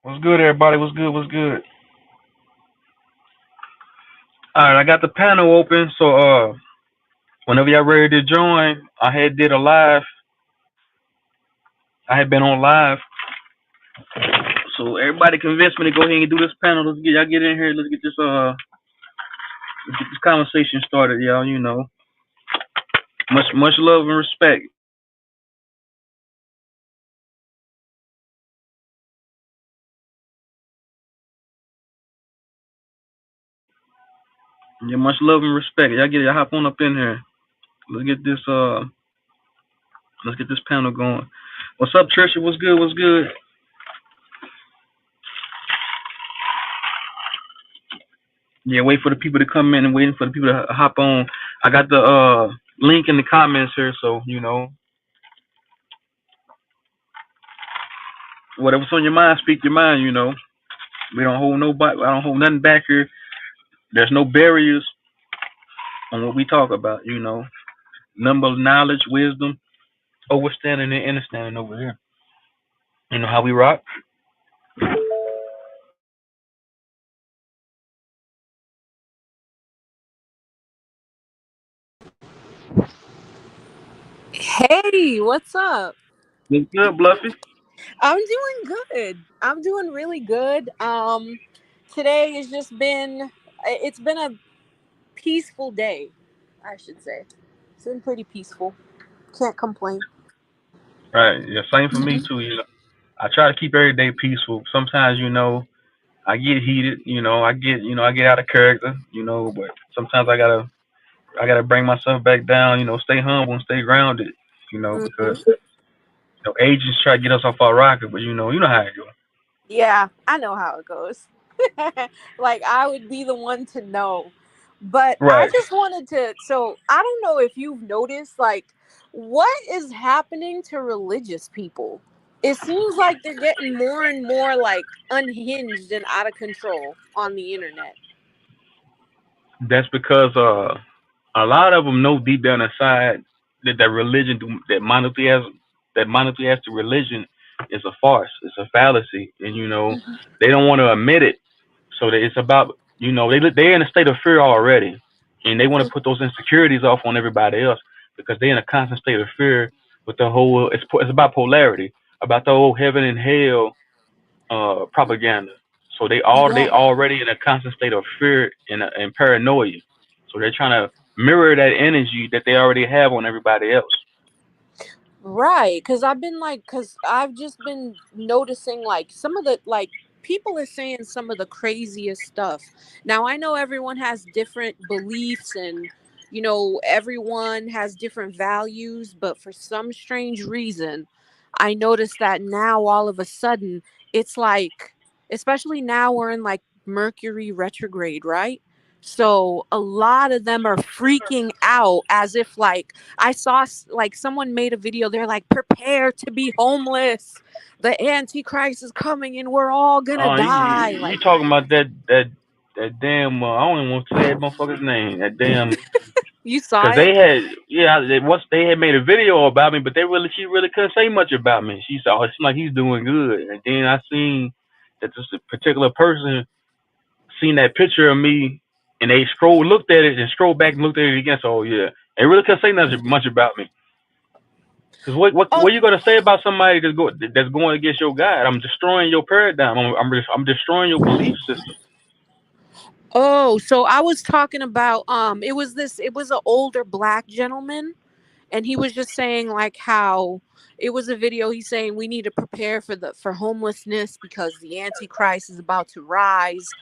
What's good, everybody? What's good? What's good? All right, I got the panel open. So, whenever y'all ready to join, I had did a live. I had been on live, so everybody convinced me to go ahead and do this panel. Let's get y'all get in here. Let's get this conversation started, y'all. You know, much love and respect. Yeah, much love and respect. Y'all hop on up in here. Let's get this let's get this panel going. What's up, Trisha? What's good? What's good? Yeah, wait for the people to come in and waiting for the people to hop on. I got the link in the comments here, so you know whatever's on your mind, speak your mind. You know, we don't hold nobody. I don't hold nothing back here. There's no barriers on what we talk about. You know, number of knowledge, wisdom, overstanding, and understanding over here. You know how we rock. Hey, what's up? What's good, Bluffy? I'm doing good. I'm doing really good. Today has just been it's been a peaceful day, I should say. It's been pretty peaceful. Can't complain. Right. Yeah. Same for me too. You know, I try to keep every day peaceful. Sometimes, you know, I get heated. I get out of character. You know, but sometimes I gotta bring myself back down. You know, stay humble and stay grounded. You know, because Hmm. agents try to get us off our rocker, but you know how it goes. Yeah, I know how it goes. Like I would be the one to know. But I Right. just wanted to so I don't know if you've noticed like what is happening to religious people. It seems like they're getting more and more like unhinged and out of control on the internet. That's because a lot of them know deep down inside that religion, that monotheistic religion is a farce. It's a fallacy, and they don't want to admit it. So that it's about they're in a state of fear already, and they want to put those insecurities off on everybody else because they're in a constant state of fear with the whole. It's about polarity, about the whole heaven and hell propaganda. So they Yeah. already in a constant state of fear and paranoia. So they're trying to mirror that energy that they already have on everybody else. Right, cuz I've just been noticing like some of the like people are saying some of the craziest stuff. Now I know everyone has different beliefs and everyone has different values, but for some strange reason, I noticed that now all of a sudden it's like especially now we're in like Mercury retrograde, right? So a lot of them are freaking out as if like I saw like someone made a video. They're like, prepare to be homeless. The Antichrist is coming and we're all gonna You, die. you Like, talking about that damn? I don't even want to say that motherfucker's name. That damn. you saw Cause it? once they had made a video about me, but she really couldn't say much about me. She said, "Oh, it seems like he's doing good." And then I seen that this particular person seen that picture of me, and they looked at it, and scrolled back and looked at it again. So, oh yeah, they really couldn't say nothing much about me. Cause Oh, what are you gonna say about somebody that's going against your God? I'm destroying your paradigm. I'm destroying your belief system. oh, so I was talking about it was an older black gentleman and he was just saying like how it was a video he's saying we need to prepare for homelessness because the Antichrist is about to rise,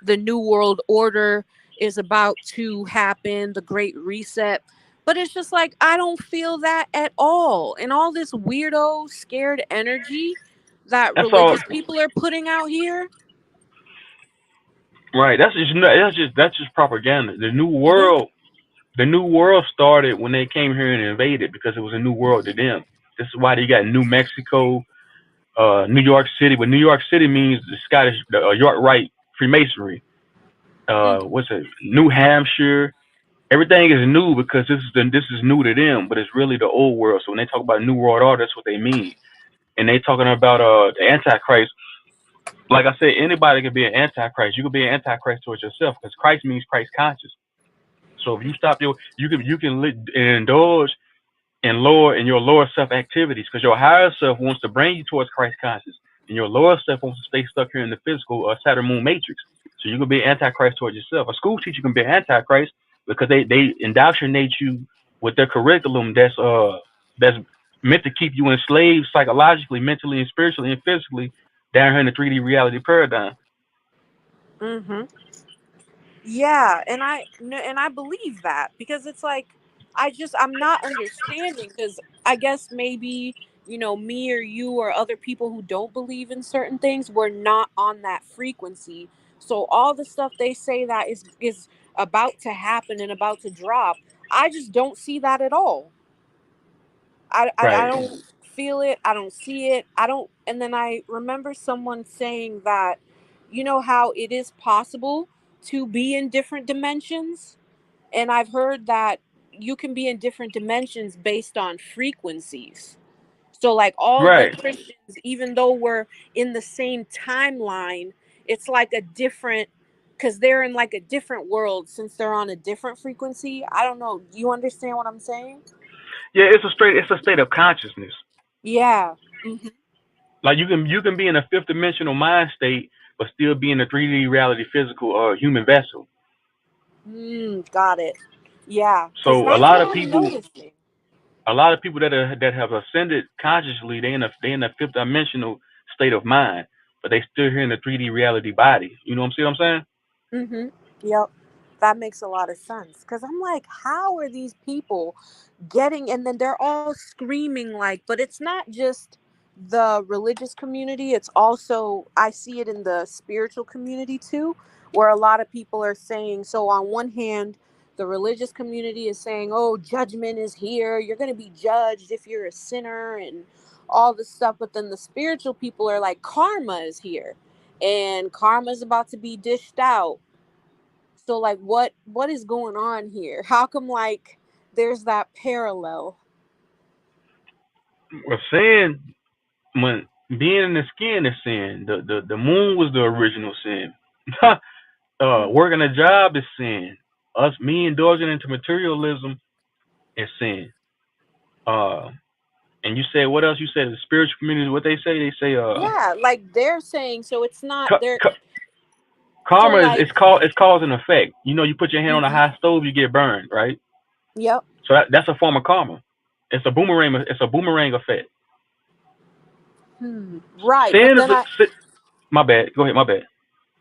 the new world order is about to happen, the great reset. But it's just like I don't feel that at all, and all this weirdo scared energy that That's all. religious people are putting out here. Right. That's just propaganda. Yeah. The new world started when they came here and invaded because it was a new world to them. This is why they got New Mexico, New York City. But New York City means the York Rite Freemasonry. What's it? New Hampshire. Everything is new because this is new to them, but it's really the old world. So when they talk about New World Order, that's what they mean. And they talking about the Antichrist. like I said, anybody can be an antichrist. You can be an antichrist towards yourself because Christ means Christ conscious. So if you stop you can indulge in your lower self activities because your higher self wants to bring you towards Christ conscious, and your lower self wants to stay stuck here in the physical Saturn moon matrix. So you can be antichrist towards yourself. A school teacher can be an antichrist because they indoctrinate you with their curriculum that's meant to keep you enslaved psychologically, mentally, and spiritually and physically down here in the 3D reality paradigm. Mm-hmm. Yeah, and I believe that because it's like I'm not understanding because I guess maybe me or you or other people who don't believe in certain things we're not on that frequency. So all the stuff they say that is about to happen and about to drop, I just don't see that at all. I Right. don't feel it. I don't see it. I don't. And then I remember someone saying that, how it is possible to be in different dimensions. And I've heard that you can be in different dimensions based on frequencies. So, like all the Right. Christians, even though we're in the same timeline, it's like a different, because they're in like a different world since they're on a different frequency. I don't know. You understand what I'm saying? Yeah, it's a state of consciousness. Yeah. Hmm. Like you can be in a fifth dimensional mind state, but still be in a 3D reality physical human vessel. Got it. Yeah, because So a that's lot of what I'm people, noticing. that have ascended consciously, they in a fifth dimensional state of mind, but they still here in the 3D reality body. You know what I'm saying? Mm-hmm. Yep. That makes a lot of sense. Because I'm like, how are these people getting, and then they're all screaming like, but it's not just the religious community, it's also, I see it in the spiritual community too, where a lot of people are saying, so on one hand, the religious community is saying, oh, judgment is here, you're going to be judged if you're a sinner and all this stuff, but then the spiritual people are like, karma is here and karma is about to be dished out. So like what is going on here? How come like there's that parallel? Well, sin, when being in the skin is sin. The moon was the original sin. Mhm. Working a job is sin. Me indulging into materialism is sin. Uh, and you said what else? You said the spiritual community. What they say? They say Yeah, like they're saying so it's not ca- there. ca- So karma is like it's cause and effect. You put your hand on a mhm. hot stove, you get burned, right? Yep. So that's a form of karma. It's a boomerang. It's a boomerang effect. Right, Sin is my bad. Go ahead. My bad.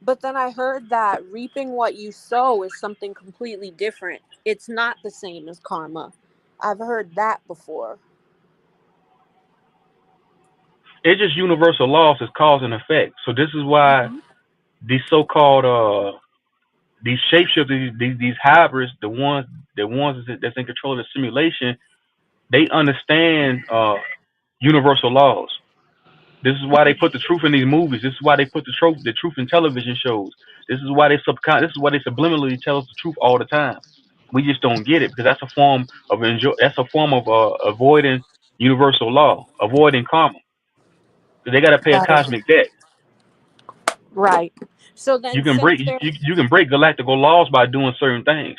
but then I heard that reaping what you sow is something completely different. It's not the same as karma. I've heard that before. It's just universal laws is cause and effect. So this is why Mhm. these so-called these shapeshifters, these hybrids, the ones that's in control of the simulation, they understand universal laws. This is why they put the truth in these movies. This is why they put the truth in television shows. This is why they subliminally tell us the truth all the time. We just don't get it because that's a form of avoiding universal law, avoiding karma. Because they got to pay a Got it. cosmic debt. Right. So You then can break since they're you can break galactical laws by doing certain things.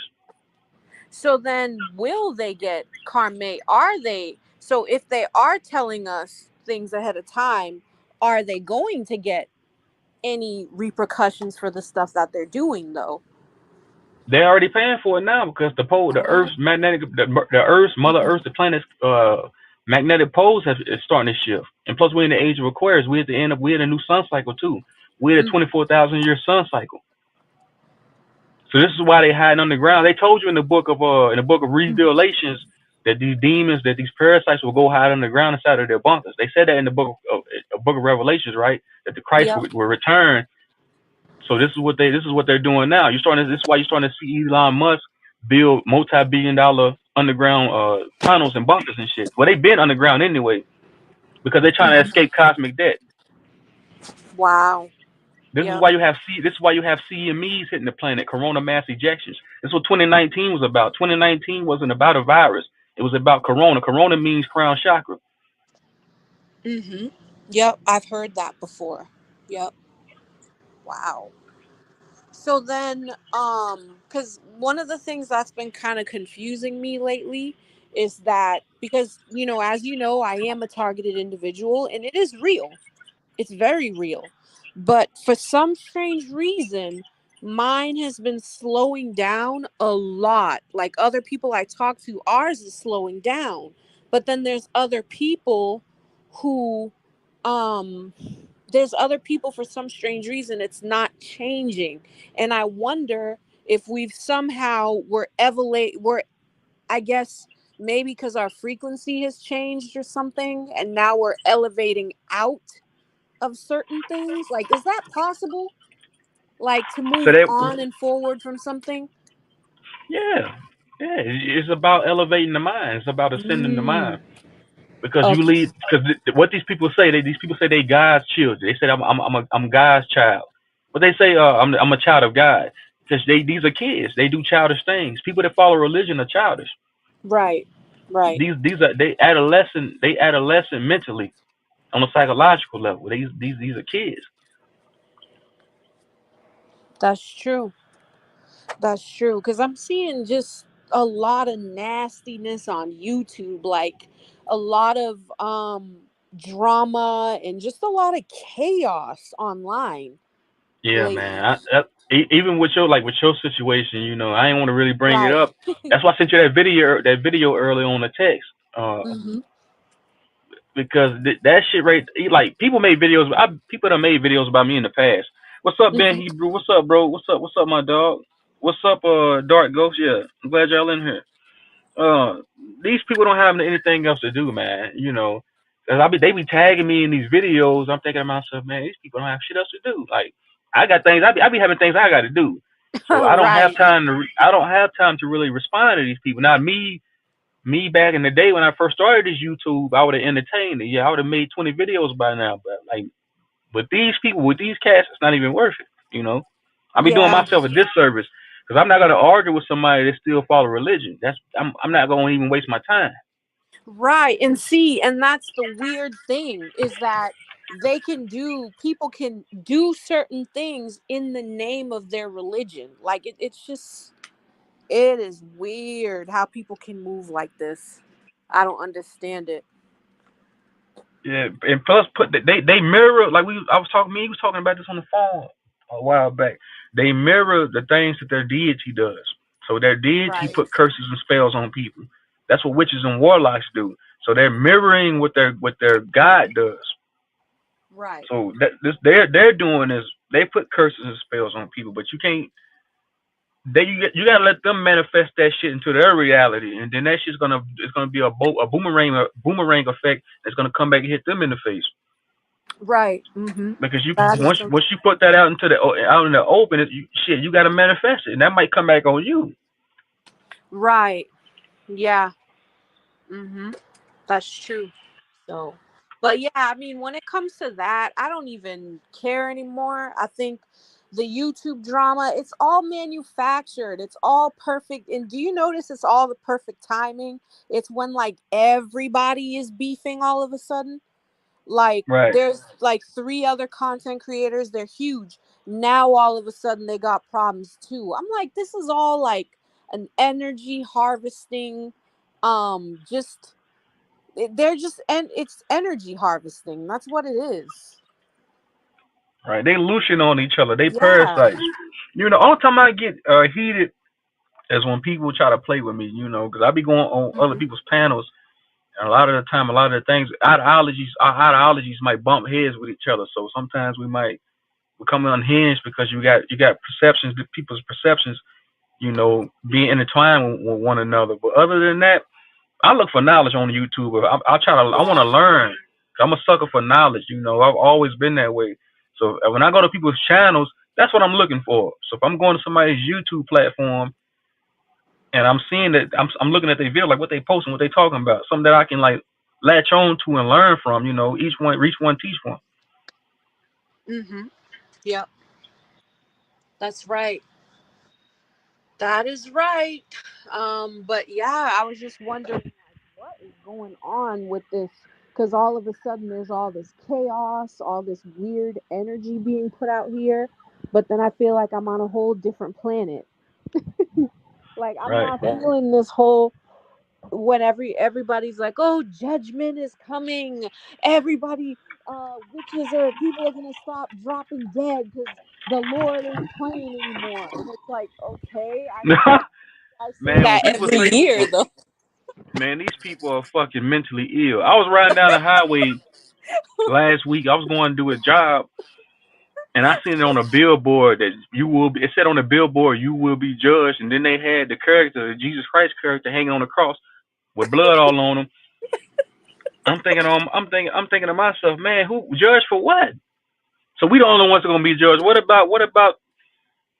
So then, will they get karma? Are they? So if they are telling us things ahead of time, are they going to get any repercussions for the stuff that they're doing, though? They're already paying for it now because the Oh. Earth's Mother Earth, the planet's magnetic poles is starting to shift. And plus, we're in the age of Aquarius. We're at a new sun cycle too. We're at a Mm. 24,000 year sun cycle. So this is why they hiding underground. They told you in the book of Revelations that these demons, that these parasites will go hide underground inside of their bunkers. They said that in the book of Revelations, right? That the Christ Yep. will return. So this is what they're doing now. This is why you're starting to see Elon Musk build multi-billion-dollar underground tunnels and bunkers and shit. Well, they've been underground anyway because they're trying to Mhm. escape cosmic debt. Wow. This is Yep. why you have CMEs hitting the planet, corona mass ejections. This is what 2019 was about. 2019 wasn't about a virus. It was about corona. Corona means crown chakra. Mhm. Yep. I've heard that before. Yep. Wow. So then, because one of the things that's been kind of confusing me lately is that because, as you know, I am a targeted individual and it is real. It's very real. But for some strange reason, mine has been slowing down a lot. Like other people I talk to, ours is slowing down. But then who, um, there's other people for some strange reason it's not changing. And I wonder if we've somehow we're I guess maybe because our frequency has changed or something, and now we're elevating out of certain things? Like, is that possible? Like to So move that, on and forward from something? yeah, yeah, it's about elevating the mind. It's about ascending the Mm. mind. Because you Okay. lead, because what these people say, these people say they God's children. They say I'm God's child, but they say I'm a child of God because these are kids. They do childish things. People that follow religion are childish. Right. Right. These are they adolescent mentally on a psychological level. These are kids. That's true. That's true. Because I'm seeing just a lot of nastiness on YouTube, like a lot of drama and just a lot of chaos online Yeah, man. lately. Even with with your situation, I didn't want to really bring it Right. up. That's why I sent you that video early on the text. Hmm. Because that shit right, like people made videos. People that made videos about me in the past. What's up, Ben Hmm. Hebrew? What's up, bro? What's up, my dog? What's up, Dark Ghost? Yeah, I'm glad y'all in here. Uh, these people don't have anything else to do, man. Cause they be tagging me in these videos. I'm thinking to myself, man, these people don't have shit else to do. Like I got things. I be having things I got to do. So Right. I don't have time to really respond to these people. Now me back in the day when I first started this YouTube, I would have entertained it. Yeah, I would have made 20 videos by now. But like with these people, with these cats, it's not even worth it. You know, I'll be doing Yeah. myself a disservice because I'm not gonna argue with somebody that still follow religion. I'm not gonna even waste my time. Right. And see, and that's the weird thing is that people can do certain things in the name of their religion. Like it is weird how people can move like this. I don't understand it. Yeah, and plus they mirror like we was talking about this on the phone a while back. They mirror the things that their deity does. So their deity Right. put curses and spells on people. That's what witches and warlocks do. So they're mirroring what their god does. Right. So that this they're doing is they put curses and spells on people, but you can't. You gotta let them manifest that shit into their reality, and then that shit's gonna be a boomerang effect that's gonna come back and hit them in the face. Right. Mhm. Because you That is so once you put that out in the open, you got to manifest it, and that might come back on you. right. Yeah. Mhm. That's true. So, but yeah, I mean, when it comes to that, I don't even care anymore. I think the YouTube drama, it's all manufactured. It's all perfect. And do you notice it's all the perfect timing? It's when like everybody is beefing all of a sudden. Like Right, there's like three other content creators, they're huge. Now all of a sudden they got problems too. I'm like, this is all like an energy harvesting, just they're just and it's energy harvesting. That's what it is. right. They lotion on each other. They Yeah. parasites. All the time I get heated is when people try to play with me. Because I be going on other Hmm. people's panels, and a lot of the time, a lot of the things, our ideologies might bump heads with each other. So sometimes we might become unhinged because you got perceptions, people's perceptions, being intertwined with one another. But other than that, I look for knowledge on YouTube. I want to Yeah. learn. I'm a sucker for knowledge. I've always been that way. So when I go to people's channels, that's what I'm looking for. So if I'm going to somebody's YouTube platform and I'm seeing that, I'm looking at their video, like what they posting, what they talking about, something that I can like latch on to and learn from. Each one, reach one, teach one. Hmm. Yep. That's right. That is right. But yeah, I was just wondering like what is going on with this because all of a sudden there's all this chaos, all this weird energy being put out here. but then I feel like I'm on a whole different planet. Like I'm Right. not feeling this whole when everybody's like, "Oh, judgment is coming. Everybody witches are people are going to stop dropping dead cuz the Lord ain't playing anymore." And it's like, "Okay, I feel like I say Man, when that people every say, year though." man, these people are fucking mentally ill. I was riding down the highway last week. I was going to do a job, and I seen it on a billboard that you will be. It said on the billboard, "You will be judged," and then they had the character, the Jesus Christ character, hanging on the cross with blood all on him. I'm thinking to myself, man, who judged for what? So we the only ones that are gonna be judged.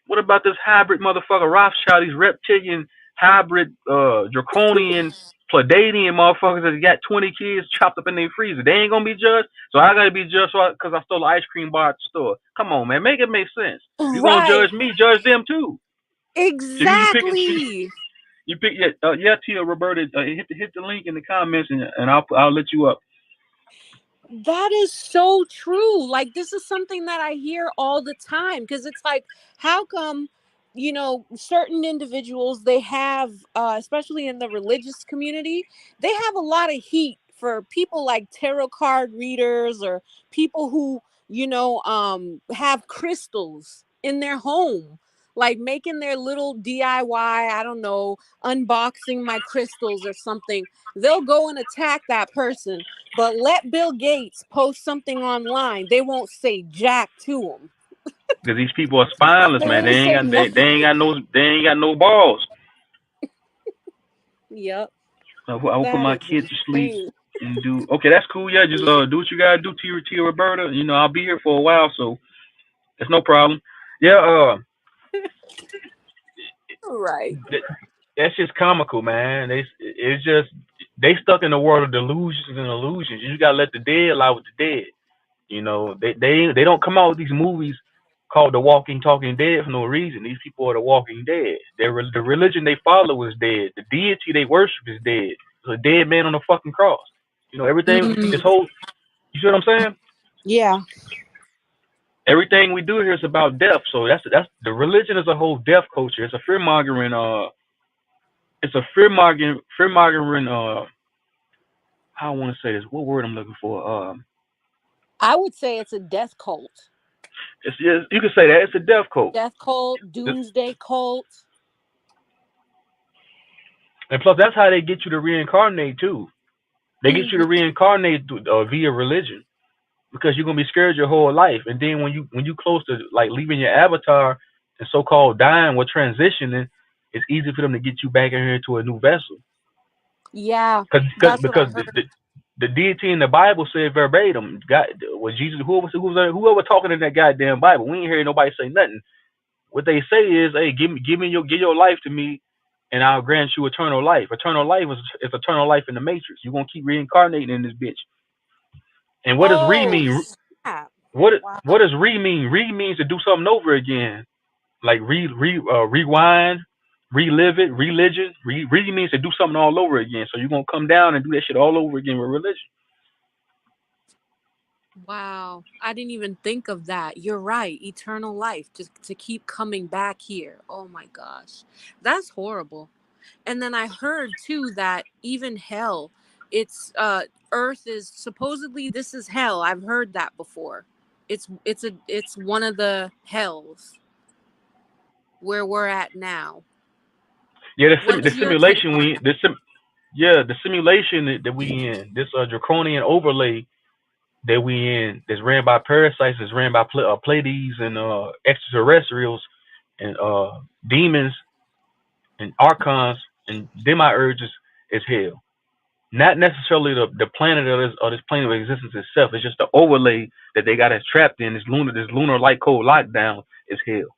What about this hybrid motherfucker Rothschild? These reptilian hybrid draconian Pleiadian motherfuckers that got 20 kids chopped up in their freezer. They ain't gonna be judged. So I gotta be judged because I stole an ice cream bar at the store. Come on, man, make it make sense. You gonna Right. judge me? Judge them too. So you pick and choose. Exactly. You pick yeah, Tia Roberta. Hit the link in the comments and I'll let you up. That is so true. Like this is something that I hear all the time because it's like how come certain individuals they have especially in the religious community, they have a lot of heat for people like tarot card readers or people who have crystals in their home, like making their little DIY, I don't know, unboxing my crystals or something. They'll go and attack that person, but let Bill Gates post something online, they won't say jack to him. Because these people are spineless, They man. won't say They nothing. ain't got no balls. Yep, I will put that my is kids to sleep insane. and do. Okay, that's cool. Yeah, just do what you gotta do, Tia Roberta. You know, I'll be here for a while, so it's no problem. Yeah, Right. th- that's just comical, man. It's just they stuck in the world of delusions and illusions. You gotta let the dead lie with the dead. You know, they don't come out with these movies called The Walking Talking Dead for no reason. These people are the Walking Dead. The religion they follow is dead. The deity they worship is dead. It's a dead man on a fucking cross. You know, everything this Mm, whole you see what I'm saying? yeah. Everything we do here is about death. So that's the religion is a whole death culture. It's a fear mongering how I want to say this. What word I'm looking for? I would say it's a death cult. It's you can say that it's a death cult. Death cult, doomsday cult. And plus, that's how they get you to reincarnate too. They get you to Hmm. reincarnate via religion because you're gonna be scared your whole life, and then when you close to like leaving your avatar and so called dying or transitioning, it's easy for them to get you back in here to a new vessel. Yeah, Cause that's what I because heard. the deity in the Bible said verbatim, God was Jesus, whoever talking in that goddamn Bible. We ain't hearing nobody say nothing. What they say is, hey, give your life to me, and I'll grant you eternal life. Eternal life is eternal life in the Matrix. You're gonna keep reincarnating in this bitch. And what does re Oh, mean? snap. What Wow. what does re mean? Re means to do something over again, like rewind, relive it, religion. Re means to do something all over again. So you're gonna come down and do that shit all over again with religion. Wow. I didn't even think of that. You're right. Eternal life, just to keep coming back here. Oh my gosh. That's horrible. And then I heard too that even hell, it's earth is supposedly this is hell. I've heard that before. It's one of the hells where we're at now. Yeah, the What's your take simulation on we yeah the simulation that we in this draconian overlay that we in that's ran by parasites, that's ran by Pleiades and extraterrestrials and demons and archons and demiurges is hell. Not necessarily the planet or this plane of existence itself. It's just the overlay that they got us trapped in. This lunar light cold lockdown is hell.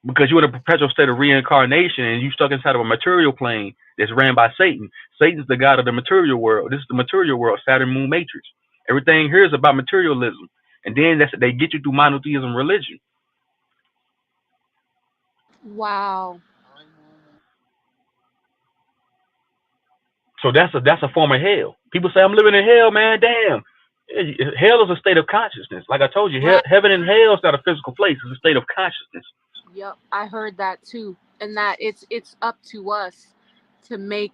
Because you're in a perpetual state of reincarnation and you stuck inside of a material plane that's ran by Satan. Satan's the god of the material world. This is the material world, Saturn Moon Matrix. Everything here is about materialism. And then they get you through monotheism religion. that? Wow. So that's a form of hell. People say I'm living in hell, man. Damn. Hell is a state of consciousness. Like I told you, Right. heaven and hell is not a physical place. It's a state of consciousness. Yep. I heard that too. And that it's up to us to make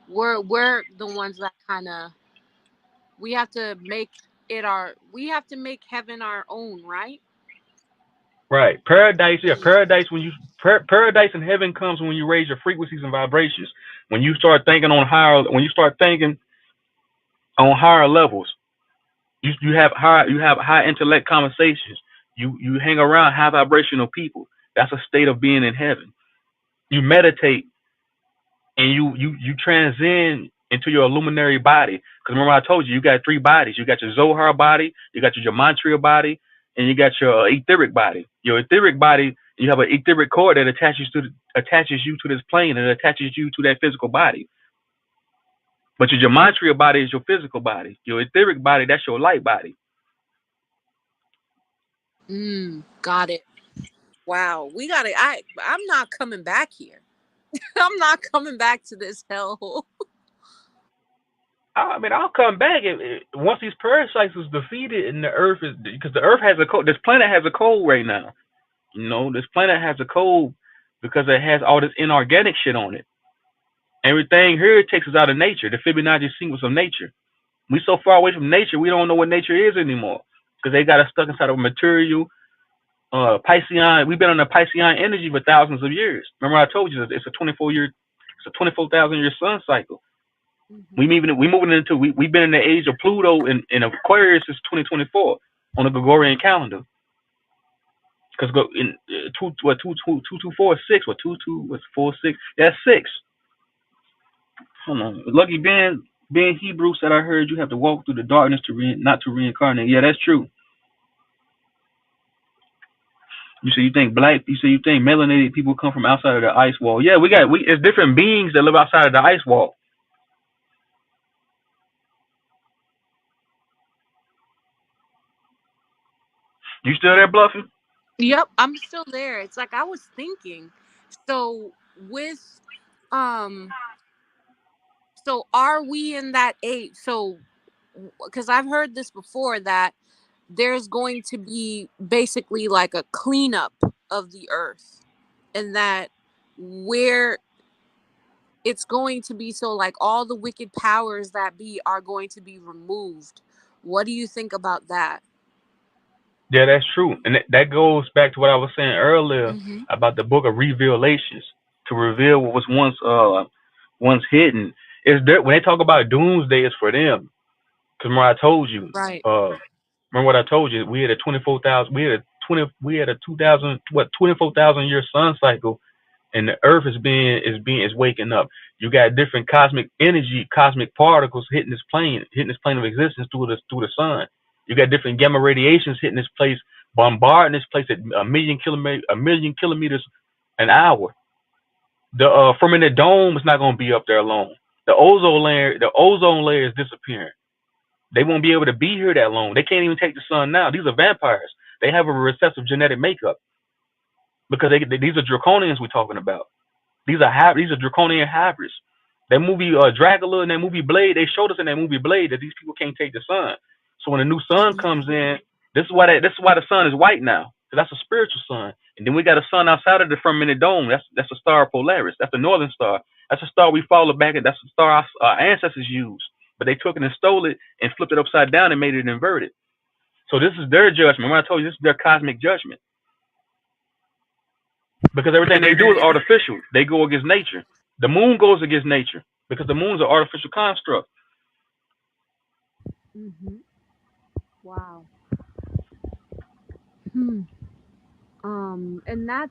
we're the ones that kind of we have to make we have to make heaven our own, right? Right. Paradise, yeah, paradise paradise and heaven comes when you raise your frequencies and vibrations. When you start thinking on higher levels, you have high intellect conversations. You hang around high vibrational people. That's a state of being in heaven. You meditate and you transcend into your illuminary body. Because remember, I told you, you got three bodies. You got your Zohar body, you got your gematria body, and you got your etheric body. Your etheric body, you have an etheric cord that attaches you to this plane and attaches you to that physical body. But your gematria body is your physical body. Your etheric body, that's your light body. Got it. Wow. We got it. I'm not coming back here. I'm not coming back to this hellhole. I mean, I'll come back once these parasites is defeated and the Earth is, because the Earth has a code. This planet has a code right now. You know, this planet has a code because it has all this inorganic shit on it. Everything here takes us out of nature, the Fibonacci sequence of nature. We so far away from nature, we don't know what nature is anymore because they got us stuck inside of material. Piscean, we've been on the Piscean energy for thousands of years. Remember, I told you it's a 24,000 year sun cycle. We've been in the age of Pluto in Aquarius since 2024 on the Gregorian calendar. Because in 2246 or 2246, that's 6. Hold on. Lucky Ben Hebrew said, I heard you have to walk through the darkness not to reincarnate. Yeah, that's true. You think melanated people come from outside of the ice wall. Yeah, it's different beings that live outside of the ice wall. You still there, Bluffy? Yep, I'm still there. It's like I was thinking. So with so are we in that age? So because I've heard this before that there's going to be basically like a cleanup of the earth, and that where it's going to be so like all the wicked powers that be are going to be removed. What do you think about that? Yeah, that's true, and that goes back to what I was saying earlier about the Book of Revelations, to reveal what was once hidden. Is there when they talk about doomsday, it's for them. Because remember I told you, Right. remember what I told you? We had a 24,000, we had a 24,000 year sun cycle, and the Earth is waking up. You got different cosmic energy, cosmic particles hitting this plane of existence through the sun. You got different gamma radiations hitting this place, bombarding this place at a million kilometers an hour. The firmament dome is not going to be up there long. The ozone layer is disappearing. They won't be able to be here that long. They can't even take the sun now. These are vampires. They have a recessive genetic makeup because these are draconians we're talking about. These are draconian hybrids. That movie Dracula and that movie Blade, they showed us in that movie Blade that these people can't take the sun. So when a new sun comes in, this is why the sun is white now. So that's a spiritual sun. And then we got a sun outside of the firmament dome. That's a star Polaris. That's the northern star. That's a star we follow back at. That's the star our ancestors used. But they took it and stole it and flipped it upside down and made it inverted. So this is their judgment. When I told you, this is their cosmic judgment. Because everything they do is artificial. They go against nature. The moon goes against nature because the moon's an artificial construct. Wow. And that's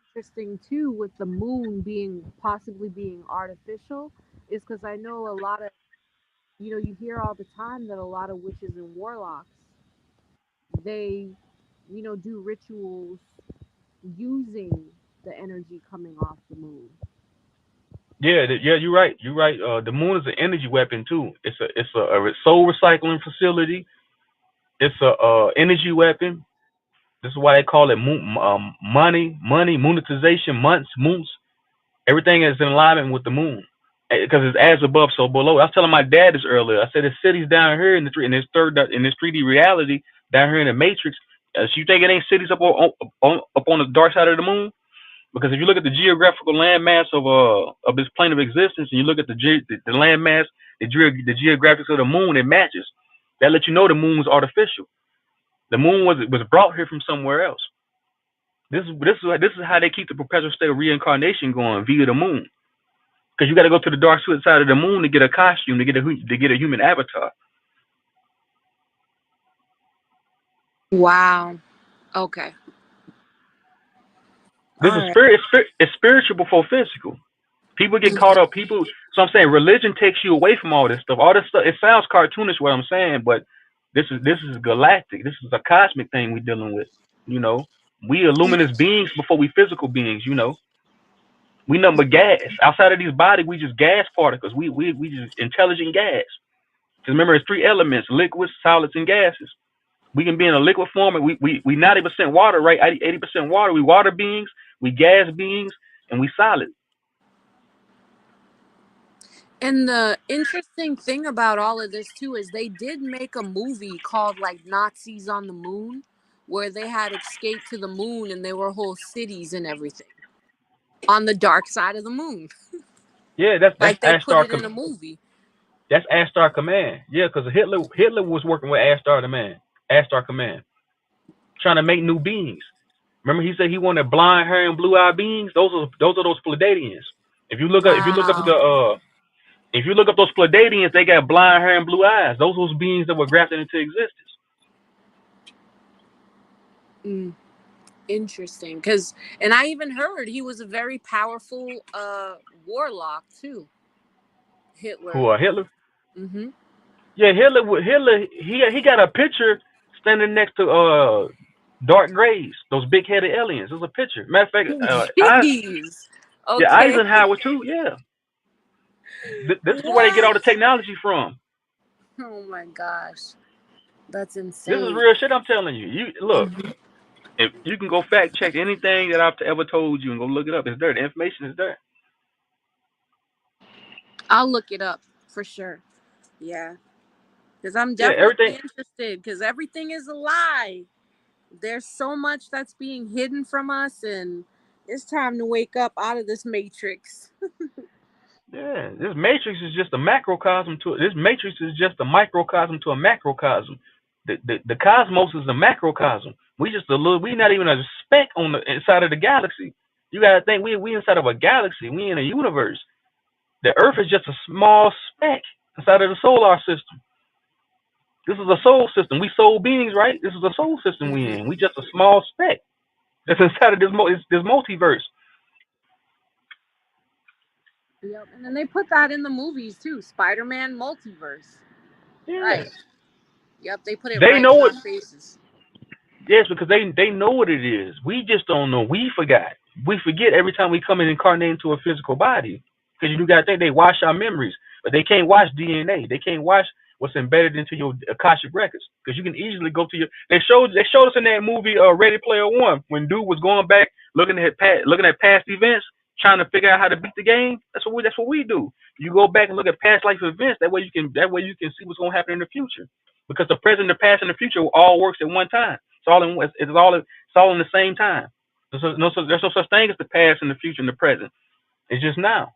interesting too, with the moon possibly being artificial, is because I know a lot of, you hear all the time that a lot of witches and warlocks, they, do rituals using the energy coming off the moon. Yeah, you're right. You're right. The moon is an energy weapon too. It's a soul recycling facility. It's a energy weapon. This is why they call it money, monetization, moons. Everything is in alignment with the moon. because it's as above, so below. I was telling my dad this earlier. I said, the cities down here in this 3D reality down here in the Matrix. So you think it ain't cities up on the dark side of the moon? Because if you look at the geographical landmass of this plane of existence, and you look at the landmass, the geographics of the moon, it matches. That lets you know the moon was artificial. The moon was brought here from somewhere else. This is how they keep the perpetual state of reincarnation going via the moon. Because you got to go to the dark side of the moon to get a costume, to get a human avatar. Wow. Okay. This All is right. spirit. It's spiritual before physical. People get caught up. So I'm saying religion takes you away from all this stuff. All this stuff. It sounds cartoonish what I'm saying, but this is galactic. This is a cosmic thing we're dealing with. You know, we are luminous beings before we physical beings. You know, we number gas. Outside of these bodies, we just gas particles. We just intelligent gas. Because remember, it's three elements: liquids, solids, and gases. We can be in a liquid form, and we 90% water, right? 80% water. We water beings, we gas beings, and we solid. And the interesting thing about all of this too is they did make a movie called like Nazis on the Moon, where they had escaped to the moon and there were whole cities and everything on the dark side of the moon. Yeah, that's Like they put Astar. it in a movie. That's Astar Command. Yeah, because Hitler was working with Astar Command, trying to make new beings. Remember, he said he wanted blind hair and blue eyed beings. Those Pleiadians. If you look up Wow. if you look up those Pleiadians, they got blind hair and blue eyes. Those was beings that were grafted into existence. Mm, interesting. And I even heard he was a very powerful warlock too. Who Hitler. are Hitler? Mm-hmm. Yeah, Hitler. He got a picture standing next to Dark Graves, those big headed aliens. There's a picture. Matter of fact, Jeez. yeah, Okay. Eisenhower too. Yeah, this is where they get all What? the technology from. Oh my gosh. That's This is insane. real shit. I'm telling you. You look. Mhm. If you can go fact check anything that I've ever told you and go look it up, it's there. The information is there. I'll look it up for sure. Yeah. Because I'm Yeah, definitely everything. interested because everything is a lie. There's so much that's being hidden from us, and it's time to wake up out of this matrix. Yeah, this matrix is just a macrocosm to this matrix is just a microcosm to a macrocosm. The cosmos is a macrocosm. We just a little. We not even a speck on the inside of the galaxy. You gotta think we inside of a galaxy. We in a universe. The Earth is just a small speck inside of the solar system. This is a soul system. We soul beings, right? This is a soul system we in. We just a small speck that's inside of this multiverse. Yep. And then they put that in the movies too. Spider-Man Multiverse. Yeah, Right. Yep. They put it they right know in it. our faces. Yes, because they know what it is. We just don't know. We forgot. We forget every time we come and incarnate into a physical body. Because you got to think they wash our memories, but they can't wash DNA. They can't wash what's embedded into your akashic records. Because you can easily go to your. They showed us in that movie Ready Player One when dude was going back looking at past events, trying to figure out how to beat the game. That's what we do. You go back and look at past life events. That way you can see what's going to happen in the future. Because the present, the past, and the future all works at one time. It's all in the same time. There's no such thing as the past and the future and the present. It's just now.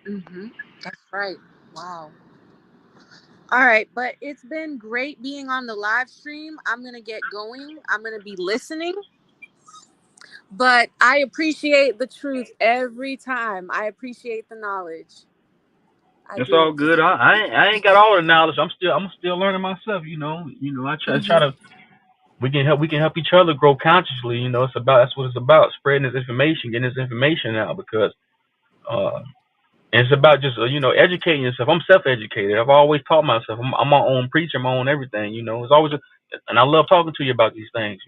Mm-hmm. That's right. Wow. All right, but it's been great being on the live stream. I'm going to get going. I'm going to be listening, but I appreciate the truth every time. I appreciate the knowledge. I It's all do. good. I ain't got all the knowledge. I'm still learning myself. I try Hmm. to. We can help each other grow consciously. That's what it's about. Spreading this information, getting this information out because uh, and it's about just educating yourself. I'm self-educated. I've always taught myself. I'm my own preacher, my own everything. It's always and I love talking to you about these things.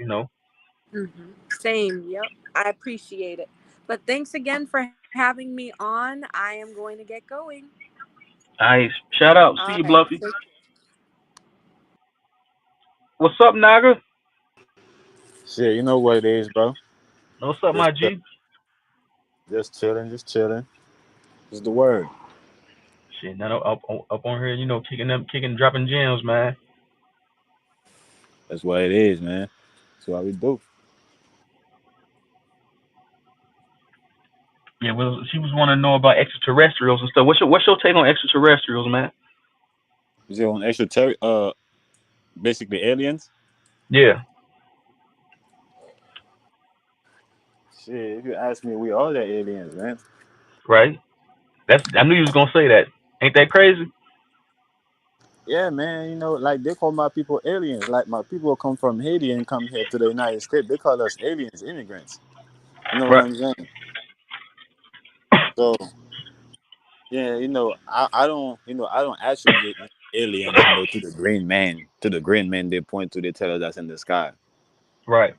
Hmm. Same. Yep. I appreciate it. But thanks again for having me on. I am going to get going. I shout out. All See you, right. Bluffy. What's up, Naga? Shit, you know what it is, bro. What's up, Just my G? just chilling, just chilling. It's the word. Shit, now up on here, dropping gems, man. That's what it is, man. That's what we do. Yeah, well, she was wanting to know about extraterrestrials and stuff. What's your take on extraterrestrials, man? Is it on basically aliens? Yeah, Shit, if you ask me, we all the aliens, man. right. I knew you was gonna say that. Ain't that crazy? Yeah, man. Like they call my people aliens. Like my people come from Haiti and come here to the United States. They call us aliens, immigrants. You know what Right, I'm saying? So yeah, I don't attribute aliens, to the green man they point to, they tell us that's in the sky. right.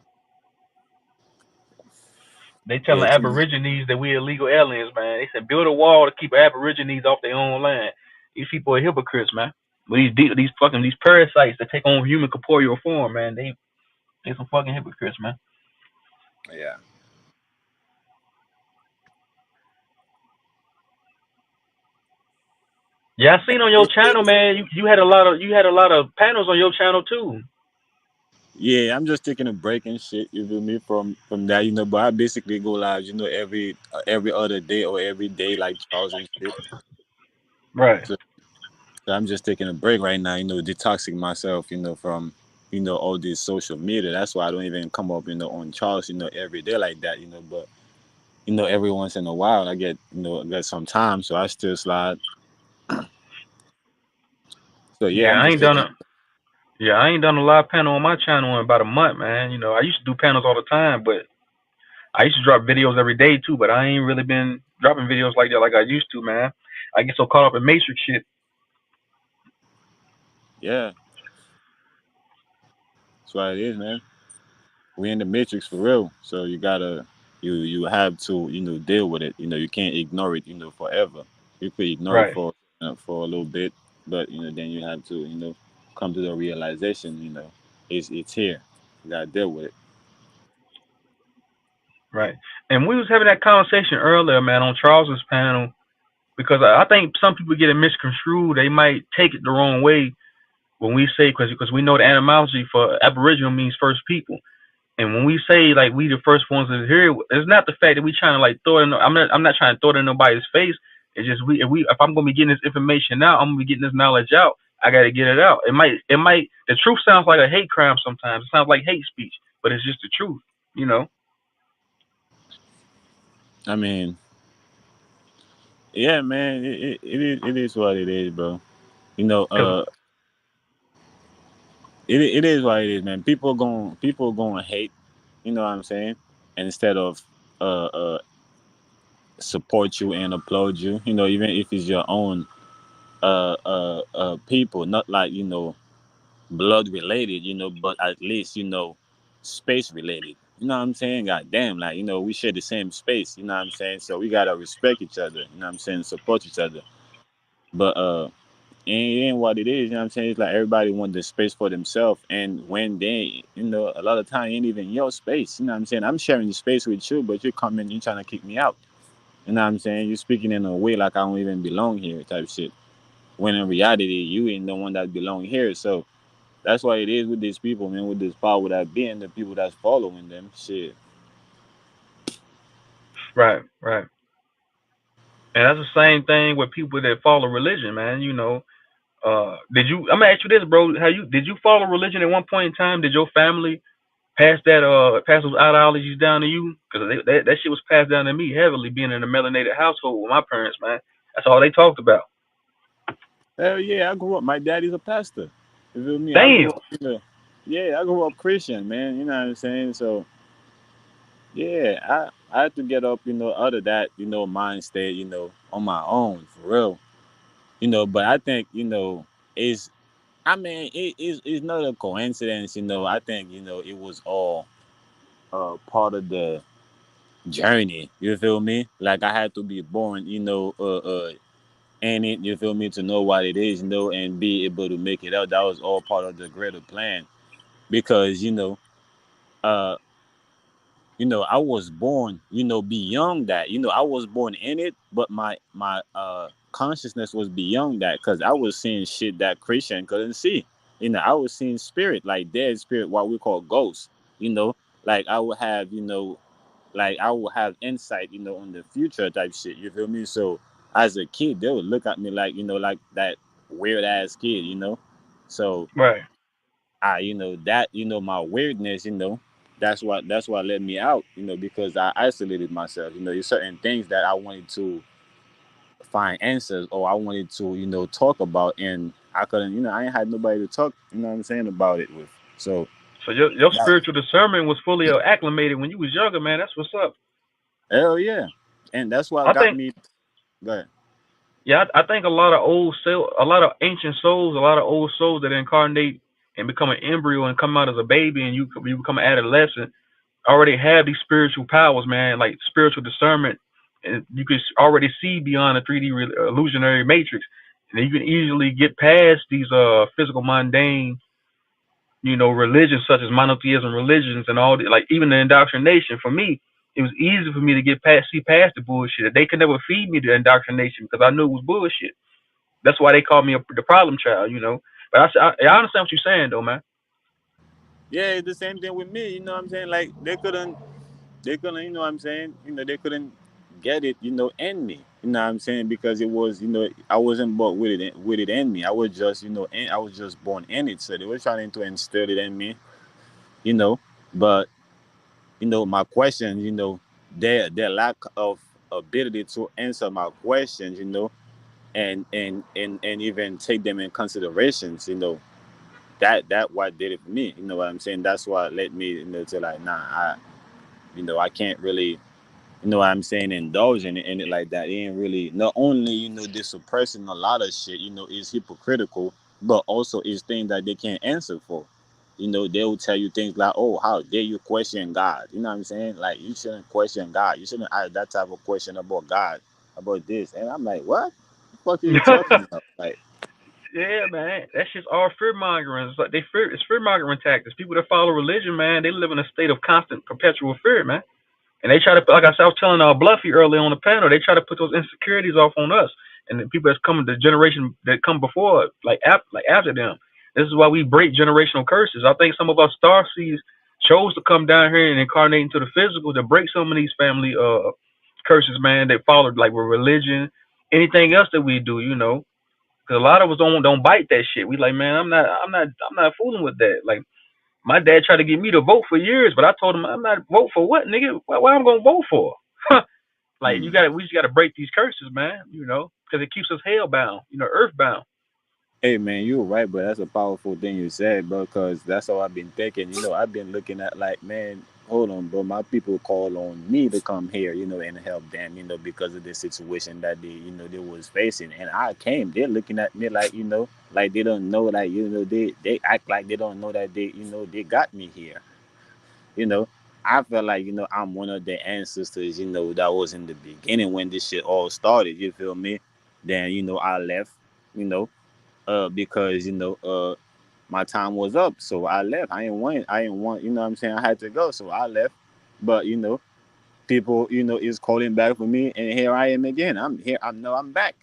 They Yeah, telling to me. Aborigines that we illegal aliens, man. They said build a wall to keep Aborigines off their own land. These people are hypocrites, man. But these parasites that take on human corporeal form, man. They some fucking hypocrites, man. Yeah. Yeah, I seen on your channel, man. You had a lot of panels on your channel too. Yeah, I'm just taking a break and shit. You feel me from that, But I basically go live, every other day or every day, like Charles and shit. Right, So, so I'm just taking a break right now, detoxing myself, from all this social media. That's why I don't even come up, on Charles, every day like that, But every once in a while I get some time, so I still slide. So yeah, yeah, I'm I just ain't done taking. a yeah, I ain't done a live panel on my channel in about a month, man. I used to do panels all the time, but I used to drop videos every day too. But I ain't really been dropping videos like that like I used to, man. I get so caught up in Matrix shit. Yeah, that's what it is, man. We in the matrix for real. So you have to deal with it. You can't ignore it. Forever. You could ignore it Right, for a little bit, but then you have to come to the realization. It's here. You gotta deal with it. right. And we was having that conversation earlier, man, on Charles's panel because I think some people get it misconstrued. They might take it the wrong way when we say because we know the etymology for Aboriginal means first people. And when we say like we the first ones to hear, it's not the fact that we trying to like throw it in. I'm not trying to throw it in nobody's face. It's just if I'm gonna be getting this information out, I'm gonna be getting this knowledge out. I gotta get it out. It might the truth sounds like a hate crime sometimes. It sounds like hate speech, but it's just the truth, you know. I mean, yeah, man. It is what it is, bro. You know, Cause uh, it is what it is, man. People going to hate. You know what I'm saying? And instead of uh uh support you and applaud you, even if it's your own people, not like blood related, but at least space related. You know what I'm saying? God damn, like we share the same space. You know what I'm saying? So we gotta respect each other. You know what I'm saying? Support each other. But it ain't what it is. You know what I'm saying? It's like everybody want the space for themselves, and when they, a lot of time it ain't even your space. You know what I'm saying? I'm sharing the space with you, but you come in, you trying to kick me out. You know what I'm saying? You speaking in a way like I don't even belong here, type shit. When in reality, you ain't the one that belong here. So that's why it is with these people, man. With this power that being the people that's following them, shit. right, right. And that's the same thing with people that follow religion, man. Did you? I'm gonna ask you this, bro. How you did you follow religion at one point in time? Did your family pass those ideologies down to you? Because that shit was passed down to me heavily, being in a melanated household with my parents, man. That's all they talked about. Hell yeah, I grew up. My daddy's a pastor. You feel me? I grew Damn. up. Yeah, I grew up Christian, man. You know what I'm saying? So yeah, I had to get up, out of that, mind state, on my own for real. But I think, it's I mean, it's not a coincidence, I think, it was all part of the journey. You feel me? Like I had to be born, in it, you feel me, to know what it is, and be able to make it out. That was all part of the greater plan. Because, uh, I was born, beyond that. I was born in it, but my consciousness was beyond that because I was seeing shit that Christian couldn't see. I was seeing spirit, like dead spirit, what we call ghosts. You know, like I would have, like I would have insight, on the future type shit. You feel me? So as a kid, they would look at me like, like that weird ass kid. So Right. I, that, my weirdness, that's what let me out, because I isolated myself. There's certain things that I wanted to find answers or I wanted to, talk about, and I couldn't, I ain't had nobody to talk, what I'm saying, about it with. So So your that, spiritual discernment was fully acclimated when you was younger, man. That's what's up. hell yeah, and that's what I got think, me. But yeah, I think a lot of a lot of ancient souls, a lot of old souls that incarnate and become an embryo and come out as a baby, and you become an adolescent, already have these spiritual powers, man, like spiritual discernment, and you can already see beyond the 3D illusionary matrix, and you can easily get past these physical mundane, religions such as monotheism religions and all the, like even the indoctrination. For me, it was easy for me to see past the bullshit. They could never feed me the indoctrination because I knew it was bullshit. That's why they called me the problem child. But I understand what you're saying though, man. yeah, it's the same thing with me. You know what I'm saying? Like they couldn't, what I'm saying, they couldn't get it, in me. You know what I'm saying? Because it was, I wasn't born with it in me. I was just, I was just born in it. So they were trying to instill it in me, you know. But, my questions, their lack of ability to answer my questions, and even take them in considerations, that what did it for me. You know what I'm saying? That's what led me, to like, nah, I can't really, what I'm saying, indulge in it like that. It ain't really, not only, they're suppressing a lot of shit, is hypocritical, but also is things that they can't answer for. They will tell you things like, oh, how dare you question God? You know what I'm saying? Like, you shouldn't question God. You shouldn't ask that type of question about God, about this. And I'm like, what the fuck are you talking about? Like, Yeah, man, that's just all fear mongering. It's like it's fear mongering tactics. People that follow religion, man, they live in a state of constant, perpetual fear, man. And they try to, like I was telling Bluffy earlier on the panel, they try to put those insecurities off on us and the people that's coming, the generation that come before, like after them. This is why we break generational curses. I think some of us star seeds chose to come down here and incarnate into the physical to break some of these family curses, man. That followed like with religion, anything else that we do. Because a lot of us don't bite that shit. We like, man, I'm not fooling with that. Like my dad tried to get me to vote for years, but I told him I'm not vote for what, nigga. What I'm gonna vote for? Like hmm. we just gotta break these curses, man. Because it keeps us hellbound, earthbound. Hey man, you're right, but that's a powerful thing you said, bro. Because that's all I've been thinking. I've been looking at like, man, hold on, bro. My people call on me to come here, and help them, because of the situation that they was facing, and I came. They're looking at me like, like they don't know, like, they act like they don't know that they got me here, you know. I feel like, I'm one of the ancestors, that was in the beginning when this shit all started. You feel me? Then, I left, you know because my time was up, so I left. I didn't want, what I'm saying, I had to go, so I left. But people, is calling back for me, and here I am again. I'm here. I know I'm back.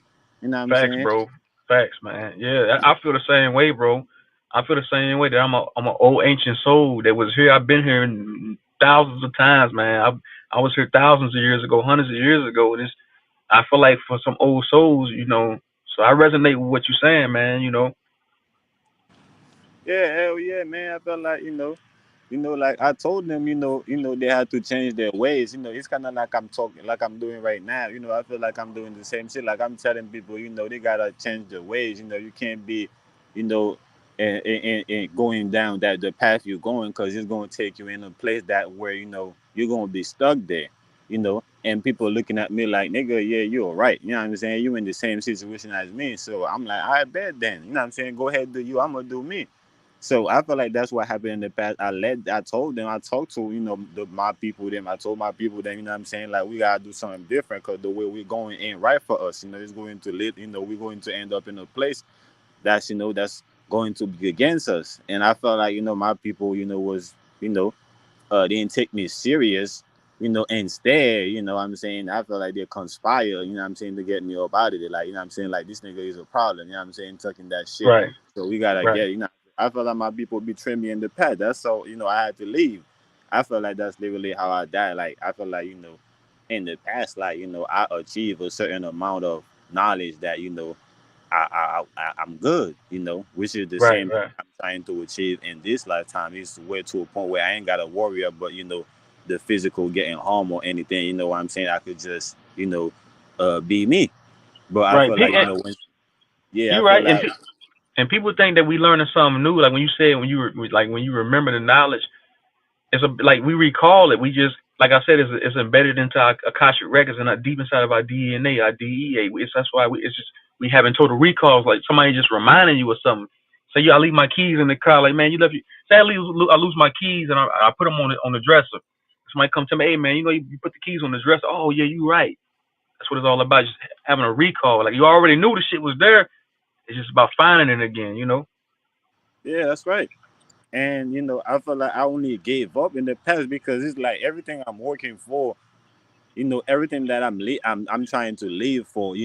You know what I'm Facts, saying? bro. Facts, man. Yeah, I feel the same way, bro. I feel the same way that I'm an old ancient soul that was here. I've been here thousands of times, man. I was here thousands of years ago, hundreds of years ago. And I feel like for some old souls. So I resonate with what you're saying, man. Yeah, hell yeah, man. I felt like, like I told them, they had to change their ways. It's kind of like I'm talking, like I'm doing right now. I feel like I'm doing the same shit. Like I'm telling people, they gotta change their ways. You can't be, you know, and going down that the path you're going, because it's gonna take you in a place that where you're gonna be stuck there. And people looking at me like, nigga, yeah, you're right. You know what I'm saying? You in the same situation as me. So I'm like, I bet then. You know what I'm saying? Go ahead, do you. I'm gonna do me. So I feel like that's what happened in the past. I told them, I talked to, my people, them. I told my people, them, what I'm saying, like, we gotta do something different, because the way we're going ain't right for us. It's going to lead, we're going to end up in a place that's, that's going to be against us. And I felt like, my people, was, they didn't take me serious. Instead, what I'm saying, I feel like they conspire, what I'm saying, to get me up out of it. Like, what I'm saying, like, this nigga is a problem, what I'm saying, talking that shit. Right. So we gotta Right. get, I feel like my people betray me in the past. That's so, I had to leave. I feel like that's literally how I died. Like, I feel like, in the past, like, I achieved a certain amount of knowledge that, I'm good, which is the Right. same thing Right. I'm trying to achieve in this lifetime. Is way to a point where I ain't got to worry about, the physical getting harm or anything. You know what I'm saying? I could just, be me. But I Right. feel like, And yeah, I you're feel right. like, And people think that we learning something new. Like when you said when you were like when you remember the knowledge, it's like we recall it. We just like I said, it's embedded into our akashic records and deep inside of our DNA, our DEA. That's why it's just we having total recalls. Like somebody just reminding you of something. Say, I leave my keys in the car. Like, man, you left you. Say I lose my keys and I put them on the dresser. Somebody come to me, hey man, you put the keys on the dresser. Oh yeah, you right. That's what it's all about. Just having a recall. Like you already knew the shit was there. It's just about finding it again. yeah, that's right. And I feel like I only gave up in the past because it's like everything I'm working for, everything that I'm trying to live for,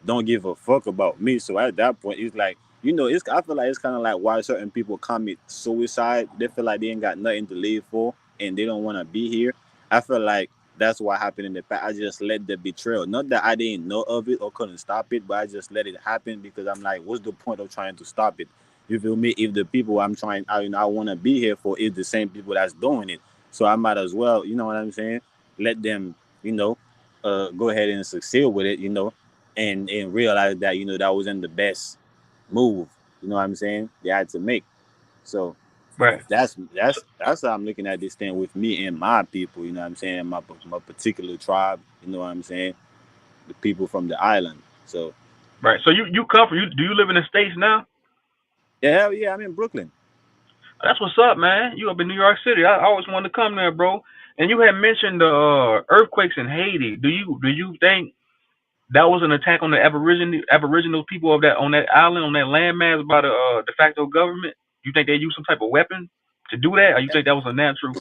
don't give a fuck about me. So at that point, it's like, I feel like it's kind of like why certain people commit suicide. They feel like they ain't got nothing to live for and they don't want to be here. I feel like that's what happened in the past. I just let the betrayal. Not that I didn't know of it or couldn't stop it, but I just let it happen because I'm like, what's the point of trying to stop it? You feel me? If the people I want to be here for is the same people that's doing it, so I might as well, you know what I'm saying? Let them, you know, go ahead and succeed with it, and realize that that wasn't the best move. You know what I'm saying? They had to make. So Right. that's how I'm looking at this thing with me and my people. You know what I'm saying? My particular tribe. You know what I'm saying? The people from the island. So Right. So you come from do you live in the States now? yeah, hell yeah, I'm in Brooklyn. That's what's up, man. You up in New York City. I always wanted to come there, bro. And you had mentioned the earthquakes in Haiti. Do you think that was an attack on the aboriginal people of that on that island on that landmass by the de facto government? You think they used some type of weapon to do that, or you think that was a natural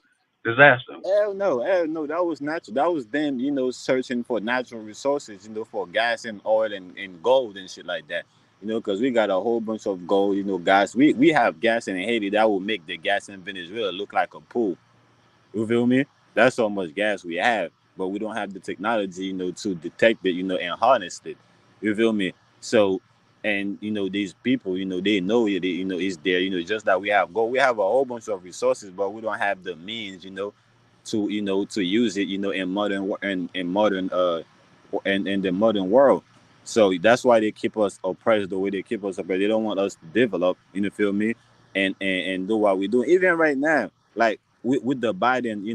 disaster? Hell no, that was natural. That was them, searching for natural resources, for gas and oil and gold and shit like that. Because we got a whole bunch of gold, gas. We have gas in Haiti that will make the gas in Venezuela look like a pool. You feel me? That's how much gas we have, but we don't have the technology, to detect it, and harness it. You feel me? So, and these people, they know it, is there. Just that we have gold. We have a whole bunch of resources, but we don't have the means, to use it, in modern in the modern world. So that's why they keep us oppressed the way they keep us oppressed. They don't want us to develop, feel me, and do what we do. Even right now, like with the Biden,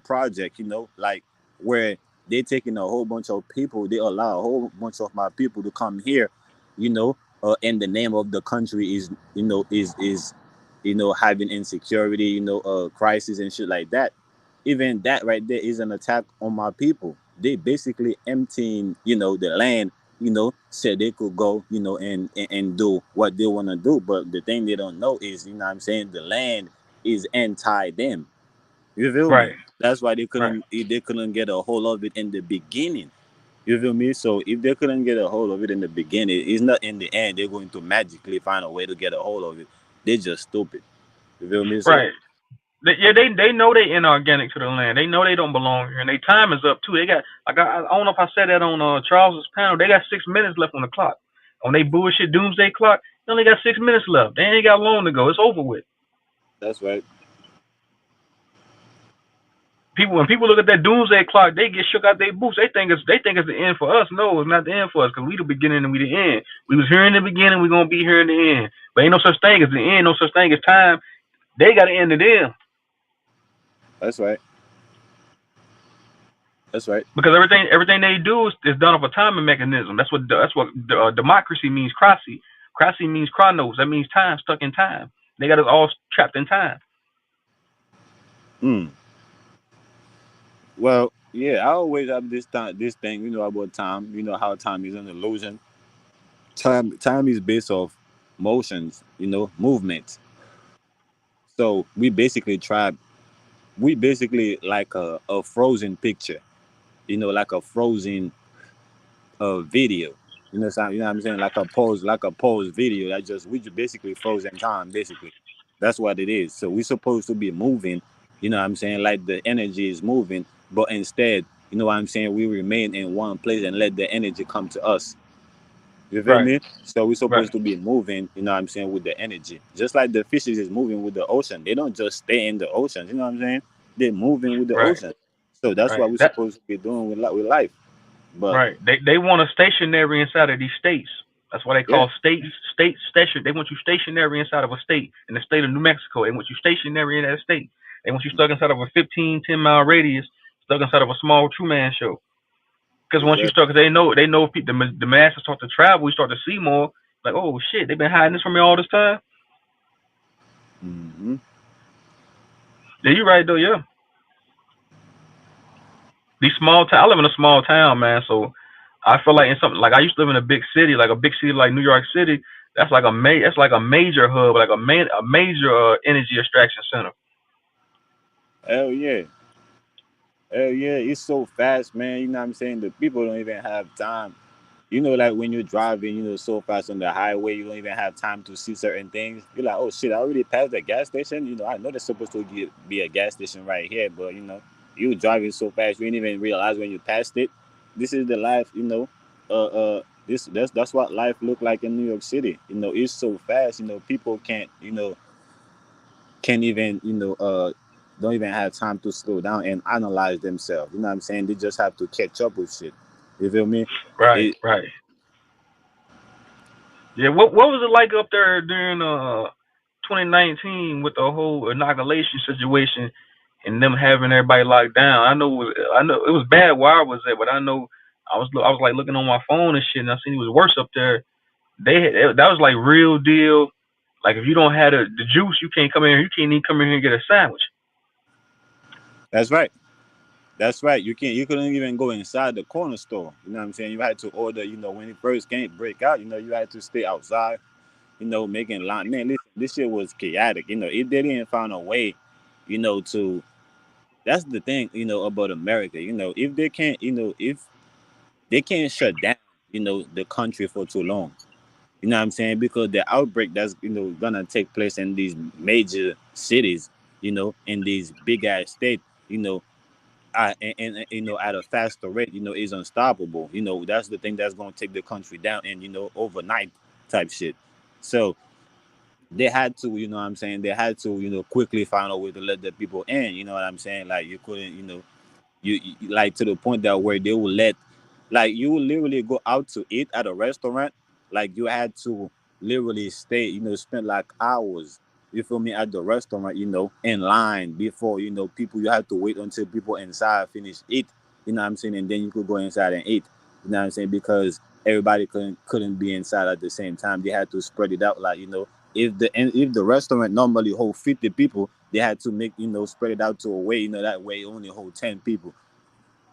project, like where they taking a whole bunch of people, they allow a whole bunch of my people to come here, in the name of the country is having insecurity, crisis and shit like that. Even that right there is an attack on my people. They basically emptying, the land, said they could go, and do what they want to do. But the thing they don't know is, what I'm saying, the land is anti them. You feel me? Right. That's why Right. they couldn't get a hold of it in the beginning. You feel me? So if they couldn't get a hold of it in the beginning, it's not in the end they're going to magically find a way to get a hold of it. They're just stupid. You feel me? So Right. Yeah, they know they inorganic to the land. They know they don't belong here, and their time is up too. They got I don't know if I said that on Charles's panel. They got 6 minutes left on the clock. On they bullshit doomsday clock, they only got 6 minutes left. They ain't got long to go. It's over with. that's right. When people look at that doomsday clock, they get shook out their boots. They think it's the end for us. No, it's not the end for us because we the beginning and we the end. We was here in the beginning. We gonna be here in the end. But ain't no such thing as the end. No such thing as time. They got to end it in. That's right. That's right. Because everything they do is done off a timing mechanism. That's what democracy means. Krasi means chronos. That means time, stuck in time. They got us all trapped in time. Mm. Well, yeah, I always have this thing, about time. You know how time is an illusion. Time is based off motions, movement. So we basically trap we basically like a frozen picture, like a frozen video. You know what I'm saying? Like a pause video. That just we just basically frozen time. Basically, that's what it is. So we're supposed to be moving. You know what I'm saying? Like the energy is moving, but instead, you know what I'm saying? We remain in one place and let the energy come to us. You feel Right, me? So we're right, supposed to be moving. You know what I'm saying? With the energy, just like the fishes is moving with the ocean. They don't just stay in the ocean. You know what I'm saying? They're moving with the right, ocean. So that's right. what we're That supposed to be doing with life. But right. They want a stationary inside of these states. That's why they yeah, call state station. They want you stationary inside of a state. In the state of New Mexico, they want you stationary in that state. They want you stuck inside of a 15, 10 mile radius, stuck inside of a small Truman show. Because once you exactly. start, cause they know if the masses start to travel, we start to see more. Like, oh shit, they've been hiding this from me all this time. Hmm. Yeah, you right though. Yeah, these small town. I live in a small town, man. So I feel like in something like I used to live in a big city like New York City. That's like a major hub, like a major energy extraction center. Hell yeah. Hell yeah. It's so fast, man. You know what I'm saying? The people don't even have time. Like when you're driving, so fast on the highway, you don't even have time to see certain things. You're like, oh shit, I already passed the gas station. I know there's supposed to be a gas station right here, but you driving so fast, you didn't even realize when you passed it. This is the life, that's what life look like in New York City. It's so fast. People can't even don't even have time to slow down and analyze themselves. You know what I'm saying? They just have to catch up with shit. You feel me? Right, It right. Yeah, what was it like up there during 2019 with the whole inoculation situation and them having everybody locked down? I know it was bad where I was at, but I know I was like looking on my phone and shit, and I seen it was worse up there. That was like real deal. Like if you don't have the juice, you can't come in here. You can't even come in here and get a sandwich. that's right. That's right. You couldn't even go inside the corner store. You know what I'm saying? You had to order, when it first came break out, you had to stay outside, making line. Man, listen, this shit was chaotic. If they didn't find a way, to that's the thing, about America. If they can't, if they can't shut down, the country for too long. You know what I'm saying? Because the outbreak that's gonna take place in these major cities, in these big ass states, you know, and at a faster rate, is unstoppable. That's the thing that's gonna take the country down, and overnight type shit. So they had to, what I'm saying, they had to, quickly find a way to let the people in. You know what I'm saying? Like you couldn't, like to the point that where they will let, like you will literally go out to eat at a restaurant, like you had to literally stay, spend like hours, you feel me, at the restaurant, in line before, people, you had to wait until people inside finish eat, what I'm saying, and then you could go inside and eat, what I'm saying, because everybody couldn't be inside at the same time. They had to spread it out, like, if the restaurant normally hold 50 people, they had to make, spread it out to a way, that way only hold 10 people.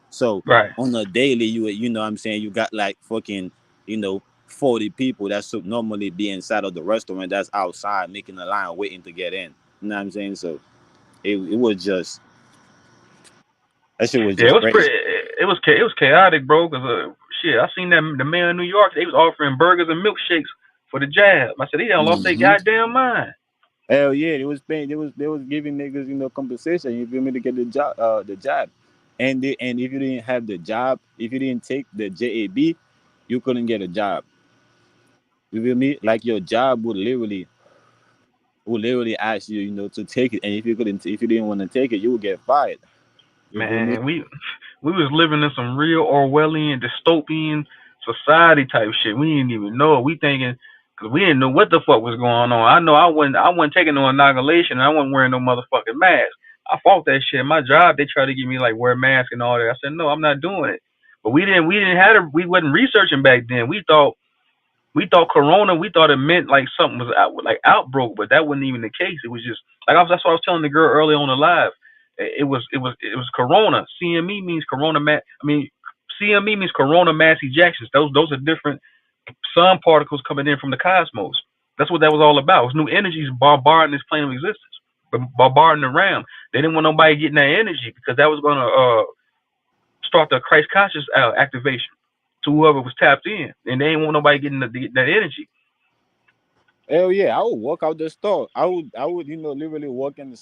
So Right. on a daily, you know what I'm saying, you got like fucking, 40 people that should normally be inside of the restaurant that's outside making a line waiting to get in. You know what I'm saying? So it was just, that shit was Yeah, it just was crazy. pretty. It was chaotic, bro. Cause shit, I seen that the mayor of New York. They was offering burgers and milkshakes for the jab. I said they done lost their Hmm. goddamn mind. Hell yeah, they was paying. They was giving niggas, compensation. You feel me, to get the job, and if you didn't have the job, if you didn't take the JAB, you couldn't get a job. You feel me? Like your job would literally ask you, to take it, and if you didn't want to take it, you would get fired. You feel me? Man, we was living in some real Orwellian dystopian society type shit. We didn't even know it. We thinking because we didn't know what the fuck was going on. I know I wasn't taking no inoculation. I wasn't wearing no motherfucking mask. I fought that shit. My job, they tried to get me like wear a mask and all that. I said no, I'm not doing it. But we didn't have we wasn't researching back then. We thought corona, we thought it meant like something was like outbroke, but that wasn't even the case. It was just like that's what I was telling the girl early on the live. It was corona. CME means corona I mean, CME means corona mass ejections. Those are different sun particles coming in from the cosmos. That's what that was all about. It was new energies bombarding this plane of existence. bombarding the ram. They didn't want nobody getting that energy because that was gonna start the Christ conscious activation to whoever was tapped in, and they didn't want nobody getting that energy. Hell yeah, I would walk out the store. I would, literally walk in the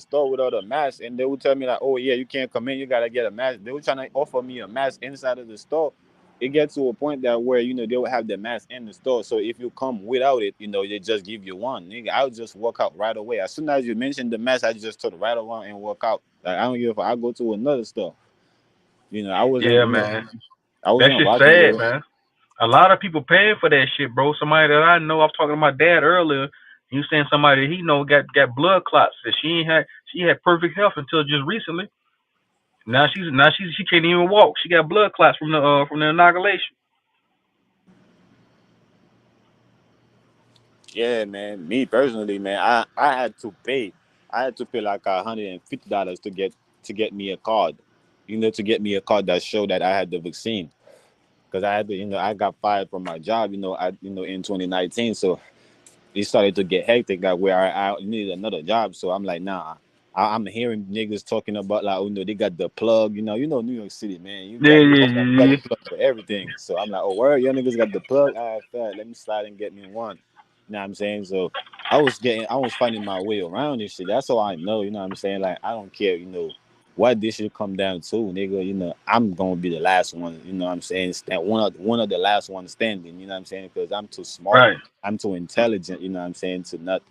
store without a mask, and they would tell me like, "Oh yeah, you can't come in. You gotta get a mask." They were trying to offer me a mask inside of the store. It gets to a point that where they would have the mask in the store. So if you come without it, they just give you one. Nigga, I would just walk out right away. As soon as you mentioned the mask, I just took right around and walk out. Like I don't give a fuck. I go to another store. I wasn't, Yeah, man, I that wasn't shit's rocking sad, with it. man. A lot of people paying for that shit, bro. Somebody that I know, I was talking to my dad earlier. He was saying somebody that he know got blood clots. That she had perfect health until just recently. Now she can't even walk. She got blood clots from the inoculation. Yeah, man. Me personally, man, I had to pay like $150 to get me a card. To get me a card that showed that I had the vaccine. Because I had to, I got fired from my job, in 2019. So it started to get hectic, like where I needed another job. So I'm like, nah. I'm hearing niggas talking about like, they got the plug. New York City, man. Yeah, yeah, You got yeah, the plug for everything. So I'm like, oh, where y'all niggas got the plug? All right, fair. Let me slide and get me one. You know what I'm saying? So I was finding my way around this shit. That's all I know. You know what I'm saying? Like I don't care. What this should come down to, nigga. I'm gonna be the last one. You know what I'm saying? One of the last ones standing. You know what I'm saying? Because I'm too smart. right. I'm too intelligent. You know what I'm saying? To not.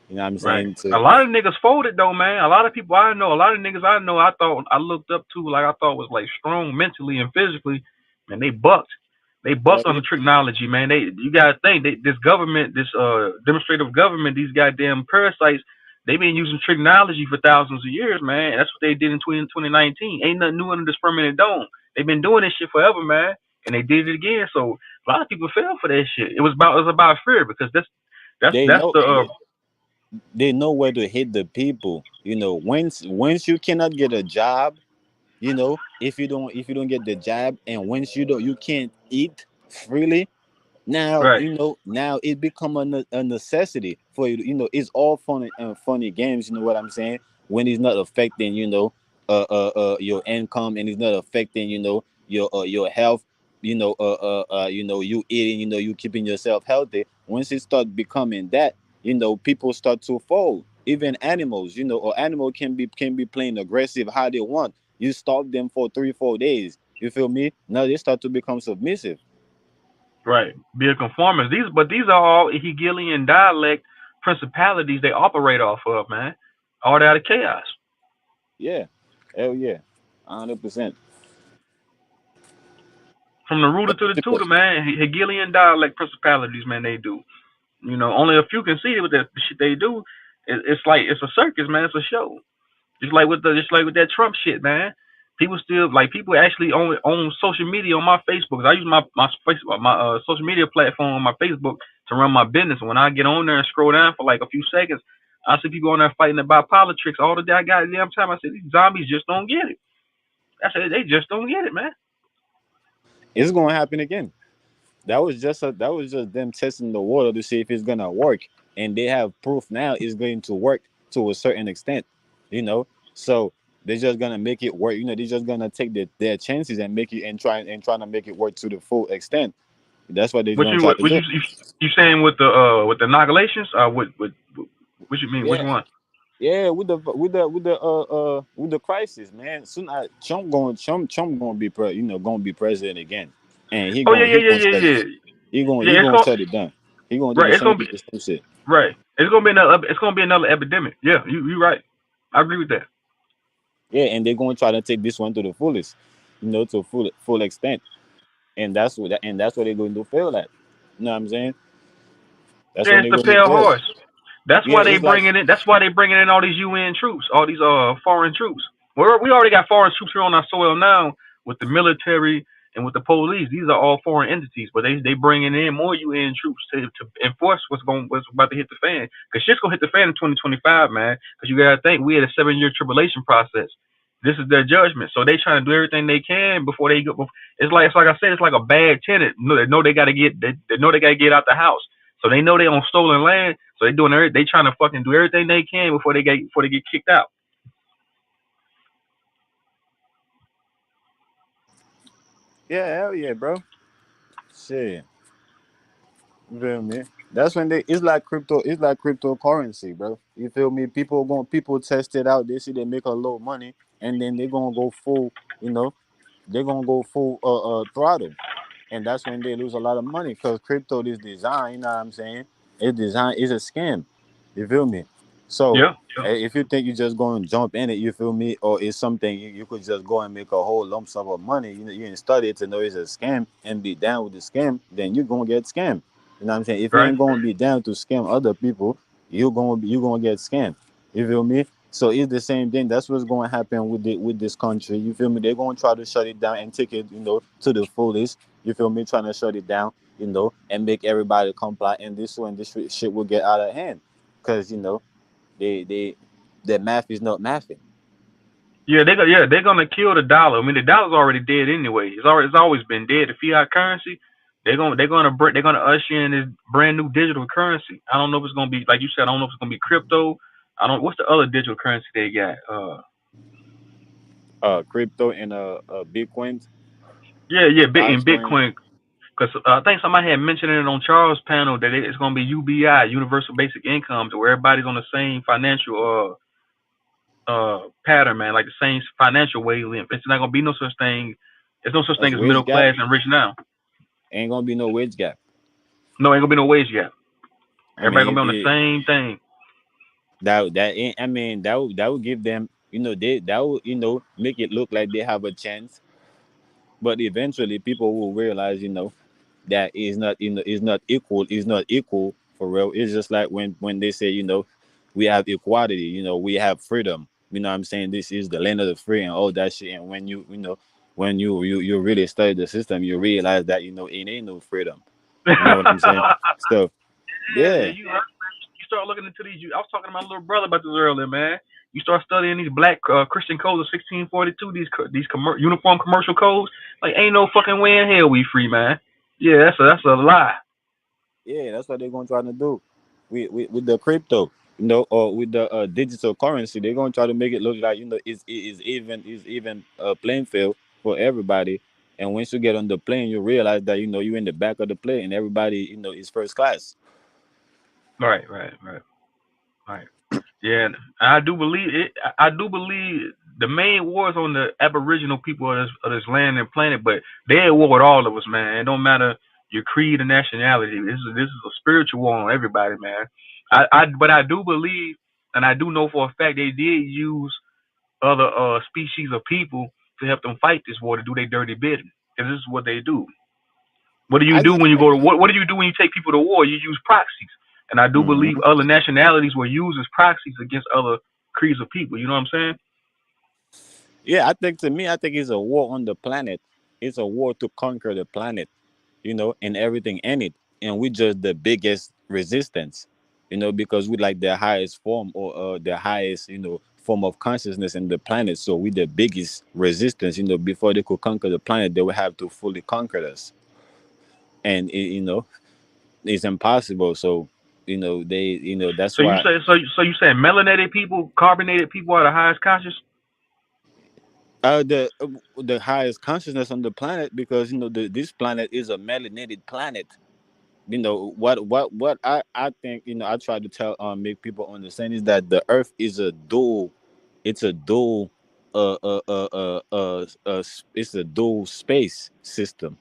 You know what I'm Right. saying? A To lot of niggas folded though, man. A lot of people I know, a lot of niggas I know, I thought I looked up to, like I thought was like strong mentally and physically, and they bucked. They hell bucked on yeah. the technology, man. You gotta think this government, this demonstrative government, these goddamn parasites, they been using technology for thousands of years, man. That's what they did in 2019. Ain't nothing new under this permanent dome. They've been doing this shit forever, man. And they did it again. So a lot of people fell for that shit. It was about fear because They that's know. the They know where to hit the people. Once you cannot get a job, if you don't get the job, and once you can't eat freely. Now right. now it become a necessity for you. It's all funny games. You know what I'm saying? When it's not affecting your income, and it's not affecting your health. You eating. You keeping yourself healthy. Once it start becoming that, people start to fold. Even animals, or animal can be playing aggressive how they want. You stop them for 3-4 days. You feel me? Now they start to become submissive. Right. Be a conformist. These are all Hegelian dialect principalities they operate off of, man. All that out of chaos. Yeah, hell yeah, 100%. From the rooter But to the people, tutor, man. Hegelian dialect principalities, man, they do. Only a few can see it with the shit they do. It's like it's a circus, man. It's a show. Just like with that Trump shit, man. People actually on social media on my Facebook. I use my Facebook, my social media platform on my Facebook to run my business. When I get on there and scroll down for like a few seconds, I see people on there fighting about politics all the goddamn time. I said these zombies just don't get it. I said they just don't get it, man. it's gonna happen again. That was just them testing the water to see if it's gonna work, and they have proof now it's going to work to a certain extent. You know, so they're just gonna make it work. They're just gonna take their chances and make it and trying to make it work to the full extent. That's what they're What gonna you try to what do. you saying with the inoculations? What you mean? Which Yeah, one? yeah, with the crisis, man. Soon Trump gonna be gonna be president again, and Oh yeah, yeah, he yeah, gonna yeah, shut it. yeah. He Yeah, gonna shut it down. He gonna do right. the It's same gonna be the same shit. right. It's gonna be another epidemic. Yeah, you right. I agree with that. Yeah, and they're gonna try to take this one to the fullest, to full extent, and that's what they're going to fail at. You know what I'm saying? That's Yeah, when it's they're the going to pale fail. horse. That's Yeah, why they it's like bringing in. That's why they bringing in all these UN troops, all these foreign troops. We already got foreign troops here on our soil now with the military and with the police. These are all foreign entities, but they bringing in more UN troops to enforce what's about to hit the fan. Cause shit's gonna hit the fan in 2025, man. Cause you gotta think we had a 7-year tribulation process. This is their judgment, so they trying to do everything they can before they go. It's like I said, it's like a bad tenant. They know they gotta get. They know they gotta get out the house. So they know they on stolen land. So they trying to fucking do everything they can before they get kicked out. Yeah, hell yeah, bro. Shit. You feel me? That's when they it's like cryptocurrency, bro. You feel me? People test it out, they see they make a little money, and then they're gonna go full, you know, they're gonna go full throttle. And that's when they lose a lot of money because crypto is designed, you know what I'm saying? It's designed is a scam. You feel me? So Yeah, yeah. if you think you're just going to jump in it, you feel me, or it's something you could just go and make a whole lump sum of money, you know, you didn't study it to know it's a scam and be down with the scam, then you're gonna get scammed. You know what I'm saying? If you Right. ain't gonna be down to scam other people, you're gonna get scammed. You feel me? So it's the same thing. That's what's going to happen with this country. You feel me? They're going to try to shut it down and take it, to the fullest. You feel me? Trying to shut it down, and make everybody comply. And this when this shit will get out of hand, because they the math is not mathing. They're gonna kill the dollar. I mean, the dollar's already dead anyway. It's always been dead. The fiat currency, they're gonna usher in this brand new digital currency. I don't know if it's gonna be like you said. I don't know if it's gonna be crypto. I don't. What's the other digital currency they got? Crypto and Bitcoin, Yeah, yeah, in Dogecoin. Bitcoin. Because I think somebody had mentioned it on Charles' panel that it's gonna be UBI, Universal Basic Income, to where everybody's on the same financial pattern, man, like the same financial wavelength. It's not gonna be no such thing. There's no such As thing as wage middle gap, class and rich now. ain't gonna be no wage gap. No, ain't gonna be no wage gap. I Everybody gonna mean, be on the same thing. I mean that would give them, that would, make it look like they have a chance. But eventually, people will realize, that is not equal for real. It's just like when they say, we have equality, we have freedom. You know what I'm saying? This is the land of the free and all that shit. And when you really study the system, you realize that, it ain't no freedom. You know what I'm saying? So Yeah, yeah. you start looking into these. I was talking to my little brother about this earlier, man. You start studying these black Christian codes of 1642, these uniform commercial codes. Like, ain't no fucking way in hell we free, man. Yeah, that's a lie. Yeah, that's what they're gonna try to do with the crypto, or with the digital currency. They're gonna try to make it look like, it is even playing field for everybody. And once you get on the plane, you realize that, you're in the back of the plane and everybody, is first class. Right, right, right, right. Yeah, and I do believe it. I do believe the main war is on the Aboriginal people of this land and planet, but they're at war with all of us, man. It don't matter your creed or nationality. This is a spiritual war on everybody, man. But I do believe, and I do know for a fact they did use other species of people to help them fight this war to do their dirty bidding. Because this is what they do. What do you I do just when you think. go to what do you do when you take people to war? You use proxies. And I do believe Mhm. other nationalities will use as proxies against other creeds of people. You know what I'm saying? Yeah, I think it's a war on the planet. It's a war to conquer the planet, and everything in it. And we just the biggest resistance, because we like the highest form, or the highest, form of consciousness in the planet. So we the biggest resistance, before they could conquer the planet, they would have to fully conquer us. And it's impossible. So, that's So you why. say you saying melanated people, carbonated people are the highest conscious? The highest consciousness on the planet, because this planet is a melanated planet. What I think, I try to tell, make people understand, is that the earth is a dual. It's a dual it's a dual space system.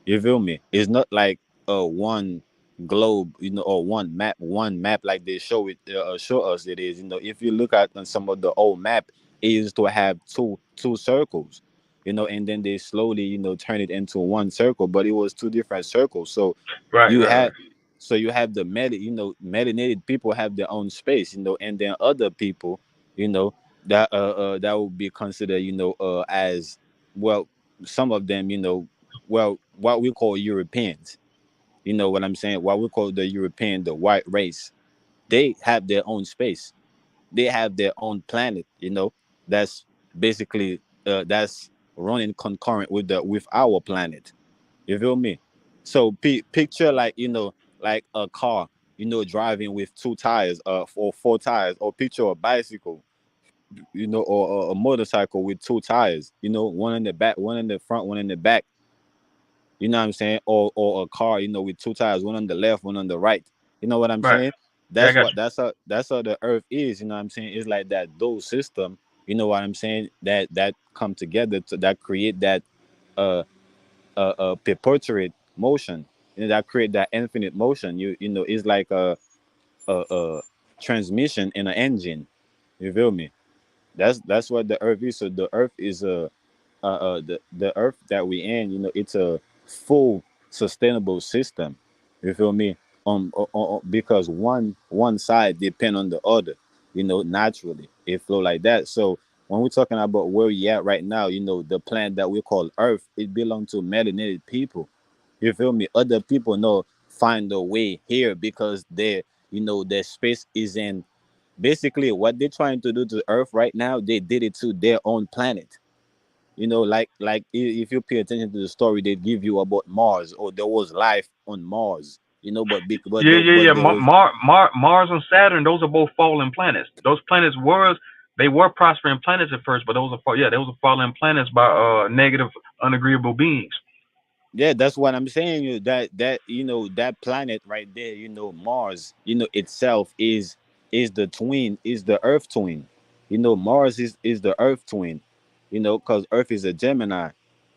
You feel me? It's not like one globe, or one map like they show us. It is, if you look at on some of the old map, it used to have two circles, and then they slowly, turn it into one circle, but it was two different circles. So Right, you right, have right. so you have the melanated people have their own space, and then other people, you know that would be considered, as well, some of them, well, what we call Europeans. You know what I'm saying? What we call the European, the white race. They have their own space. They have their own planet. That's basically, that's running concurrent with our planet. You feel me? So picture, like, like a car, driving with two tires, or four tires, or picture a bicycle, or a motorcycle with two tires, one in the back, one in the front, one in the back. You know what I'm saying? Or a car, with two tires, one on the left, one on the right. You know what I'm Right. saying? Yeah, I That's got what that's how the earth is, you know what I'm saying? It's like that those system, you know what I'm saying, that come together that create that uh perpetuate motion, that create that infinite motion. It's like a transmission in an engine. You feel me? That's what the earth is. So the earth is the earth that we in, it's a full sustainable system. You feel me? Because one side depend on the other, naturally it flow like that. So when we're talking about where we at right now, the planet that we call earth, it belongs to melanated people. You feel me? Other people know find a way here because their space is in. Basically what they're trying to do to earth right now, they did it to their own planet. If you pay attention to the story they give you about Mars, or there was life on Mars, yeah, yeah, yeah. there was. Mars and Saturn, those are both fallen planets. Those planets they were prospering planets at first, but those are fallen planets by negative, unagreeable beings. Yeah, that's what I'm saying. That planet right there, Mars, itself is the twin, is the Earth twin. Mars is the Earth twin. Because Earth is a Gemini.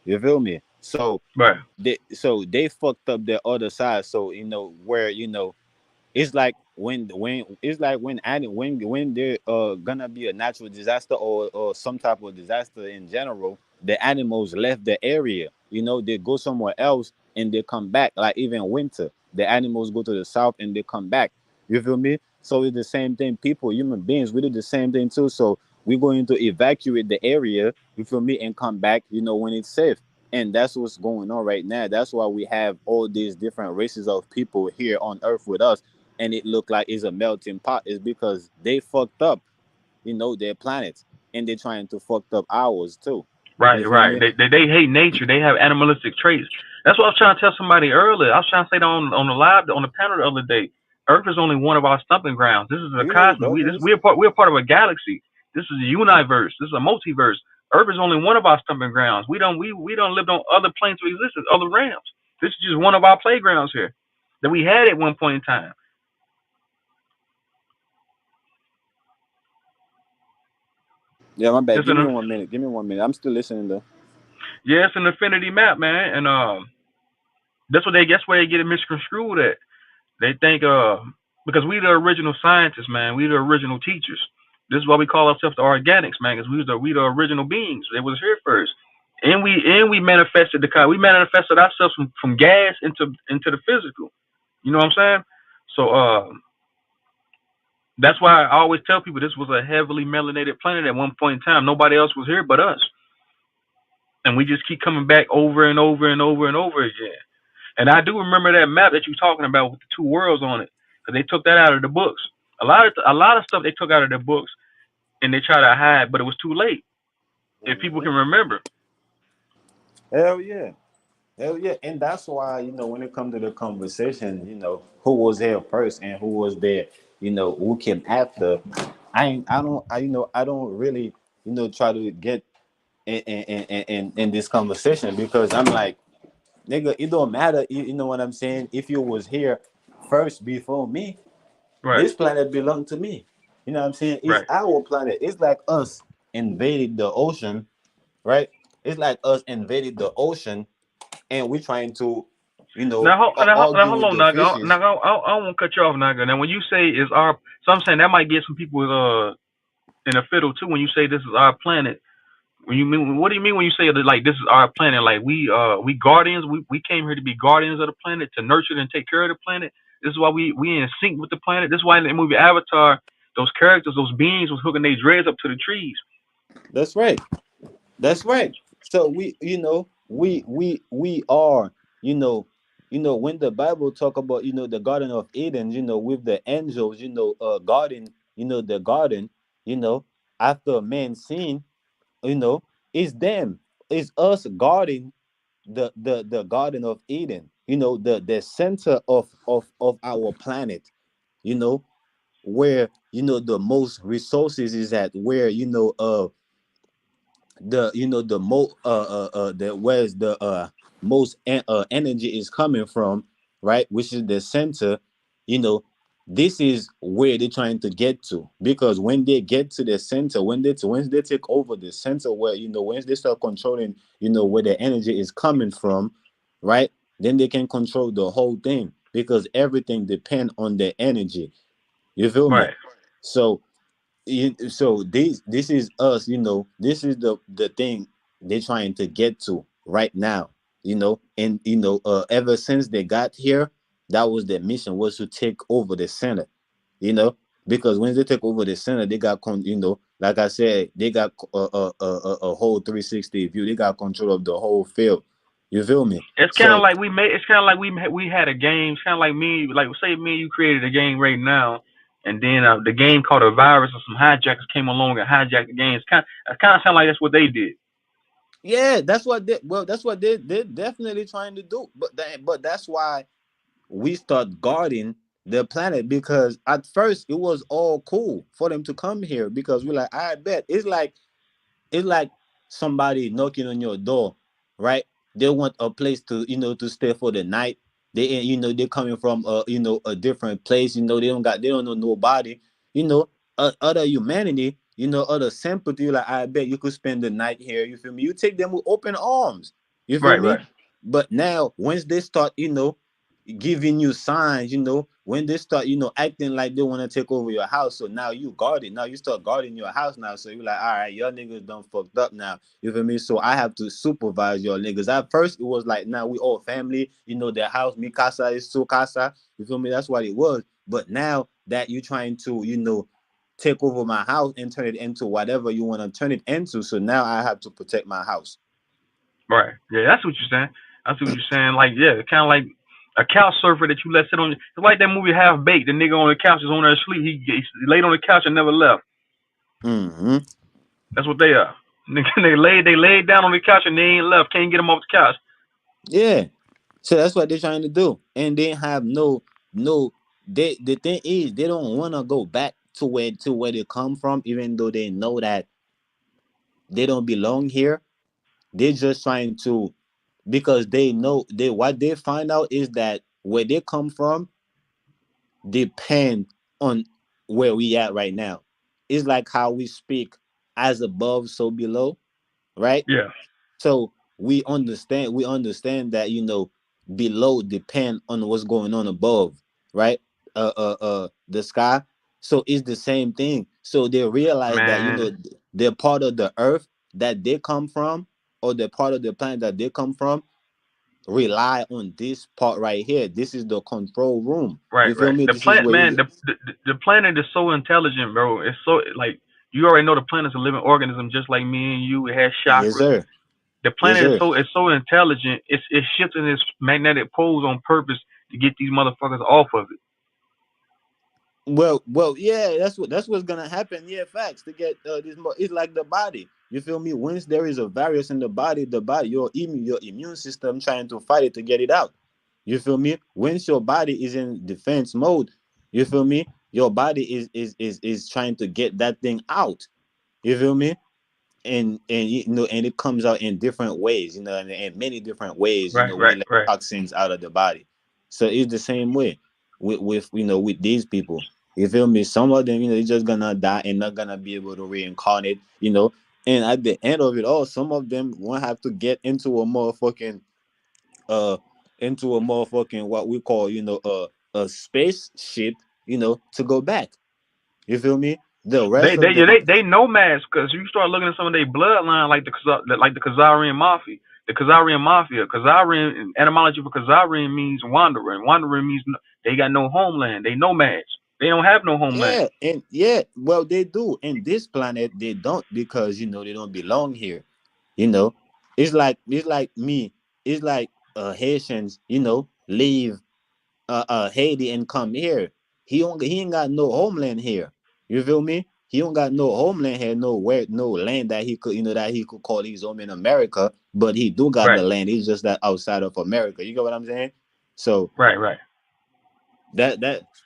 You feel me? So Right. they fucked up the other side. So where it's like when it's like when there gonna be a natural disaster, or some type of disaster in general, the animals left the area. They go somewhere else and they come back. Like even winter, the animals go to the south and they come back. You feel me? So it's the same thing. People, human beings, we do the same thing too. So we're going to evacuate the area. You feel me? And come back. When it's safe. And that's what's going on right now. That's why we have all these different races of people here on Earth with us, and it look like it's a melting pot. Is because they fucked up, their planets, and they're trying to fuck up ours too. Right, You feel right. me? They hate nature. They have animalistic traits. That's what I was trying to tell somebody earlier. I was trying to say that on the live on the panel the other day. Earth is only one of our stumping grounds. This is a You know the cosmos. darkness. We're part of a galaxy. This is a universe. This is a multiverse. Earth is only one of our stumping grounds. We don't live on other planes of existence, other realms. This is just one of our playgrounds here that we had at one point in time. Yeah, my bad. It's Give me an 1 minute. Give me 1 minute. I'm still listening though. Yeah, it's an infinity map, man, and that's where they get it misconstrued at. They think because we the original scientists, man. We the original teachers. This is why we call ourselves the organics, man. Because we the original beings. It was here first, and we manifested we manifested ourselves from gas into the physical. You know what I'm saying? So that's why I always tell people this was a heavily melanated planet at one point in time. Nobody else was here but us, and we just keep coming back over and over and over and over again. And I do remember that map that you're talking about with the two worlds on it, because they took that out of the books. A lot of stuff they took out of their books and they try to hide, but it was too late. If people Hmm. can remember, Hell yeah. Hell yeah. And that's why, when it comes to the conversation, who was there first and who was there, who came after. I don't really, try to get in this conversation, because I'm like, nigga, it don't matter. You know what I'm saying? If you was here first before me, right, this planet belonged to me. You know what I'm saying? It's right. our planet. It's like us invaded the ocean, right? It's like us invaded the ocean, and we're trying to, Now argue hold with on, the Naga. fishes. Naga, I won't cut you off, Naga. Now, when you say is our, so I'm saying that might get some people in a fiddle too. When you say this is our planet, when you mean, what do you mean when you say that, like this is our planet? Like we guardians. We came here to be guardians of the planet, to nurture and take care of the planet. This is why we in sync with the planet. This is why in the movie Avatar, those characters, those beings was hooking their dreads up to the trees. That's right. That's right. So we are, when the Bible talk about, the Garden of Eden, with the angels, guarding, the garden, you know, after man sin, you know, it's them, it's us guarding the Garden of Eden. the center of our planet, you know, where the most resources is at, where the the where's the most energy is coming from, right? Which is the center. you know this is where they're trying to get to, because when they get to the center, when they take over the center, where once they start controlling where the energy is coming from, right? Then they can control the whole thing, because everything depends on the energy. You feel me? Right. So this is us, this is the thing they're trying to get to right now. And ever since they got here, that was their mission, was to take over the center. you know because when they take over the center, they got like I said, they got a whole 360 view. They got control of the whole field. You feel me? It's kind of So like we made. It's kind of like we had a game. It's kind of like like say me and you created a game right now, and then the game caught a virus or some hijackers came along and hijacked the game. It kind of sound like that's what they did. yeah, that's what they're definitely trying to do. But that's why we start guarding the planet, because at first it was all cool for them to come here, because we're like, I bet it's like somebody knocking on your door, right? They want a place to to stay for the night. They're coming from a different place. They don't know nobody. Other humanity. Other sympathy. Like, I bet you could spend the night here. You feel me? You take them with open arms. You feel Right, me? right, But now once they start, giving you signs, when they start, acting like they want to take over your house. So now you guard it. Now you start guarding your house now. So you're like, all right, your niggas done fucked up now. You feel me? So I have to supervise your niggas. At first it was like, now we all family, their house, mi casa is su casa. You feel me? That's what it was. But now that you're trying to, take over my house and turn it into whatever you want to turn it into. So now I have to protect my house. right. Yeah, that's what you're saying. That's what you're saying. Like, yeah, kind of like a couch surfer that you let sit on. It's like that movie Half Baked. The nigga on the couch is on there asleep. He laid on the couch and never left. Hmm. That's what they are. They laid down on the couch and they ain't left. Can't get them off the couch. Yeah. So that's what they're trying to do. And they have no the thing is, they don't want to go back to where they come from, even though they know that they don't belong here. They're just trying to, because they know, they what they find out is that where they come from depend on where we at right now. It's like how we speak, as above so below, right? Yeah. So we understand that below depend on what's going on above, right? The sky. So it's the same thing. So they realize that Man. they're part of the earth that they come from, or the part of the planet that they come from, rely on this part right here. This is the control room. Right, You feel right. me? The This is plant, where man. you. The planet is so intelligent, bro. It's so like you already know the planet's a living organism, just like me and you. It has Yes, chakras. sir. The Yes, planet is sir. so intelligent. It's shifting its magnetic poles on purpose to get these motherfuckers off of it. Well, yeah, that's what's gonna happen. Yeah, facts. To get this more, it's like the body. You feel me? Once there is a virus in the body, your immune system trying to fight it to get it out. You feel me? Once your body is in defense mode, you feel me? Your body is trying to get that thing out. You feel me? And it comes out in different ways, in many different ways. Right, We right, let right. toxins out of the body. So it's the same way with these people. You feel me? Some of them, they're just gonna die and not gonna be able to reincarnate. And at the end of it all, some of them won't have to get uh into a motherfucking what we call a spaceship, to go back. You feel me? The They rest they of them. they nomads because you start looking at some of their bloodline like the Khazarian mafia. The Khazarian mafia. Khazarian etymology for Khazarian means wanderer. And wanderer means they got no homeland. They nomads. They don't have no homeland. Yeah, and yeah, well, they do. And this planet, they don't, because they don't belong here. You know, it's like me. It's like Haitians, leave Haiti and come here. He ain't got no homeland here. You feel me? He don't got no homeland here, nowhere, no land that he could call his home in America. But he do got Right. the land. He's just that outside of America. You get what I'm saying? So Right.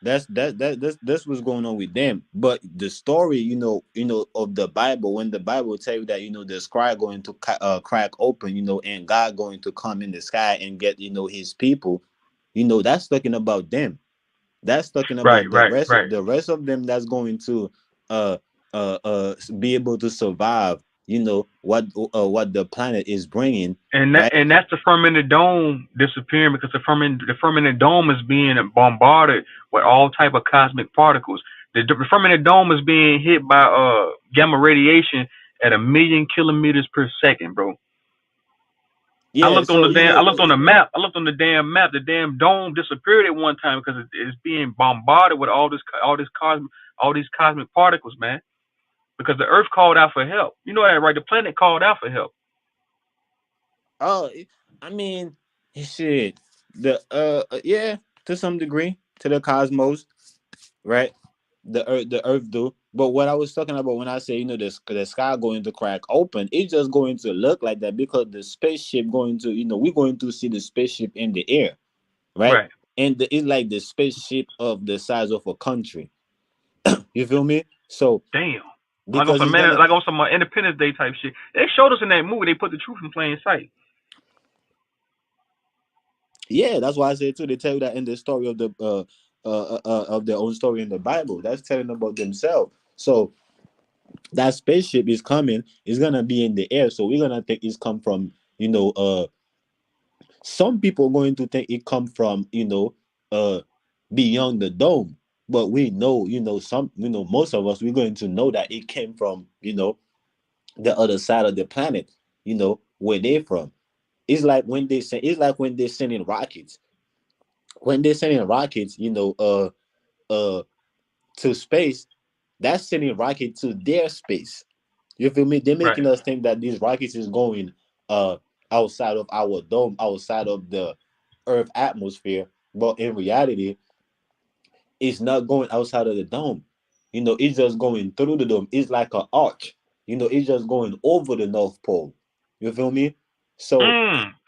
that's what's going on with them. But the story, of the Bible, when the Bible tell you that the sky going to crack open, and God going to come in the sky and get his people, that's talking about them. That's talking about Right. the rest of them that's going to uh be able to survive. What the planet is bringing, right? And that's the firmament dome disappearing because the firmament dome is being bombarded with all type of cosmic particles. The firmament dome is being hit by gamma radiation at 1,000,000 kilometers per second, bro. Yeah. So I looked on the map. I looked on the damn map. The damn dome disappeared at one time because it's being bombarded with all these cosmic particles, man. Because the Earth called out for help. You know that, right? The planet called out for help. oh, I mean, shit. Yeah, to some degree, to the cosmos, right? The earth do. But what I was talking about when I say the sky going to crack open, it's just going to look like that because the spaceship going to we're going to see the spaceship in the air, right? Right. And it's like the spaceship of the size of a country. You feel me? So Damn. because it's gonna, Like on some Independence Day type shit. They showed us in that movie. They put the truth in plain sight. yeah, that's why I say too. They tell you that in the story of the of their own story in the Bible. That's telling about themselves. So that spaceship is coming. It's gonna be in the air. So we're gonna think it's come from some people going to think it come from uh beyond the dome. But we know most of us we're going to know that it came from the other side of the planet. Where they from. It's like when they're sending rockets. When they're sending rockets, uh to space, that's sending rocket to their space. You feel me? They're Right. making us think that these rockets is going uh outside of our dome, outside of the Earth atmosphere. But in reality, it's not going outside of the dome. It's just going through the dome. It's like an arch. It's just going over the North Pole. You feel me? So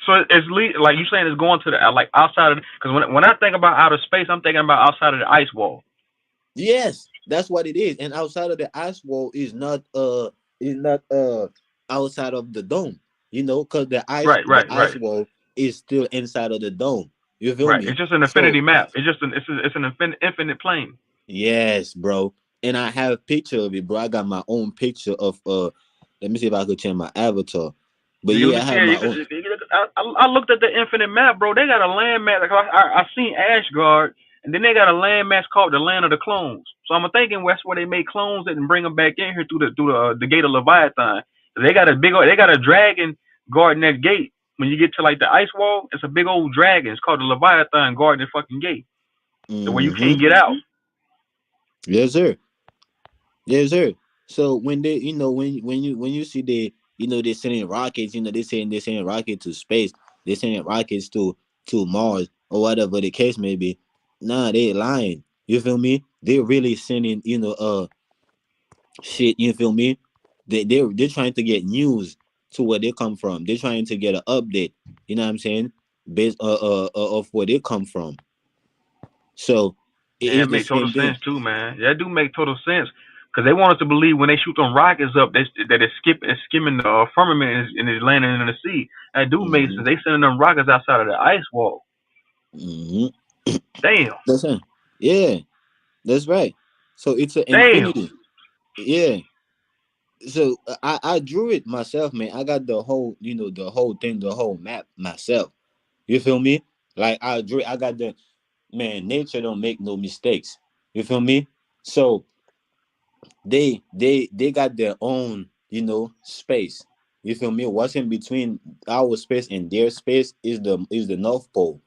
So like you saying it's going to the like outside of because when I think about outer space, I'm thinking about outside of the ice wall. yes, that's what it is. And outside of the ice wall is not outside of the dome. Because the ice Right. wall is still inside of the dome. You feel Right. me? It's just an So infinity map. It's an infinite plane. yes, bro. And I have a picture of it, bro. I got my own picture of let me see if I could change my avatar. But You can yeah, look I have here. my own. I looked at the infinite map, bro. They got a landmass. Like I seen Ashgard, and then they got a landmass called the Land of the Clones. So I'm thinking that's where they make clones and bring them back in here through the gate of Leviathan. They got a dragon guarding that gate. When you get to like the ice wall, it's a big old dragon. It's called the Leviathan guarding the fucking gate, the way you Mm-hmm. can't get out. Yes, sir. Yes, sir. So when they, when you see they're sending rockets, they're sending rockets to space, they're sending rockets to Mars or whatever the case may be. Nah, they lying. You feel me? They're really sending, shit. You feel me? They're trying to get news to where they come from. They're trying to get an update. You know what I'm saying? Based of where they come from. So it Yeah, it is the make total same thing. sense too, man. Yeah, it do make total sense because they want us to believe when they shoot them rockets up that it's skimming the firmament and it's landing in the sea. That do make Hmm. sense. They sending them rockets outside of the ice wall. Hmm. Damn, That's it. Yeah. That's right. So it's an damn. infinity. Yeah. So I drew it myself, man. I got the whole thing, the whole map myself. You feel me? Like I drew. I got the man. Nature don't make no mistakes. You feel me? So they got their own space. You feel me? What's in between our space and their space is the North Pole.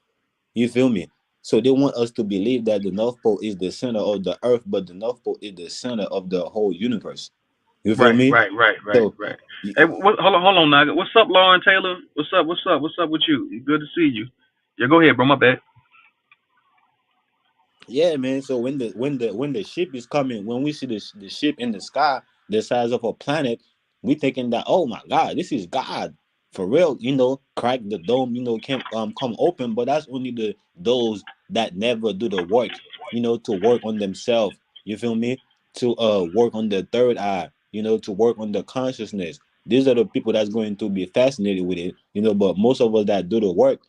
You feel me? So they want us to believe that the North Pole is the center of the Earth, but the North Pole is the center of the whole universe. You feel Right, me? right, right, right, So right. Hey, hold on, Nugget. What's up, Lauren Taylor? What's up with you? Good to see you. Yeah, go ahead, bro. My bad. yeah, man. So when the ship is coming, when we see the ship in the sky, the size of a planet, we thinking that, oh my God, this is God. for real, crack the dome, can come open, but that's only the those that never do the work, to work on themselves. You feel me? To work on the third eye, to work on the consciousness. These are the people that's going to be fascinated with it, but most of us that do the work,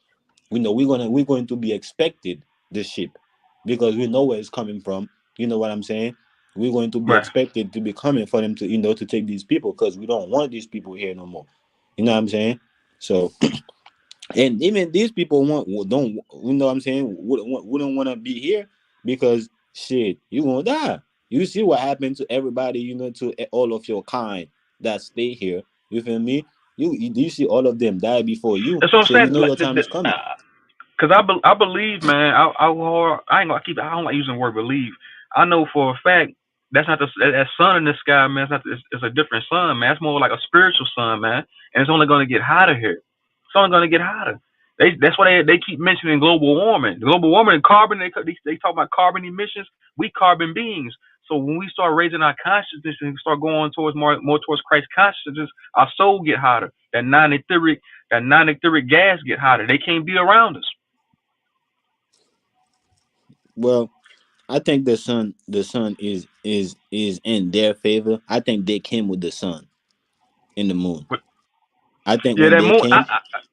we know we're going to be expected the ship because we know where it's coming from. You know what I'm saying? We're going to be Right. expected to be coming for them to to take these people because we don't want these people here no more. You know what I'm saying? So, and even these people don't, what I'm saying, wouldn't want to be here because shit, you gonna die. You see what happened to everybody, to all of your kind that stay here. You feel me? You see all of them die before you, That's what I'm so you saying. know Like, your time is coming. cause I believe, man. I ain't gonna keep. I don't like using the word believe. I know for a fact that's not that sun in the sky, man. It's not. It's a different sun, man. It's more like a spiritual sun, man. And it's only gonna get hotter here. It's only gonna get hotter. That's why they keep mentioning global warming. Global warming and carbon. They talk about carbon emissions. We carbon beings. So when we start raising our consciousness and start going towards more towards Christ consciousness, our soul get hotter. That non-etheric gas get hotter. They can't be around us. Well, I think the sun is in their favor. I think they came with the sun and the moon. But I think yeah, when that they moon. came,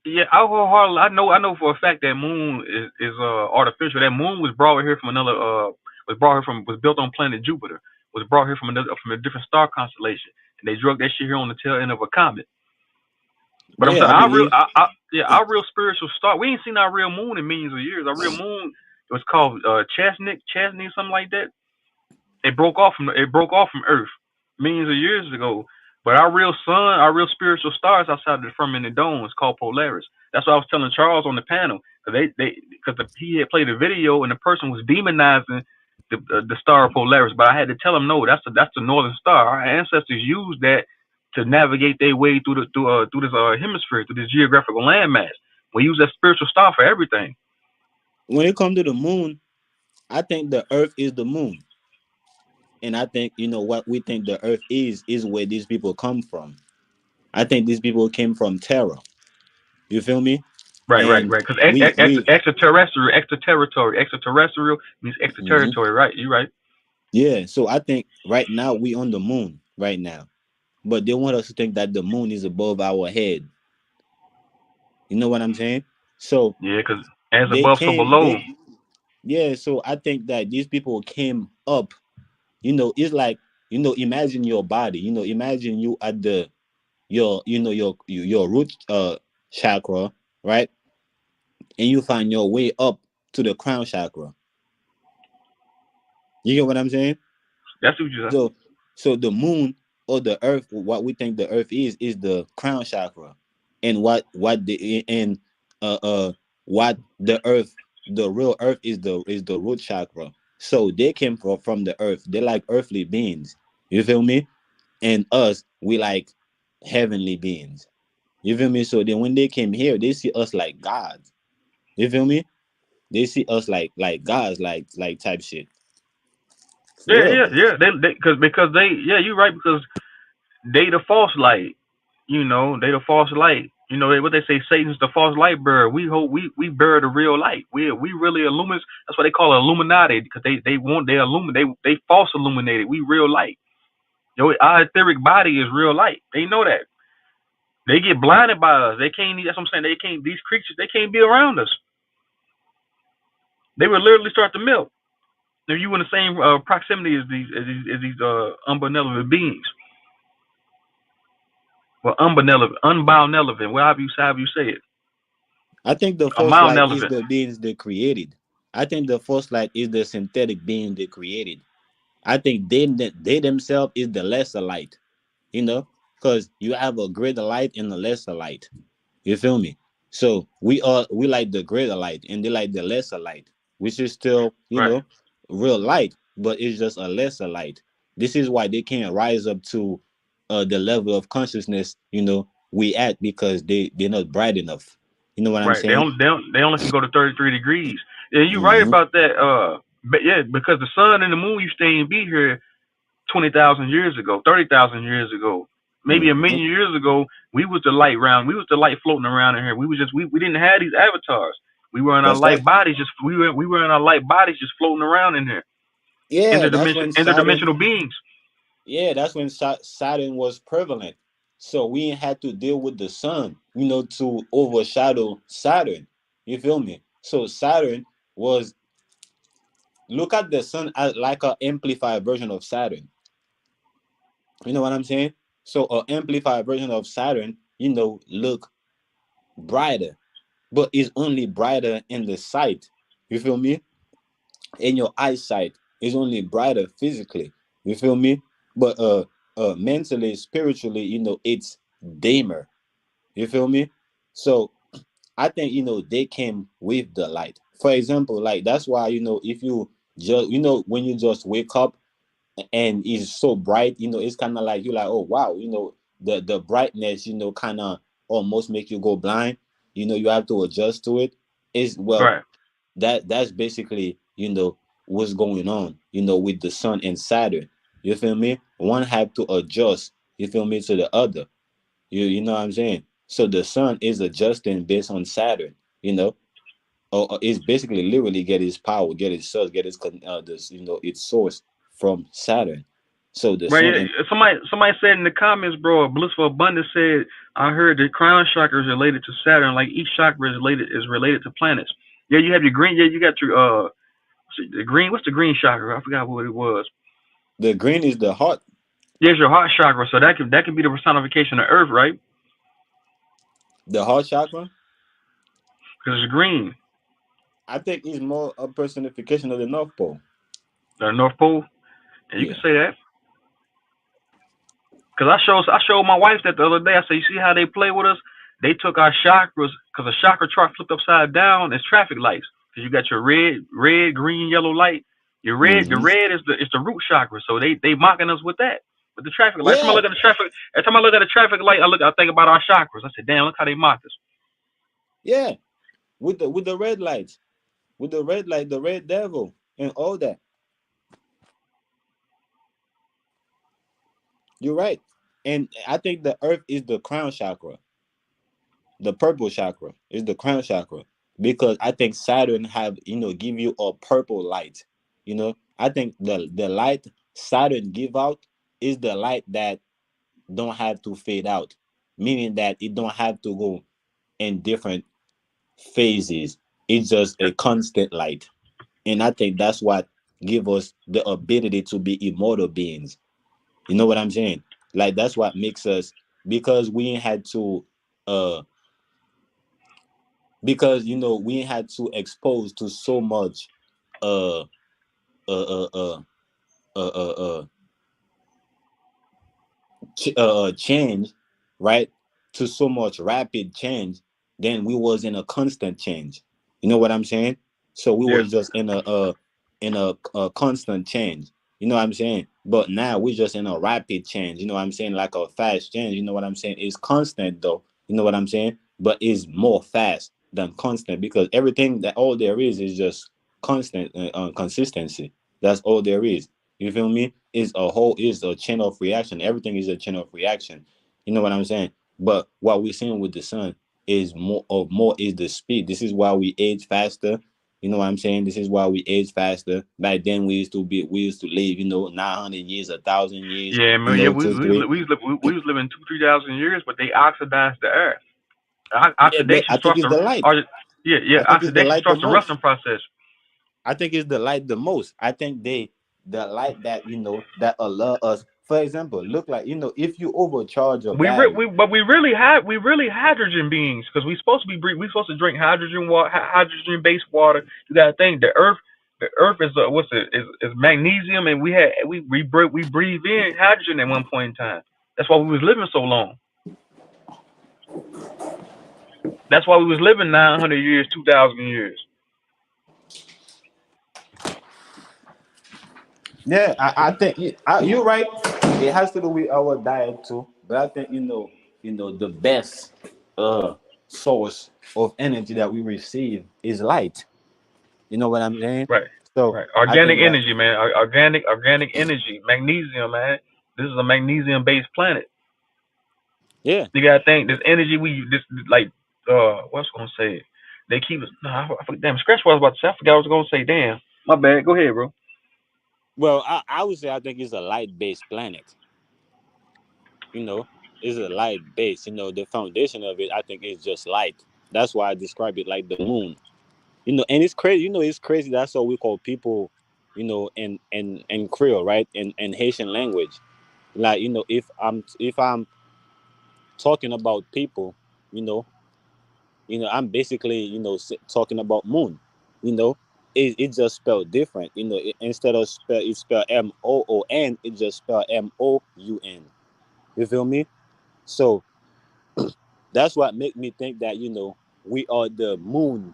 Yeah, I wholeheartedly. I know for a fact that moon is artificial. That moon was brought here from another. Was built on planet Jupiter. Was brought here from a different star constellation, and they drug that shit here on the tail end of a comet. But I'm yeah, saying I believe. our real spiritual star. We ain't seen our real moon in millions of years. Our real moon was called Chesney, something like that. It broke off from Earth millions of years ago. But our real sun, our real spiritual stars outside of the firmament dome is called Polaris. That's what I was telling Charles on the panel because he had played a video and the person was demonizing the star Polaris. But I had to tell him no, that's the northern star. Our ancestors used that to navigate their way through this hemisphere, through this geographical landmass. We use that spiritual star for everything. When it comes to the moon, I think the Earth is the moon, and I think what we think the Earth is where these people come from. I think these people came from Terra. You feel me? Right, right, And right. Because we extraterrestrial means mhm. extraterritory. Right, you right. Yeah. So I think right now we on the moon right now, but they want us to think that the moon is above our head. You know what I'm saying? So Yeah, because as they above, so came. below. Yeah. So I think that these people came up. It's like imagine your body. Imagine you at the your root chakra, right? And you find your way up to the crown chakra. You get what I'm saying? That's what you said. So so the moon or the earth, what we think the earth is the crown chakra. And what the earth, the real earth is the root chakra. So they came from the earth. They're like earthly beings. You feel me? And us, we like heavenly beings. You feel me? So then when they came here, they see us like gods. You feel me? They see us like gods, like type shit. For Yeah, real. yeah, yeah. Because they yeah, you're right because they the false light. They the false light. What they say, Satan's the false light bearer. We bear the real light. We really illuminate. That's why they call it Illuminati because they illuminate they false illuminated. We real light. Our etheric body is real light. They know that. They get blinded by us. They can't. That's what I'm saying. They can't. These creatures. They can't be around us. They would literally start to melt if you in the same proximity as these unbenevolent beings. Well, unbenevolent, however you say it. I think the A false light is malevolent. the beings they created. I think the false light is the synthetic being they created. I think they themselves is the lesser light, because you have a greater light and a lesser light. You feel me? So we like the greater light and they like the lesser light, which is still, Right, real light, but it's just a lesser light. This is why they can't rise up to the level of consciousness, we at because they're not bright enough. You know what I'm right. They saying? only they, don't, they only can go to 33 degrees. Yeah, you're right Hmm. about that. But yeah, because the sun and the moon used to be here 20,000 years ago, 30,000 years ago. maybe a million years ago, we was the light round. We was the light floating around in here. We was just we didn't have these avatars. We were in our That's light right. bodies, just we were in our light bodies, just floating around in here. Yeah, that's when Saturn. Interdimensional beings. Yeah, that's when Saturn was prevalent. So we had to deal with the sun, you know, to overshadow Saturn. You feel me? So Saturn was, look at the sun as like an amplified version of Saturn. You know what I'm saying? So an amplified version of Saturn, you know, look brighter, but it's only brighter in the sight. You feel me? In your eyesight, it's only brighter physically. You feel me? But mentally, spiritually, you know, it's dimmer. You feel me? So I think, you know, they came with the light. For example, like that's why, you know, if you just, you know, when you just wake up and it's so bright, you know, it's kind of like you're like, oh wow, you know, the brightness, you know, kind of almost make you go blind. You know, you have to adjust to it. Is well, Right. that's basically, you know, what's going on, you know, with the sun and Saturn. You feel me? One have to adjust, you feel me, to the other. You know what I'm saying? So the sun is adjusting based on Saturn, you know, or it's basically literally get its power, get its source, get its this, you know, its source from Saturn. So the Right. sun Yeah, and somebody said in the comments, bro. Blissful Abundance said, I heard the crown chakra is related to Saturn. Like each chakra is related to planets. Yeah, you have your green. Yeah, you got your the green. What's the green chakra? I forgot what it was. the green is the heart, There's your heart chakra. So that can be the personification of Earth, right? the heart chakra. Because it's green. I think is more a personification of the North Pole. The North Pole. Yeah, you can Yeah. say that. Cause I showed my wife that the other day. I said, you see how they play with us? They took our chakras because a chakra chart flipped upside down is traffic lights. Cause you got your red, green, yellow light. The Hmm. red is the root chakra. So they mocking us with that, with the traffic light. Yeah, Every time I look at the traffic light, I think about our chakras. I said, damn, look how they mock us. yeah. With the red lights, with the red light, the red devil, and all that. You're right. And I think the earth is the crown chakra. The purple chakra is the crown chakra. Because I think Saturn have, you know, give you a purple light. You know, I think the light Saturn give out is the light that don't have to fade out. Meaning that it don't have to go in different phases. It's just a constant light. And I think that's what give us the ability to be immortal beings. You know what I'm saying? Like that's what makes us, because we ain't had to uh because you know we ain't had to expose to so much uh uh uh uh uh uh, uh, change, right? To so much rapid change, then we was in a constant change. You know what I'm saying? So we Yeah. was just in a constant change. You know what I'm saying? But now we're just in a rapid change. You know what I'm saying? Like a fast change. You know what I'm saying? It's constant though. You know what I'm saying? But it's more fast than constant, because everything that all there is just constant consistency. That's all there is. You feel me? Is a chain of reaction. Everything is a chain of reaction. You know what I'm saying? But what we're seeing with the sun is more is the speed. This is why we age faster. You know what I'm saying? This is why we age faster. Back then we used to live, you know, 900 years, 1,000 years, Yeah, you man. Yeah, know, two, three. we was living 2, 3 thousand years, but they oxidized the earth. Yeah, but Oxidation I think starts it's to the light. or, yeah, I think it's the oxidation light the starts the most. rusting process. I think it's the light the most. I think the light that, you know, that allow us. For example, look like, you know, if you overcharge a battery. We really hydrogen beings because we supposed to drink hydrogen water, hydrogen based water. You got to think the earth is is magnesium, and we breathe in hydrogen at one point in time. That's why we was living so long. That's why we was living 900 years, 2,000 years. Yeah, I think you're right. It has to do with our diet too. But I think, you know, the best source of energy that we receive is light. You know what I'm saying? Right, So right. I Organic think that, energy, man. Organic energy, magnesium, man. This is a magnesium based planet. Yeah. You gotta think this energy we this like what's I gonna say? They keep us. No, I forget. Damn, scratch what I was about to say. I forgot what I was gonna say. Damn, my bad. Go ahead, bro. Well, I would say I think it's a light based planet. You know, it's a light base. You know, the foundation of it, I think, is just light. That's why I describe it like the moon. You know, and it's crazy. You know, it's crazy. That's what we call people. You know, in Creole, right? In Haitian language, like, you know, if I'm talking about people, you know, I'm basically, talking about moon. You know, it just spelled different. You know, instead of spell Moon, it just spell Moun. You feel me? So that's what make me think that, we are the moon.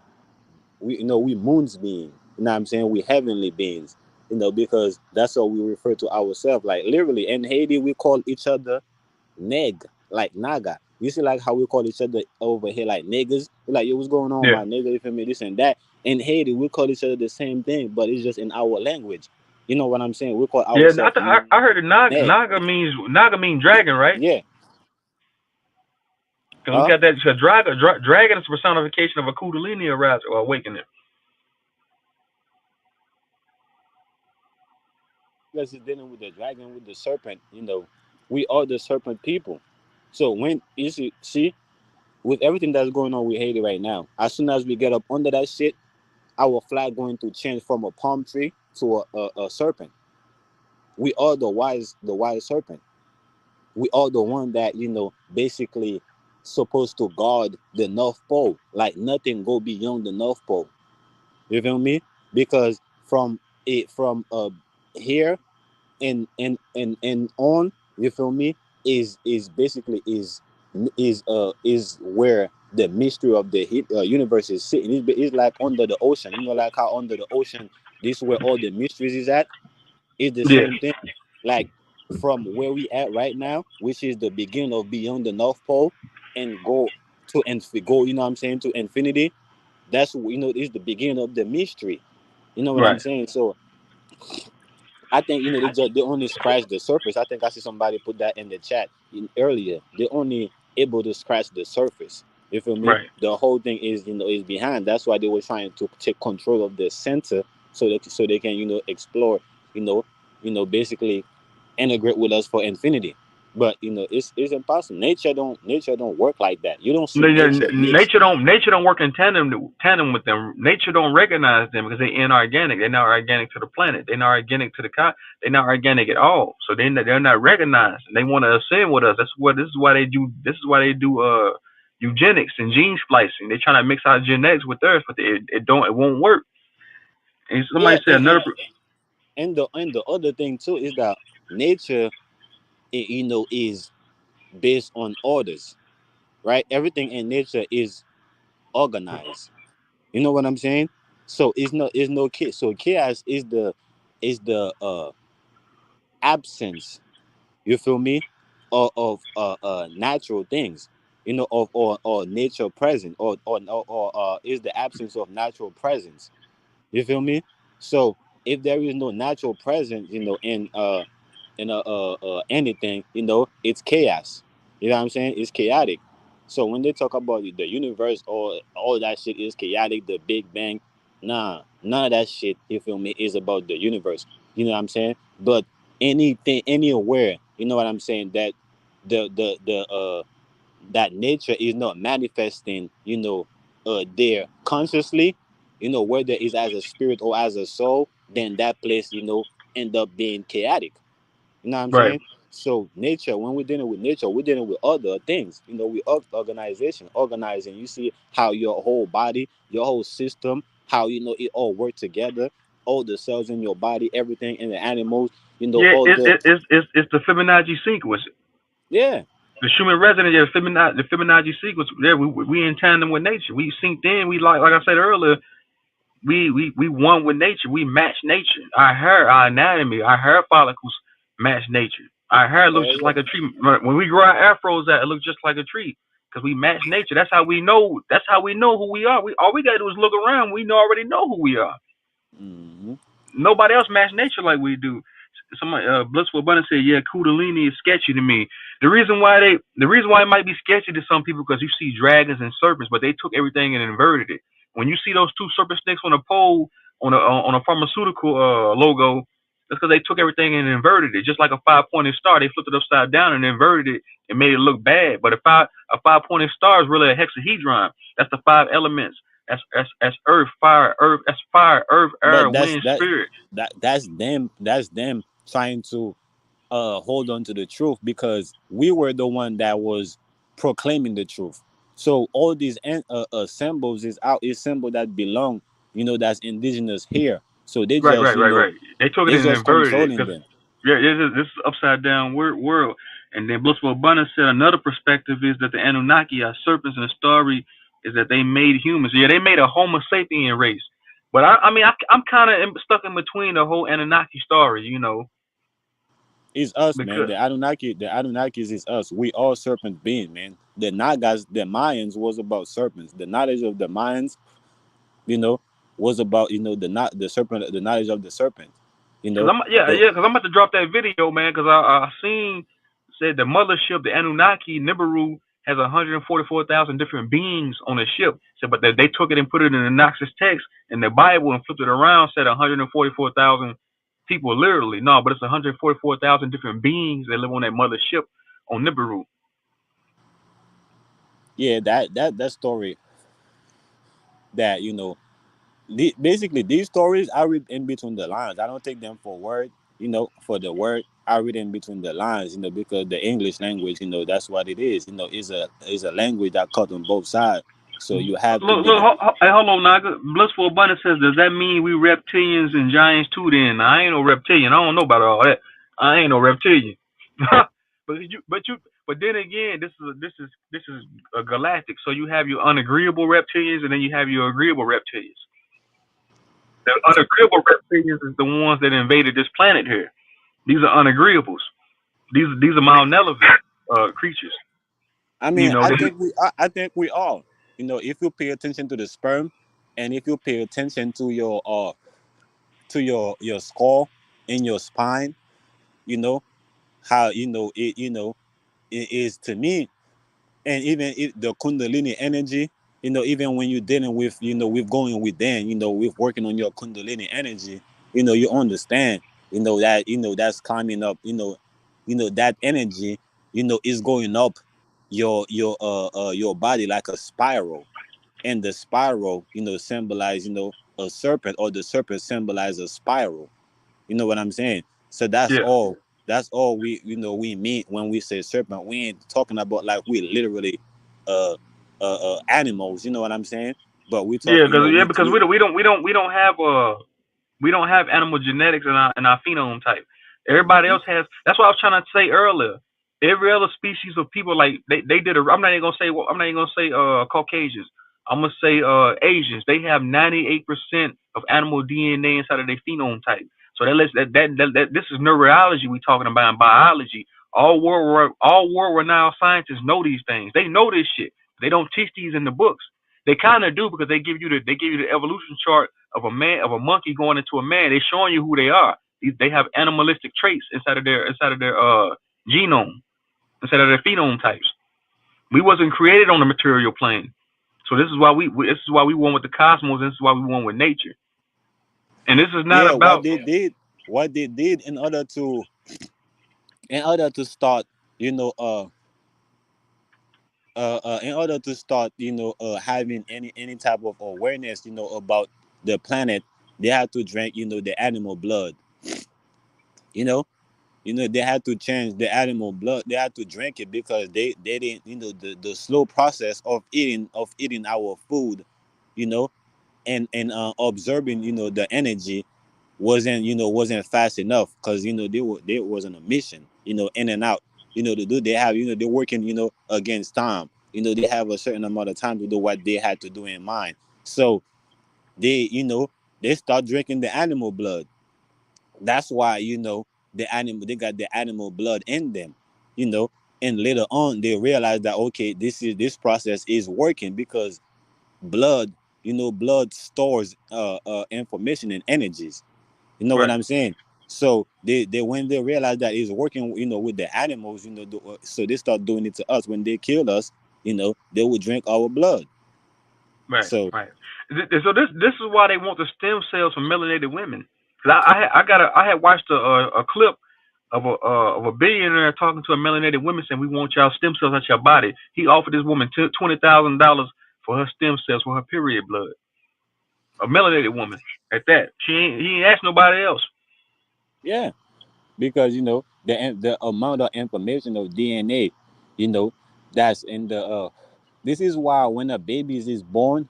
We moons being. You know what I'm saying? We heavenly beings. Because that's how we refer to ourselves. Like literally in Haiti, we call each other neg, like naga. You see, like how we call each other over here, like niggas. We're like, yo, what's going on, Yeah, my nigga? You feel me? This and that. In Haiti, we call each other the same thing, but it's just in our language. You know what I'm saying? We call yeah. ourselves I heard the neg. Naga means dragon, right? Yeah. Because we Huh? got that. So dragon is a personification of a Kundalini arousal or awakening. Because it's dealing with the dragon, with the serpent. We are the serpent people. So when you see, with everything that's going on with Haiti right now, as soon as we get up under that shit, our flag going to change from a palm tree to a serpent. We are the wise serpent. We are the one that, basically supposed to guard the North Pole. Like nothing go beyond the North Pole. You feel me? Because from here and on, you feel me, is basically is where the mystery of the universe is sitting. It's like under the ocean. Like how under the ocean, this is where all the mysteries is at. It's the Yeah, same thing. Like from where we at right now, which is the beginning of beyond the North Pole, and go, you know what I'm saying, to infinity. That's, is the beginning of the mystery. You know what I'm right. saying? So I think, they only scratch the surface. I think I see somebody put that in the chat earlier. They only able to scratch the surface. You feel me? Right. The whole thing is behind. That's why they were trying to take control of the center, so they can, explore, you know basically integrate with us for infinity. But it's impossible. Nature don't work like that. You don't see nature mix. Nature don't work in tandem with them. Nature don't recognize them because they're inorganic. They're not organic to the planet. They're not organic to the they're not organic at all. So they're not recognized. They want to ascend with us. This is why they do. This is why they do eugenics and gene splicing. They're trying to mix our genetics with theirs, but it won't work. And Yeah, somebody said another. and the other thing too is that nature, is based on orders, right? Everything in nature is organized. You know what I'm saying? So it's no chaos. So chaos is the absence. You feel me? Of natural things. Of or nature present, or is the absence of natural presence. You feel me? So if there is no natural presence, in anything, it's chaos. You know what I'm saying? It's chaotic. So when they talk about the universe or all that shit is chaotic, the Big Bang, nah, none of that shit, you feel me, is about the universe. You know what I'm saying? But anything, anywhere, you know what I'm saying, that the that nature is not manifesting, there consciously, whether it's as a spirit or as a soul, then that place, end up being chaotic. You know what I'm Right. saying? So nature, when we're dealing with nature, we're dealing with other things. We organizing. You see how your whole body, your whole system, how it all work together, all the cells in your body, everything in the animals, Yeah, all the it's the Fibonacci sequence. yeah, The Schumann resonance, yeah, the Fibonacci sequence. Yeah, we in tandem with nature. We synced in. We like I said earlier. We one with nature. We match nature. Our hair, our anatomy, our hair follicles match nature. Our hair looks yeah, just yeah. like a tree. When we grow our afros out, it looks just like a tree because we match nature. That's how we know. That's how we know who we are. We all we gotta do is look around. We already know who we are. Hmm. Nobody else match nature like we do. Somebody, Blissful Abundance said, "Yeah, Kundalini is sketchy to me." the reason why it might be sketchy to some people because you see dragons and serpents, but they took everything and inverted it. When you see those two serpent snakes on a pole on a pharmaceutical logo, that's because they took everything and inverted it, just like a 5 pointed star. They flipped it upside down and inverted it and made it look bad. But a 5 pointed star is really a hexahedron. That's the five elements. That's earth, fire, earth. That's fire, earth, air, But that's wind, that spirit. that's them trying to hold on to the truth because we were the one that was proclaiming the truth. So all these symbols is symbol that belong, that's indigenous here. So they Right, just right, right, right. They took it they and just inverted it controlling because them. yeah, this is upside down world. And then Blissful Abundance said another perspective is that the Anunnaki are serpents, and the story is that they made humans. Yeah, they made a Homo sapien race. But I mean, I'm kind of stuck in between the whole Anunnaki story, It's us, man. because The Anunnakis is us. We all serpent beings, man. The Nagas, the Mayans was about serpents. The knowledge of the Mayans, you know, was about the serpent, the knowledge of the serpent. You cause know, I'm yeah the yeah because I'm about to drop that video, man. Because I seen said the mothership, the Anunnaki Nibiru has 144,000 different beings on the ship. So, but they took it and put it in the Noxus text in the Bible and flipped it around. Said 144,000 people literally. No, but it's 144,000 different beings that live on that mothership on Nibiru. yeah, that story that basically these stories I read in between the lines. I don't take them for word, for the word. I read in between the lines, because the English language, that's what it is. Is a language that cut on both sides. So you have to Look, be. hey, hold on, Naga. Blissful Abundance says, does that mean we reptilians and giants too? Then I ain't no reptilian. I don't know about all that. I ain't no reptilian. but then again, this is a galactic. So you have your unagreeable reptilians, and then you have your agreeable reptilians. The unagreeable reptilians is the ones that invaded this planet here. These are unagreeables. These are malevolent creatures. I You mean, know, I think we all. If you pay attention to the sperm, and if you pay attention to your skull and your spine, you know how it is to me. And even the kundalini energy, even when you're dealing with going within, with working on your kundalini energy, you understand, that's climbing up, that energy, is going up your body like a spiral. And the spiral, symbolize, a serpent, or the serpent symbolize a spiral. You know what I'm saying? So that's yeah. all. That's all we mean when we say serpent. We ain't talking about like we literally uh animals. You know what I'm saying? But we talk. Yeah, because we don't have animal genetics in our phenome type. Everybody else has. That's what I was trying to say earlier. Every other species of people, like they did. I'm not even gonna say. I'm not even gonna say Caucasians. I'm gonna say Asians. They have 98% of animal DNA inside of their phenome type. So that lets that this is neurology we talking about in biology. All world renowned scientists know these things. They know this shit. They don't teach these in the books. They kind of do because they give you the evolution chart of a monkey going into a man. They're showing you who they are. They have animalistic traits inside of their genome, inside of their phenome types. We wasn't created on the material plane, so this is why we won with the cosmos. And this is why we won with nature. And this is not Yeah, about what they did in order to start, you know, in order to start, having any type of awareness, about the planet, they had to drink, the animal blood. You know, they had to change the animal blood. They had to drink it because they didn't, the slow process of eating our food, you know and observing, the energy wasn't fast enough, because they was on a mission, in and out, to do. They have, they're working, against time. They have a certain amount of time to do what they had to do in mind. So they start drinking the animal blood. That's why, they got the animal blood in them, you know and later on they realize that, okay, this process is working, because blood stores information and energies. You know what right. I'm saying? So they when they realize that it's working, with the animals, so they start doing it to us. When they kill us, they will drink our blood. Right, So right. So this is why they want the stem cells from melanated women. Cause I had watched a clip of a billionaire talking to a melanated woman saying we want y'all stem cells out your body. He offered this woman $20,000 for her stem cells for her period blood. A melanated woman at that. He ain't asked nobody else. yeah, because the amount of information of DNA, you know, that's in the this is why when a baby is born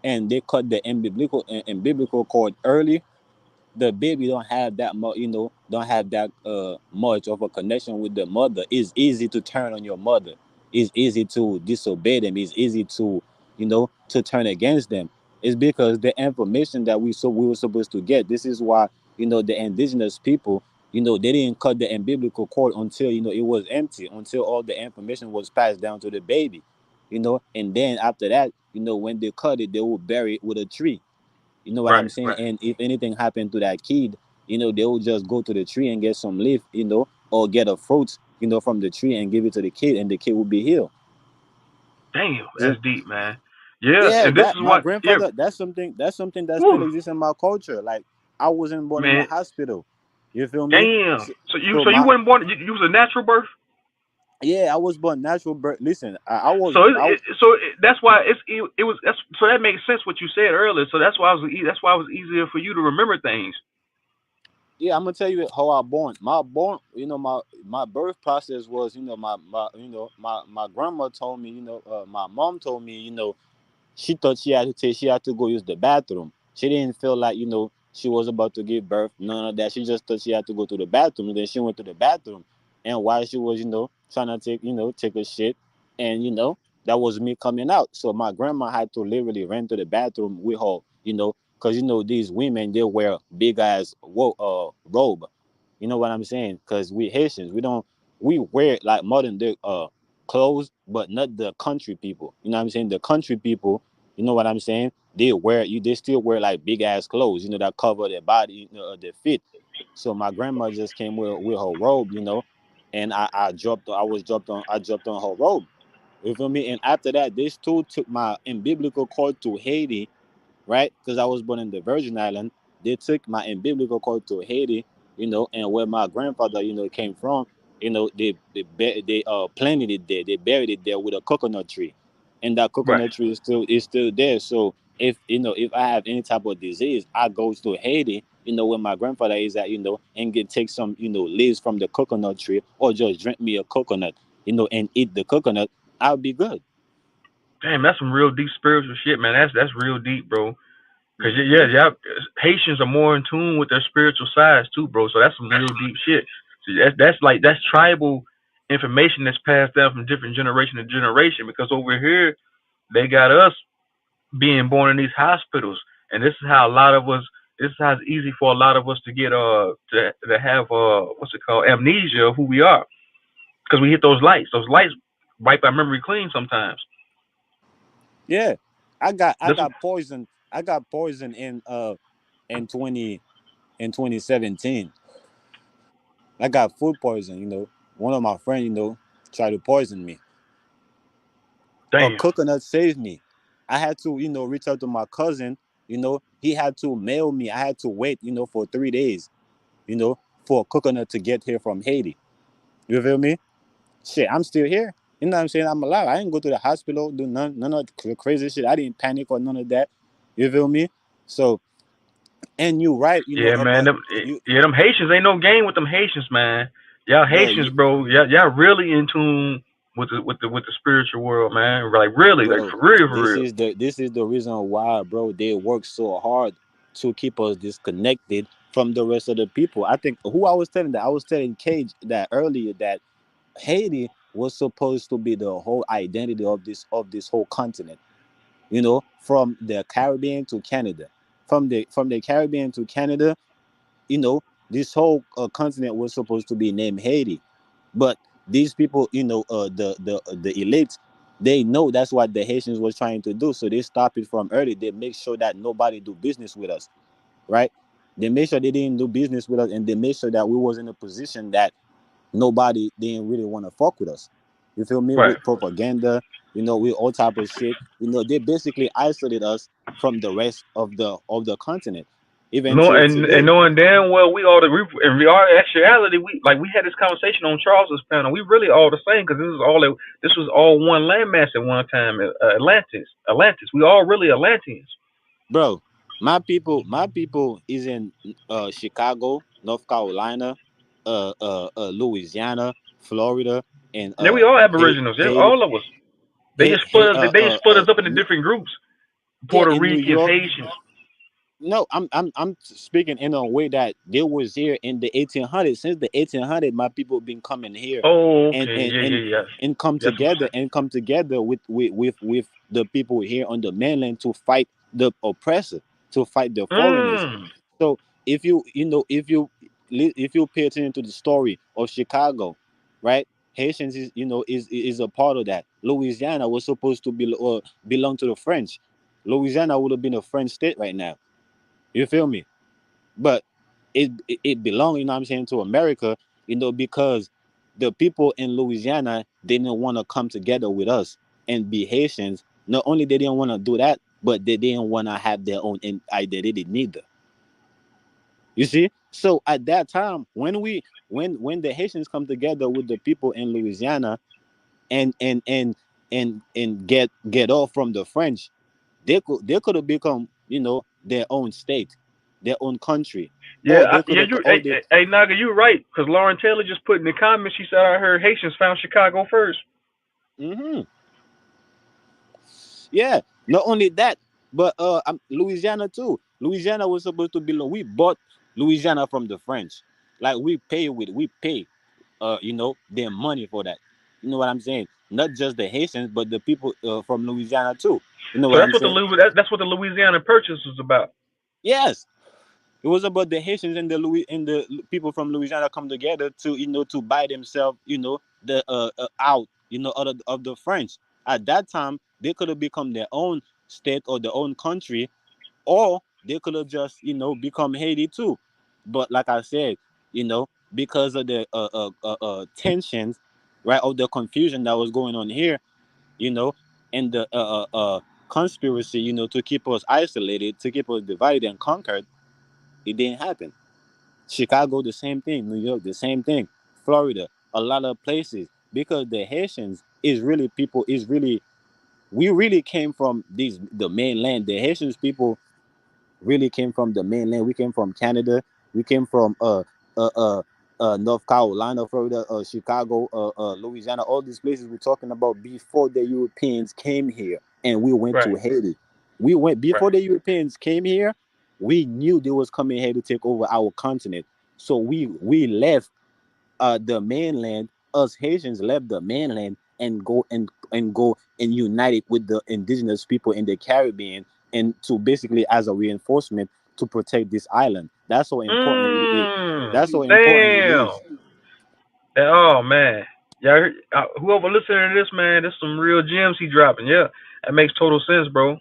and they cut the umbilical cord early, the baby don't have that much, don't have that much of a connection with the mother. It's easy to turn on your mother. It's easy to disobey them. It's easy to, to turn against them. It's because the information that we were supposed to get. This is why, the indigenous people, they didn't cut the umbilical cord until, it was empty, until all the information was passed down to the baby, and then after that, when they cut it, they will bury it with a tree. You know what I'm Right, saying? right. And if anything happened to that kid, they will just go to the tree and get some leaf, or get a fruit, from the tree and give it to the kid, and the kid will be healed. Damn, So, that's deep, man. Yeah, yeah, and this that is my what. Yeah, grandfather. That's something that still woo, exists in my culture. Like, I wasn't born in a man. hospital. You feel me? Damn. So, So so you my wasn't born. You was a natural birth. yeah, I was born natural birth. Listen, I was So I that's why it was that's so that makes sense what you said earlier. So that's why it was easier for you to remember things. yeah, I'm gonna tell you how I born. My birth process was, my grandma told me, my mom told me, she thought she had to go use the bathroom. She didn't feel like, she was about to give birth, none of that. She just thought she had to go to the bathroom. And then she went to the bathroom. And while she was, trying to take a shit, and that was me coming out. So my grandma had to literally run to the bathroom with her, because these women, they wear big ass robe. You know what I'm saying? Because we Haitians, we wear like modern day clothes, but not the country people. You know what I'm saying? The country people, you know what I'm saying? They still wear like big ass clothes, that cover their body, their feet. So my grandma just came with her robe, and I dropped on her robe. You feel me? And after that, they still took my umbilical cord to Haiti, right? Because I was born in the Virgin Island. They took my umbilical cord to Haiti, and where my grandfather, came from, they planted it there. They buried it there with a coconut tree, and that Right. coconut tree is still there. So if I have any type of disease, I go to Haiti, where my grandfather is at, and take some leaves from the coconut tree, or just drink me a coconut, and eat the coconut. I'll be good. Damn, that's some real deep spiritual shit, man. That's real deep, bro. Cause Hmm. yeah, Haitians are more in tune with their spiritual sides too, bro. So that's some real deep shit. So that's tribal information that's passed down from different generation to generation. Because over here they got us being born in these hospitals, and this is how a lot of us. This is how it's easy for a lot of us to get to have what's it called, amnesia of who we are, because we hit those lights. Those lights wipe our memory clean sometimes. Yeah, I This got poisoned. I got poisoned in 2017. I got food poison. One of my friends, tried to poison me. A damn. coconut saved me. I had to, reach out to my cousin. He had to mail me. I had to wait, for 3 days, you know, for a coconut to get here from Haiti. You feel me? Shit, I'm still here. You know what I'm saying? I'm alive. I didn't go to the hospital, do none of the crazy shit. I didn't panic or none of that. You feel me? So, and you right, Yeah, man. about you. Them Haitians ain't no game with them Haitians, man. Y'all Bro, Haitians, bro. Y'all really in tune with the spiritual world, man. Like really, like bro, for real, for this real. is the reason why, bro, they work so hard to keep us disconnected from the rest of the people. I think who I was telling that I was telling Cage that earlier, that Haiti was supposed to be the whole identity of this whole continent. From the Caribbean to Canada, from the Caribbean to Canada, you know, this whole continent was supposed to be named Haiti. But these people, the elites, they know that's what the Haitians was trying to do. So they stop it from early. They make sure that nobody do business with us, right? They made sure they didn't do business with us, and they made sure that we was in a position that nobody didn't really want to fuck with us. You feel me? Right. With propaganda, with all type of shit. They basically isolated us from the rest of the continent. Even No, till and today, knowing damn well we all in actuality we had this conversation on Charles's panel. We really all the same because this was all one landmass at one time. Atlantis. We all really Atlanteans. bro. My people is in Chicago, North Carolina, Louisiana, Florida, and Yeah, we all Aboriginals. Yeah, Haiti, all of us. They just split us up into different groups. yeah, Puerto in New Ricans, York. Haitians. No, I'm speaking in a way that they was here in the 1800s. Since the 1800s, my people been coming here, Oh, and okay. and Yeah, and yeah, yes. and come Yes. together with the people here on the mainland to fight the oppressor, to fight the foreigners. Mm. So if you pay attention to the story of Chicago, right? Haitians is a part of that. Louisiana was supposed to belong to the French. Louisiana would have been a French state right now. You feel me? But it belonged, I'm saying, to America, because the people in Louisiana didn't want to come together with us and be Haitians. Not only they didn't want to do that, but they didn't want to have their own identity neither. You see? So at that time, when the Haitians come together with the people in Louisiana and get off from the French, they could have become, their own state, their own country, Yeah, or they could yeah. have, Hey, Naga, you're right. Because Lauren Taylor just put in the comments. She said I heard Haitians found Chicago first. hmm yeah. Not only that, but Louisiana too. Louisiana was supposed to belong. We bought Louisiana from the French. Like we pay their money for that. You know what I'm saying? Not just the Haitians, but the people from Louisiana too. You know So what I'm saying? that's what the Louisiana Purchase was about. Yes. It was about the Haitians and the people from Louisiana come together to to buy themselves the out out of the French. At that time, they could have become their own state or their own country, or they could have just become Haiti too. But like I said, because of the tensions, right, of the confusion that was going on here, you know, and the conspiracy, to keep us isolated, to keep us divided and conquered, it didn't happen. Chicago, the same thing. New York, the same thing. Florida, a lot of places. Because the Haitians we really came from the mainland. The Haitians people really came from the mainland. We came from Canada. We came from uh, uh, North Carolina, Florida, Chicago, Louisiana. All these places we're talking about before the Europeans came here, and we went to Right. Haiti. We went before Right. the Europeans came here. We knew they was coming here to take over our continent, so we left the mainland. Us Haitians left the mainland and go and united with the indigenous people in the Caribbean, and to basically as a reinforcement to protect this island. That's how important that's how important it Damn. is. Oh man. Yeah. Whoever listening to this, man, there's some real gems he dropping. Yeah, that makes total sense, bro.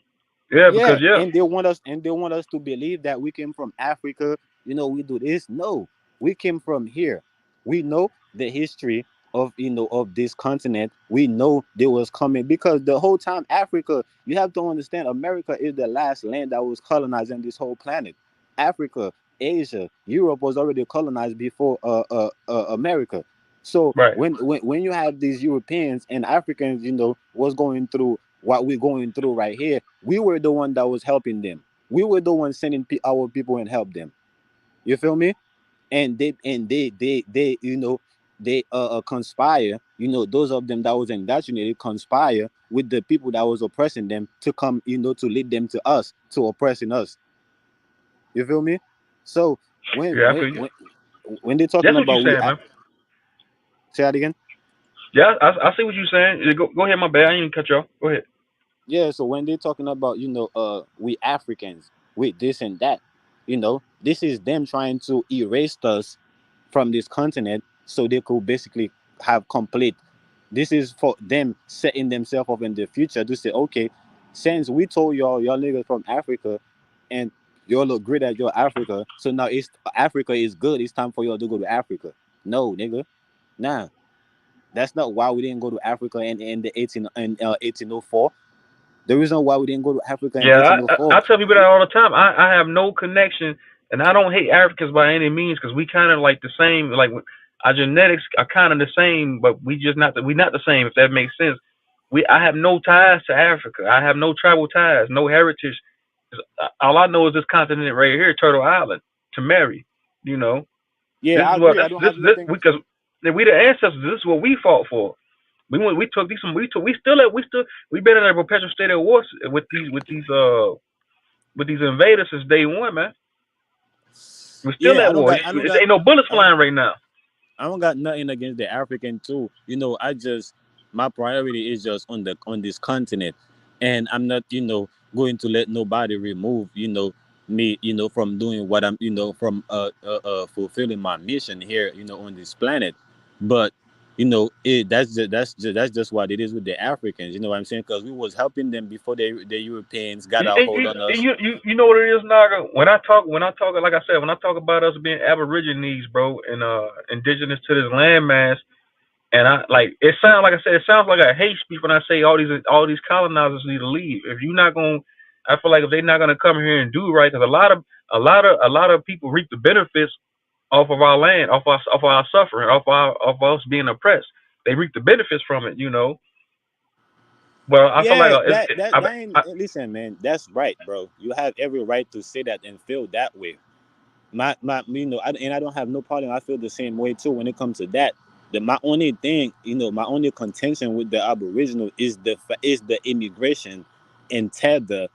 Yeah, because Yeah, yeah. and they want us to believe that we came from Africa. We do this. No, we came from here. We know the history of this continent. We know they was coming because the whole time Africa. You have to understand, America is the last land that was colonizing this whole planet. Africa, Asia, Europe was already colonized before America. So Right. when you have these Europeans and Africans, was going through what we're going through right here, we were the one that was helping them. We were the one sending our people and help them. You feel me? And they conspire. Those of them that was indoctrinated conspire with the people that was oppressing them to come, to lead them to us, to oppressing us. You feel me? So when Yeah, I when feel you. when when they're talking That's what you about saying, man. say that again. Yeah, I see what you're saying. Yeah, go ahead, my bad. I didn't cut you off. Go ahead. Yeah, so when they're talking about, we Africans, with this and that, this is them trying to erase us from this continent so they could basically have complete. This is for them setting themselves up in the future to say, okay, since we told y'all niggas from Africa, and You all look great at your Africa, so now it's Africa is good. It's time for you all to go to Africa. No, nigga, nah. That's not why we didn't go to Africa in the 1804. The reason why we didn't go to Africa in Yeah, I 1804. tell people that all the time. I have no connection, and I don't hate Africans by any means because we kind of like the same. Like our genetics are kind of the same, but we not the same. If that makes sense. I have no ties to Africa. I have no tribal ties, no heritage. All I know is this continent right here, Turtle Island, to marry. You know, Yeah, this I is what agree. I don't have this nothing. because we the ancestors. This is what we fought for. We took these some we been in a perpetual state of war with these invaders since day one, man. We're still Yeah, at war. I don't It got, ain't no bullets I, flying right now. I don't got nothing against the African too. I just my priority is just on this continent, and I'm not going to let nobody remove me from doing what I'm from fulfilling my mission here on this planet. But that's just what it is with the Africans. You know what I'm saying? Because we was helping them before the Europeans got You, a hold on us. you know what it is, Naga. When I talk like I said, when I talk about us being Aborigines, bro, and indigenous to this landmass, and I like it sounds like I said it sounds like a hate speech when I say all these colonizers need to leave. If you're not going, I feel like if they're not going to come here and do right, because a lot of people reap the benefits off of our land, off our suffering, off us being oppressed. They reap the benefits from it, you know. Well, I feel like Yeah, that ain't, listen, man. That's right, bro. You have every right to say that and feel that way. And I don't have no problem. I feel the same way too when it comes to that. My only thing, my only contention with the Aboriginal is the immigration and tether,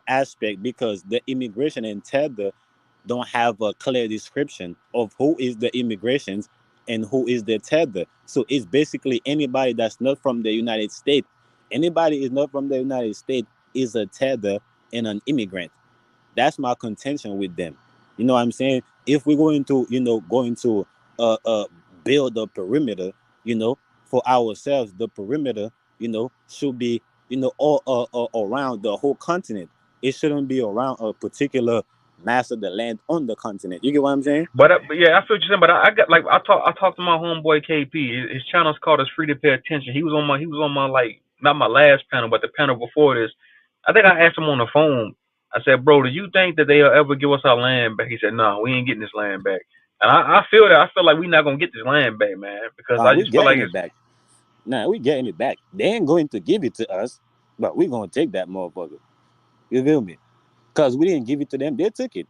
aspect, because the immigration and tether don't have a clear description of who is the immigrations and who is the tether. So it's basically anybody that's not from the United States. Anybody is not from the United States is a tether and an immigrant. That's my contention with them. You know what I'm saying? If we're going to uh, uh, build a perimeter, for ourselves, the perimeter, should be, around the whole continent. It shouldn't be around a particular mass of the land on the continent. You get what I'm saying? but yeah, I feel what you're saying. But I got like I talked to my homeboy KP. His channel's called "It's Free to Pay Attention." He was on my like not my last panel, but the panel before this. I think I asked him on the phone. I said, "Bro, do you think that they'll ever give us our land back?" He said, "No, we ain't getting this land back." And I feel that. I feel like we're not gonna get this land back, man, because I We just feel like getting it it's back. Nah, we getting it back. They ain't going to give it to us, but we gonna take that motherfucker. You feel me? Because we didn't give it to them, they took it,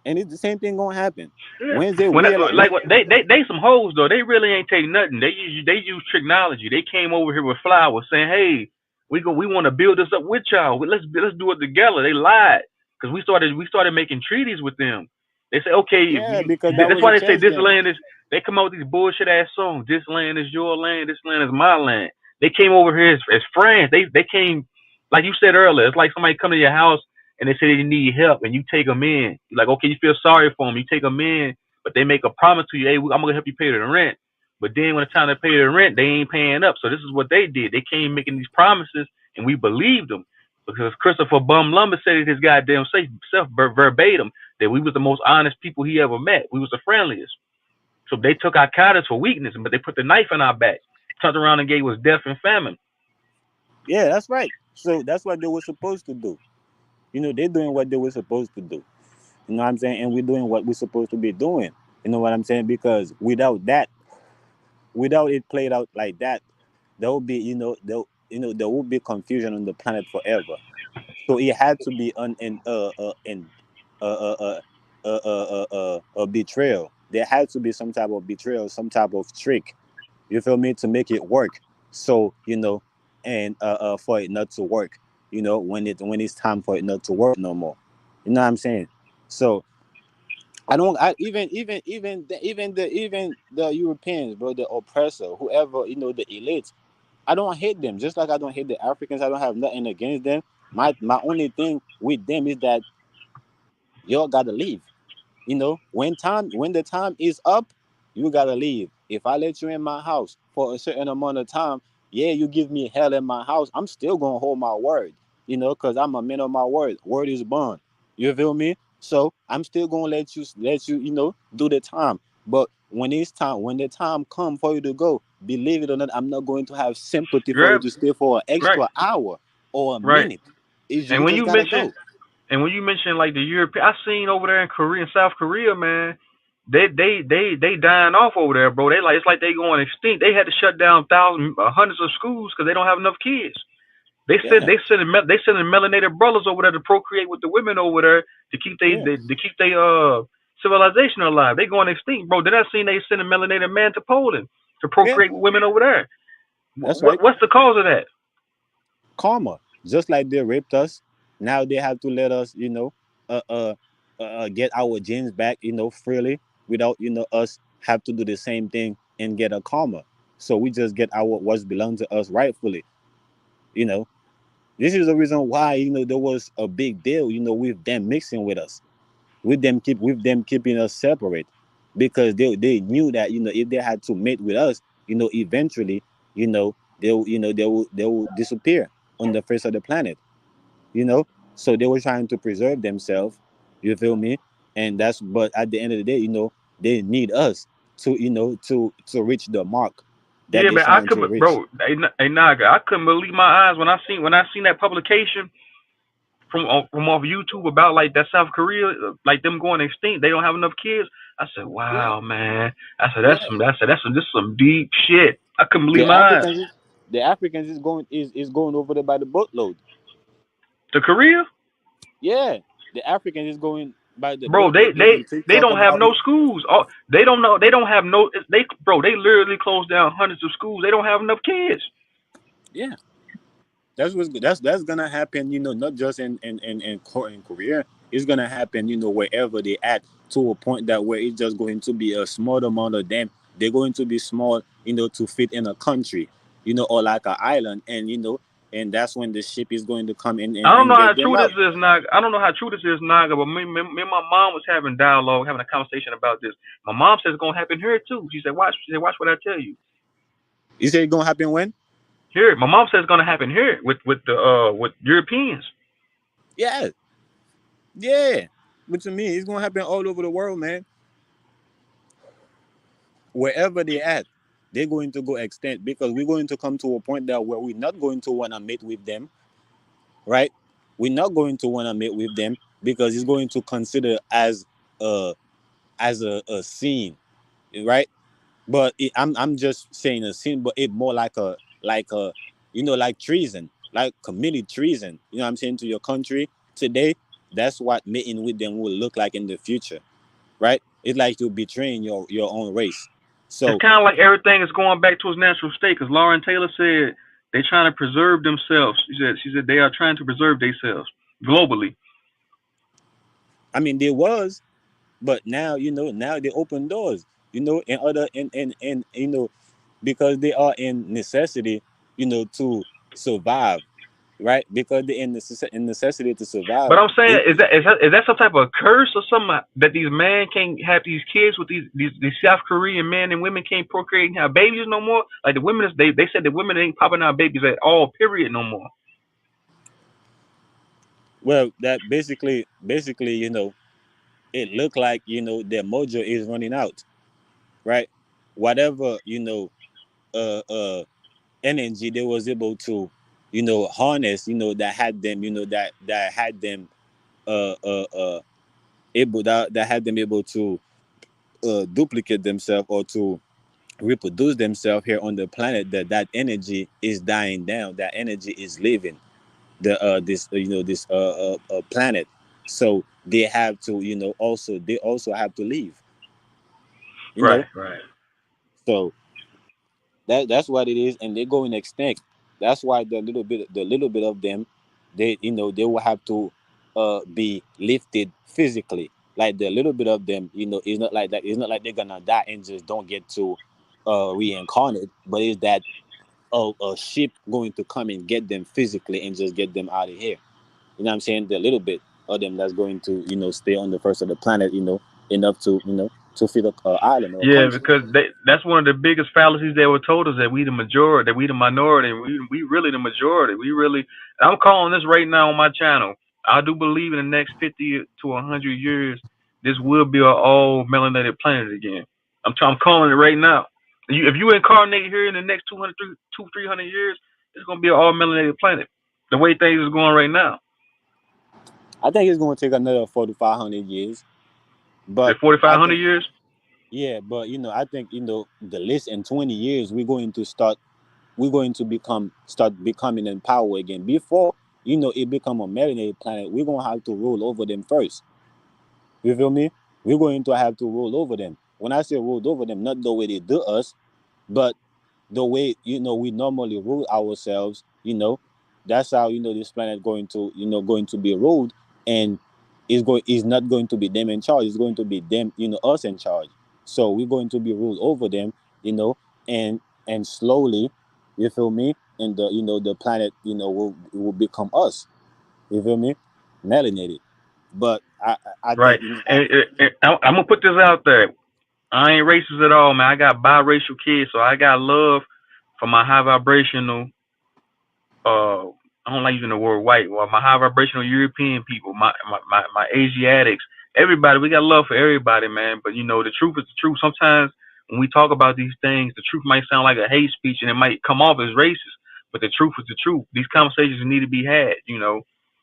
and it's the same thing gonna happen. yeah. When they When realize, like they some hoes though. They really ain't take nothing. They use technology. They came over here with flowers saying, "Hey, we want to build this up with y'all. Let's do it together." They lied because we started making treaties with them. They say, "Okay, if yeah, you." because that That's was a why they say chance this game. land is. They come out with these bullshit ass songs. This land is your land. This land is my land. They came over here as friends. They came like you said earlier. It's like somebody come to your house and they say they need help and you take them in. You're like, okay, you feel sorry for them. You take them in, but they make a promise to you, hey, I'm gonna help you pay the rent. But then when it's time to pay the rent, they ain't paying up. So this is what they did. They came making these promises, and we believed them because Christopher Bum Lumber said it his goddamn self verbatim that we was the most honest people he ever met. We was the friendliest. So they took our kindness for weakness, but they put the knife in our back, turned around and gave us death and famine. Yeah, that's right. So that's what they were supposed to do. They're doing what they were supposed to do. You know what I'm saying? And we're doing what we're supposed to be doing. You know what I'm saying? Because without it played out like that, there will be, there will be confusion on the planet forever. So it had to be a betrayal. There had to be some type of betrayal, some type of trick. You feel me? To make it work. So and for it not to work. When it's time for it not to work no more. You know what I'm saying? So I don't. I even the Europeans, bro, the oppressor, whoever the elites. I don't hate them. Just like I don't hate the Africans. I don't have nothing against them. My only thing with them is that y'all gotta leave. When the time is up, you gotta leave. If I let you in my house for a certain amount of time, yeah, you give me hell in my house, I'm still gonna hold my word. Because I'm a man of my word. Word is bond. You feel me? So I'm still gonna let you do the time. But when the time come for you to go, believe it or not, I'm not going to have sympathy for you Right, to stay for an right, extra hour or a right. minute. You And when just you gotta mention go. and when you mention like the European, I seen over there in Korea, in South Korea, man, they dying off over there, bro. They like it's like they going extinct. They had to shut down thousands, hundreds of schools because they don't have enough kids. Yeah, They sending melanated brothers over there to procreate with the women over there yeah, to keep they civilization alive. They going extinct, bro. Then I seen they sending melanated man to Poland to yeah. procreate with women over there. That's right. What's the cause of that? Karma. Just like they raped us, now they have to let us, uh, uh, get our genes back, freely without, us have to do the same thing and get a karma. So we just get our what's belong to us rightfully. You know, this is the reason why there was a big deal, with them mixing with us, with them keeping us separate, because they knew that if they had to mate with us, eventually, they will disappear on the face of the planet you know so they were trying to preserve themselves, you feel me? And that's but at the end of the day, they need us to reach the mark that Yeah, they're man, trying to reach. bro. Hey, Naga, I couldn't believe my eyes when I seen that publication from off YouTube about like that South Korea, like them going extinct. They don't have enough kids. I said, Yeah, wow, man. I said yeah. this is some deep shit. I couldn't believe the my eyes. africans is, the Africans is going over there by the boatload. To Korea, Yeah, the Africans is going by the bro. boatload. They do They TikTok don't have about no it. schools. Oh, they don't know. They don't have no. They bro. They literally closed down hundreds of schools. They don't have enough kids. Yeah, that's gonna happen. Not just in Korea. It's gonna happen. Wherever they at, to a point that where it's just going to be a small amount of them. They're going to be small, to fit in a country, or like an island, and that's when the ship is going to come in I don't and know how get them true this out. is, Naga. I don't know how true this is, Naga. But me and my mom was having dialogue, having a conversation about this. My mom says it's gonna happen here too. She said, "Watch." She said, "Watch what I tell you." You say it's gonna happen when? Here, my mom says it's gonna happen here with Europeans. Yeah, yeah. But to me, it's gonna happen all over the world, man. Wherever they at, they're going to go extinct, because we're going to come to a point that where we're not going to want to meet with them, right? We're not going to want to meet with them, because it's going to consider a a sin, right? But I'm just saying a sin, but it more like a like treason, like committed treason. You know what I'm saying, to your country today. That's what meeting with them will look like in the future, right? It's like you're betraying your own race. It's So kind of like everything is going back to its natural state. Because Lauren Taylor said they're trying to preserve themselves. She said they are trying to preserve themselves globally. I mean, there was, but now now they open doors, in other in because they are in necessity, to survive, right? Because they're in necessity to But survive. I'm saying, They is that some type of curse or something that these men can't have these kids with these South Korean men and women can't procreate and have babies no more? Like the women, they said the women ain't popping out babies at all, period, no more. Well, that basically, it looked like their mojo is running out, right? Whatever energy they was able to harness, that had them, that had them able that had them able to duplicate themselves, or to reproduce themselves here on the planet, that energy is dying down, that energy is leaving the this this planet. So they have to also have to leave, you Right, know right. so that's what it is, and they're going extinct. That's why the little bit of them, they will have to be lifted physically. Like the little bit of them, it's not like that. It's not like they're gonna die and just don't get to reincarnate, but it's that a ship going to come and get them physically and just get them out of here. You know what I'm saying? The little bit of them that's going to stay on the first of the planet, enough to to feed a island or a Yeah, country. because that's one of the biggest fallacies they were told us, that we the majority, that we the minority, and we really the majority. We really. I'm calling this right now on my channel. I do believe in the next 50 to 100 years, this will be an all melanated planet again. I'm calling it right now. If you incarnate here in the next 300 years, it's gonna be an all melanated planet. The way things is going right now. I think it's going to take another 4 to 500 years, The but I 4,500 think years, yeah, but I think the list in 20 years we're going to start becoming in power again. Before it become a melanated planet, we're gonna have to rule over them first. You feel me? We're going to have to rule over them. When I say rule over them, not the way they do us, but the way we normally rule ourselves. That's how this planet going to be ruled, and is not going to be them in charge. It's going to be them, us in charge. So we're going to be ruled over them, you know, and slowly, you feel me? And the planet will become us. You feel me? Melanated. But I right? think And I'm gonna put this out there. I ain't racist at all, man. I got biracial kids, so I got love for my high vibrational uh I don't like using the word white. Well, my high vibrational European people, my Asiatics, everybody. We got love for everybody, man. But the truth is the truth. Sometimes when we talk about these things, the truth might sound like a hate speech and it might come off as racist. But the truth is the truth. These conversations need to be had.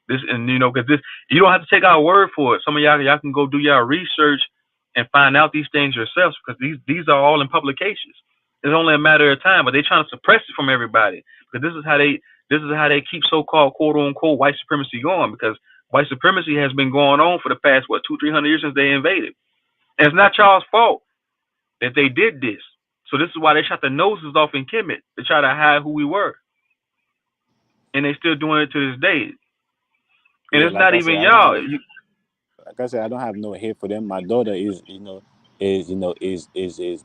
This and because this you don't have to take our word for it. Some of y'all can go do your research and find out these things yourselves because these are all in publications. It's only a matter of time, but they're trying to suppress it from everybody because this is how they keep so-called quote unquote white supremacy going because white supremacy has been going on for the past 200-300 years since they invaded. And it's not y'all's fault that they did this. So this is why they shot the noses off in Kemet to try to hide who we were, and they still doing it to this day. And yeah, it's not even y'all. like I said, I don't have no hate for them. My daughter is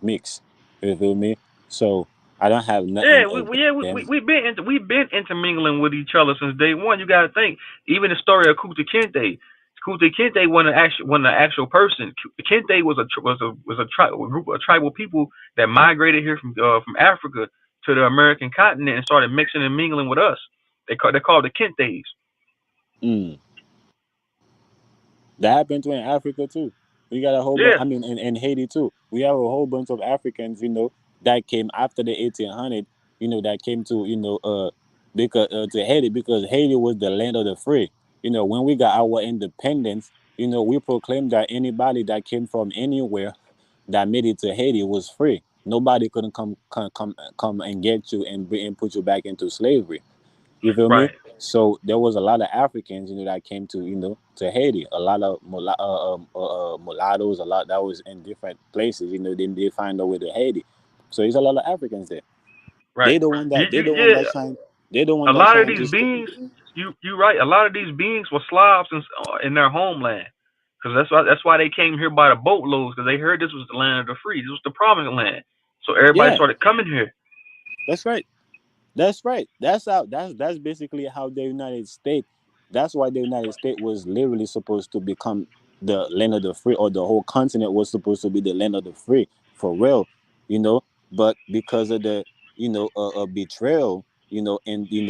mixed. You feel me? So I don't have nothing Yeah, we against we yeah, them. we've been intermingling with each other since day one. You got to think, even the story of Kuta Kinte. Kuta Kinte wasn't an actual person. Kinte was a group of tribal people that migrated here from Africa to the American continent and started mixing and mingling with us. They're called the Kintes. Mm. That happened to in Africa too. We got a whole bunch. Yeah, I mean, in Haiti too. We have a whole bunch of Africans, that came after the 1800. That came to because to Haiti, because Haiti was the land of the free. When we got our independence, we proclaimed that anybody that came from anywhere that made it to Haiti was free. Nobody couldn't come and get you and put you back into slavery. You feel me? right. So there was a lot of Africans, that came to Haiti. A lot of mulattoes, a lot that was in different places. They find their way to Haiti. So there's a lot of Africans there. Right. Yeah, They the a one that lot of trying these to. beings, you right. A lot of these beings were Slavs in their homeland, because that's why they came here by the boatloads because they heard this was the land of the free. This was the promised land. So everybody Yeah, started coming here. that's right. That's right. That's basically how the United States. That's why the United States was literally supposed to become the land of the free, or the whole continent was supposed to be the land of the free for real, you know. But because of the betrayal, and in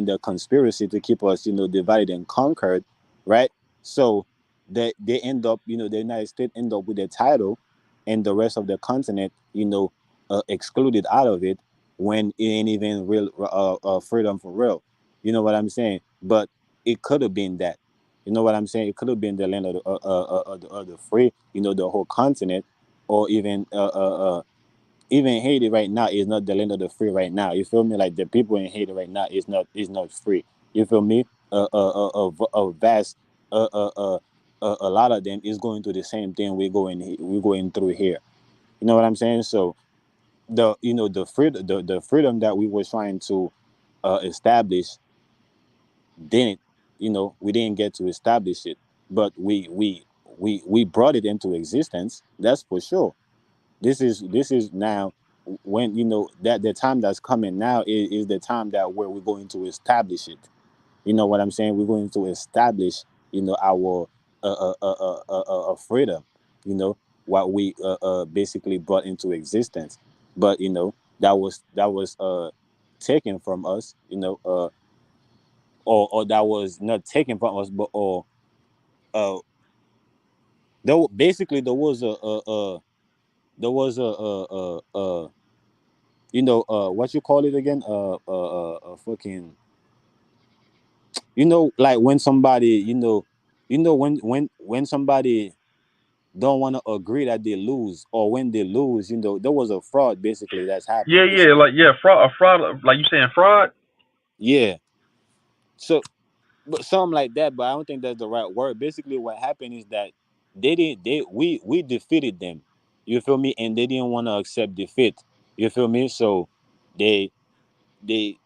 the conspiracy to keep us divided and conquered, right? So they end up, the United States end up with the title, and the rest of the continent, excluded out of it, when it ain't even real freedom for real. You know what I'm saying? But it could have been that. You know what I'm saying? It could have been the land of the free. The whole continent, or even Haiti right now is not the land of the free right now. You feel me? Like the people in Haiti right now is not free. You feel me? A vast a lot of them is going through the same thing we're going through here. You know what I'm saying? So the freedom that we were trying to establish didn't we didn't get to establish it, but we brought it into existence. That's for sure. This is now, when that the time that's coming now is the time that where we're going to establish it. You know what I'm saying? We're going to establish, our freedom. What we basically brought into existence, but that was taken from us. or that was not taken from us, but or uh basically there was a what you call it again, fucking, like when somebody, when somebody don't want to agree that they lose, or when they lose, there was a fraud basically that's Yeah, happened yeah, basically. like yeah, fraud, a fraud, like you saying fraud. Yeah. So, but something like that, but I don't think that's the right word. Basically what happened is that they didn't they we defeated them, you feel me, and they didn't want to accept defeat, you feel me. So they they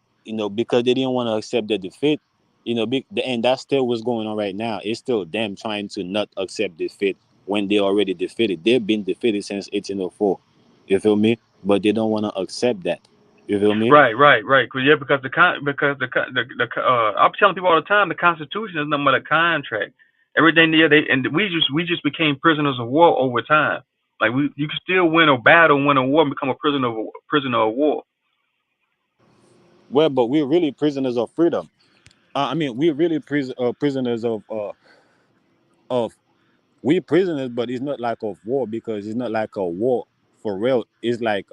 because they didn't want to accept the defeat, and that's still what's going on right now. It's still them trying to not accept defeat when they already defeated. They've been defeated since 1804, you feel me, but they don't want to accept that, you feel me. Right, right, right. Cause yeah, because I'm telling people all the time, the Constitution is nothing but a contract. Everything there, we just became prisoners of war over time. Like you can still win a battle, win a war, and become a prisoner of war. Well, but we're really prisoners of freedom. I mean, we're really prisoners of we prisoners, but it's not like of war, because it's not like a war for real. It's like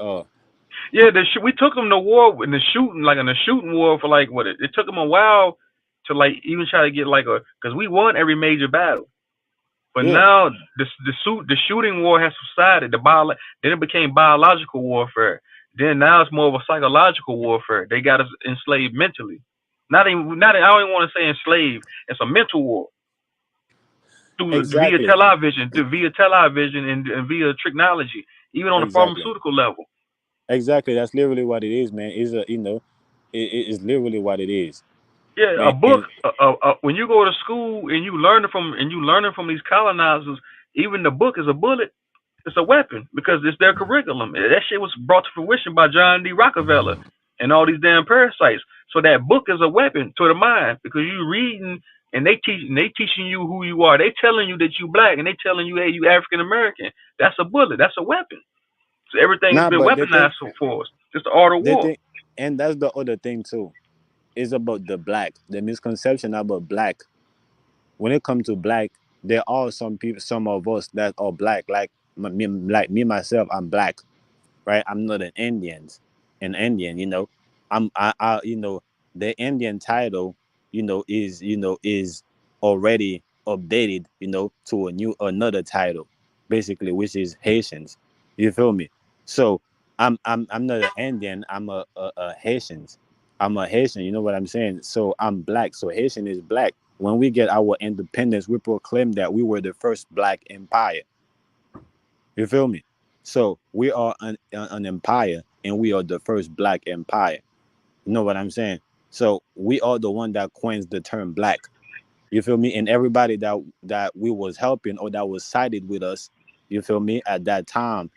Yeah, we took them to war in the shooting, like in the shooting war for like what it took them a while to like even try to get like a because we won every major battle. But yeah, now the shooting war has subsided. Then it became biological warfare. Then now it's more of a psychological warfare. They got us enslaved mentally. Not I don't even want to say enslaved. It's a mental war through exactly, via television and via technology, even on a exactly, pharmaceutical level. exactly. That's literally what it is, man. Is a it is literally what it is, Yeah, a man. book. And When you go to school and you learning from these colonizers, even the book is a bullet. It's a weapon because it's their curriculum. That shit was brought to fruition by John D. Rockefeller and all these damn parasites. So that book is a weapon to the mind because you reading and they teaching you who you are. They telling you that you black and they telling you, hey, you African American. That's a bullet. That's a weapon. So everything has nah, been but the thing, weaponized for us. It's the art of the war. thing, and that's the other thing too. Is about the black, the misconception about black. When it comes to black, there are some people, some of us that are black. Like me myself, I'm black, right? I'm not an Indian, the Indian title, is already updated, to another title, basically, which is Haitians. You feel me? So I'm not an Indian. I'm a Haitians. I'm a Haitian. You know what I'm saying? So I'm black. So Haitian is black. When we get our independence, we proclaim that we were the first black empire. You feel me? So we are an empire, and we are the first black empire. You know what I'm saying? So we are the one that coins the term black. You feel me? And everybody that we was helping, or that was sided with us, you feel me, at that time,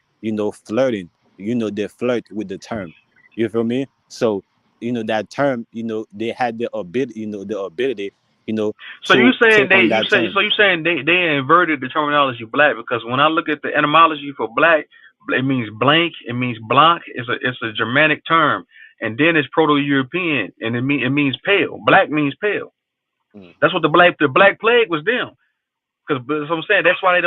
flirting, they flirt with the term. You feel me? So, that term, they had the ability, you know, So you to saying take on that term. you saying they inverted the terminology black because when I look at the etymology for black, it means blank, it means blanc, it's a Germanic term, and then it's Proto-European, and it means pale. Black means pale. Mm. That's what the Black Plague was them. Because so I'm saying that's why they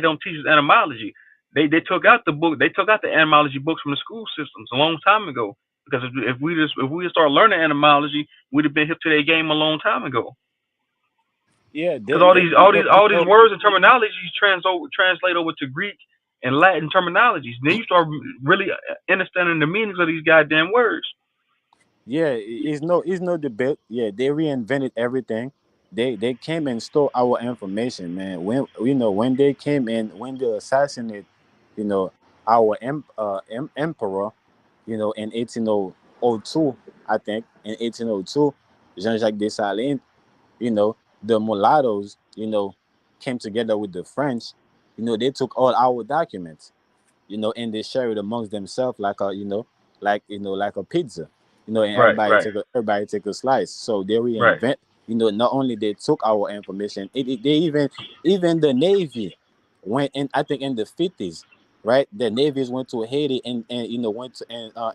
don't teach us etymology. They took out the book they took out the etymology books from the school systems a long time ago. Because if we start learning etymology, we'd have been hip to their game a long time ago. Yeah, Because they, all these words and terminologies translate over to Greek and Latin terminologies. Then you start really understanding the meanings of these goddamn words. yeah, it's no debate. Yeah, they reinvented everything. They came and stole our information, man. When they came in, when they assassinated, you know, our emperor, in 1802, I think, in 1802, Jean-Jacques Dessalines, the mulattoes, came together with the French. They took all our documents, and they share it amongst themselves like a pizza, and Right, right, everybody take a slice. So they right. reinvent, not only they took our information, they even the Navy went in, I think, in the 50s, right? The navies went to Haiti and went to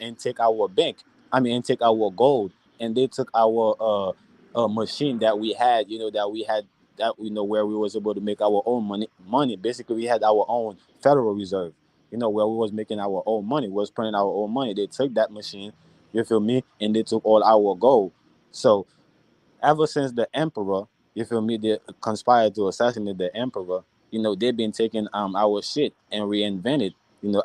and take our bank. I mean, and take our gold, and they took our machine that we had, that where we was able to make our own money. Basically, we had our own Federal Reserve, where we was making our own money, was printing our own money. They took that machine, you feel me, and they took all our gold. So ever since the emperor, you feel me, they conspired to assassinate the emperor. They've been taking our shit and reinvented,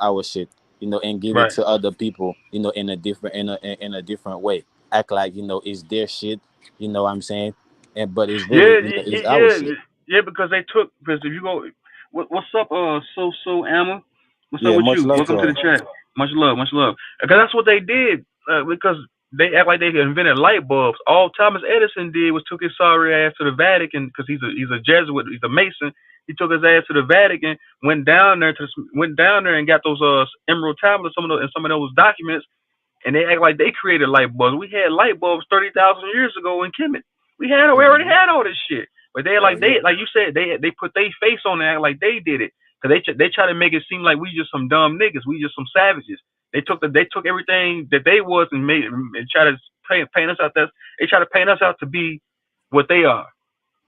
our shit, and give it Right. to other people, in a different in a different way. Act like it's their shit, what I'm saying, and but it's really, Yeah, it's our yeah, shit. yeah. Because they took. Because if you go, what's up? So Emma, what's up Yeah, with much you? love to Welcome to her. the chat. Much love, much love. Because that's what they did. Because they act like they invented light bulbs. All Thomas Edison did was took his sorry ass to the Vatican because he's a Jesuit. He's a Mason. He took his ass to the Vatican, went down there and got those emerald tablets, some of those documents, and they act like they created light bulbs. We had light bulbs 30,000 years ago in Kemet. We already Hmm. had all this shit. But Hell yeah. like you said, they put their face on it, act like they did it, because they try to make it seem like we just some dumb niggas, we just some savages. They took everything that they was and made and try to paint us out. They try to paint us out to be what they are,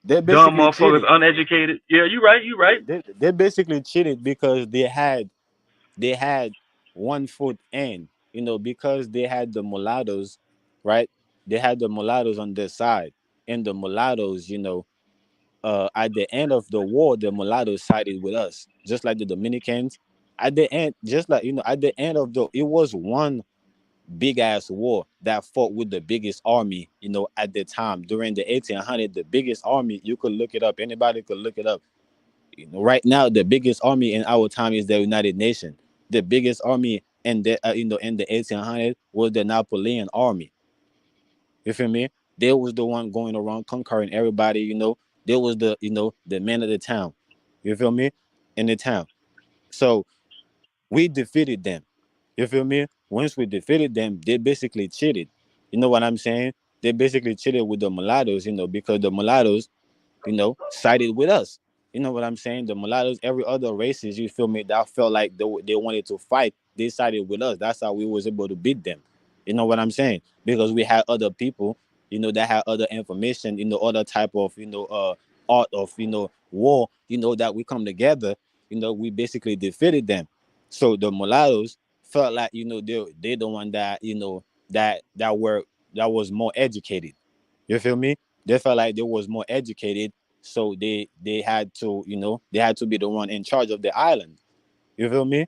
They dumb basically motherfuckers, cheated. uneducated. Yeah, you right, you right. They basically cheated because they had one foot in, because they had the mulattoes, right? They had the mulattoes on their side, and the mulattoes, at the end of the war, the mulattoes sided with us, just like the Dominicans. At the end, just like at the end of it was one big ass war that fought with the biggest army, at the time during the 1800. The biggest army, you could look it up. Anybody could look it up. Right now, the biggest army in our time is the United Nations. The biggest army in the 1800 was the Napoleon army. You feel me? They was the one going around conquering everybody. They was the man of the town. You feel me? In the town. So we defeated them. You feel me? Once we defeated them, they basically cheated. You know what I'm saying? They basically cheated with the mulattoes, because the mulattoes, sided with us. You know what I'm saying? The mulattoes, every other races, you feel me, that felt like they wanted to fight, they sided with us. That's how we was able to beat them. You know what I'm saying? Because we had other people, that had other information, other type of, art of, war, that we come together, we basically defeated them. So the mulattoes felt like, they the one that, that was more educated. You feel me? They felt like they was more educated, so they had to, they had to be the one in charge of the island. You feel me?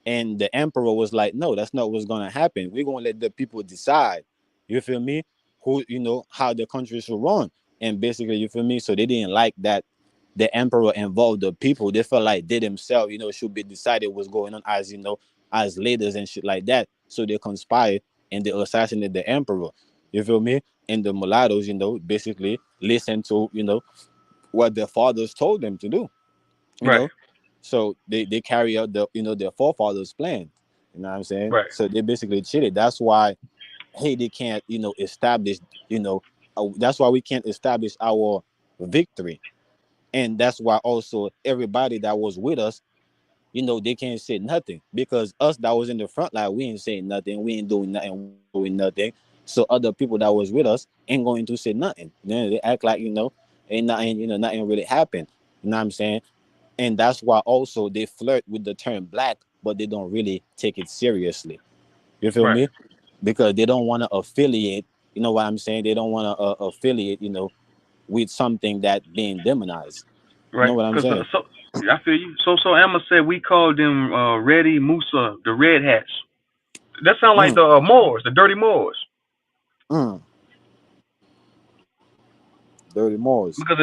And the emperor was like, no, that's not what's gonna happen. We're gonna let the people decide. You feel me? Who, how the country should run. And basically, you feel me? So they didn't like that the emperor involved the people. They felt like they themselves, should be decided what's going on, as as leaders and shit like that. So they conspired and they assassinated the emperor. You feel me? And the mulattoes, basically listened to, what their fathers told them to do. You Right, know, so they carry out their forefathers' plan. You know what I'm saying? right, So they basically cheated. That's why Haiti can't establish that's why we can't establish our victory, and that's why also everybody that was with us, they can't say nothing, because us that was in the front line, we ain't saying nothing, we ain't doing nothing, we ain't doing nothing. So other people that was with us ain't going to say nothing. They act like ain't nothing, nothing really happened. You know what I'm saying? And that's why also they flirt with the term black, but they don't really take it seriously. You feel right, me? Because they don't want to affiliate. You know what I'm saying? They don't want to affiliate. With something that being demonized. You know right. what I'm Because saying? yeah, I feel you. So Emma said we called them Reddy Musa, the Red Hats. That sound like Mm, the Moors, the dirty Moors. mm, dirty Moors. Because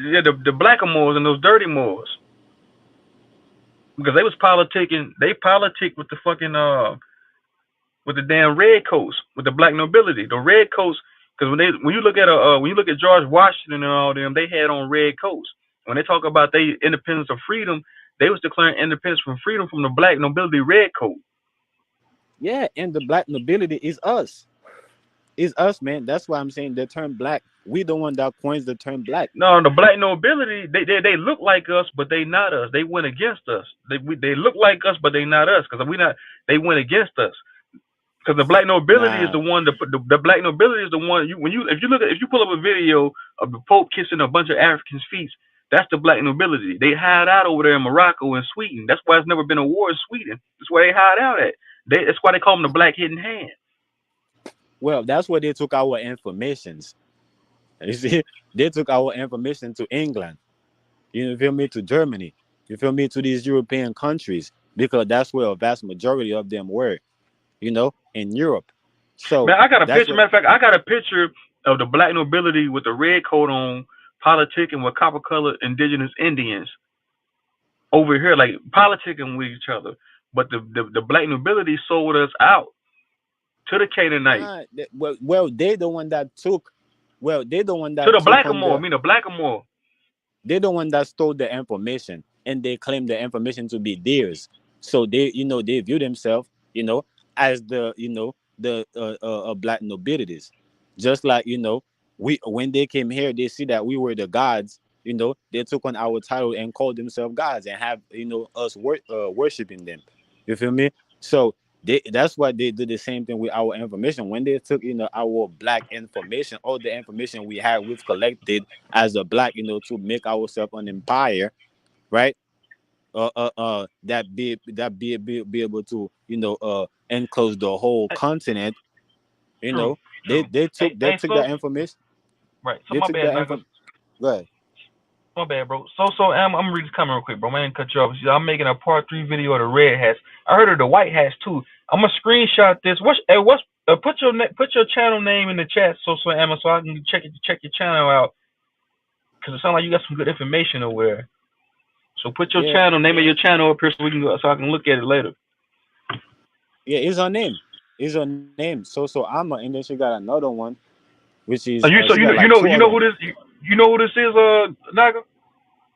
yeah, the blacker Moors and those dirty Moors. Because they was politicking, they politic with the fucking with the damn redcoats, with the black nobility, the redcoats. Because when you look at when you look at George Washington and all them, they had on red coats. When they talk about they independence of freedom, they was declaring independence from freedom from the black nobility redcoat. Yeah, and the black nobility is us. Is us, man. That's why I'm saying the term black. We the one that coins the term black. No, the black nobility, they look like us, but they not us. They went against us. They look like us, but they not us, because we not. They went against us. Because the black nobility is Nah. the one. The black nobility is the one. If you pull up a video of the Pope kissing a bunch of Africans' feet, that's the black nobility. They hide out over there in Morocco and Sweden. That's why it's never been a war in Sweden. That's where they hide out at. That's why they call them the black hidden hand. Well, that's where they took our informations. You see, they took our information to England. You feel me? To Germany. You feel me? To these European countries, because that's where a vast majority of them were. In Europe. So Man, I got a that's picture. what. Matter of fact, I got a picture of the black nobility with the red coat on, politicking with copper colored indigenous Indians over here, like politicking with each other. But the black nobility sold us out to the Canaanites, Nah. Well, they the one that took. Well, they the one to that the took on blackamoor. I the. mean, the blackamoor. They the one that stole the information, and they claim the information to be theirs. So they view themselves, as the black nobilities. Just like, we when they came here, they see that we were the gods. They took on our title and called themselves gods and have us worshiping them. You feel me? So that's why they do the same thing with our information. When they took our black information, all the information we've collected as a black, to make ourselves an empire, right? That be able to enclose the whole continent. You True, know, they true. they took they Hey, took so that information. right. So They my took bad, that Naga. info. Go ahead. My bad, bro. So I'm reading this comment real quick, bro. Man, cut you off. I'm making a part 3 video of the red hats. I heard of the white hats too. I'm gonna screenshot this. Put your channel name in the chat, so Emma, so I can check your channel out. Cause it sounds like you got some good information over there. So put your Yeah, channel name of your channel up here so I can look at it later. yeah. It's her name. It's her name. So Amma, and then she got another one, which is You she so got you like you two know of you know them. who this you know who this is, Naga?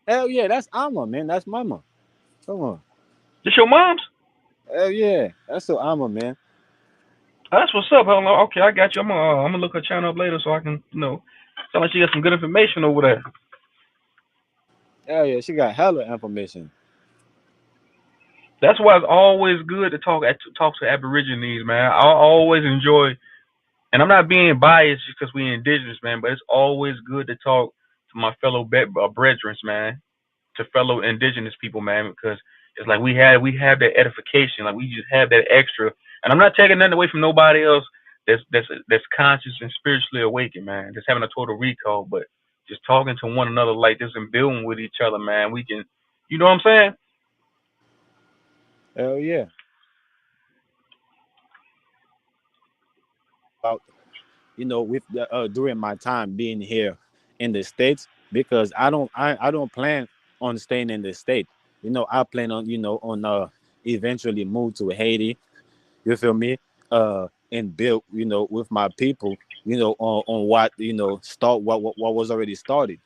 Hell yeah, that's Amma, man. That's Mama. Come on. This your mom's? Hell yeah, that's so Amma, man. That's what's up. Okay, I got you. I'm gonna look her channel up later so I can sound like she got some good information over there. Hell yeah, she got hella information. That's why it's always good to talk to Aborigines, man. I always enjoy, and I'm not being biased just because we're indigenous, man. But it's always good to talk to my fellow brethren, man, to fellow indigenous people, man, because it's like we have that edification, like we just have that extra. And I'm not taking nothing away from nobody else that's conscious and spiritually awakened, man. Just having a total recall, but just talking to one another like this and building with each other, man. We can, you know what I'm saying? Hell yeah. About with during my time being here in the states, because I don't plan on staying in the state. I plan on eventually move to Haiti. You feel me? And build with my people. On what start what was already started.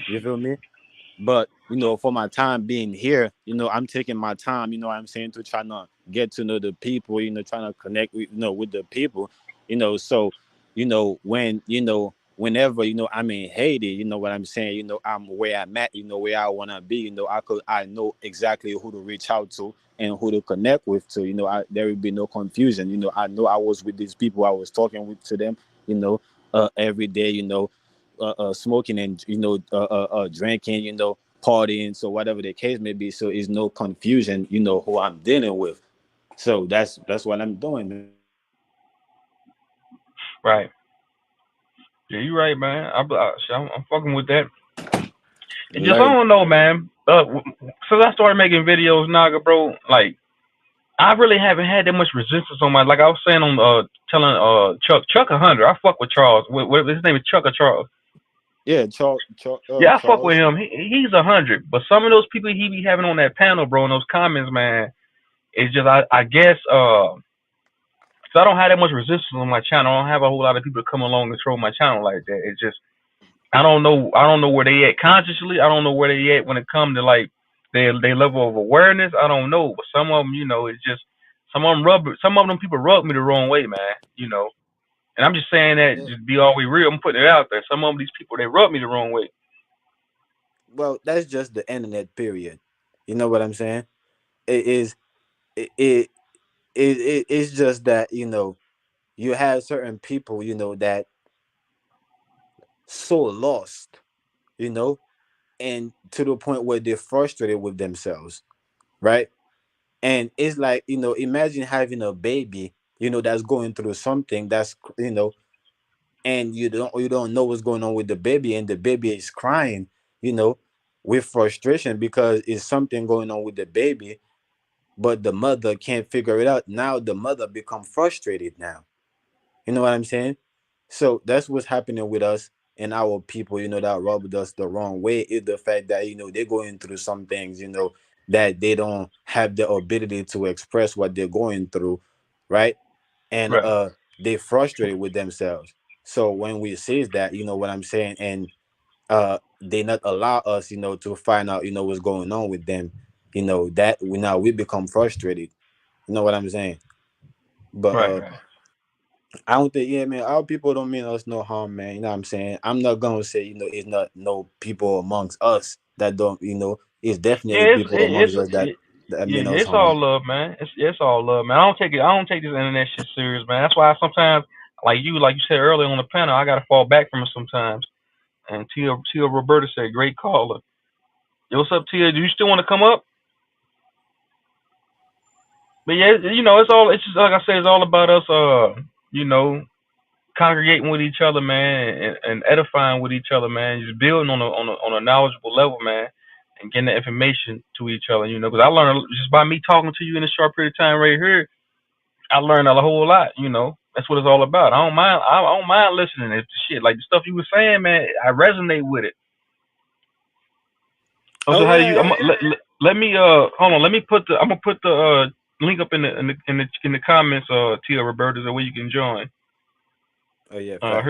You feel me? But for my time being here, I'm taking my time. What I'm saying, to try to get to know the people. Trying to connect with the people. So when whenever I'm in Haiti, what I'm saying. I'm where I'm at. Where I wanna be. I know exactly who to reach out to and who to connect with. So there will be no confusion. I know I was with these people. I was talking to them. Every day. Smoking and drinking, partying, so whatever the case may be, so it's no confusion, who I'm dealing with. So that's what I'm doing, man. Right. Yeah, you right, man. I'm fucking with that. It just I Learn. don't know, man. Since I started making videos, Naga, bro, like I really haven't had that much resistance on my. Like I was saying on telling Chuck 100. I fuck with Charles. His name is Chuck or Charles. Yeah, Yeah, I fuck with Charles. him. He's 100. But some of those people he be having on that panel, bro, in those comments, man, it's just I guess so I don't have that much resistance on my channel. I don't have a whole lot of people come along and troll my channel like that. It's just I don't know where they at consciously. I don't know where they at when it comes to like their level of awareness. I don't know, but some of them, it's just some of them people rub me the wrong way, man. And I'm just saying that Yeah. just be always real. I'm putting it out there. Some of these people they rub me the wrong way. Well, that's just the internet period. You know what I'm saying? It is it it's just that, you have certain people, that so lost, you know, and to the point where they're frustrated with themselves, right? And it's like, imagine having a baby, that's going through something that's, and you don't know what's going on with the baby, and the baby is crying, you know, with frustration because it's something going on with the baby, but the mother can't figure it out. Now the mother become frustrated now. You know what I'm saying? So that's what's happening with us and our people, that rubbed us the wrong way, is the fact that, they're going through some things, that they don't have the ability to express what they're going through, right? And Right. they frustrated with themselves. So when we see that, you know what I'm saying, and they not allow us, to find out, what's going on with them, that we become frustrated. You know what I'm saying? But Right. Right. I don't think, yeah, man, our people don't mean us no harm, man. You know what I'm saying? I'm not gonna say, it's not no people amongst us that don't, it's definitely Yeah, people amongst us that yeah, mean yeah, us it's all harm. love, man. It's all love, man. I don't take this internet shit serious, man. That's why I sometimes, like you said earlier on the panel, I gotta fall back from it sometimes. And Tia Roberta said, great caller. Yo, what's up, Tia? Do you still want to come up? But yeah, it's just like I said, it's all about us, you know, congregating with each other, man, and edifying with each other, man. Just building on a knowledgeable level, man, and getting the information to each other, because I learned just by me talking to you in a short period of time right here. I learned a whole lot. That's what it's all about. I don't mind. I don't mind listening to shit like the stuff you were saying, man. I resonate with it. Oh Also, how do yeah, you? yeah. Let me hold on. Let me put the. I'm gonna put the link up in the comments. Tia Roberta, the way you can join. Oh yeah, Here, facts.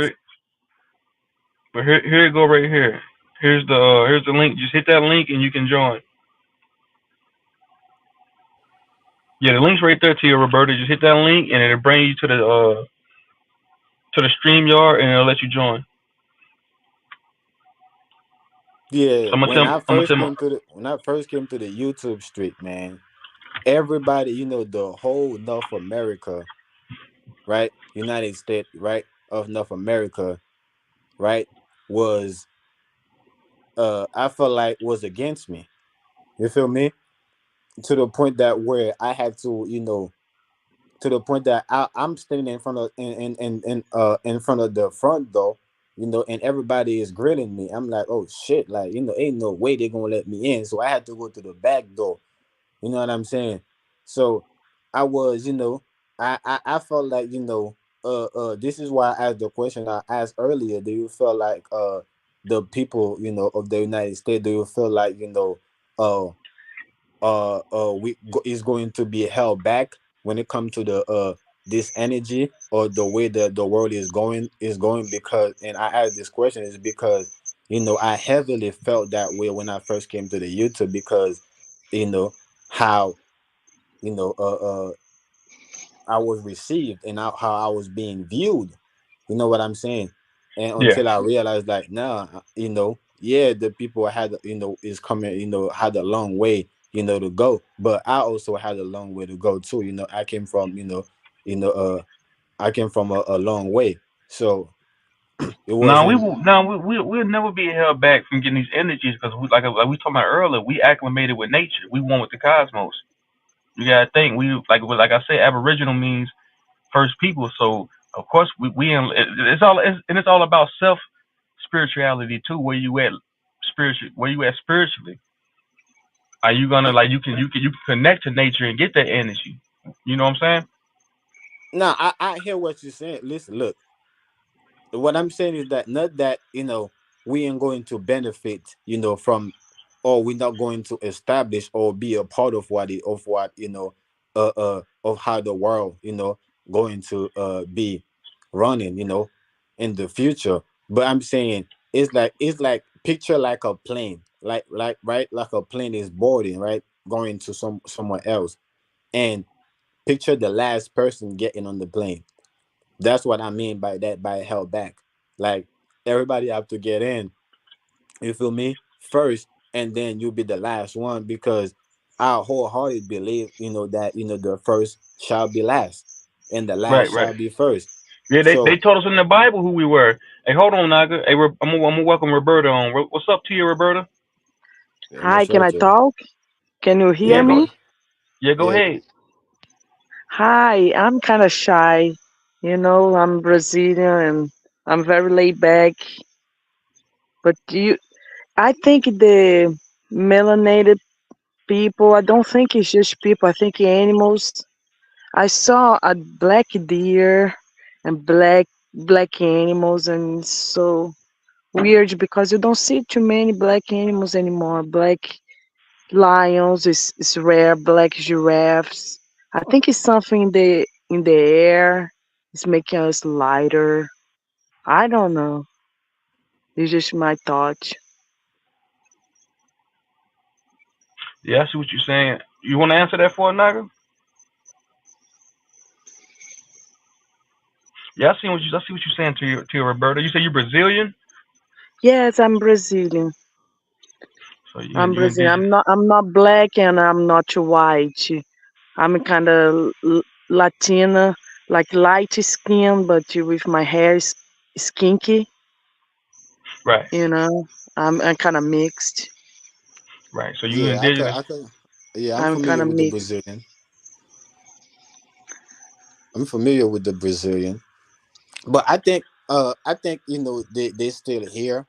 but here you go right here. Here's the link. Just hit that link and you can join. Yeah, the link's right there, Tia Roberta. Just hit that link and it'll bring you to the stream yard and it'll let you join. Yeah, So I'm gonna tell. I'm gonna tell my. when I first came to the YouTube street, man, everybody, the whole North America, right? United States, right, of North America, right, was I felt like was against me. You feel me? To the point that where I had to, to the point that I'm standing in front of in front of the front door, and everybody is grilling me. I'm like, oh shit, like, ain't no way they're gonna let me in. So I had to go to the back door. You know what I'm saying? So I was, I felt like, this is why I asked the question I asked earlier. Do you feel like the people, of the United States, do you feel like, uh is going to be held back when it comes to the this energy, or the way that the world is going? Because, and I asked this question is because, I heavily felt that way when I first came to the YouTube, because, you know how, you know uh, uh I was received, and how I was being viewed. You know what I'm saying? And Yeah. until I realized, like, nah, yeah, the people had, is coming, had a long way, to go. But I also had a long way to go too. I came from, you know, I came from a long way. So it Now we wasn't. will. Now we'll never be held back from getting these energies because like we talking about earlier, we acclimated with nature. We one with the cosmos. You gotta think. We like I said, Aboriginal means first people. So of course it's all about self spirituality too. Where you at spiritually? Are you gonna like you can connect to nature and get that energy? You know what I'm saying? Nah, I hear what you're saying. Listen, look, what I'm saying is that, not that, we ain't going to benefit, from, or we're not going to establish or be a part of what of how the world, going to be running, in the future. But I'm saying, it's like picture like a plane, like right, like a plane is boarding, right, going to somewhere else, and picture the last person getting on the plane. That's what I mean by that, by held back. Like, everybody have to get in, you feel me, first, and then you'll be the last one, because I wholeheartedly believe, that, the first shall be last, and the last Right, right. shall be first. Yeah, they So told us in the Bible who we were. Hey, hold on, Naga. Hey, I'm gonna welcome Roberta on. What's up to you, Roberta? yeah, Hi, what's can up, I Joe? talk? Can you hear Yeah, Yeah, go. me? man. Yeah, go Yeah, ahead. Hi, I'm kind of shy. I'm Brazilian and I'm very laid back. But I think the melanated people, I don't think it's just people, I think animals. I saw a black deer and black animals, and it's so weird because you don't see too many black animals anymore. Black lions is rare, black giraffes. I think it's something in the air. It's making us lighter. I don't know. It's just my thought. Yeah, I see what you're saying. You want to answer that for us, Naga? Yeah, I see what you're saying to your Roberta. You say you're Brazilian, Yes, I'm Brazilian. so I'm you Brazilian. indigenous. I'm not black and I'm not white. I'm kind of Latina, like light skin, but with my hair is kinky. Right, You know, I'm kind of mixed. right. So you yeah, indigenous. I could, yeah, I'm I'm kind familiar of with the mixed. Brazilian. I'm familiar with the Brazilian, but I think they still here.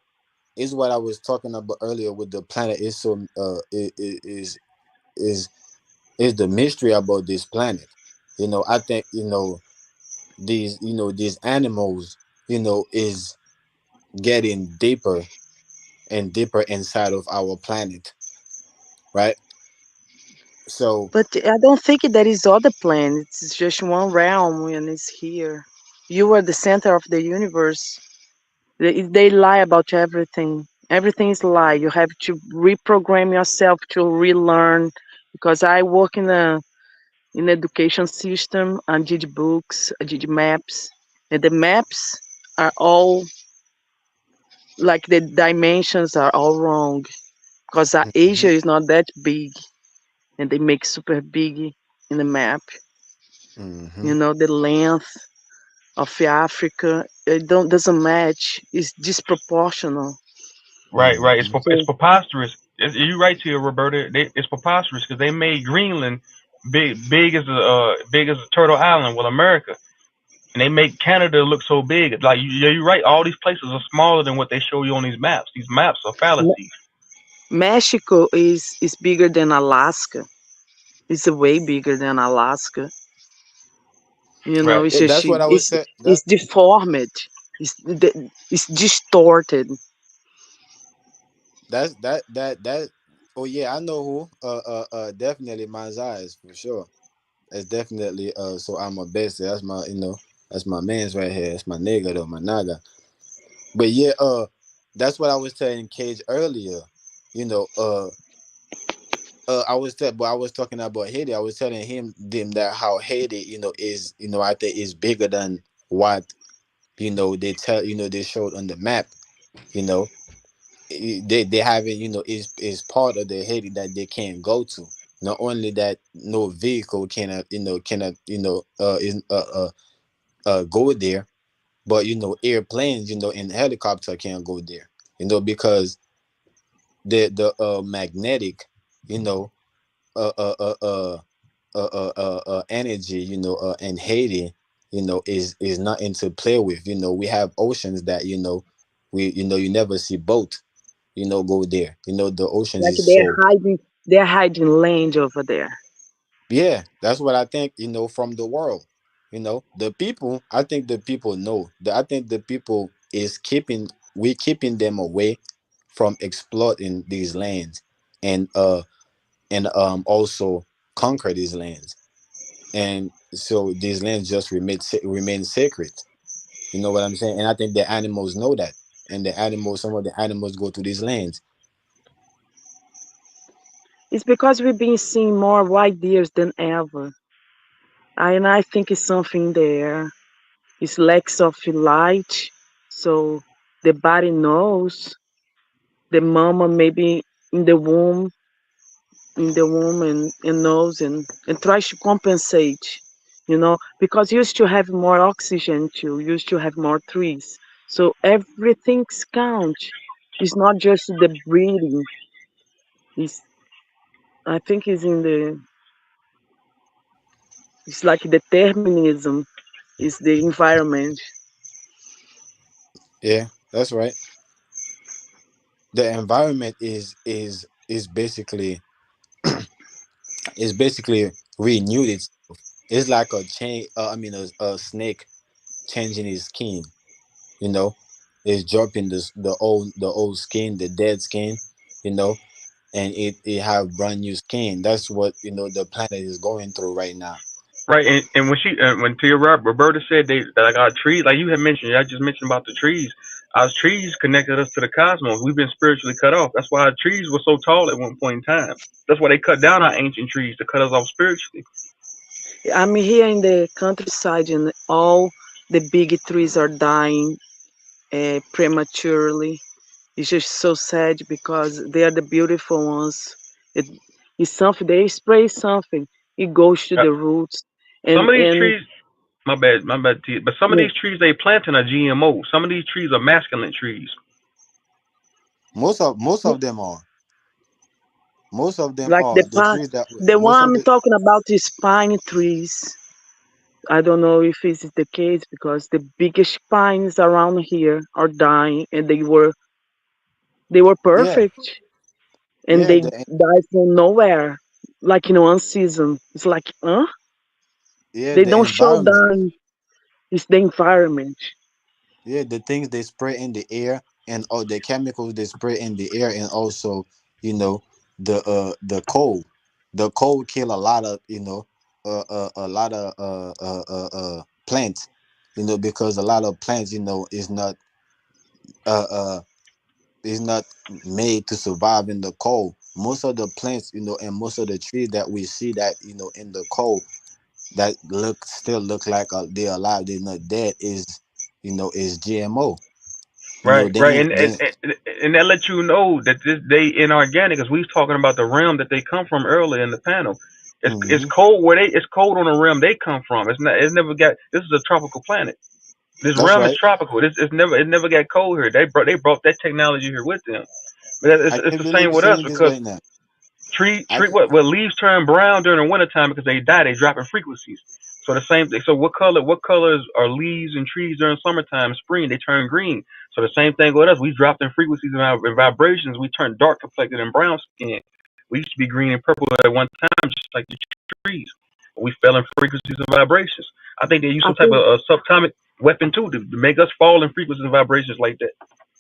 Is what I was talking about earlier with the planet. Is so is is the mystery about this planet. I think these animals is getting deeper and deeper inside of our planet, right? So But I don't think there is other planets. It's just one realm and it's here. You are the center of the universe. They lie about everything. Everything is lie. You have to reprogram yourself to relearn. Because I work in education system. I did books. I did maps, and the maps are all like the dimensions are all wrong. Because Asia mhm, is not that big, and they make super big in the map. mhm, The length of Africa, it doesn't match. It's disproportional. Right, right. It's mhm, it's So preposterous. You right to you, Roberta. It's preposterous because they made Greenland big as a turtle island with America, and they make Canada look so big. Like yeah, you're right. All these places are smaller than what they show you on these maps. These maps are Me- fallacies. Mexico is bigger than Alaska. It's way bigger than Alaska. Right, It's yeah, just that's what I was saying. it's deformed. It's distorted. That oh yeah, I know who. Definitely Manzai for sure. That's definitely so I'm a best. That's my that's my man's right here. That's my nigga though, my naga. But yeah, that's what I was telling Cage earlier. You know, but I was talking about Haiti. I was telling them that how Haiti, is I think is bigger than what they showed on the map. You know, they haven't is part of the Haiti that they can't go to. Not only that, no vehicle cannot is go there, but airplanes and helicopter can't go there. Because the magnetic you know uh uh uh uh energy in Haiti is nothing to play with. We have oceans that you never see boat go there. The oceans Like is so. they're hiding land over there. Yeah, that's what I think, from the world. The people, I think the people know. I think the people is keeping them away from exploiting these lands and also conquer these lands. And so these lands just remain sacred. You know what I'm saying? And I think the animals know that. And some of the animals go to these lands. It's because we've been seeing more white deers than ever. And I think it's something there. It's lacks of light, so the body knows the mama maybe in the womb, and knows and tries to compensate. because used to have more oxygen too, used to have more trees. So everything's count. It's not just the breeding. It's I think it's like determinism is the environment. Yeah, that's right. The environment is basically renewed itself. It's like a chain. I mean, a snake changing his skin. You know, it's dropping the old skin, the dead skin. You know, and it have brand new skin. That's what the planet is going through right now. Right, and when Tia Roberta said they like our trees, like you had mentioned, I just mentioned about the trees. Our trees connected us to the cosmos. We've been spiritually cut off. That's why our trees were so tall at one point in time. That's why they cut down our ancient trees to cut us off spiritually. I'm here in the countryside, and all the big trees are dying prematurely. It's just so sad because they are the beautiful ones. It, it's something they spray something. It goes to Uh, the roots, some and of these and trees, my bad, Tia, but some of yeah, these trees they planting are GMO. Some of these trees are masculine trees. Most of them are. Most of them like are the the pine. trees that The one most of I'm the talking about is pine trees. I don't know if this is the case because the biggest pines around here are dying, and they were yeah, perfect, and yeah, they the die from nowhere, like in one season. It's like, huh? yeah, They the don't show environment. down. It's the environment. Yeah, the things they spray in the air, and all the chemicals they spray in the air, and also you know the coal. The coal kill a lot of a lot of plants. Because a lot of plants uh uh is not made to survive in the cold. Most of the plants, and most of the trees that we see that in the cold that still look like they're alive, they're not dead, is GMO. Right, They right, ain't they. and that lets you know that this they inorganic, as we was talking about the realm that they come from earlier in the panel. It's Hmm. cold where it's cold on the realm they come from. It's never got. This is a tropical planet. This That's realm is right. tropical. It never got cold here. They brought that technology here with them. But it's I it's can't the believe same you're with us saying this because right now. I tree can. what leaves turn brown during the wintertime because they die. They drop in frequencies. So the same thing. So what colors are leaves and trees during summertime, spring? They turn green. So the same thing with us. We dropped in frequencies and in vibrations. We turn dark complected and brown skin. We used to be green and purple at one time, just like the trees. We fell in frequencies and vibrations. I think they use I some type of think subatomic weapon too to make us fall in frequencies and vibrations like that.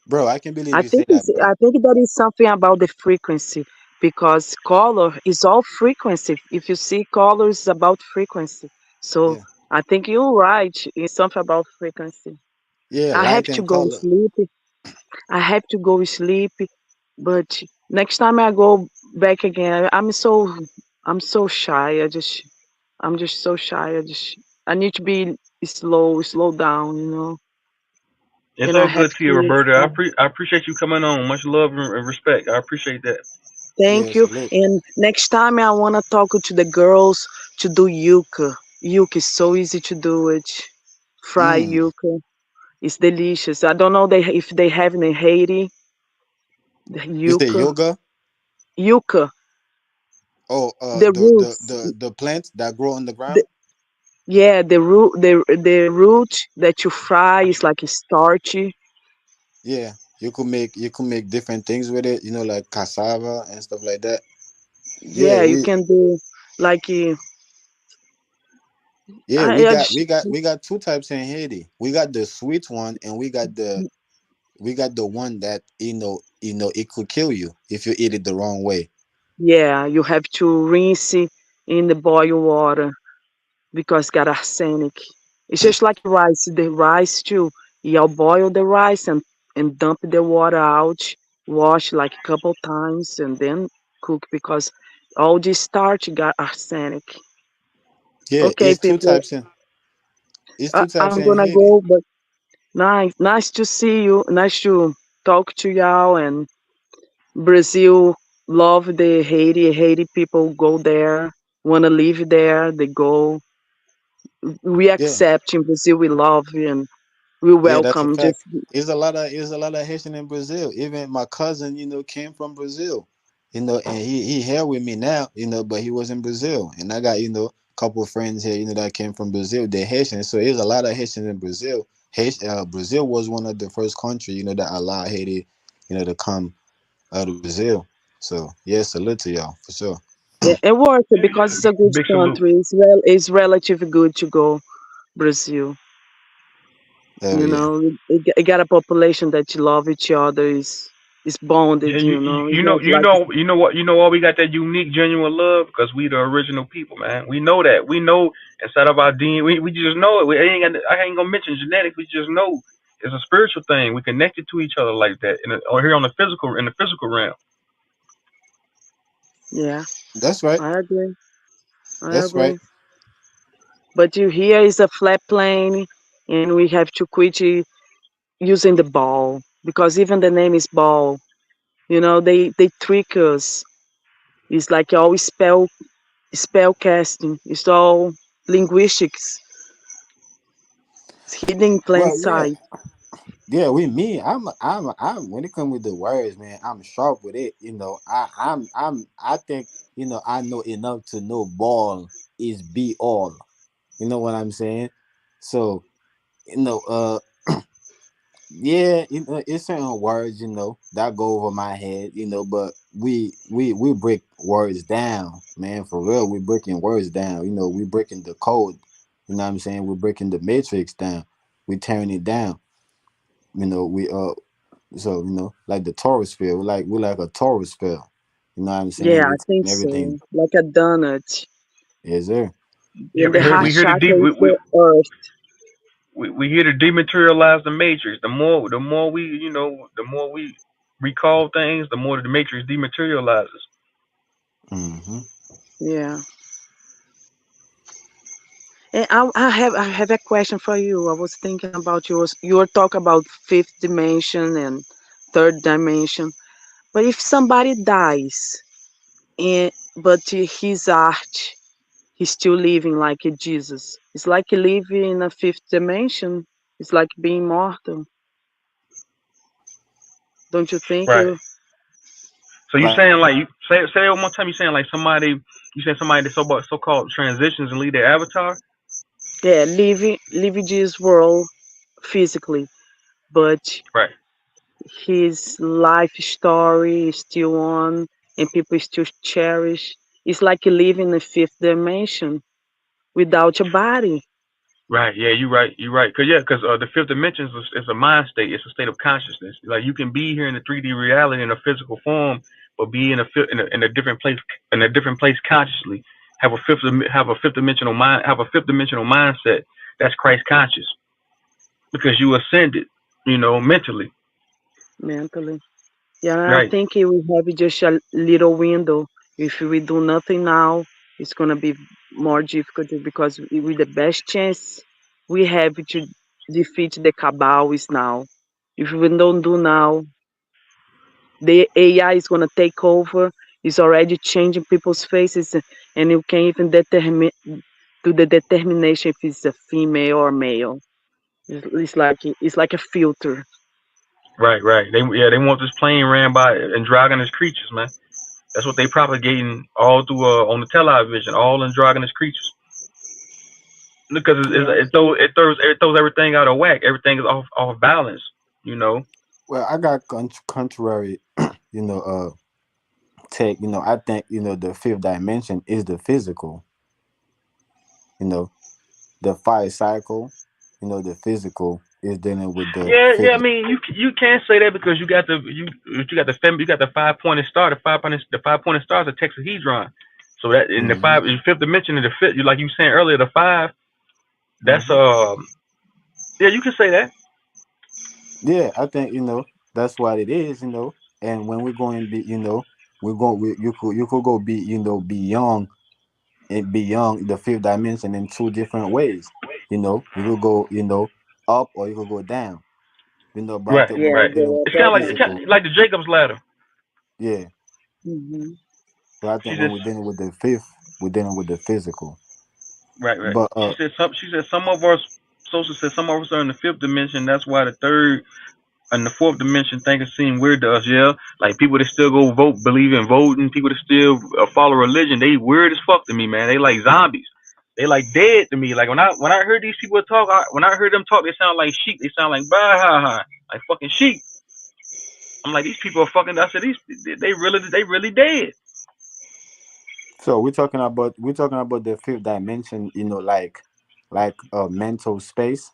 Bro, I can believe I you say think that, bro. I think that is something about the frequency because color is all frequency. If you see color is about frequency. So Yeah. I think you're right. It's something about frequency. Yeah, I have light to and go color. sleep. I have to go sleep. But next time I go back again, I'm so shy. I'm just so shy. I need to be slow down. It's And I all have good to you, kids. Roberta. I appreciate you coming on. Much love and respect. I appreciate that. Thank Yeah, you. salute. And next time I wanna talk to the girls to do yuca. Yuca is so easy to do it. Fry Mm. yuca. It's delicious. I don't know if they have in Haiti the You say yuca. yoga? Yuca. Oh, The the the roots. the the plants that grow on the The, ground? yeah, the root that you fry is like starchy. Yeah. You could make different things with it, like cassava and stuff like that. Yeah, Yeah, you we can do like yeah, I, we I got just, we got we got two types in Haiti. We got the sweet one, and we got the one that it could kill you if you eat it the wrong way. yeah, you have to rinse it in the boil water because got arsenic. It's just like rice. The rice too. You boil the rice and dump the water out, wash like a couple times, and then cook because all this starch got arsenic. Yeah, Okay, people, it's two types I'm in gonna Haiti. go, but nice to see you. Nice to talk to y'all. And Brazil love the Haiti. Haiti people go there, wanna live there. They go. We Yeah, accept in Brazil, we love and we yeah, that's a welcome. fact. Just There's a lot of Haitian in Brazil. Even my cousin, came from Brazil, and he here with me now, but he was in Brazil, and I got a couple of friends here, that came from Brazil. They're Haitian, so there's a lot of Haitians in Brazil. Brazil was one of the first country, that allowed Haiti, to come out of Brazil. So yeah, salute to y'all for sure. yeah, it works because it's a good Big salute. country. It's relatively good to go Brazil. Oh yeah. It got a population that love each other. Is Yeah, bonded. It's not like you know why we got that unique, genuine love? Because we the original people, man. We know that. We know inside of our DNA. We just know it. I ain't gonna mention genetics. We just know it's a spiritual thing. We connected to each other like that, or here on in the physical realm. yeah. That's right. I agree. I That's right. agree. But you here is a flat plane, and we have to quit using the ball because even the name is ball. They trick us. It's like all spell casting. It's all linguistics. It's hidden in plain Well, yeah. sight. Yeah, with me, I'm when it comes with the words, man, I'm sharp with it. I think, I know enough to know ball is be all. You know what I'm saying? So, you know, uh, yeah, it's certain words, that go over my head, but we break words down, man, for real. We breaking words down, we breaking the code, you know what I'm saying? We're breaking the matrix down. We tearing it down. We So, like the Taurus field, we like a Taurus field. You know what I'm saying? Yeah, We I think taking everything. so. Like a donut. Yes, sir. Yeah, And the heart we here to chakra is the earth. we here to dematerialize the matrix. The more we recall things, the more the matrix dematerializes. Mm-hmm. Yeah. And I have a question for you. I was thinking about your talk about fifth dimension and third dimension. But if somebody dies and but his art he's still living like a Jesus. It's like living in a fifth dimension. It's like being mortal. Don't you think? Right. So you Like, saying like you say it one more time? You saying like somebody that so called transitions and leave their avatar? Yeah, living this world physically, but Right. his life story is still on and people still cherish. It's like you live in a fifth dimension without your body. Right. Yeah. You right. You right. Cause the fifth dimension is a mind state. It's a state of consciousness. Like you can be here in the 3D reality in a physical form, but be in a different place consciously. Have a fifth dimensional mind. Have a fifth dimensional mindset. That's Christ conscious because you ascended. Mentally. Mentally. Yeah, I Right. think it will have just a little window. If we do nothing now, it's gonna be more difficult because with the best chance we have to defeat the cabal is now. If we don't do now, the AI is gonna take over. It's already changing people's faces, and you can even determine do the determination if it's a female or male. It's like a filter. Right. Right. They want this plane ran by androgynous creatures, man. That's what they propagating all through on the television, all androgynous creatures. Because Yeah. it throws everything out of whack. Everything is off balance. You know. well, I got contrary, take. I think the fifth dimension is the physical. You know, the fire cycle. The physical is dealing with the Yeah, yeah. I fifth. mean, you can't say that because you got the 5 pointed star. The 5 pointed star is a tetrahedron. So that in the Mm-hmm. fifth dimension, in the fifth, like you were saying earlier, the five. That's Mm-hmm. yeah, you can say that. Yeah, I think that's what it is. And when we're going be, you could go be beyond and beyond the fifth dimension in two different ways. You could go up or you could go down. But I Right, think when we're Yeah, right. dealing go with It's the up and kind physical, of like the Jacob's ladder. yeah. hmm But I She think when just we're dealing with the fifth, we're dealing with the physical. Right, right. But She said some of us social said some of us are in the fifth dimension. That's why the third and the fourth dimension thing is seem weird to us. Yeah, like people that still go vote, believe in voting, people that still follow religion, they weird as fuck to me, man. They like zombies. They like dead to me. Like when I heard these people talk, when I heard them talk, they sound like sheep. They sound like bah ha ha, like fucking sheep. I'm like these people are fucking. I said these they really dead. so we're talking about the fifth dimension, like a mental space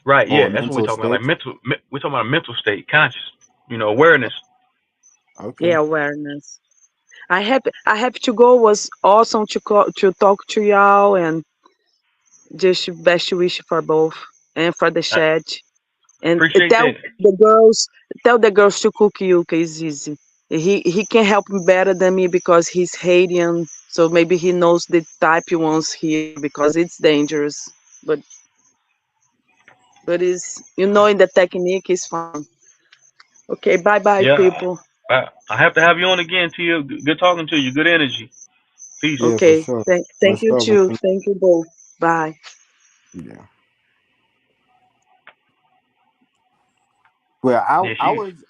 Right? or Yeah, a that's what we're mental talking about. Like state. mental. We're talking about a mental state, conscious. Awareness. Okay. Yeah, awareness. I have to go. Was awesome to talk to y'all, and just best wish for both and for the I chat. And appreciate that. tell the girls to cook you, is easy. He can help me better than me because he's Haitian, so maybe he knows the type he wants here because it's dangerous. But is in the technique is fine. Okay, bye bye, Yeah, people. I have to have you on again, Tia. Good talking to you. Good energy. Peace. Yeah, for Okay, sure. thank For you sure. too. Thank you both. Bye. Yeah. Well, Yeah,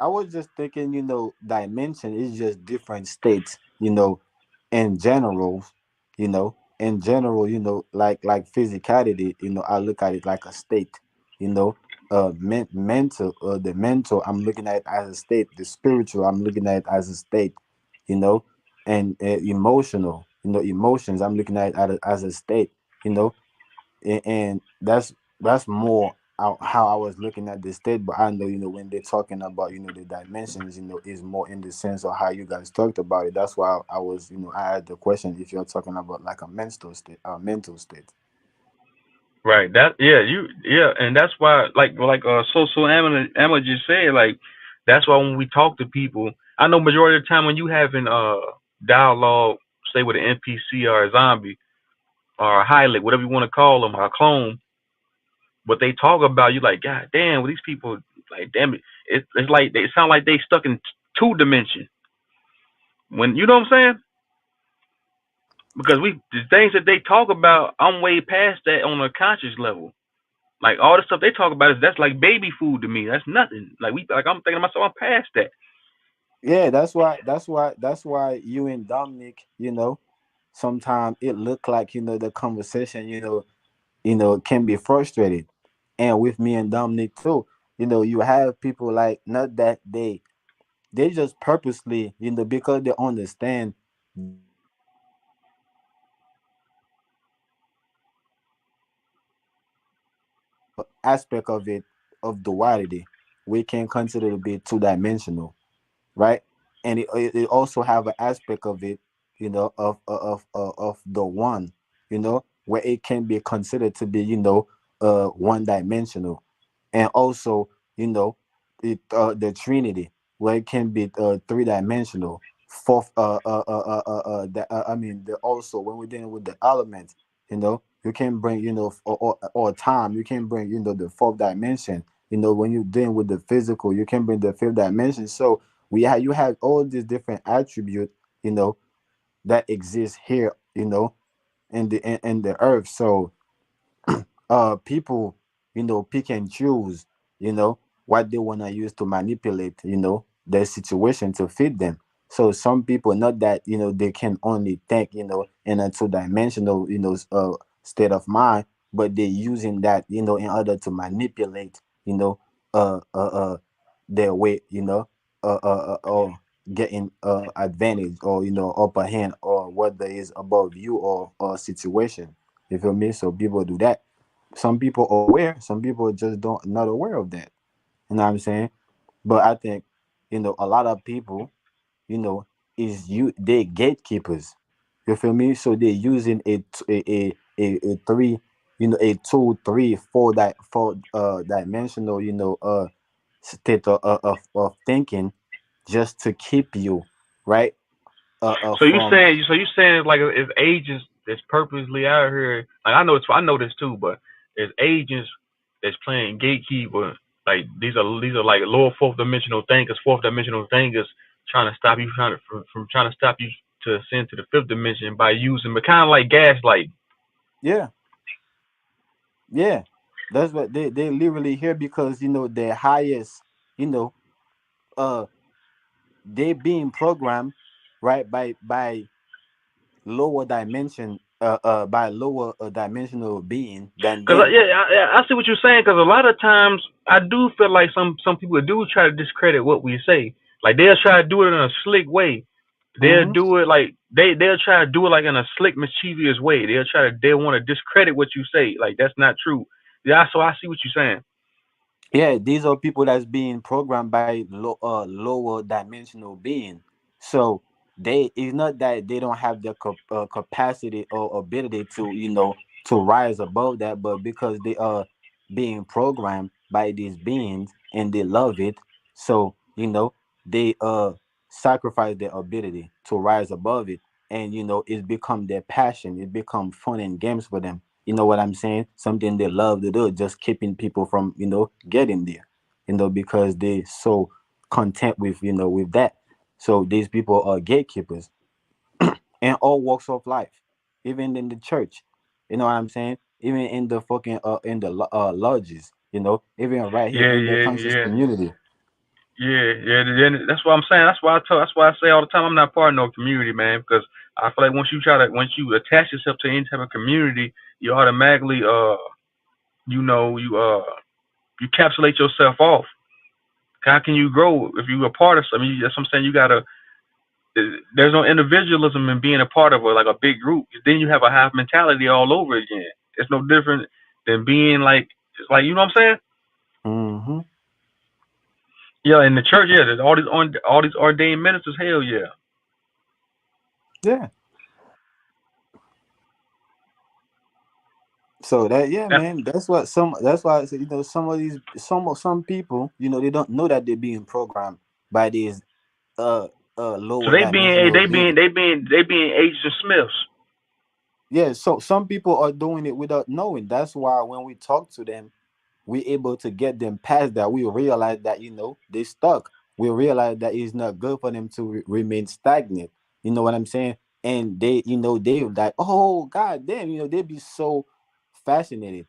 I was just thinking, dimension is just different states, in general, like physicality, I look at it like a state, you know, mental, the mental, I'm looking at it as a state, the spiritual, I'm looking at it as a state, you know, and emotional, emotions, I'm looking at it as a state, you know, and that's more how I was looking at the state. But I know, when they're talking about, the dimensions, is more in the sense of how you guys talked about it. That's why I was, I had the question if you're talking about like a mental state. right. That yeah, and that's why so Emma just said that's why when we talk to people, I know majority of the time when you having dialogue, say with an NPC or a zombie or a Hylek, whatever you want to call them, or a clone, what they talk about, you like, God damn, well, these people, like, damn it, it's like they sound like they stuck in two dimension. When you know what I'm saying? Because the things that they talk about, I'm way past that on a conscious level. Like all the stuff they talk about that's like baby food to me. That's nothing. I'm thinking to myself, I'm past that. Yeah, that's why you and Dominic, sometimes it look like, the conversation, can be frustrated. And with me and Dominic too, you have people like, not that they just purposely, because they understand aspect of it, of duality, we can consider to be two-dimensional, right? And it also have an aspect of it, of the one, where it can be considered to be, one-dimensional. And also, you know the Trinity, where it can be three-dimensional, fourth, I mean, also when we're dealing with the elements, you can bring, or time, you can bring, the fourth dimension. When you're dealing with the physical, you can bring the fifth dimension. So you have all these different attributes, that exist here, in the earth. So people, pick and choose, what they want to use to manipulate, their situation to fit them. So some people, not that, they can only think, in a two-dimensional, state of mind, but they're using that, in order to manipulate, uh uh uh their way, or getting advantage, or upper hand, or whether is above you, or situation. You feel me? So people do that. Some people are aware, some people just don't not aware of that. You know what I'm saying? But I think, a lot of people, you know they gatekeepers. You feel me? So they're using a three, a two, three, four dimensional, state of thinking, just to keep you, right, from. So you saying it's like it's agents that's purposely out here. Like I know this too, but it's agents that's playing gatekeeper. Like these are like lower fourth dimensional thinkers trying to stop you from trying to stop you to ascend to the fifth dimension by using, but kind of like gaslight. Yeah, yeah. That's what they literally here because their highest, you know, uh, they being programmed, right, by lower dimension, by lower dimensional being than Cause them. I see what you're saying. Cause a lot of times I do feel like some people do try to discredit what we say. Like they'll try to do it in a slick way. They'll Mm-hmm. do it like they'll try to do it like in a slick, mischievous way. They'll want to discredit what you say. Like that's not true. Yeah, so I see what you're saying. Yeah, these are people that's being programmed by lower dimensional being. So it's not that they don't have the capacity or ability to to rise above that, but because they are being programmed by these beings and they love it, so they sacrifice their ability to rise above it, and it's become their passion. It become fun and games for them. You know what I'm saying? Something they love to do, just keeping people from, getting there, because they so content with, with that. So these people are gatekeepers in all walks of life, even in the church. You know what I'm saying? Even in the fucking in the lodges, even right here Yeah, in the yeah, conscious yeah, community. yeah. Then that's what I'm saying. That's why I say all the time I'm not part of no community, man. Because I feel like once you attach yourself to any type of community, you automatically you know you capsulate yourself off. How can you grow if you're a part of something? That's what I'm saying. You gotta. There's no individualism in being a part of like a big group. Then you have a half mentality all over again. It's no different than being like it's like you know what I'm saying? Mm-hmm. Yeah, in the church, yeah, there's all these ordained ministers. Hell yeah. Yeah. So that, yeah, Now, man, that's why I say, some of these some people, they don't know that they're being programmed by these uh so lower dimensional beings. they being Agent Smiths. Yeah, so some people are doing it without knowing. That's why when we talk to them, we able to get them past that. We realize that they stuck. We realize that it's not good for them to remain stagnant. You know what I'm saying? And they like, oh god damn, they be so fascinated,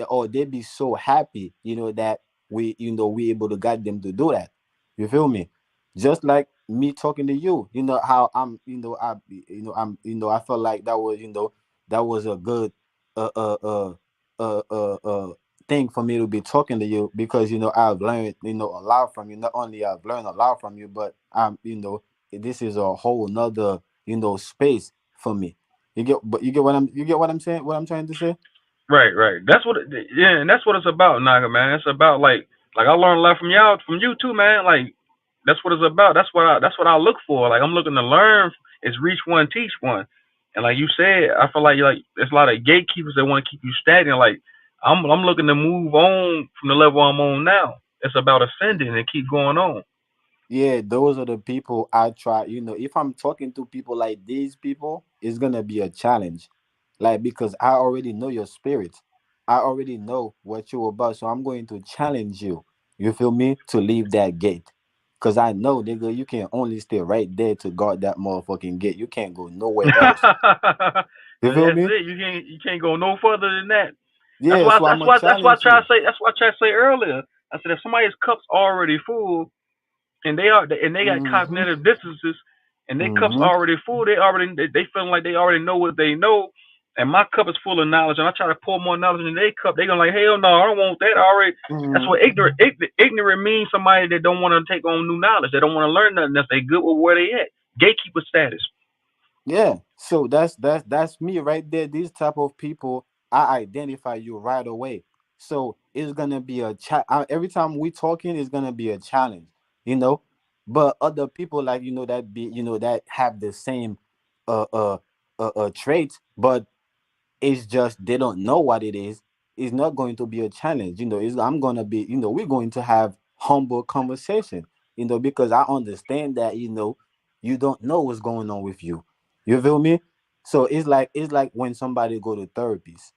or they be so happy, that we able to guide them to do that. You feel me? Just like me talking to you, how I'm, I felt like that was a good uh uh uh uh thing for me to be talking to you, because I've learned a lot from you. Not only I've learned a lot from you, but this is a whole nother space for me. You get what I'm saying, what I'm trying to say. Right, right. Yeah, and that's what it's about, Naga man. It's about like I learned a lot from y'all, from you too, man. Like that's what it's about. That's what I look for. Like I'm looking to learn is reach one, teach one. And like you said, I feel like there's a lot of gatekeepers that want to keep you stagnant. Like I'm looking to move on from the level I'm on now. It's about ascending and keep going on. Yeah, those are the people I try. If I'm talking to people like these people, it's gonna be a challenge. Like, because I already know your spirit. I already know what you're about. So I'm going to challenge you. You feel me? To leave that gate. Cause I know, nigga, you can only stay right there to guard that motherfucking gate. You can't go nowhere else. You feel That's me? it. You can't go no further than that. That's Yeah, why so I'm that's gonna why that's why I challenge try to you. say that's what I tried to say earlier. I said if somebody's cup's already full and they got Mm-hmm. cognitive dissonances and their cup's Mm-hmm. already full, they feeling like they already know what they know, and my cup is full of knowledge, and I try to pour more knowledge in their cup. They gonna like hell no, I don't want that. I already. That's Mm-hmm. what ignorant means. Somebody that don't want to take on new knowledge. They don't want to learn nothing. That's they good with where they at. Gatekeeper status. Yeah, so that's me right there. These type of people, I identify you right away. So it's gonna be every time we talking, it's gonna be a challenge, you know. But other people, like, that have the same uh traits, but it's just they don't know what it is. It's not going to be a challenge, I'm gonna be, we're going to have humble conversation, because I understand that, you don't know what's going on with you. You feel me? So it's like when somebody go to therapies,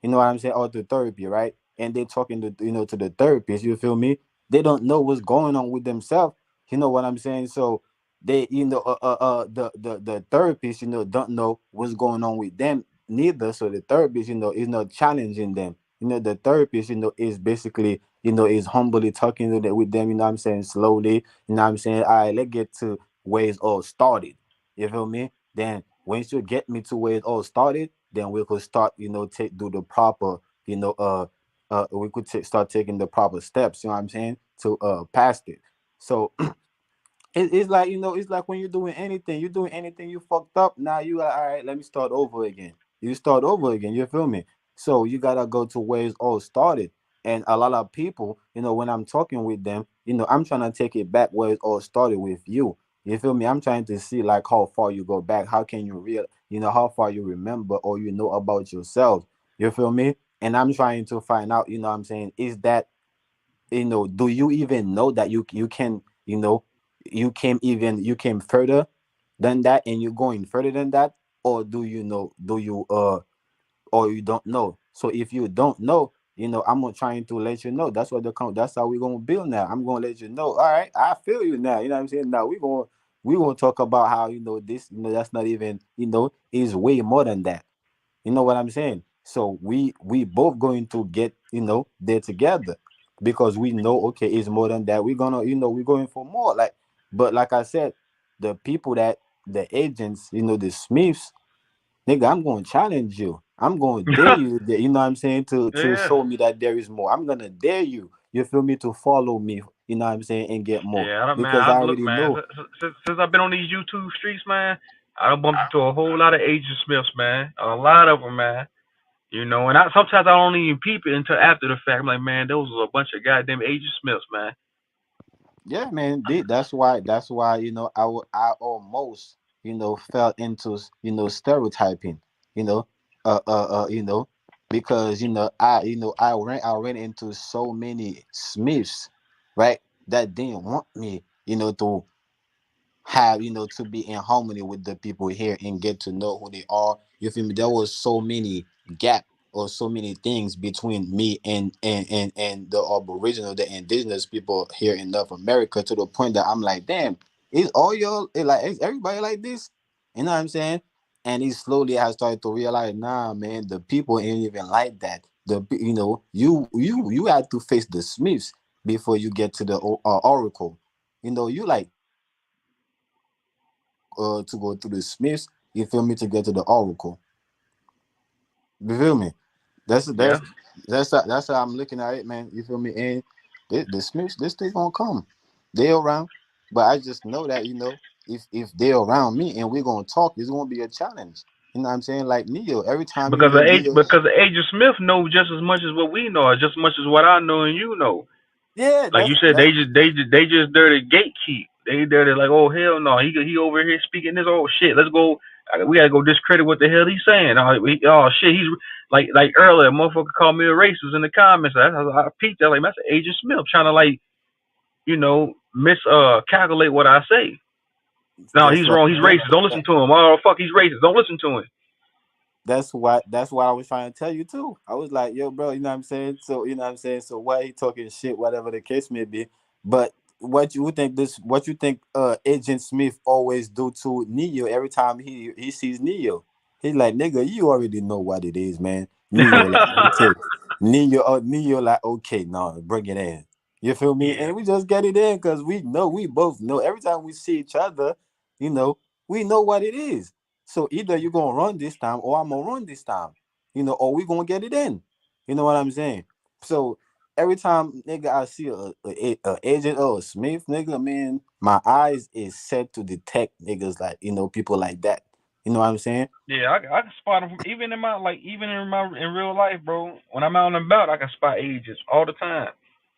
you know what I'm saying, or to therapy, right? And they talking to, to the therapist, you feel me? They don't know what's going on with themselves. You know what I'm saying? So they, the therapist, don't know what's going on with them. neither. So the therapist, is not challenging them. The therapist, is basically, is humbly talking with them, you know what I'm saying, slowly, you know what I'm saying. All right, let's get to where it's all started. You feel me? Then once you get me to where it all started, then we could start, take do the proper, we could start taking the proper steps, you know what I'm saying, to past it. So it's like, it's like when you're doing anything, you fucked up. Now you are all right. Let me start over again. You start over again. You feel me? So you gotta go to where it's all started. And a lot of people, when I'm talking with them, I'm trying to take it back where it all started with you. You feel me? I'm trying to see like how far you go back. How can you how far you remember or about yourself. You feel me? And I'm trying to find out. What I'm saying, is that, do you even know that you can, you came further than that, and you're going further than that, or do you or you don't know. So if you don't know, I'm gonna trying to let you know. That's what that's how we're gonna build now. I'm gonna let you know. All right, I feel you now. You know what I'm saying? Now we gonna talk about how, this, that's not even, is way more than that. You know what I'm saying? So we both going to get, there together, because we know, okay, it's more than that. We're gonna, we're going for more. Like, but like I said, the people that the agents, the Smiths, nigga, I'm gonna challenge you. I'm gonna dare you. You know what I'm saying? To Yeah. show me that there is more. I'm gonna dare you. You feel me? To follow me. You know what I'm saying? And get more, Yeah, man. because I Look, already man. know. Since I've been on these YouTube streets, man, I done bumped into a whole lot of Agent Smiths, man. A lot of them, man. And sometimes I don't even peep it until after the fact. I'm like, man, those was a bunch of goddamn Agent Smiths, man. Yeah, man. That's why I almost fell into stereotyping. You know, because I ran into so many Smiths, right? That didn't want me, to have, to be in harmony with the people here and get to know who they are. You feel me? There was so many gap or so many things between me and the aboriginal, the indigenous people here in North America, to the point that I'm like, damn, is all y'all like, is everybody like this? You know what I'm saying? And he slowly has started to realize, nah, man, the people ain't even like that. You had to face the Smiths before you get to the Oracle. You like to go to the Smiths, you feel me, to get to the Oracle. You feel me? That's Yeah. that's that's how I'm looking at it, man. You feel me? And the Smiths, this thing gonna come. They around, but I just know that, if they're around me and we're gonna talk, it's gonna be a challenge. You know what I'm saying? Like Neo, every time Neo. Because the Agent Smith know just as much as what we know, or just as much as what I know and you know. Yeah, Like you said, they just there to gatekeep. They there to like, oh hell no, he over here speaking this. Oh shit, let's go. We gotta go discredit what the hell he's saying. Oh shit, he's like earlier, motherfucker called me a racist in the comments. I peeped. I was like, that's Agent Smith trying to like, mis calculate what I say. No, that's he's what wrong. He's racist. Don't listen to him. Oh fuck, he's racist. Don't listen to him. that's what I was trying to tell you too. I was like, yo, bro, you know what I'm saying? So you know what I'm saying? So why he talking shit, whatever the case may be. But what you think Agent Smith always do to Neo every time he sees Neo? He's like, nigga, you already know what it is, man. Neo like, okay. Neo like, okay, no, bring it in. You feel me? Yeah. And we just get it in because we both know every time we see each other, you know, we know what it is. So either you're gonna run this time or I'm gonna run this time, or we gonna get it in. You know what I'm saying? So every time, nigga, I see a agent or a Smith, nigga, man, my eyes is set to detect niggas like, people like that. You know what I'm saying? Yeah, I can spot them from even in my in real life, bro. When I'm out and about, I can spot agents all the time.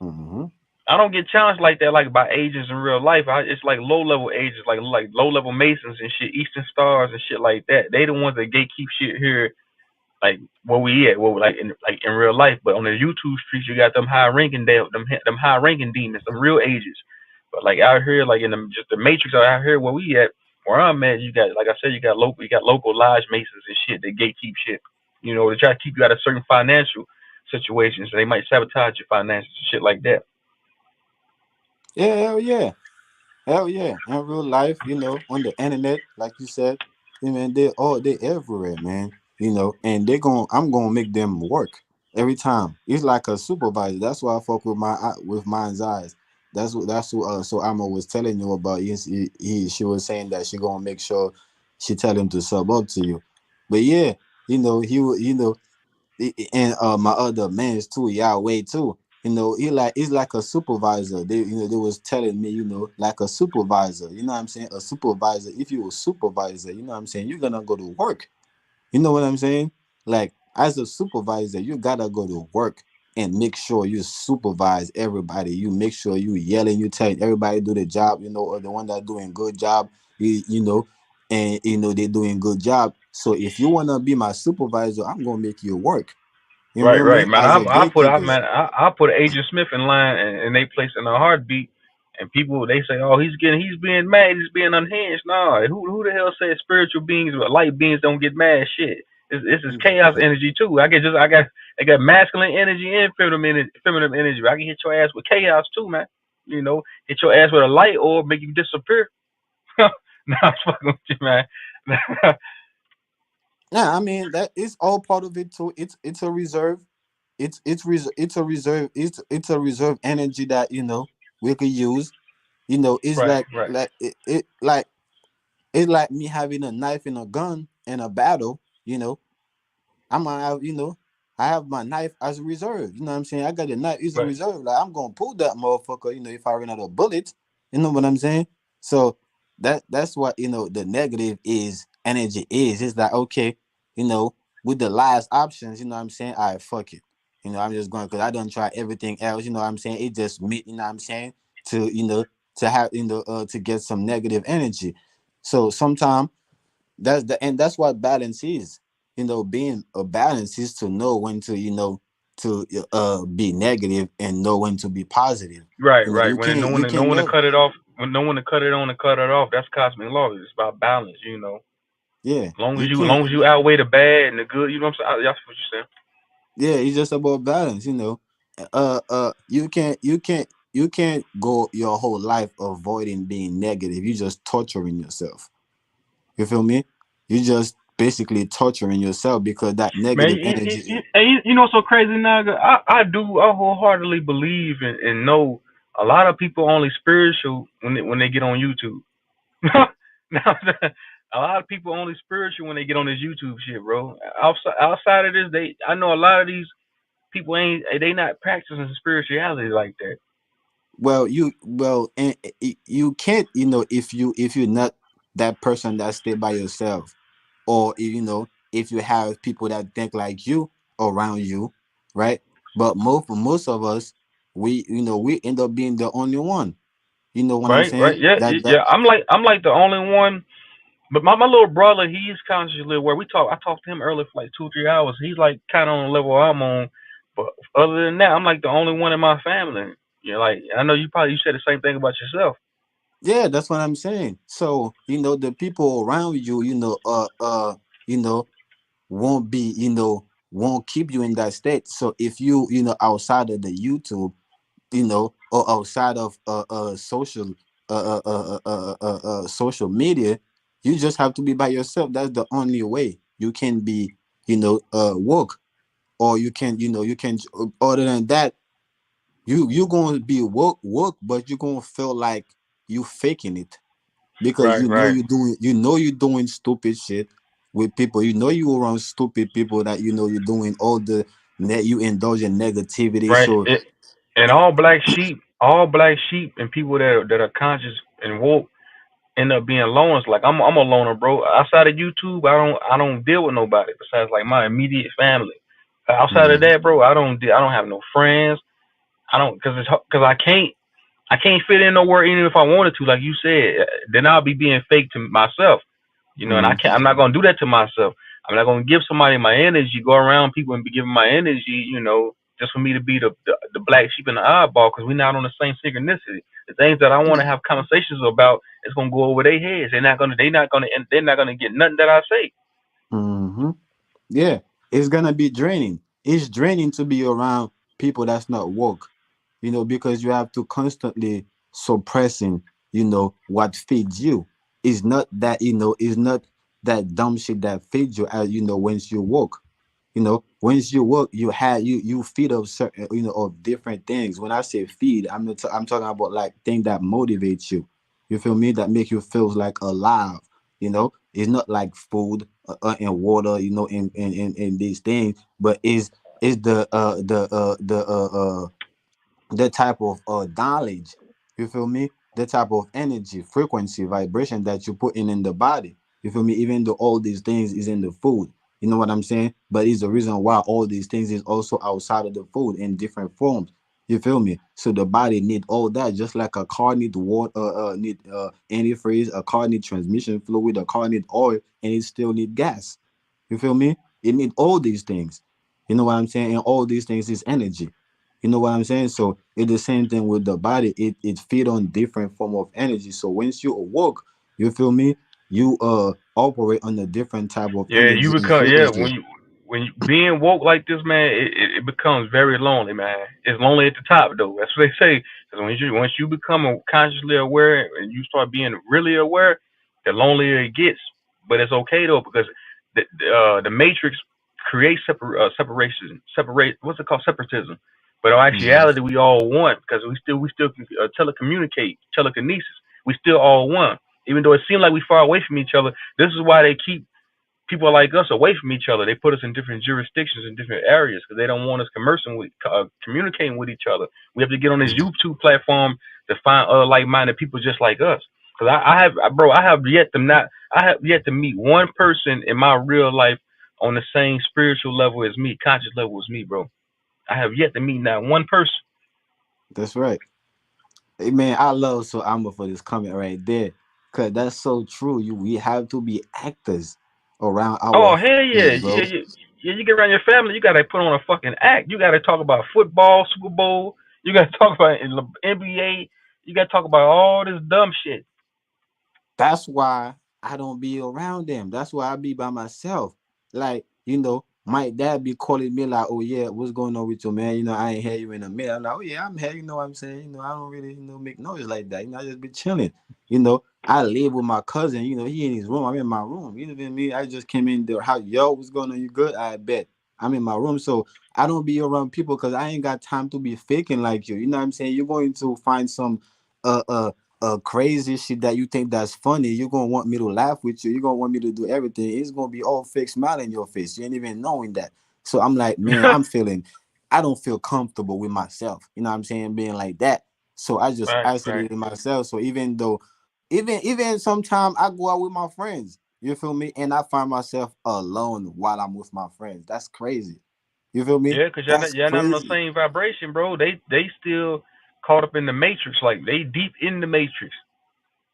Mm-hmm. I don't get challenged like that, like by agents in real life. It's like low level agents, like low level Masons and shit, Eastern Stars and shit like that. They the ones that gatekeep shit here, like where we at, like in real life. But on the YouTube streets, you got them high ranking them high ranking demons, them real agents. But like out here, like in just the matrix out here where we at, where I'm at, you got like I said, you got local lodge Masons and shit that gatekeep shit. They try to keep you out of certain financial situations. So they might sabotage your finances and shit like that. Yeah, hell yeah. Hell yeah. In real life, on the internet, like you said, man, they everywhere, man. and I'm gonna make them work every time. It's like a supervisor. That's why I fuck with with mind's eyes. That's what so Amma was telling you about. She was saying that she gonna make sure she tell him to sub up to you. But yeah, he would and my other mans too, Yahweh too. He's like a supervisor. They was telling me, like a supervisor. You know what I'm saying? A supervisor. If you a supervisor, you know what I'm saying. You're gonna go to work. You know what I'm saying? Like as a supervisor, you gotta go to work and make sure you supervise everybody. You make sure you yelling, you telling everybody do the job. Or the one that doing good job. And they're doing good job. So if you wanna be my supervisor, I'm gonna make you work. You Right, feel right, me? man. As a gatekeepers. I put Agent Smith in line, and they place in a heartbeat. And people they say, oh, he's being mad, he's being unhinged. No, who the hell said spiritual beings or light beings don't get mad? Shit, this is chaos energy too. I got masculine energy and feminine energy. I can hit your ass with chaos too, man. Hit your ass with a light orb, make you disappear. No, I'm fucking with you, man. Yeah, I mean that is all part of it too. It's a reserve. It's a reserve. It's a reserve energy that we could use. It's Right, like right, it's like me having a knife and a gun in a battle. I'm gonna have, I have my knife as a reserve. You know what I'm saying? I got the knife as a right. reserve. Like I'm gonna pull that motherfucker, if I run out of bullets. You know what I'm saying? So that's what the negative is energy is. It's like okay, with the last options, you know what I'm saying? All right, fuck it. I'm just going because I don't try everything else, you know what I'm saying? It just me, you know what I'm saying, to to have to get some negative energy. So sometimes that's what balance is. Being a balance is to know when to to be negative and know when to be positive. Right, right. You When can't no you one, no can one to never. cut it off. When no one to cut it on and cut it off. That's cosmic law. It's about balance. Yeah, Long as you you, can't. long as you outweigh the bad and the good. You know what I'm saying? That's what you're saying. Yeah, it's just about balance. You can't go your whole life avoiding being negative. You just torturing yourself. You feel me? You just basically torturing yourself because that Man, negative energy. you know what's so crazy, Naga? I wholeheartedly believe and know a lot of people only spiritual when they get on YouTube. Now, a lot of people only spiritual when they get on this YouTube shit, bro. Outside of this, I know a lot of these people ain't they not practicing spirituality like that. And you can't, if you're not that person that stay by yourself, or if you have people that think like you around you, right? But most of us, we end up being the only one. You know what I'm Right, right, saying? yeah, That yeah. I'm like the only one. But my little brother, he's consciously where we talk. I talked to him earlier for like 2 3 hours. He's like kind of on the level I'm on. But other than that, I'm like the only one in my family. Like I know you said the same thing about yourself. Yeah, that's what I'm saying. So the people around you, you know won't be, won't keep you in that state. So if outside of the YouTube, or outside of social media, you just have to be by yourself. That's the only way you can be, woke, or you can. Other than that, you're gonna be woke, but you're gonna feel like you faking it because Right, right, you're doing stupid shit with people. You around stupid people that you're doing all the net. You indulge in negativity. right. So And all black sheep, and people that are conscious and woke end up being loners. Like I'm a loner, bro. Outside of YouTube, I don't deal with nobody besides like my immediate family. Outside of mhm. that, bro, I don't have no friends. I don't because I can't fit in nowhere even if I wanted to. Like you said, then I'll be being fake to myself. And I Mhm. can't. I'm not gonna do that to myself. I'm not gonna give somebody my energy, go around people and be giving my energy. Just for me to be the black sheep in the eyeball because we're not on the same synchronicity. The things that I want to have conversations about is gonna go over their heads. They're not gonna get nothing that I say. Mhm. Yeah, it's gonna be draining. It's draining to be around people that's not woke, because you have to constantly suppressing, what feeds you. It's not that, it's not that dumb shit that feeds you as once you woke. Once you work, you feed of certain of different things. When I say feed, I'm talking about like thing that motivates you. You feel me? That make you feel like alive. It's not like food and water. In these things, but is the type of knowledge, you feel me, the type of energy, frequency, vibration that you put in the body, you feel me, even though all these things is in the food, you know what I'm saying, but it's the reason why all these things is also outside of the food in different forms, you feel me, so the body need all that, just like a car need water, need antifreeze, a car need transmission fluid, a car need oil, and it still need gas, you feel me, it need all these things, you know what I'm saying, and all these things is energy. You know what I'm saying? So it's the same thing with the body. It feed on different form of energy. So once you awoke, you feel me? You operate on a different type of Yeah, you energy and become yeah frequency. when you being woke like this, man, it becomes very lonely, man. It's lonely at the top though. That's what they say. Because once you become consciously aware and you start being really aware, the lonelier it gets. But it's okay though because the matrix creates separation, separate what's it called, separatism. But in Hmm. actuality, we all one because we still telecommunicate, telekinesis. We still all one, even though it seems like we far away from each other. This is why they keep people like us away from each other. They put us in different jurisdictions in different areas because they don't want us communicating with each other. We have to get on this YouTube platform to find other like-minded people just like us. Because I have yet to not, I have yet to meet one person in my real life on the same spiritual level as me, conscious level as me, bro. I have yet to meet not one person. That's right. Hey, man, I love so Amber for this comment right there. Cause that's so true. We have to be actors around our Oh hell yeah, family, bro. yeah. You get around your family, you gotta put on a fucking act. You gotta talk about football, Super Bowl. You gotta talk about NBA. You gotta talk about all this dumb shit. That's why I don't be around them. That's why I be by myself. Like, my dad be calling me like, oh yeah, what's going on with you, man? I ain't hear you in a minute. I'm like, oh yeah, I'm here, you know what I'm saying? I don't really, make noise like that. I just be chilling. I live with my cousin, he in his room. I'm in my room. You know what I mean? I just came in there. How yo, what's going on? You good? I bet. I'm in my room. So I don't be around people because I ain't got time to be faking like you. You know what I'm saying? You're going to find some uh uh crazy shit that you think that's funny, you're gonna want me to laugh with you. You're gonna want me to do everything. It's gonna be all fake smile in your face. You ain't even knowing that. So I'm like, man, I don't feel comfortable with myself. You know what I'm saying? Being like that. So I just Right, right. isolated myself. So even though, even sometimes I go out with my friends, you feel me? And I find myself alone while I'm with my friends. That's crazy. You feel me? Yeah, cause That's y'all not on the crazy. same vibration, bro. They still caught up in the matrix, like they deep in the matrix.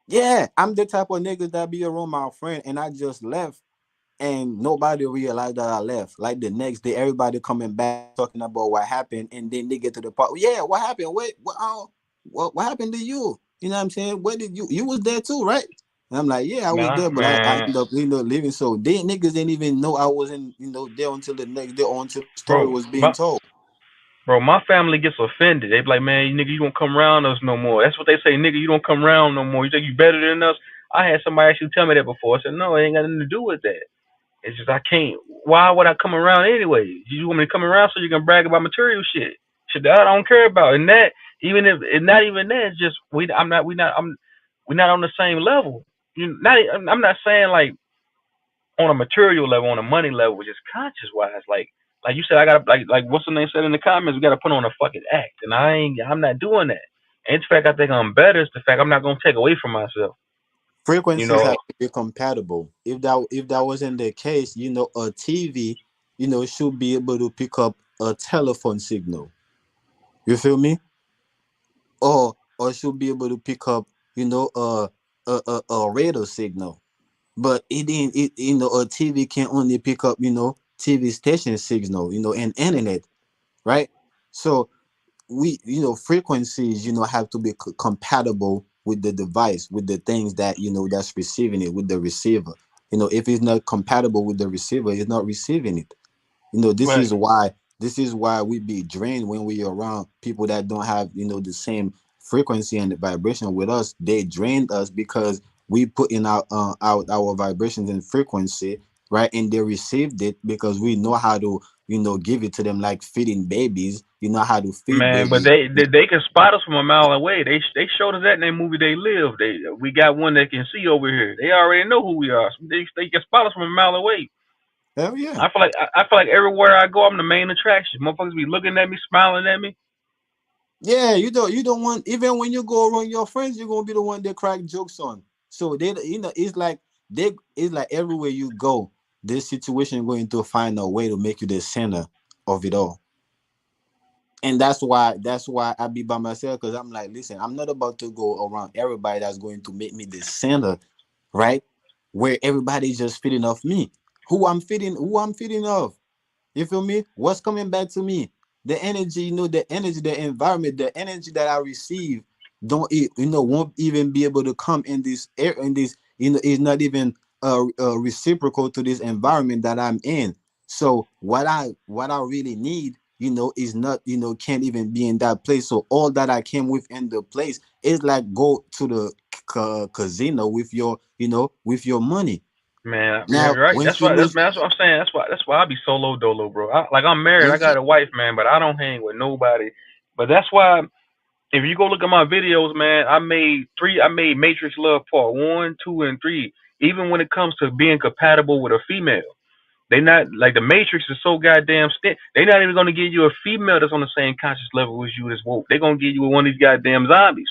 Yeah, I'm the type of niggas that be around my friend and I just left and nobody realized that I left. Like the next day, everybody coming back talking about what happened, and then they get to the part. Yeah, what happened? What happened to you? You know what I'm saying? Where did you was there too, right? And I'm like, yeah, I was there, but I Man, ended up leaving. So they niggas didn't even know I wasn't there until the next day or until the story bro, was being my told. my family gets offended. They be like, man, you nigga, you don't come around us no more. That's what they say, nigga. You don't come around no more. You think you better than us? I had somebody actually tell me that before. I said, no, it ain't got nothing to do with that. It's just I can't. Why would I come around anyway? You want me to come around so you can brag about material shit? Shit that I don't care about. And that even if and not even that, it's just we're not on the same level. You not. I'm not saying like on a material level, on a money level, just conscious wise. Like you said, I gotta like what's the name said in the comments. We gotta put on a fucking act, and I'm not doing that. And it's the fact I think I'm better. It's the fact I'm not gonna take away from myself. You Frequencies know, have to be compatible. If that wasn't the case, a TV, should be able to pick up a telephone signal. You feel me? Or should be able to pick up, a radio signal. But it didn't. A TV can only pick up, TV station signal, and internet, right? So frequencies have to be compatible with the device, with the things that that's receiving it, with the receiver. If it's not compatible with the receiver, it's not receiving it. This right? is why we be drained when we around people that don't have the same frequency and vibration with us. They drained us because we put in out our vibrations and frequency, right? And they received it because we know how to, give it to them like feeding babies. You know how to feed Man, but babies. they can spot us from a mile away. They showed us that in that movie They Live. We got one that can see over here. They already know who we are. So they can spot us from a mile away. Hell yeah. I feel like everywhere I go, I'm the main attraction. Motherfuckers be looking at me, smiling at me. Yeah, you don't want, even when you go around your friends, you're gonna be the one that crack jokes on. So they, it's like everywhere you go, this situation going to find a way to make you the center of it all. And that's why I be by myself, because I'm like, listen, I'm not about to go around everybody that's going to make me the center, right? Where everybody's just feeding off me. Who I'm feeding off. You feel me? What's coming back to me? The energy, the energy, the environment, the energy that I receive won't even be able to come in this air, in this, is not even reciprocal to this environment that I'm in. So what I really need, is not, can't even be in that place. So all that I came within the place is like go to the casino with your money. Man, Now, you're right. once That's you why. lose, That's what I'm saying. That's why I be solo dolo, bro. I'm married. I once you, got a wife, man, but I don't hang with nobody. But that's why if you go look at my videos, man, I made Matrix Love Part 1, 2, and 3. Even when it comes to being compatible with a female, they not like the Matrix is so goddamn stiff. They not even gonna give you a female that's on the same conscious level as you as woke. They gonna give you one of these goddamn zombies.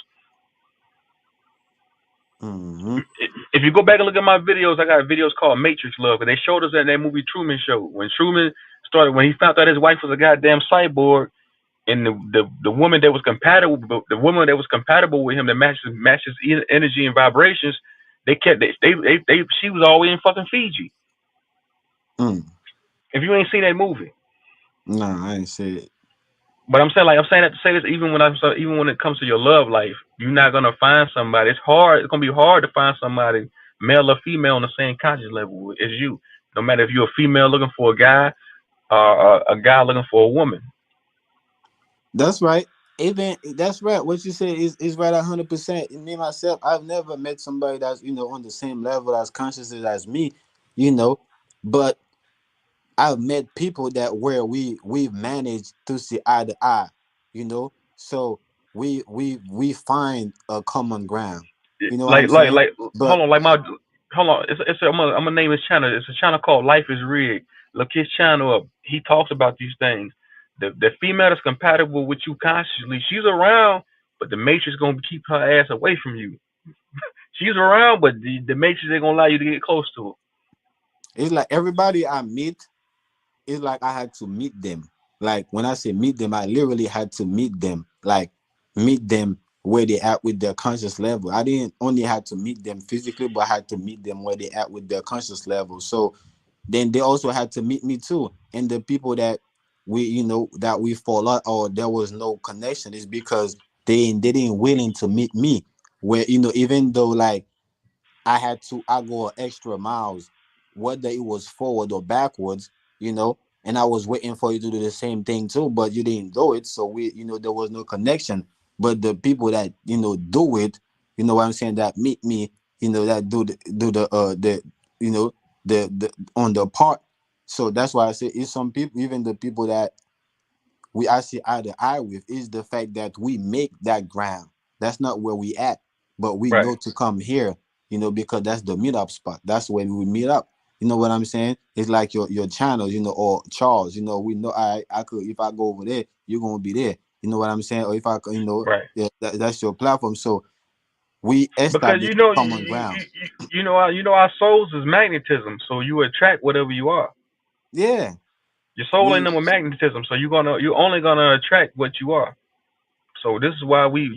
hmm If you go back and look at my videos, I got videos called Matrix Love, because they showed us that in that movie Truman Show. When he found out his wife was a goddamn cyborg, and the woman that was compatible, with him, that matches energy and vibrations, she was always in fucking Fiji. mm. If you ain't seen that movie. Nah, I ain't say it. But I'm saying that to say this, even when it comes to your love life, you're not gonna find somebody. It's hard. It's gonna be hard to find somebody, male or female, on the same conscious level as you. No matter if you're a female looking for a guy, or a guy looking for a woman. That's right. Even that's right. What you say is right 100%. Me myself, I've never met somebody that's on the same level as consciousness as me, you know. But I've met people that where we've managed to see eye to eye, you know. So we find a common ground. You know what I'm saying? Hold But on, hold on. I'm gonna name his channel. It's a channel called Life is Rigged. Look his channel up. He talks about these things. The female that's compatible with you consciously, she's around, but the matrix gonna keep her ass away from you. She's around, but the matrix ain't gonna allow you to get close to her. it's like everybody I meet, it's like I had to meet them. Like when I say meet them, I literally had to meet them. Like meet them where they at with their conscious level. I didn't only had to meet them physically, but I had to meet them where they at with their conscious level. So then they also had to meet me too. And the people that we fall out or there was no connection is because they didn't willing to meet me. Where even though like I go extra miles, whether it was forward or backwards, and I was waiting for you to do the same thing too, but you didn't do it. So there was no connection. But the people that, do it, what I'm saying, that meet me, that do the you know, the on the part. So that's why I say it's some people, even the people that we actually eye to eye with, is the fact that we make that ground. That's not where we at, but we Right. know to come here, because that's the meetup spot. That's when we meet up. You know what I'm saying? It's like your channel, or Charles. We know I could, if I go over there, you're gonna be there. You know what I'm saying? Or if I could, Right. yeah, that's your platform. So we Because establish you know common ground. our souls is magnetism, so you attract whatever you are. Yeah, Your soul ain't we number magnetism, so you're only gonna attract what you are. So this is why we,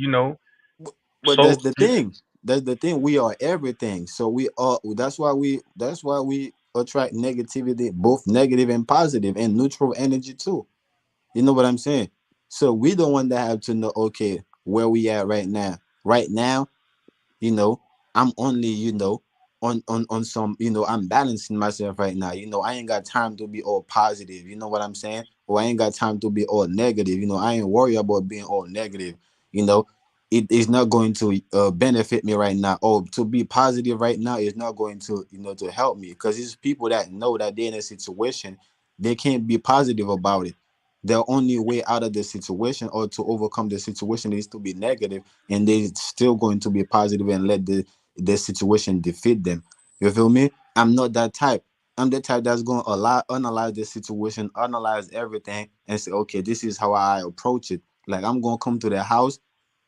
But so that's the thing. That's the thing. We are everything. So we are. That's why we attract negativity, both negative and positive, and neutral energy too. You know what I'm saying? So we don't want to have to know. Okay, where we at right now? Right now, you know, I'm only, on some, I'm balancing myself right now. I ain't got time to be all positive. You know what I'm saying? Or I ain't got time to be all negative. I ain't worried about being all negative. You know, it is not going to benefit me right now, or to be positive right now is not going to, to help me, because it's people that know that they're in a situation, they can't be positive about it. The only way out of the situation or to overcome the situation is to be negative, and they still going to be positive and let the situation defeat them. You feel me? I'm not that type. I'm the type that's going to analyze the situation, analyze everything, and say, okay, this is how I approach it. Like, I'm going to come to the house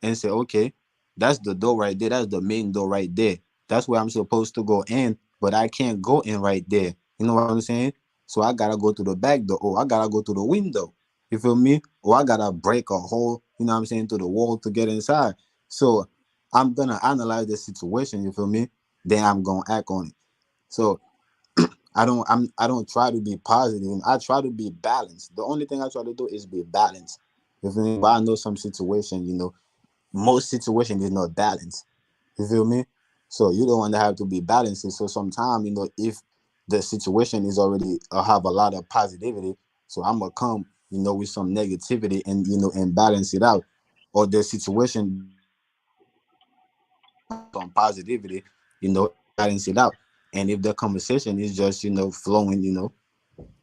and say, okay, that's the door right there. That's the main door right there. That's where I'm supposed to go in, but I can't go in right there. You know what I'm saying? So I gotta go to the back door, or I gotta go to the window. You feel me? Or I gotta break a hole, you know what I'm saying, to the wall to get inside. So I'm gonna analyze the situation, you feel me? Then I'm gonna act on it. So I don't try to be positive. I try to be balanced. The only thing I try to do is be balanced. You feel me? But I know some situation, most situation is not balanced. You feel me? So you don't want to have to be balanced. So sometimes, if the situation is already have a lot of positivity, so I'm gonna come, with some negativity, and and balance it out. Or the situation some positivity, and balance it out. And if the conversation is just, flowing,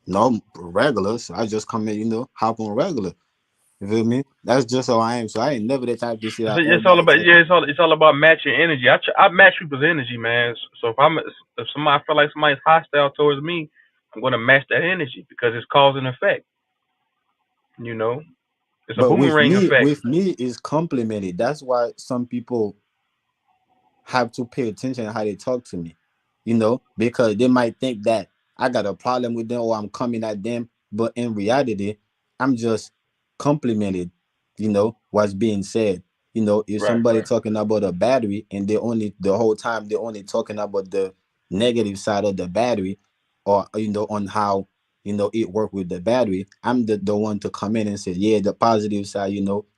no regular, so I just come in, hop on regular. You feel me? That's just how I am. So I ain't never the type to see how It's all everybody about, say, yeah. It's all about matching energy. I match people's energy, man. So if somebody I feel like somebody's hostile towards me, I'm gonna match that energy because it's cause and effect. You know, it's a but boomerang effect. with me is complimented. That's why some people have to pay attention to how they talk to me, because they might think that I got a problem with them or I'm coming at them, but in reality, I'm just complimented, what's being said. If Right, somebody right. talking about a battery and they only the whole time they're only talking about the negative side of the battery, or on how it work with the battery, I'm the one to come in and say, yeah, the positive side,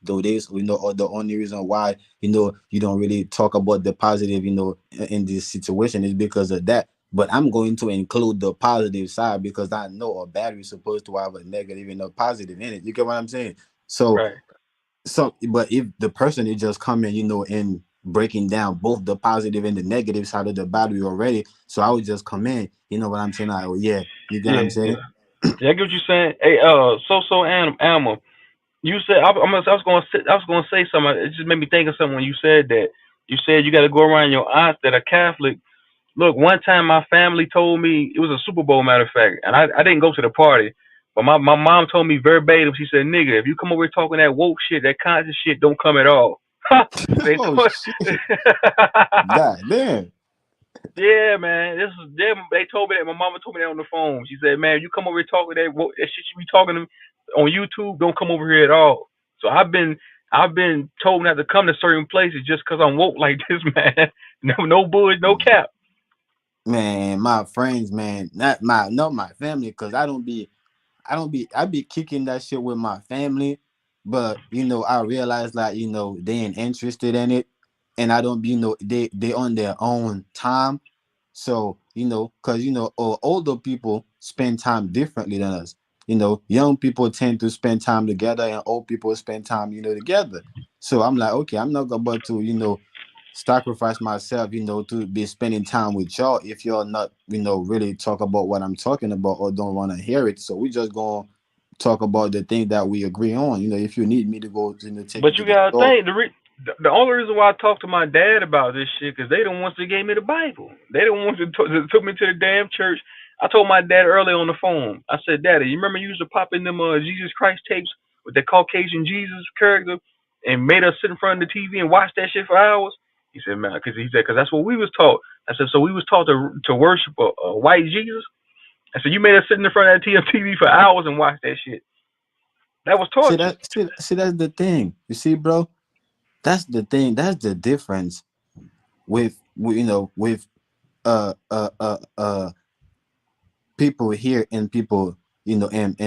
do this, or the only reason why you don't really talk about the positive, in this situation is because of that. But I'm going to include the positive side because I know a battery is supposed to have a negative and a positive in it. You get what I'm saying? So, Right. but if the person is just coming, and breaking down both the positive and the negative side of the battery already, so I would just come in. You know what I'm saying? Like, oh yeah, you get what Yeah, I'm yeah. saying? Yeah, I get what you're saying. Hey, Alma, you said I was gonna say something. It just made me think of something when you said that. You said you got to go around your aunts that are Catholic. Look, one time my family told me it was a Super Bowl, matter of fact, and I didn't go to the party, but my mom told me verbatim. She said, "Nigga, if you come over here talking that woke shit, that conscious shit, don't come at all." They Oh told. shit! God damn! Yeah, man. This is them. They told me that. My mama told me that on the phone. She said, "Man, you come over here talking that shit you be talking to me on YouTube. Don't come over here at all." So I've been told not to come to certain places just because I'm woke like this, man. No bullshit, no cap. Man, my friends, man, not my family, because I be kicking that shit with my family, but I realize like they ain't interested in it, and I don't be they on their own time, so because older people spend time differently than us. Young people tend to spend time together, and old people spend time together. So I'm like, okay, I'm not about to sacrifice myself, to be spending time with y'all if y'all not, really talk about what I'm talking about or don't want to hear it. So we just gonna talk about the thing that we agree on. If you need me to go, take But you to you the gotta store. think the only reason why I talked to my dad about this shit because they the ones that gave me the Bible. They the ones that took me to the damn church. I told my dad early on the phone. I said, "Daddy, you remember you used to pop in them Jesus Christ tapes with the Caucasian Jesus character and made us sit in front of the TV and watch that shit for hours?" He said, "Man, because that's what we was taught." I said, "So we was taught to worship a white Jesus?" I said, "You made us sit in front of that TV for hours and watch that shit. That was See torture." that see that's the thing. You see, bro? That's the thing. That's the difference with uh uh uh uh people here and people, and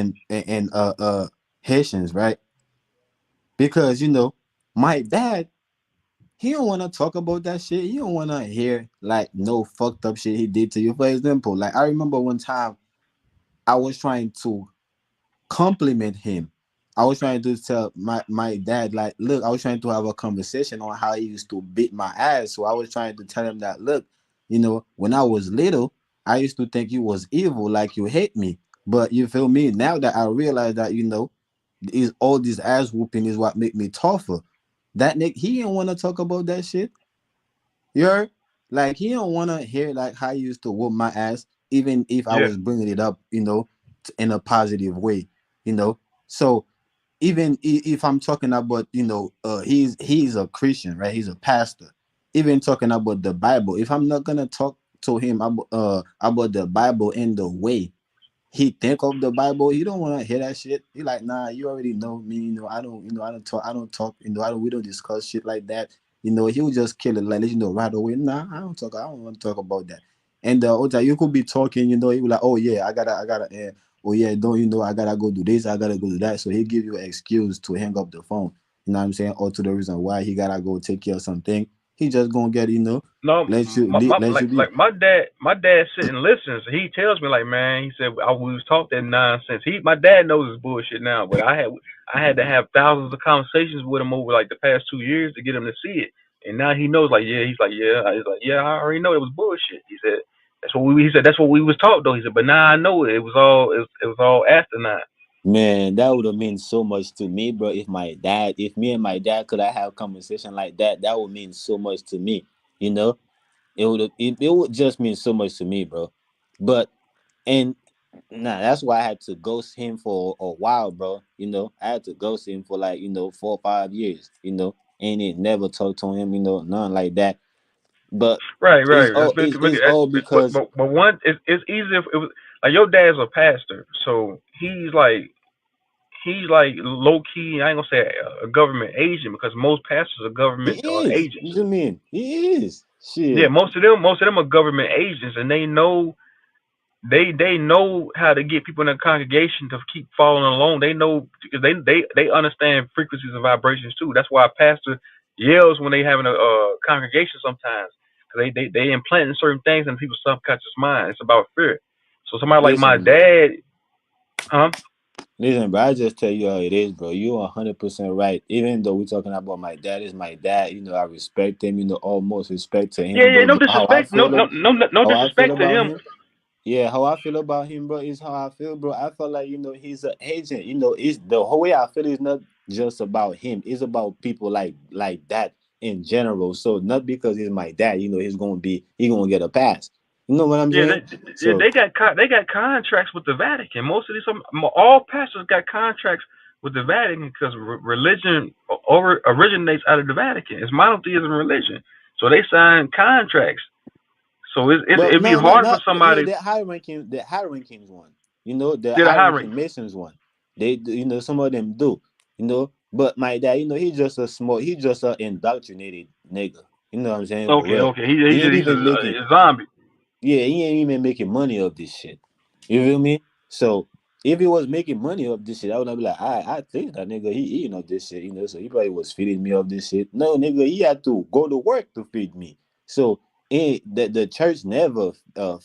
Haitians, right? Because my dad, he don't want to talk about that shit. He don't want to hear like no fucked up shit he did to you. For example, like I remember one time I was trying to compliment him. I was trying to tell my dad, like, look, I was trying to have a conversation on how he used to beat my ass. So I was trying to tell him that, look, when I was little, I used to think you was evil, like you hate me. But you feel me? Now that I realize that, is all this ass whooping is what make me tougher. That Nick, he didn't want to talk about that shit. You heard? Like he don't want to hear like how you used to whoop my ass, even if I Yeah. was bringing it up, in a positive way. So even if I'm talking about, he's a Christian, right? He's a pastor. Even talking about the Bible, if I'm not gonna talk to him about the Bible in the way he think of the Bible, he don't want to hear that shit. He like, nah, you already know me. I don't talk. We don't discuss shit like that. He'll just kill it, like, let you know right away. Nah, I don't talk. I don't want to talk about that. And Ota, you could be talking, he will like, oh yeah, I gotta. Oh yeah, don't I gotta go do this, I gotta go do that. So he give you an excuse to hang up the phone. You know what I'm saying? Or to the reason why he gotta go take care of something. He just gonna get, No, let you be. like my dad sit and listens. He tells me like, man, he said we was taught that nonsense. My dad knows his bullshit now, but I had to have thousands of conversations with him over like the past 2 years to get him to see it. And now he knows, like, yeah, he's like, yeah, I already know it was bullshit. He said that's what we was taught though. He said, but now I know it was all asinine. Man, that would have meant so much to me, bro. If me and my dad could have conversation like that, that would mean so much to me. You know, it would just mean so much to me, bro. But and nah, that's why I had to ghost him for a while, bro. I had to ghost him for like 4 or 5 years. And it never talked to him, nothing like that. But Right, it's right. all it's all because But one, it's easy if it was like your dad's a pastor, so he's like low key. I ain't gonna say a government agent because most pastors are he government is. agents. What you mean? He is. Yeah, Shit. most of them are government agents, and they know how to get people in the congregation to keep following along. They know because they understand frequencies and vibrations too. That's why a pastor yells when they having a congregation sometimes. 'Cause they implanting certain things in people's subconscious mind. It's about fear. So somebody like my Listen, bro. dad, huh? Listen, bro. I just tell you how it is, bro. You are 100% right. Even though we're talking about my dad is my dad, I respect him. Almost respect to Yeah, him, yeah. bro. No How I disrespect. No, feel, no, no, no how I feel disrespect to about him. him. Yeah, how I feel about him, bro, is how I feel, bro. I feel like, he's an agent. It's the whole way I feel is not just about him. It's about people like that in general. So not because he's my dad, he gonna get a pass. You know what I'm Yeah, saying? yeah, So, they got contracts with the Vatican. Most of these, all pastors got contracts with the Vatican because religion originates out of the Vatican. It's monotheism religion, so they sign contracts. So but it'd be no, hard for not somebody. the high rankings one. The Yeah, the high high rank. ranking Masons one. Some of them do. But my dad, he's just a indoctrinated nigga. You know what I'm saying? For Okay, real. okay. He ain't He's even making a zombie. Yeah, he ain't even making money off this shit. You feel me? So if he was making money off this shit, I would not be like, I think that nigga he eating off this shit, so he probably was feeding me off this shit. No, nigga, he had to go to work to feed me. So the church never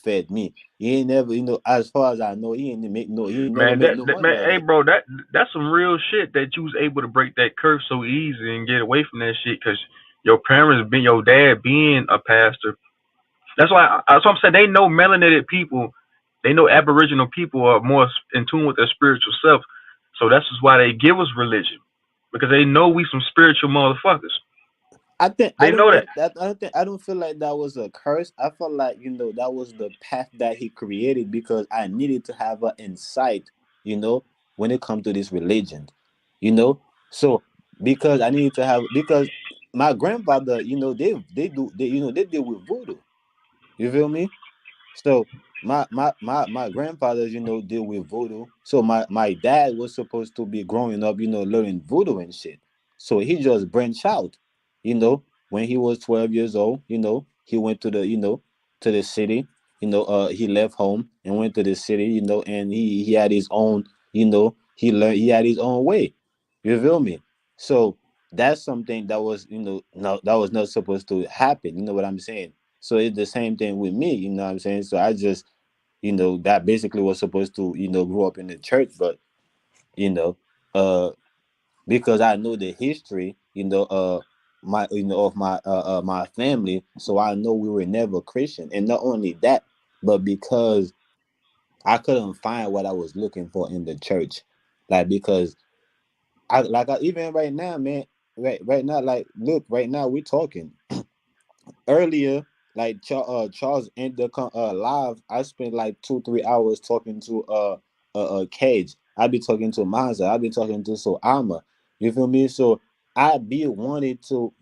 fed me. He ain't never, as far as I know, he ain't never Man, make no money man, of hey, it. bro, that's some real shit that you was able to break that curse so easy and get away from that shit because your dad being a pastor. That's why I'm saying they know melanated people, they know Aboriginal people are more in tune with their spiritual self. So that's just why they give us religion because they know we some spiritual motherfuckers. I They don't know that. think that I don't feel like that was a curse. I felt like that was the path that he created because I needed to have an insight, when it comes to this religion, you know. So because I needed to have because my grandfather, they deal with voodoo. You feel me? So my grandfathers, deal with voodoo. So my dad was supposed to be growing up, learning voodoo and shit. So he just branched out, when he was 12 years old, he went to the city, he left home and went to the city, and he had his own, he had his own way. You feel me? So that's something that was, no, that was not supposed to happen. You know what I'm saying? So it's the same thing with me, you know what I'm saying? So I just, that basically was supposed to, grow up in the church, but, you know, uh, because I know the history, my of my family, so I know we were never Christian. And not only that, but because I couldn't find what I was looking for in the church, like because even right now, man, right now, like look, right now we're talking earlier, like Charles in the live. I spent like 2 3 hours talking to Cage. I be talking to Mazda. I be talking to So Alma. You feel me? So I be wanted to,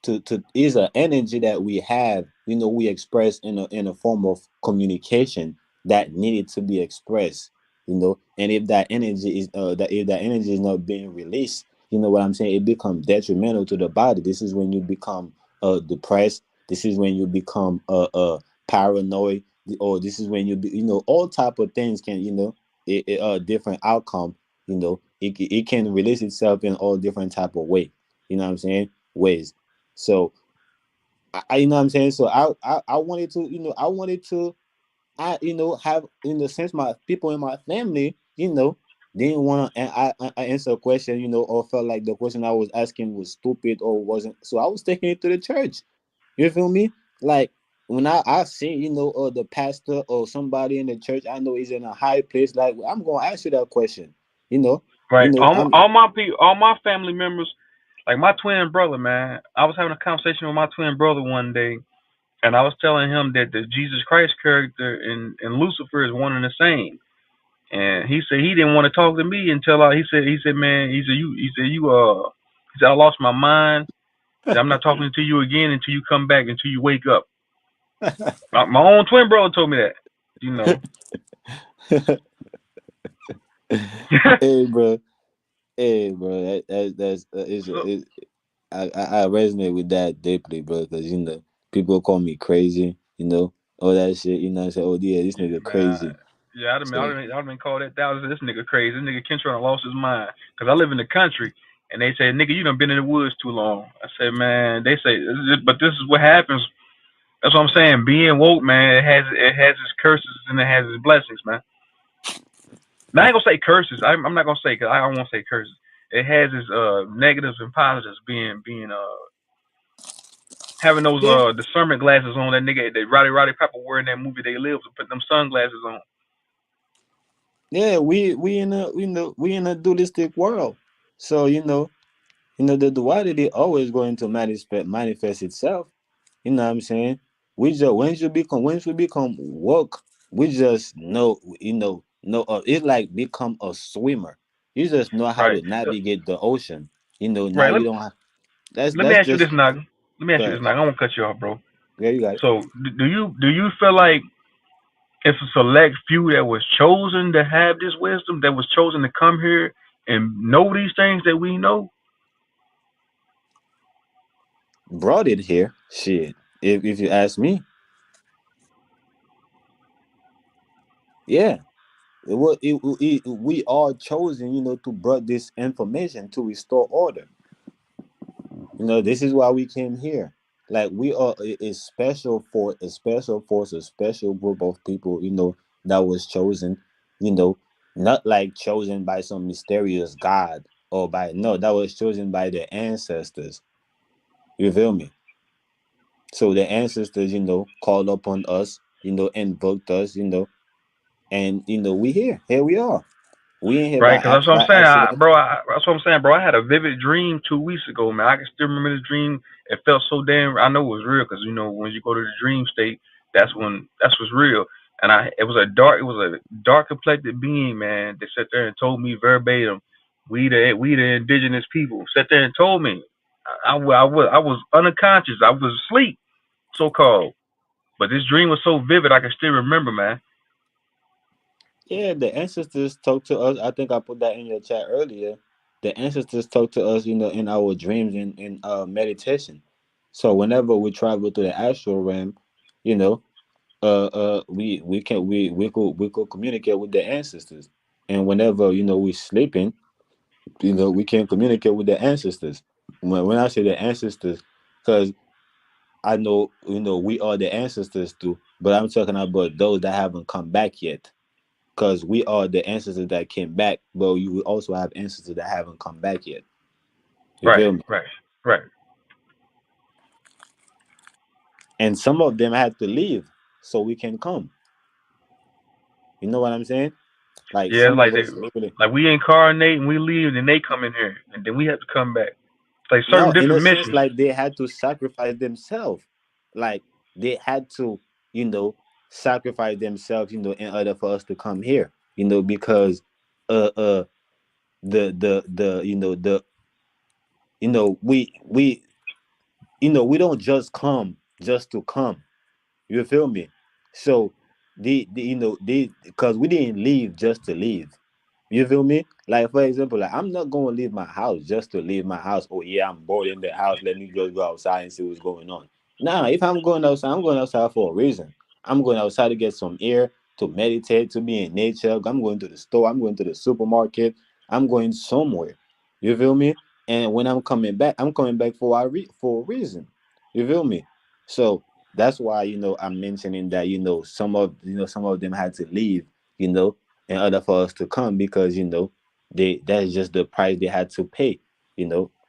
to is an energy that we have, we express in a form of communication that needed to be expressed, and if that energy is that if that energy is not being released, you know what I'm saying, it becomes detrimental to the body. This is when you become depressed. This is when you become paranoid, or this is when all type of things can, different outcome, it can release itself in all different type of way, you know what I'm saying, ways. So you know what I'm saying. So I wanted to, have, since my people in my family, didn't want to I answer a question, or felt like the question I was asking was stupid or wasn't. So I was taking it to the church. You feel me? Like when I see, the pastor or somebody in the church I know is in a high place, like I'm gonna ask you that question. You know, Right. I'm All my family members, like my twin brother, man. I was having a conversation with my twin brother one day, and I was telling him that the Jesus Christ character in Lucifer is one and the same. And he said he didn't want to talk to me until he said man, he said I lost my mind. He said I'm not talking to you again until you come back, until you wake up. My own twin brother told me that. You know. hey bro, hey bro, that's So I resonate with that deeply, bro, because people call me crazy, all that shit. I say, oh yeah, this yeah, nigga man. crazy. Yeah, So I'd have been called that. That was this nigga crazy. This nigga Kentron lost his mind. Cause I live in the country, and they say, nigga, you done been in the woods too long. I said, man. They say, but this is what happens. That's what I'm saying. Being woke, man, it has its curses and it has its blessings, man. Now, I ain't gonna say curses. I'm not gonna say, cause I don't want to say curses. It has its negatives and positives. Being having those yeah, discernment glasses on, that nigga that Roddy Piper wearing that movie They Live, to put them sunglasses on. yeah, we in a dualistic world. So the duality always going to manifest itself. You know what I'm saying? We just once we become woke, we just know, it's like become a swimmer. You just know how Right. to navigate the ocean. Now Right. you don't have Let me that's ask you this, just Nog. Let me ask you good. this, Nog. I won't cut you off, bro. Yeah, you got it. So, do you feel like it's a select few that was chosen to have this wisdom, that was chosen to come here and know these things that we know? Brought it here. Shit. If you ask me, yeah. We are chosen, to brought this information to restore order. This is why we came here. Like we are a special for a special force, a special group of people, that was chosen, you know, not like chosen by some mysterious God, or by no, that was chosen by the ancestors. You feel me? So the ancestors, called upon us, invoked us, and we here. Here we are. We ain't here Right, because that's what by I'm saying, accident. bro. That's what I'm saying, bro. I had a vivid dream 2 weeks ago, man. I can still remember this dream. It felt so damn. I know it was real because when you go to the dream state, that's what's real. And it was a dark complected being, man. That sat there and told me verbatim, we the indigenous people. Sat there and told me, I was unconscious. I was asleep, so called. But this dream was so vivid, I can still remember, man. Yeah, the ancestors talk to us. I think I put that in your chat earlier. The ancestors talk to us, in our dreams, in meditation. So whenever we travel to the astral realm, you know, we could communicate with the ancestors. And whenever we sleeping, we can communicate with the ancestors. When I say the ancestors, because I know we are the ancestors too, but I'm talking about those that haven't come back yet. because we are the ancestors that came back, but you will also have ancestors that haven't come back yet. You Right, feel me? right, right. And some of them had to leave so we can come. You know what I'm saying? Like Yeah, some it's like of they, us literally. like we incarnate and we leave, and they come in here, and then we have to come back. It's like certain No, in a different sense, missions. like they had to sacrifice themselves. Like they had to, you know, sacrifice themselves, in order for us to come here. Because uh uh the we we don't just come just to come. You feel me? So the they because we didn't leave just to leave. You feel me? Like for example, like I'm not gonna leave my house just to leave my house. Oh yeah, I'm bored in the house. Let me just go outside and see what's going on. Nah, if I'm going outside, I'm going outside for a reason. I'm going outside to get some air, to meditate, to be in nature. I'm going to the store. I'm going to the supermarket. I'm going somewhere. You feel me? And when I'm coming back for a reason. You feel me? So that's why I'm mentioning that some of them had to leave. You know, in order for us to come because that's just the price they had to pay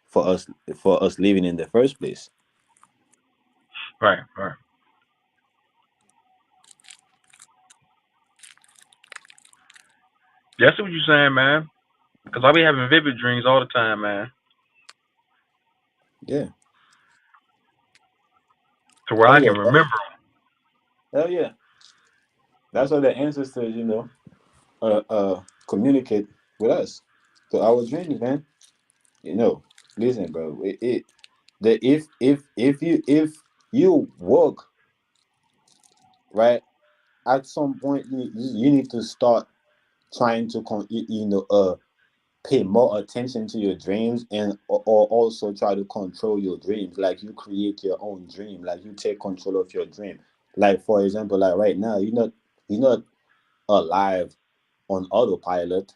for us living in the first place. Right, right. Yeah, I see what you're saying, man. Because I be having vivid dreams all the time, man. Yeah. To where Oh I yeah. can remember. Hell yeah. That's what the ancestors communicate with us to our dreams, man. Listen, bro, the if you work right at some point you need to start trying to pay more attention to your dreams and or also try to control your dreams, like you create your own dream, like you take control of your dream. Like for example, like right now you're not alive on autopilot.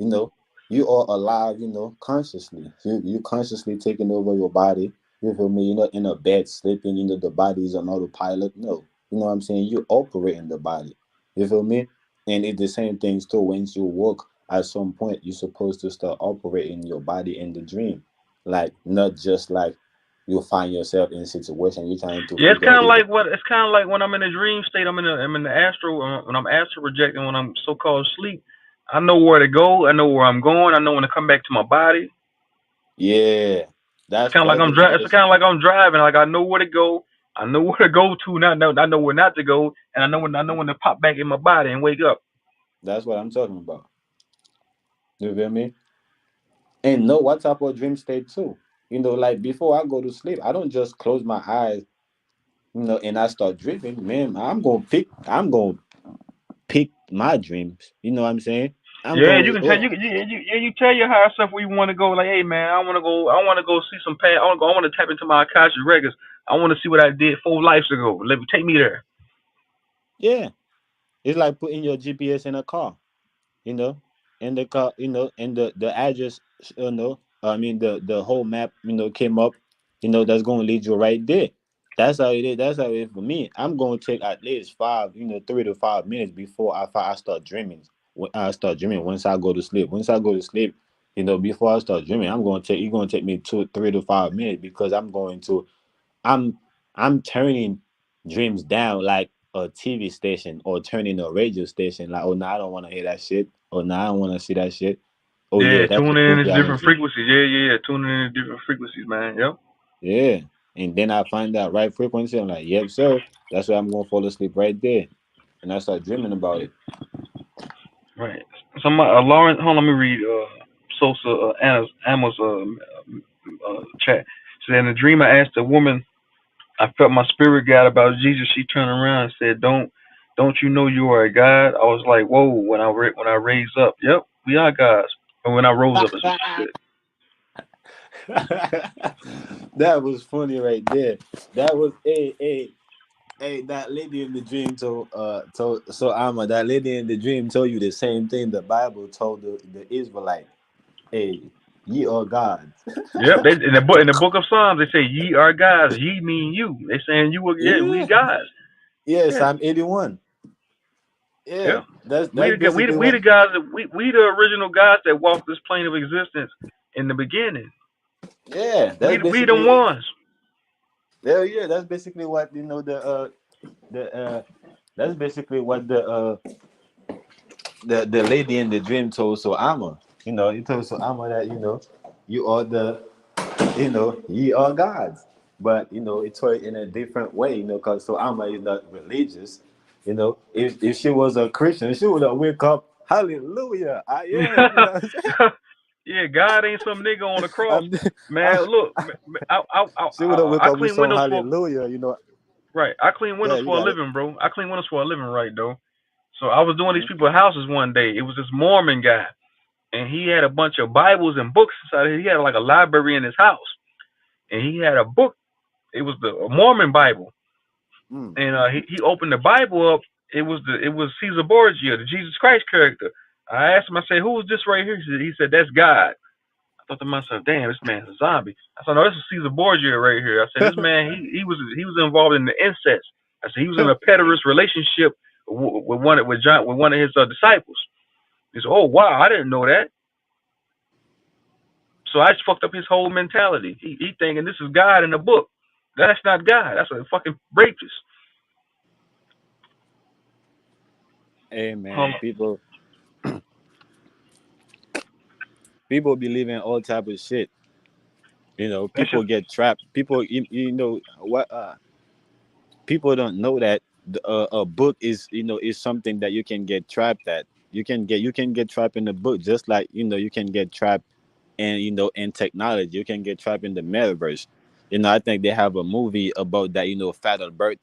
you know you are alive, consciously. You consciously taking over your body. You feel me? You're not in a bed sleeping, the body is on autopilot. No, you know what I'm saying? You operate in the body. You feel me? And it's the same things too. Once you work, at some point you're supposed to start operating your body in the dream. Like not just like you find yourself in a situation you're trying to Yeah, it's figure kind of either. like what it's kind of like when I'm in a dream state. I'm in the astral when I'm astral projecting when I'm so called sleep. I know where to go. I know where I'm going. I know when to come back to my body. Yeah, It's that's kind of like that's I'm the driving. It's tradition. kind of like I'm driving. Like I know where to go. I know where to go to. Now I know where not to go, and I know when to pop back in my body and wake up. That's what I'm talking about. You feel me? And know what type of dream state too. Like before I go to sleep, I don't just close my eyes, and I start dreaming. Man, I'm gonna pick my dreams. You know what I'm saying? I'm Yeah, you going can tell oh you tell your higher self where you want to go. Like, hey man, I want to go see some past. I want to tap into my Akasha records. I want to see what I did 4 lives ago. Let me take me there. yeah. It's like putting your GPS in a car. you know, and the car, and the address, I mean the whole map, came up, that's going to lead you right there. That's how it is. That's how it is for me. I'm going to take at least 3 to 5 minutes before I start dreaming. When I start dreaming, once I go to sleep. Once I go to sleep, before I start dreaming, you're going to take me 3 to 5 minutes because I'm I'm turning dreams down like a TV station or turning a radio station. Like, oh no, I don't want to hear that shit. Oh no, I don't want to see that shit. Oh Yeah, yeah, that's the tuning in movie into I want different to see. frequencies. Yeah. Tuning in into different frequencies, man. Yep. Yeah. And then I find that right frequency. I'm like, yep, sir. That's why I'm gonna fall asleep right there. And I start dreaming about it. Right. Lauren, hold on, let me read Sosa Amos chat. So in the dream, I asked a woman, I felt my spirit guide about Jesus. She turned around and said, don't you know you are a God? I was like, whoa. When I raised up, yep, we are gods. And when I rose up, is what she said. That was funny right there. That was hey, that lady in the dream told so Alma, that lady in the dream told you the same thing the Bible told the Israelite. Hey, ye are gods. Yep, they in the book of Psalms they say ye are gods. Ye mean you. They saying you were, yeah, we Yeah. gods. Yeah, Yeah, Psalm 81. Yeah, Yeah. that's basically We what. the guys that we the original guys that walked this plane of existence in the beginning. Yeah, that's We basically them what. ones. Yeah, that's basically what the that's basically what the lady in the dream told So Amma. He told So Amma that you are ye are gods. But it told it in a different way. Because So Amma is not religious. If she was a Christian, she would have wake up. Hallelujah, I am. You know what I'm saying? Yeah, God ain't some nigga on the cross. I'm, Man, look, she would have wake I up with clean some windows for hallelujah. right. I clean Yeah, windows you for a got it. living, bro. I clean windows for a living, right, though. So I was doing these people's houses one day. It was this Mormon guy, and he had a bunch of Bibles and books inside. He had like a library in his house, and he had a book. It was the Mormon Bible, Mm. and he opened the Bible up. It was Caesar Borgia, the Jesus Christ character. I asked him. I said, "Who is this right here?" He said, "That's God." I thought to myself, "Damn, this man's a zombie." I said, "No, this is Caesar Borgia right here." I said, "This man, he was involved in the incest." I said, "He was in a pederast relationship with one of his disciples." He said, "Oh wow, I didn't know that." So I just fucked up his whole mentality. He thinking this is God in the book. That's not God. That's a fucking rapist. Hey Um, man, people believe in all type of shit. that's People just get trapped. People, you know what? People don't know that a book is something that you can get trapped at. You can get trapped in the book, just like you can get trapped in technology. You can get trapped in the metaverse. I think they have a movie about that. Fat Albert.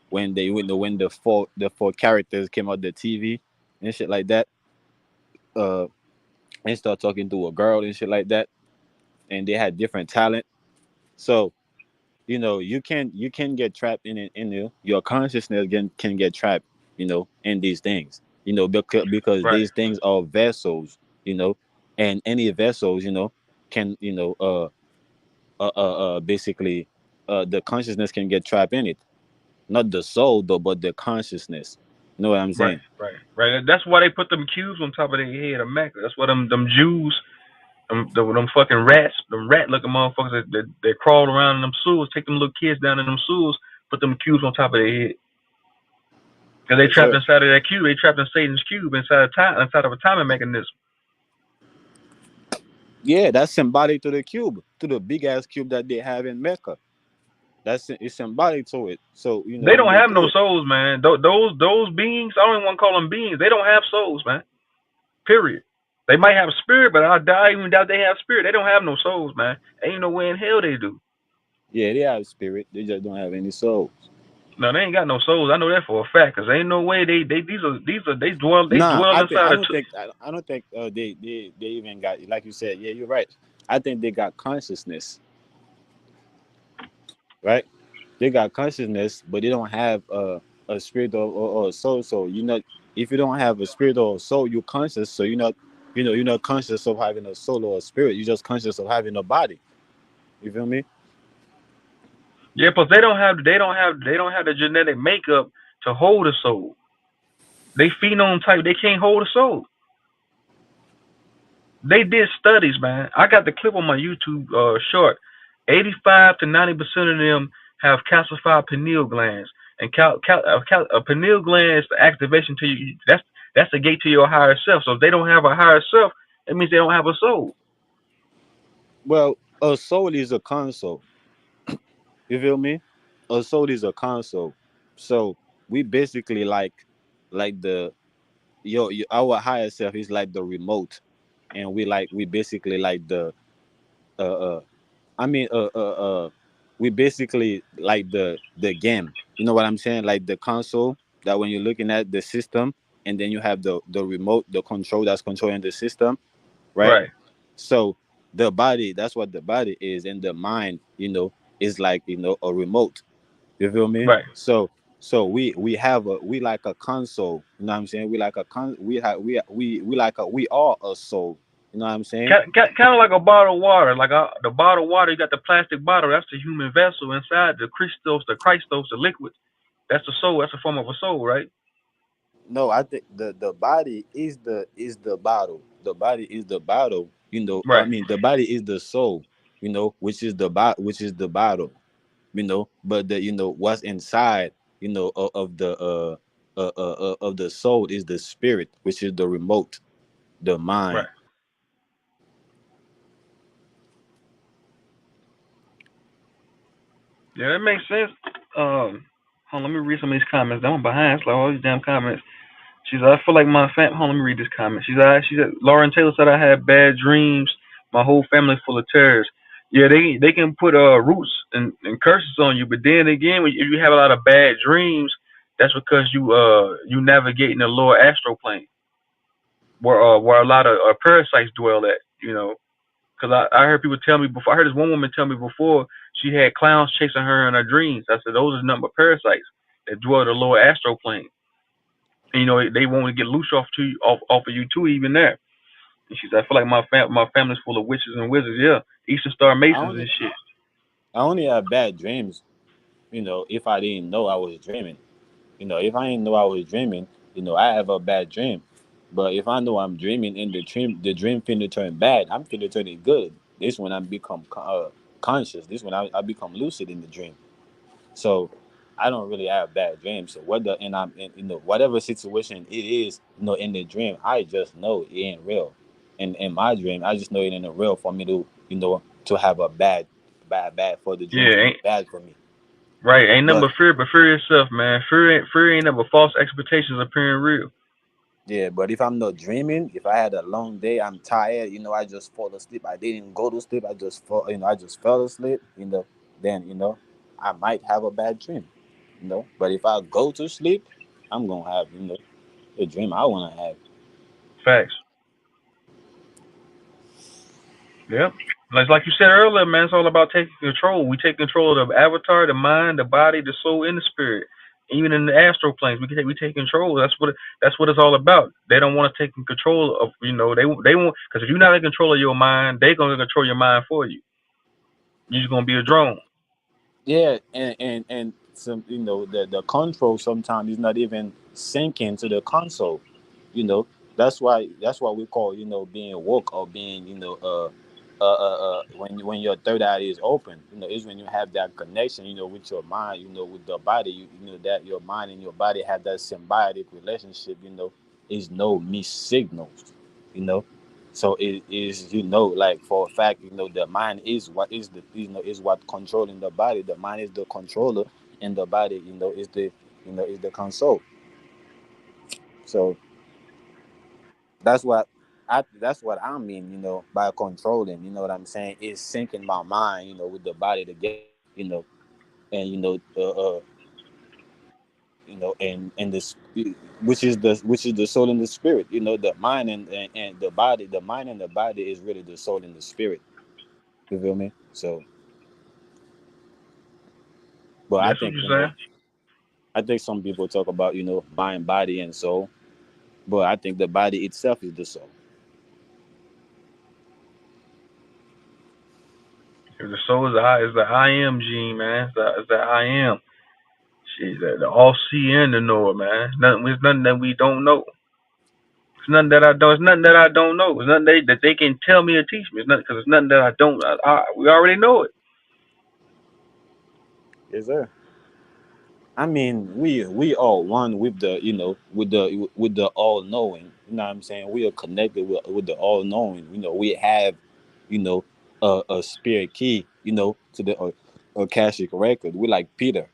When they when the four characters came out the TV and shit like that. Uh, and start talking to a girl and shit like that, and they had different talent. So you can get trapped your consciousness can get trapped in these things because right. these things are vessels, and any vessels can basically the consciousness can get trapped in it, not the soul though, but the consciousness. You know what I'm Right, saying? right. That's why they put them cubes on top of their head of Mecca. That's why them Jews, them fucking rats, them rat looking motherfuckers that crawl around in them sewers, take them little kids down in them sewers, put them cubes on top of their head. Cause they Yes, trapped sir. inside of that cube. They trapped in Satan's cube inside of a timing mechanism. Yeah, that's symbolic to the cube, to the big ass cube that they have in Mecca. It's symbolic to it. So They when don't they have do no it. souls, man. Those beings, I don't even want to call them beings. They don't have souls, man. Period. They might have a spirit, but I even doubt they have spirit. They don't have no souls, man. Ain't no way in hell they do. Yeah, they have spirit. They just don't have any soul. No, they ain't got no souls. I know that for a fact. Cause ain't no way they these are they Nah, dwell I think inside I of don't think I don't think they even got, like you said. Yeah, you're right. I think they got consciousness, right? They got consciousness, but they don't have a spirit or a soul. So if you don't have a spirit or a soul, you're conscious. So you're not conscious of having a soul or a spirit. You're just conscious of having a body. You feel me? yeah, but they don't have the genetic makeup to hold a soul. They phenome type. They can't hold a soul. They did studies, man. I got the clip on my YouTube short. 85 to 90% of them have calcified pineal glands, and a pineal gland is the activation to you. That's the gate to your higher self. So if they don't have a higher self, it means they don't have a soul. Well, a soul is a console. You feel me? A soul is a console. So we basically like our higher self is like the remote, and we basically like the uh uh I mean we basically like the game. You know what I'm saying? Like the console, that when you're looking at the system, and then you have the remote, the control that's controlling the system, right? Right, So the body, that's what the body is, and the mind, is like a remote. You feel me? right. So we like a console. You know what I'm saying? We like a con. We like a we are a soul. You know what I'm saying? Kind of like a bottle of water. Like the bottle of water, you got the plastic bottle. That's the human vessel inside the Christos, the liquid. That's the soul. That's a form of a soul, right? No, I think the body is the battle. The body is the battle. I Right, mean, the body is the soul. Which is the battle. But what's inside. Of the of the soul is the spirit, which is the remote, the right. mind. Yeah, that makes sense. Hold on, let me read some of these comments. I'm behind. It's like all these damn comments. She said, I feel like my fam. Hold on, let me read this comment. She said, Lauren Taylor said I had bad dreams. My whole family full of terrors. Yeah, they can put roots and curses on you, but then again, if you have a lot of bad dreams, that's because you navigating the lower astral plane, where a lot of parasites dwell at. Because I heard people tell me before. I heard this one woman tell me before she had clowns chasing her in her dreams. I said those are nothing but parasites that dwell the lower astral plane. And, they want to get loose off of you too, even there. And she said, I feel like my family's full of witches and wizards. Yeah, Eastern Star I Masons only and shit. I only have bad dreams. If I didn't know I was dreaming. If I didn't know I was dreaming, I have a bad dream. But if I know I'm dreaming and the dream finna turn bad, I'm finna turn it good. This when I become conscious. This when I become lucid in the dream. So I don't really have bad dreams. So whether and I'm in whatever situation it is, in the dream, I just know it ain't real. And in my dream, I just know it ain't real for me to have a bad for the dream Yeah, to be ain't bad for me. right. Ain't nothing But but fear itself, man. Fear ain't nothing but false expectations appearing real. yeah, but if I'm not dreaming, if I had a long day, I'm tired, I just fall asleep. I didn't go to sleep. I just fell asleep, then, I might have a bad dream, But if I go to sleep, I'm going to have, the dream I want to have. Facts. Yep. Like you said earlier, man, it's all about taking control. We take control of the avatar, the mind, the body, the soul, and the spirit. Even in the astral planes, we take control. That's what it's all about. They don't want to take control of they want, because if you're not in control of your mind, they're gonna control your mind for you. You're just gonna be a drone. Yeah, and some the control sometimes is not even sinking to the console. That's why we call being woke or being when your third eye is open. Is when you have that connection with your mind, with the body. That your mind and your body have that symbiotic relationship. Is no missed signals. You know so it is, like for a fact, the mind is what is is what controlling the body. The mind is the controller, and the body, is the console. So that's what I mean, by controlling. You know what I'm saying? Is syncing my mind, with the body together, and and this, which is the soul and the spirit. The mind and the body. The mind and the body is really the soul and the spirit. You feel me? So, but I That's what think you're saying. some people talk about mind, body, and soul, but I think the body itself is the soul. If the soul is the I am gene, man. It's the I am. She's the all seeing the knower, man. It's nothing that we don't know. It's nothing that I don't. It's nothing that I don't know. It's nothing that they can tell me or teach me. It's nothing because it's nothing that I don't. We already know it. Yes, sir. I mean, we are one with the all knowing. You know what I'm saying? We are connected with the all knowing. We have, you know, a spirit key. To the Akashic record. We like Peter.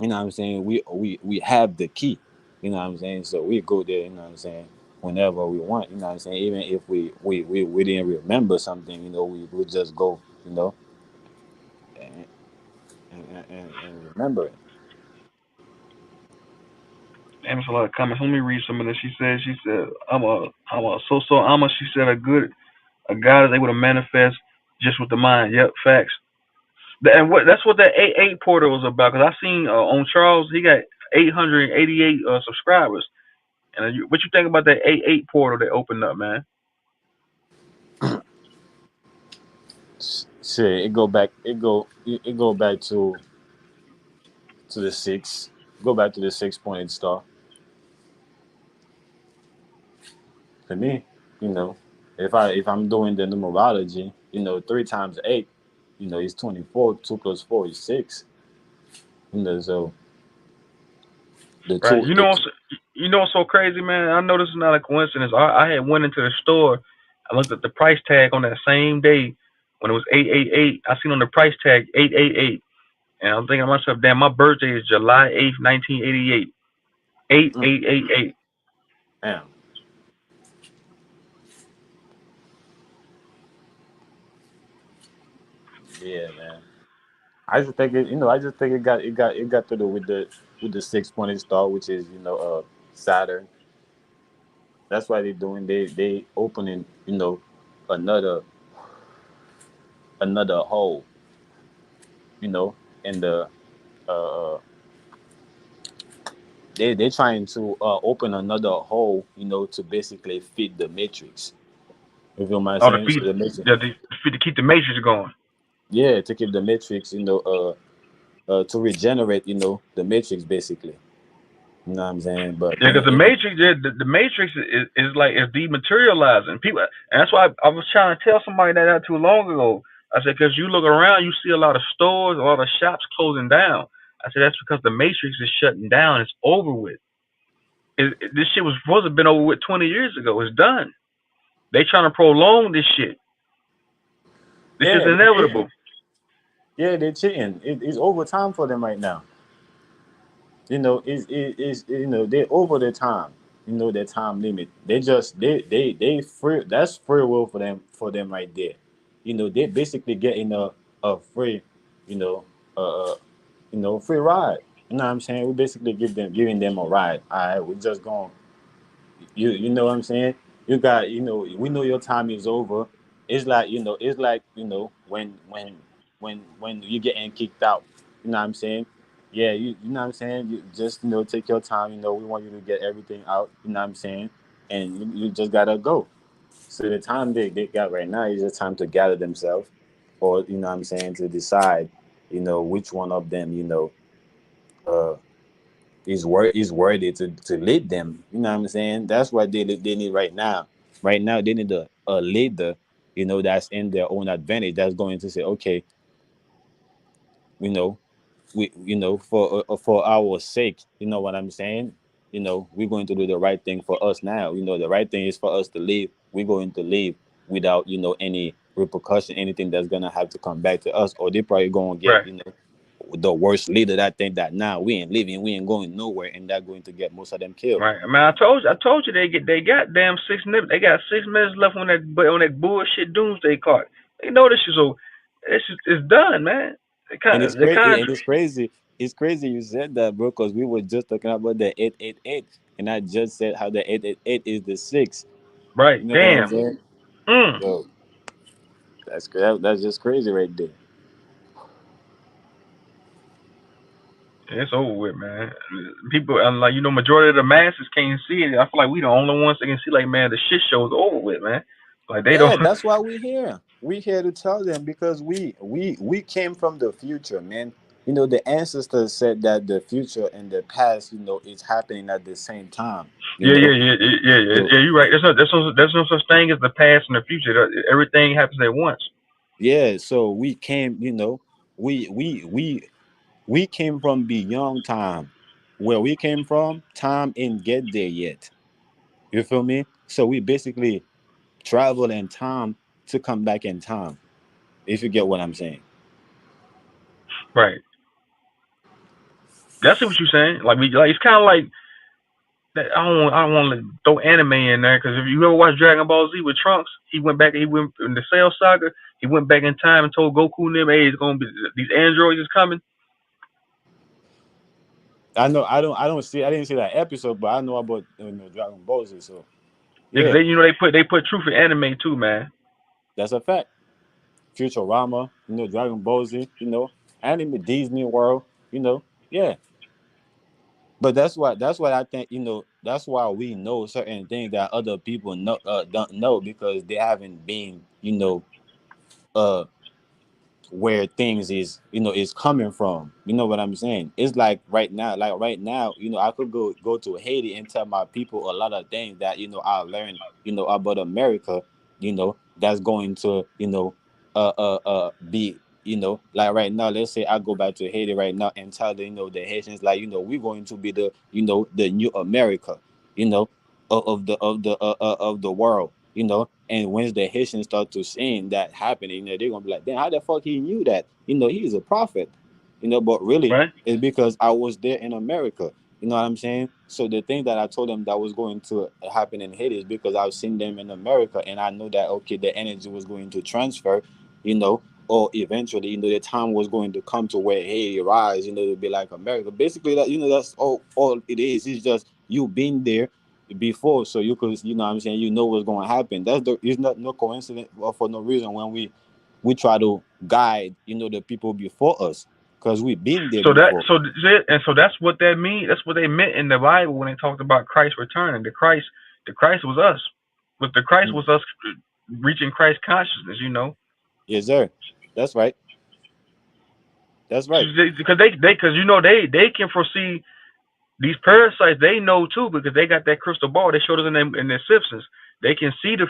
You know what I'm saying? We have the key. You know what I'm saying? So we go there. You know what I'm saying? Whenever we want. You know what I'm saying? Even if we didn't remember something, we would just go. And and remember it. Damn, there's a lot of comments. Let me read some of this. She said, I'm a Alma. She said, a God is able to manifest just with the mind. Yep, facts. And that's what that eight portal was about. Cause I seen on Charles, he got 888 subscribers. And what you think about that eight portal that opened up, man? Shit, it go back to the six. Go back to the 6 pointed star. To me, you know, if I'm doing the numerology, 3 times 8, is 24. 2 plus 4 is 6. So the Right. two, the two. You know what's so crazy, man? I know this is not a coincidence. I had went into the store. I looked at the price tag on that same day when it was 888. I seen on the price tag 888, and I'm thinking to myself, damn, my birthday is July 8th, 1988. Mm, 8888. damn. Yeah, man. I just think it got to do with the 6 pointed star, which is Saturn. That's why they're doing they opening another another hole, you know, in the uh they're trying to open another hole, to basically feed the matrix. You feel my Oh, the saying? feet, So the matrix, the feet to keep the matrix going. yeah, to keep the matrix, to regenerate, the matrix basically. You know what I'm saying? But Yeah, because the Matrix is like it's dematerializing people, and that's why I was trying to tell somebody that not too long ago. I said because you look around, you see a lot of stores, a lot of shops closing down. I said that's because the Matrix is shutting down. It's over with. This shit was supposed to have been over with 20 years ago. It's done. They trying to prolong this shit. This is yeah, they're cheating. inevitable. Yeah, they're cheating. It's over time for them right now. They're over their time. Their time limit. They free. That's free will for them right there. They basically getting a free, you know, free ride. You know what I'm saying? We basically giving them a ride. All right, we're just going. You know what I'm saying? We know your time is over. It's like when you getting kicked out. You know what I'm saying? Yeah, you know what I'm saying? You just take your time. We want you to get everything out. You know what I'm saying? And you just gotta go. So the time they got right now is the time to gather themselves, or what I'm saying, to decide, which one of them, uh is worthy to lead them. You know what I'm saying? That's what they need right now. Right now they need a leader, that's in their own advantage. That's going to say, okay, you know, for our sake, you know what I'm saying? We're going to do the right thing for us now. The right thing is for us to leave. We're going to leave without any repercussion, anything that's gonna have to come back to us, or they probably gonna get Right. the worst leader that think that now we ain't leaving, we ain't going nowhere, and that going to get most of them killed. Right. I mean, I told you they got damn 6 minutes. They got 6 minutes left on that bullshit doomsday clock. They know this is over. This is it's done, man. And it's The crazy. And contract. it's crazy. It's crazy you said that, bro, because we were just talking about the 888, and I just said how the 888 is the six. Right. You know what I'm Damn. saying? Mm. So that's just crazy right there. It's over with, man. People, like majority of the masses can't see it. I feel like we the only ones that can see. Like, man, the shit show's over with, man. Like they don't. Yeah, that's why we're here. We're here to tell them because we came from the future, man. The ancestors said that the future and the past, is happening at the same time. You Yeah, yeah, know, yeah, yeah, yeah, yeah. so Yeah, you're right. There's no such thing as the past and the future. Everything happens at once. yeah, so we came, we came from beyond time. Where we came from, time ain't get there yet. You feel me? So we basically travel in time to come back in time. If you get what I'm saying. Right. That's what you're saying. Like we, like it's kind of like that. I don't want to throw anime in there because if you ever watch Dragon Ball Z with Trunks, he went back. He went in the Cell Saga. He went back in time and told Goku and them, "Hey, it's gonna be these androids is coming." I know I didn't see that episode, but I know about Dragon Ball Z. So Yeah, 'cause yeah, they put truth in anime too, man. that's a fact. Futurama, Dragon Ball Z, anime, Disney World, yeah. But that's what I think, that's why we know certain things that other people don't know because they haven't been, uh where things is, is coming from. You know what I'm saying? It's like right now, I could go to Haiti and tell my people a lot of things that I learned about America, that's going to be, like right now, let's say I go back to Haiti right now and tell the Haitians, like, we're going to be the new America, you know of the world, and once the Haitians start to seeing that happening, they're gonna be like, damn, how the fuck he knew that? He's a prophet, but really right? it's because I was there in America. You know what I'm saying? So the thing that I told them that was going to happen in Haiti is because I've seen them in America, and I know that, okay, the energy was going to transfer, you know, or eventually, the time was going to come to where Haiti rise, to be like America. Basically, that that's all it is. It's just you being there before, so you could, what I'm saying, what's going to happen. It's not no coincidence or for no reason when we try to guide, the people before us, because we've been there So that before. so th- and so that's what that means. That's what they meant in the Bible when they talked about Christ returning. The Christ was us, but the Christ Mm. was us reaching Christ consciousness. Yes, sir. That's right. That's right. Because they can foresee these parasites. They know too because they got that crystal ball. They showed us in their Simpsons. They can see the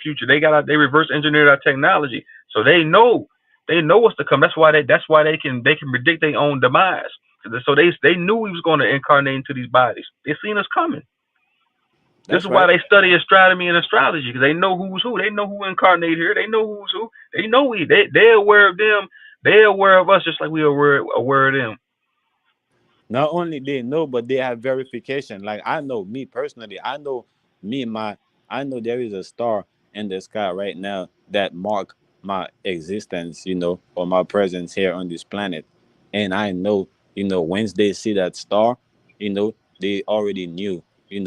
future. They reverse engineered our technology, so they know what's to come. That's why they can predict their own demise. So they knew we was going to incarnate into these bodies. They seen us coming. This That's is why right. they study astronomy and astrology because they know who's who. They know who incarnated here. They know who's who. They know they're aware of them. They're aware of us just like we are aware of them. Not only they know, but they have verification. Like, I know, me personally, I know me my I know there is a star in the sky right now that mark my existence, or my presence here on this planet. And I know, once they see that star, they already knew,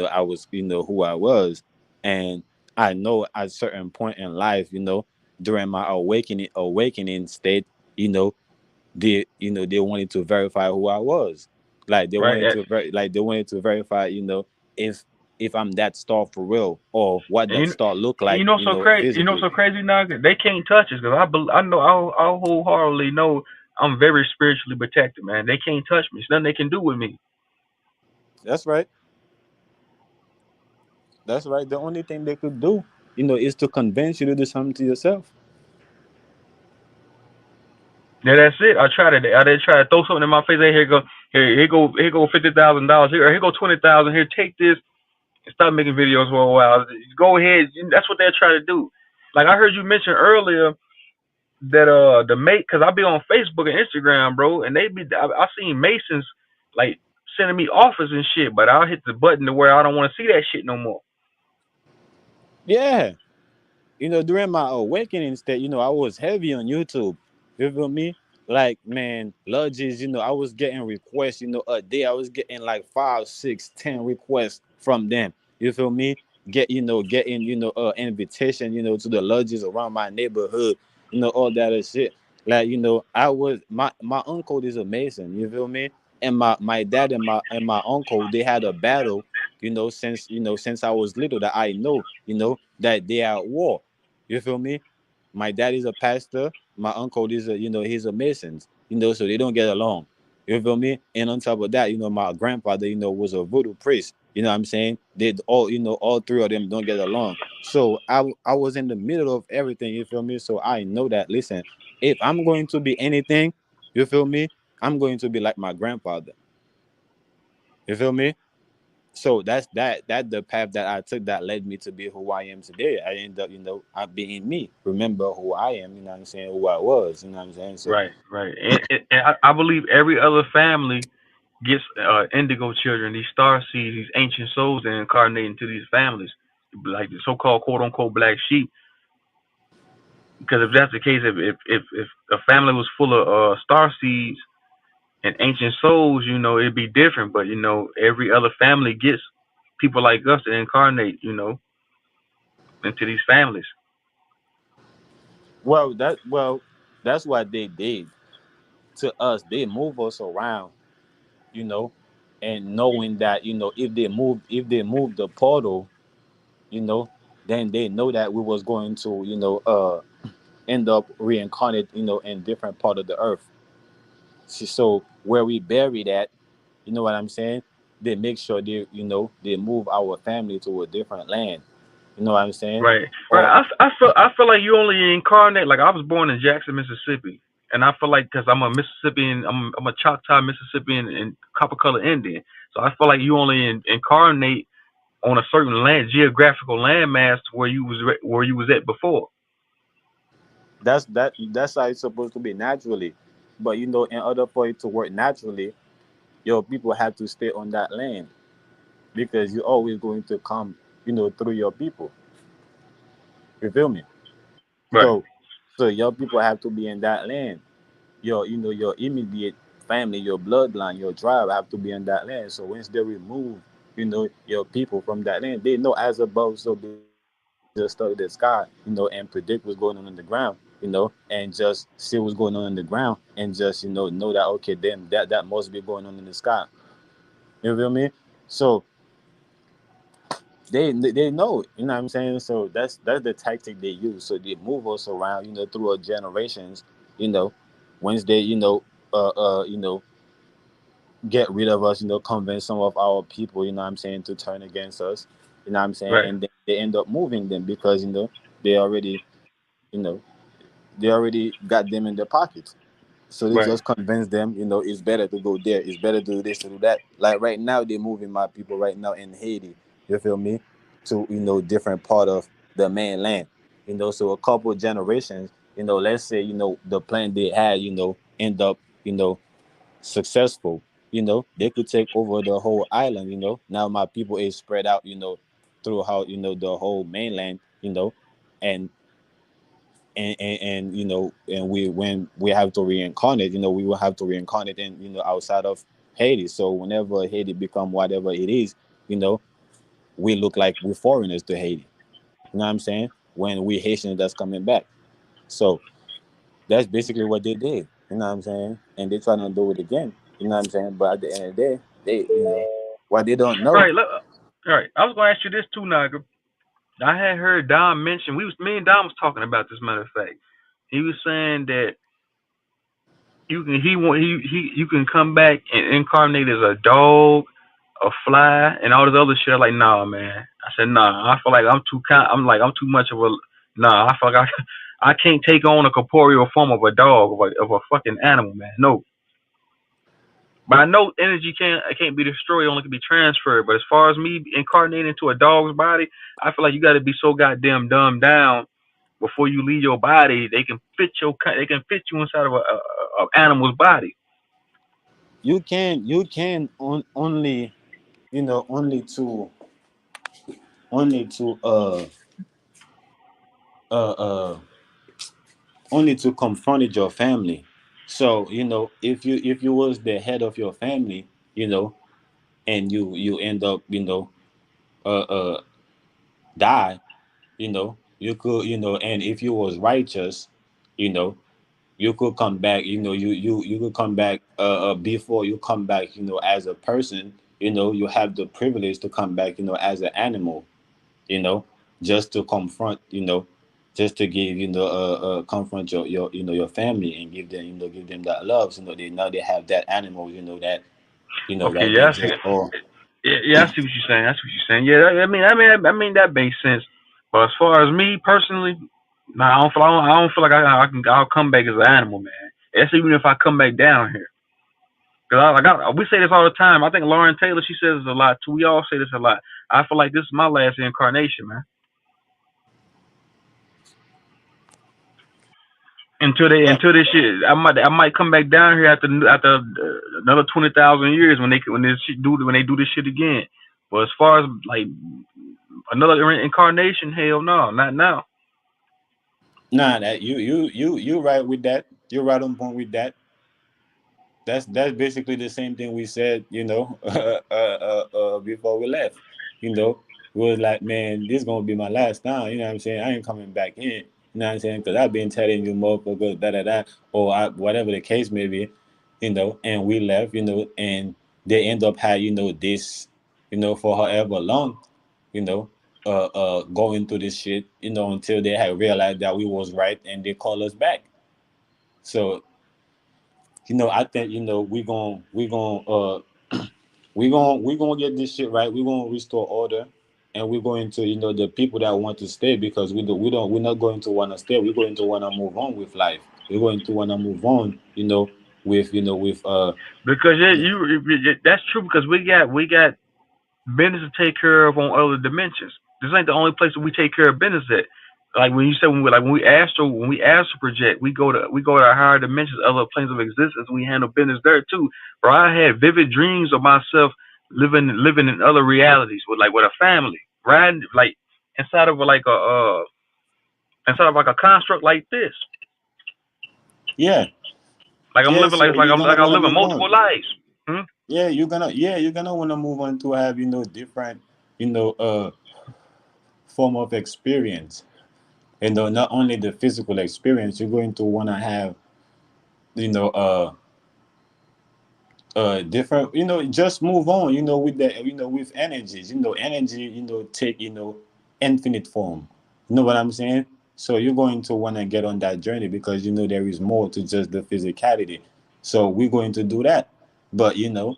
I was, who I was. And I know at a certain point in life, during my awakening state, you know, they wanted to verify who I was. Like they Right? wanted to verify, if I'm that star for real, or what And that star look and like, so crazy. So physically. crazy now. They can't touch us because I know I wholeheartedly know I'm very spiritually protected, man. They can't touch me. There's nothing they can do with me. That's right. That's right. The only thing they could do, is to convince you to do something to yourself. Yeah, that's it. I did try to throw something in my face. Hey, here go $50,000. Here go 20,000. Here, take this and stop making videos for a while. Go ahead. That's what they're trying to do. Like I heard you mention earlier that the mate, because I be on Facebook and Instagram, bro, and I seen Masons like sending me offers and shit, but I'll hit the button to where I don't want to see that shit no more. Yeah. During my awakening state, I was heavy on YouTube. You feel me? Like, man, lodges, I was getting requests, a day. I was getting like 5, 6, 10 requests from them. You feel me? Getting, invitation, to the lodges around my neighborhood, all that other shit. Like, I was my uncle is a Mason, you feel me? And my dad and my uncle, they had a battle, since I was little, that I know, that they are at war. You feel me? My dad is a pastor. My uncle is he's a Mason. So they don't get along. You feel me? And on top of that, my grandfather, was a voodoo priest. You know what I'm saying? They all, all three of them don't get along. So I was in the middle of everything. You feel me? So I know that. Listen, if I'm going to be anything, you feel me? I'm going to be like my grandfather. You feel me? So that the path that I took that led me to be who I am today. I end up, I being me. Remember who I am, what I'm saying, who I was, what I'm saying. So Right, right. And I believe every other family gets indigo children, these star seeds, these ancient souls that incarnate into these families, like the so-called quote unquote black sheep. Because if that's the case, if a family was full of star seeds and ancient souls, it'd be different. But every other family gets people like us to incarnate, into these families. well, that's what they did to us. They move us around, you know, and knowing that, if they move the portal, you know, then they know that we was going to, end up reincarnate, in different part of the earth. So where we bury that, you know what I'm saying? They make sure they move our family to a different land. You know what I'm saying? Right, right. Or I feel like you only incarnate. Like I was born in Jackson, Mississippi, and I feel like because I'm a Mississippian, I'm a Choctaw Mississippian and copper color Indian. So I feel like you only incarnate on a certain land, geographical landmass where where you was at before. that's how it's supposed to be naturally. But in order for it to work naturally, your people have to stay on that land because you're always going to come, through your people. You feel me? Right, So so your people have to be in that land. Your immediate family, your bloodline, your tribe have to be in that land. So once they remove, your people from that land, they know as above, so below. They can just study the sky, and predict what's going on the ground, and just see what's going on in the ground, and just know that okay, then that must be going on in the sky. You feel me? So they know, you know what I'm saying? So that's the tactic they use. So they move us around, through our generations, you know, once they, get rid of us, convince some of our people, you know what I'm saying, to turn against us, you know what I'm saying, right, and then they end up moving them because, they already, you know, they already got them in their pockets. So they right. just convince them, it's better to go there. It's better to do this, to do that. Like right now, they're moving my people right now in Haiti. You feel me? To different part of the mainland. So a couple generations. Let's say the plan they had. End up successful. They could take over the whole island. Now my people is spread out. Throughout the whole mainland. And and we when we have to reincarnate, we will have to reincarnate in outside of Haiti. So whenever Haiti become whatever it is, you know we look like we're foreigners to Haiti. You know what I'm saying? When we Haitians that's coming back. So that's basically what they did. You know what I'm saying? And they trying to do it again. You know what I'm saying? But at the end of the day, they what they don't know. Right. Look, right. I was gonna ask you this too, Naga. I had heard Dom mention me and Dom was talking about this. Matter of fact, he was saying that you can come back and incarnate as a dog, a fly, and all this other shit. I'm like, nah, man. I said, nah. I feel like I'm too kind. I'm too much of a nah. I feel like I can't take on a corporeal form of a dog, of a fucking animal, man. No. But I know energy can't be destroyed, only can be transferred. But as far as me incarnating into a dog's body, I feel like you got to be so goddamn dumbed down before you leave your body. They can fit you inside of a animal's body. Only only to uh uh only to confront your family. So if you was the head of your family, and you end up die, you could, and if you was righteous, you know you could come back, you could come back, before you come back, as a person, you have the privilege to come back, as an animal, you know, just to confront, just to give, confront your, your family and give them that love. So, they now they have that animal, Okay, that they yeah, I see. just, oh, Yeah, I see what you're saying. That's what you're saying. Yeah, I mean that makes sense. But as far as me personally, nah, I don't feel like I'll come back as an animal, man. That's even if I come back down here. Cause we say this all the time. I think Lauren Taylor, she says this a lot too. We all say this a lot. I feel like this is my last incarnation, man. but Until this shit, I might come back down here after another 20,000 years when they do this shit again. But as far as like another incarnation, hell no, not now. nah, that you right with that. You're right on point with that. That's basically the same thing we said, before we left. We was like, man, this gonna be my last time. You know what I'm saying? I ain't coming back in. You know what I'm saying? Because I've been telling you, motherfuckers, da da da, or whatever the case may be. And we left. And they end up had this, for however long. You know. going through this shit, you know, until they had realized that we was right and they call us back. So, you know, I think, you know, we gonna get this shit right. We're gonna restore order, and we're going to, you know, the people that want to stay, because we're not going to want to stay. We're going to want to move on with life. We're going to want to move on, with Because yeah, that's true because we got business to take care of on other dimensions. This ain't the only place that we take care of business at. Like when you said when we astral project, we go to our higher dimensions, other planes of existence. We handle business there too. Bro, I had vivid dreams of myself living in other realities with a family, riding like inside of like a construct like this. yeah, Like I'm yeah. living like So it's like you're I'm gonna like I'm want to living move multiple on. lives. Hmm? You're gonna want to move on to have, you know, different, you know, form of experience. And not only the physical experience, you're going to want to have, you know, different, you know, just move on, you know, with the, you know, with energies, you know, energy, you know, take, you know, infinite form. You know what I'm saying? So you're going to want to get on that journey, because you know there is more to just the physicality. So we're going to do that. But you know,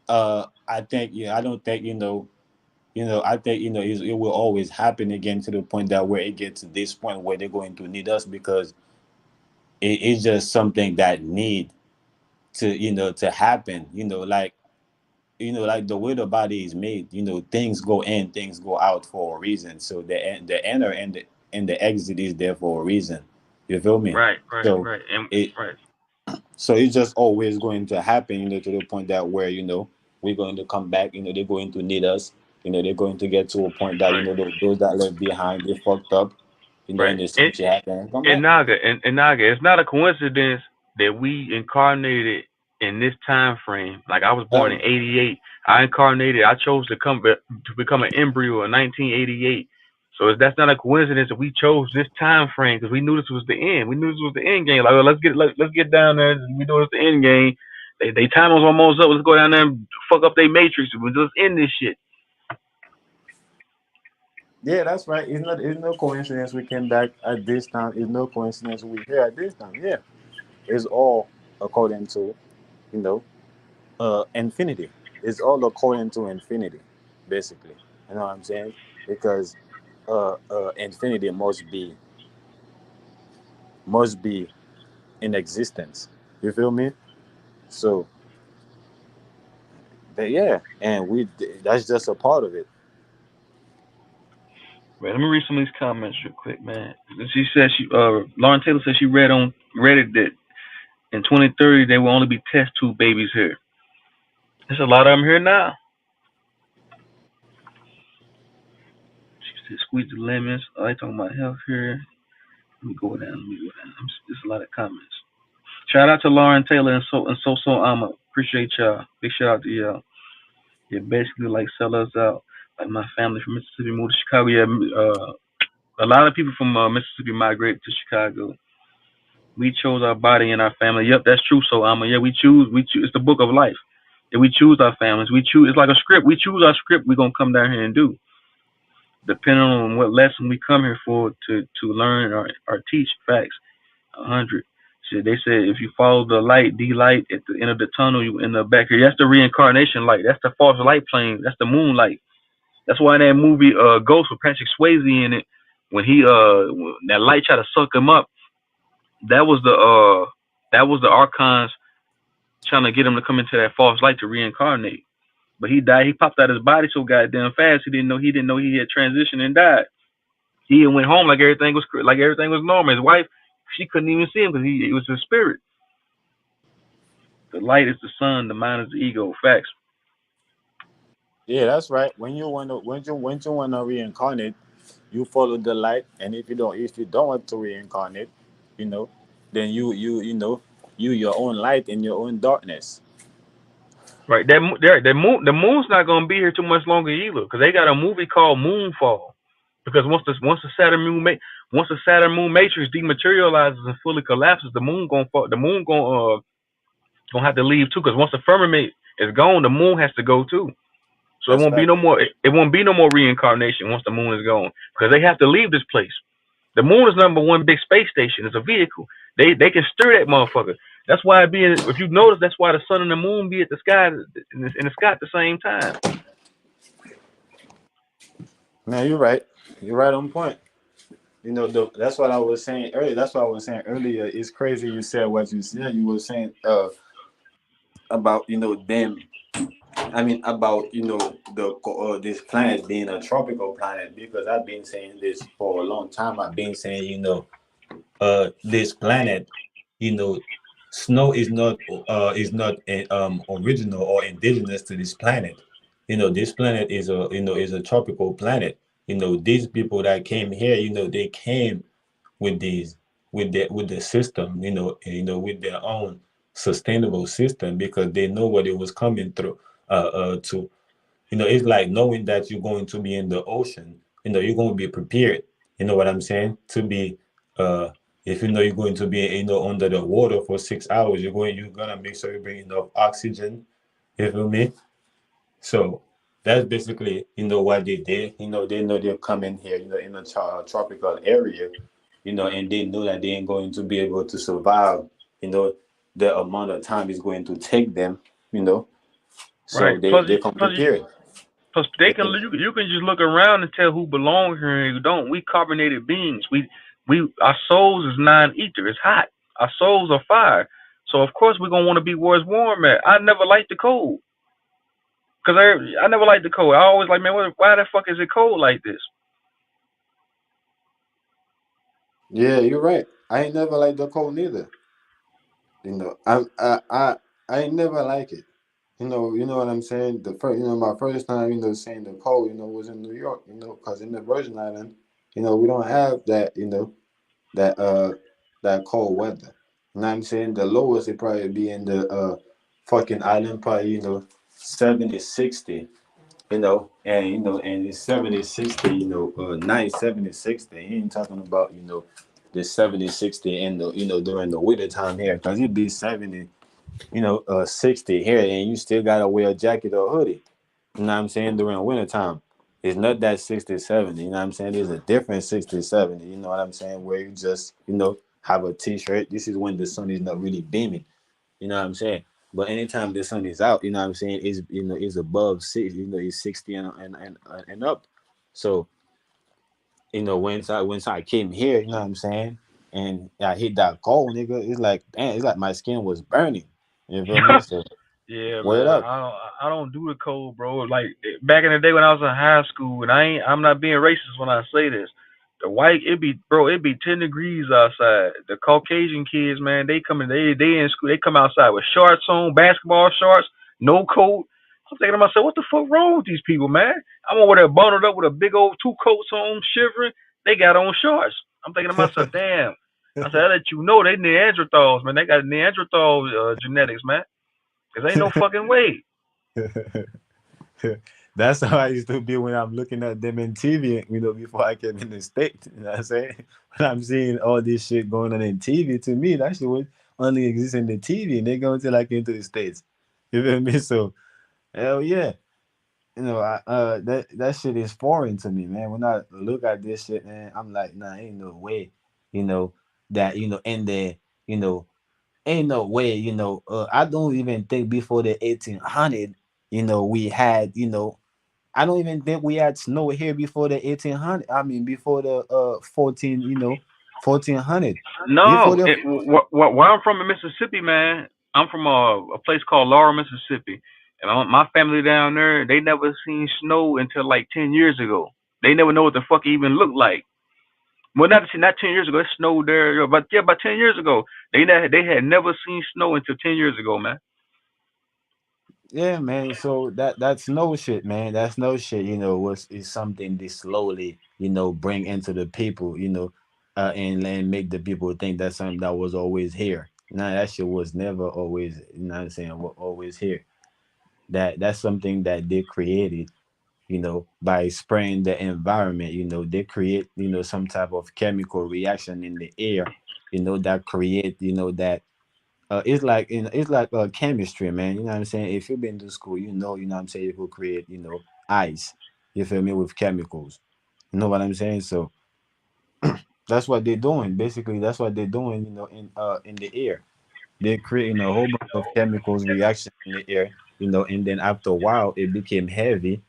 I think, yeah, I don't think, I think, you know, it will always happen again, to the point that where it gets to this point where they're going to need us, because it's just something that need to, you know, to happen, you know, like, like the way the body is made, you know, things go in, things go out for a reason. So the enter and the exit is there for a reason. You feel me? Right, right, So right, and it right, so it's just always going to happen, you know, to the point that where, you know, we're going to come back, you know, they're going to need us, you know, they're going to get to a point that, you right, know, those that left behind, they fucked up, you know, right. and the same shit happen and come And back. Naga, it's not a coincidence that we incarnated in this time frame. Like I was born in Ever. '88. I incarnated. I chose to become an embryo in 1988. So that's not a coincidence that we chose this time frame because we knew this was the end. We knew this was the end game. Like, well, let's get down there. We know it's the end game. They time was almost up. Let's go down there and fuck up their matrix. We just end this shit. Yeah, that's right. It's no coincidence we came back at this time. It's no coincidence we here at this time. Yeah. It's all according to, you know, infinity. It's all according to infinity, basically. You know what I'm saying? Because infinity must be in existence. You feel me? So, but yeah, and that's just a part of it. Man, let me read some of these comments real quick, man. She said Lauren Taylor said she read on Reddit that in 2030 there will only be test tube babies here. There's a lot of them here now. She said squeeze the lemons. Oh, they talking about health here. Let me go down. There's a lot of comments. Shout out to Lauren Taylor and so Ama. Appreciate y'all. Big shout out to y'all. Yeah, basically like sell us out. Like my family from Mississippi moved to Chicago. Yeah, a lot of people from Mississippi migrated to Chicago. We chose our body and our family. Yep, that's true. So yeah, we choose. We choose. It's the book of life. And we choose our families. We choose. It's like a script. We choose our script. We're gonna come down here and do, depending on what lesson we come here for to learn or teach. Facts. 100. So they said if you follow the light, D light at the end of the tunnel, you end up back here. That's the reincarnation light. That's the false light plane. That's the moonlight. That's why in that movie Ghost with Patrick Swayze in it, when when that light tried to suck him up, that was the archons trying to get him to come into that false light to reincarnate. But he died. He popped out his body so goddamn fast. He didn't know he had transitioned and died. He went home like everything was normal. His wife, she couldn't even see him because it was his spirit. The light is the sun. The mind is the ego. Facts. Yeah, that's right. When you wanna reincarnate, you follow the light, and if you don't want to reincarnate, you know, then you your own light in your own darkness. Right. The moon's not gonna be here too much longer either because they got a movie called Moonfall. Because once the Saturn moon matrix dematerializes and fully collapses, the moon gonna fall. The moon gonna have to leave too. Because once the firmament is gone, the moon has to go too. So it That's won't be fact. no more. It won't be no more reincarnation once the moon is gone because they have to leave this place. The moon is number one big space station. It's a vehicle. They can stir that motherfucker. That's why it be. If you notice, that's why the sun and the moon be at the sky in the sky at the same time. Man, you're right. You're right on point. That's what I was saying earlier. That's what I was saying earlier. It's crazy you said what you said. You were saying about them. I mean about this planet being a tropical planet because I've been saying this for a long time. I've been saying this planet, you know, snow is not original or indigenous to this planet. This planet is a tropical planet. These people that came here, they came with these with the system, with their own sustainable system because they know what it was coming through to. It's like knowing that you're going to be in the ocean. You're going to be prepared. You know what I'm saying? To be, uh, if you're going to be, under the water for 6 hours, you're gonna make sure you bring enough oxygen. You feel me? So that's basically, what they did. They know they're coming here, in a tropical area, and they know that they ain't going to be able to survive, you know, the amount of time it's going to take them, you know. So Right. they come prepared. Plus they They can can. you can just look around and tell who belongs here and who don't. We carbonated beings. We our souls is non-ether. It's hot. Our souls are fire. So of course we're gonna want to be where it's warm at. I never liked the cold because I never liked the cold. I always like, man, why the fuck is it cold like this? Yeah, you're right. I ain't never liked the cold neither. I ain't never like it. You know what I'm saying. The first, my first time, seeing the cold, was in New York. Because in the Virgin Island, we don't have that, that that cold weather. You know what I'm saying. The lowest it probably be in the fucking island, probably 70, 60. And it's 70, 60. Night 70, 60. He ain't talking about the 70, 60 in the during the winter time here, because it'd be 70, 60 here, and you still gotta wear a jacket or hoodie. You know what I'm saying? During winter time. It's not that 60, 70. You know what I'm saying? There's a different 60, 70. You know what I'm saying? Where you just, have a t-shirt. This is when the sun is not really beaming. You know what I'm saying? But anytime the sun is out, what I'm saying, is is above six, it's 60 and up. So, once I came here, you know what I'm saying, and I hit that cold, nigga, it's like, damn, it's like my skin was burning. You feel me? So Yeah, word man. up. I don't do the cold, bro. Like back in the day when I was in high school, and I'm not being racist when I say this. The white it be 10 degrees outside. The Caucasian kids, man, they in school, they come outside with shorts on, basketball shorts, no coat. I'm thinking to myself, what the fuck wrong with these people, man? I'm over there bundled up with a big old two coats on, shivering. They got on shorts. I'm thinking to myself, damn. I said, I let you know they Neanderthals, man. They got Neanderthal genetics, man. Cause ain't no fucking way. That's how I used to be when I'm looking at them in TV, before I came in the States. You know what I'm saying? When I'm seeing all this shit going on in TV, to me, that shit would only exist in the TV, and they go until I came to the States. You feel me? So, hell yeah. That shit is foreign to me, man. When I look at this shit, man, I'm like, nah, ain't no way, you know, that, in there, you know, ain't no way, I don't even think before the 1800, we had, I don't even think we had snow here before the 1800. I mean, before the 1400. Before No, the where I'm from in Mississippi, man. I'm from a place called Laurel, Mississippi, and my family down there, they never seen snow until like 10 years ago. They never know what the fuck it even looked like. Well, not 10 years ago. It snowed there, but yeah, about 10 years ago. They had never seen snow until 10 years ago, man. Yeah, man. So that's no shit, man. That's no shit. Was is something they slowly, bring into the people, and make the people think that's something that was always here. Nah, that shit was never always. You know what I'm saying? Always here. That's something that they created, by spraying the environment. They create, some type of chemical reaction in the air, that create, that it's like chemistry, man. You know what I'm saying? If you've been to school, you know what I'm saying, you could create, ice. You feel me? With chemicals. You know what I'm saying? So that's what they're doing. Basically, that's what they're doing. In the air, they're creating a whole bunch of chemicals reaction in the air. And then after a while, it became heavy.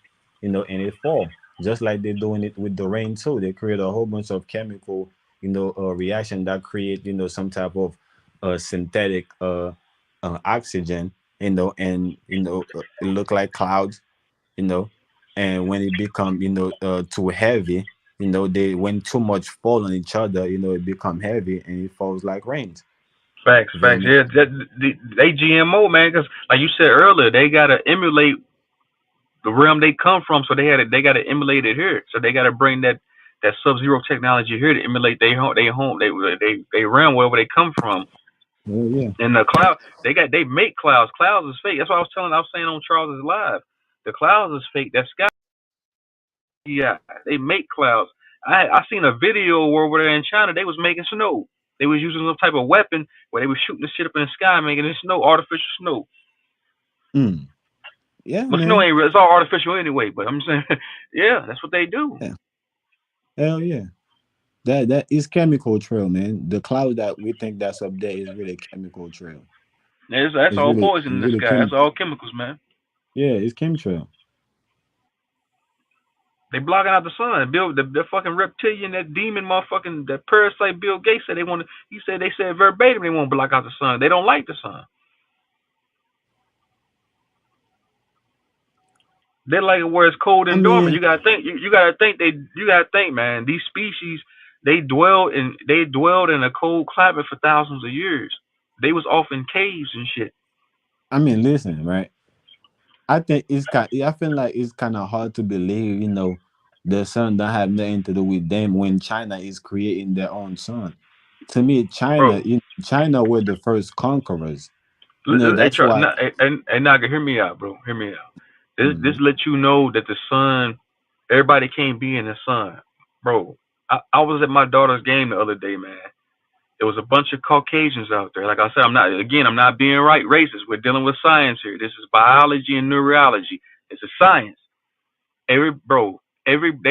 And it fall. Just like they're doing it with the rain too. They create a whole bunch of chemical, reaction that create, some type of synthetic oxygen. And it look like clouds. you know and when it become too heavy, they when too much fall on each other, it become heavy and it falls like rains. Facts, You feel facts. me? Yeah, they GMO, man. Because like you said earlier, they gotta emulate the realm they come from. So they gotta emulate it here. So they gotta bring that Sub-Zero technology here to emulate they realm wherever they come from. Yeah, yeah. And the cloud, they make clouds. Clouds is fake. That's what I was saying on Charles is Live. The clouds is fake. That sky, yeah, they make clouds. I seen a video where over there in China they was making snow. They was using some type of weapon where they was shooting the shit up in the sky, making it snow, artificial snow. Mm. Yeah, But snow man. ain't real. It's all artificial anyway. But I'm saying, yeah, that's what they do. Yeah. Hell yeah. That is chemical trail, man. The cloud that we think that's up there is really chemical trail. That's It's all really poison it's in the really sky. That's chem. all chemicals, man. Yeah, it's chemtrail. They blocking out the sun. Bill, the fucking reptilian, that demon, motherfucking that parasite. Bill Gates said they want to. They said verbatim they want to block out the sun. They don't like the sun. They like it where it's cold I and dormant. mean, You gotta think. You gotta think. You gotta think, man. These species, they dwelled in a cold climate for thousands of years. They was off in caves and shit. listen, right? I think I feel like it's kind of hard to believe, the sun don't have nothing to do with them when China is creating their own sun. To me, Bro. China were the first conquerors. Hey, That's why. and Naga, hear me out, bro. Hear me out. This Mhm. let you know that the sun, everybody can't be in the sun, bro. I was at my daughter's game the other day, man. There was a bunch of Caucasians out there. Like I said, I'm not being right racist. We're dealing with science here. This is biology and neurology. It's a science. They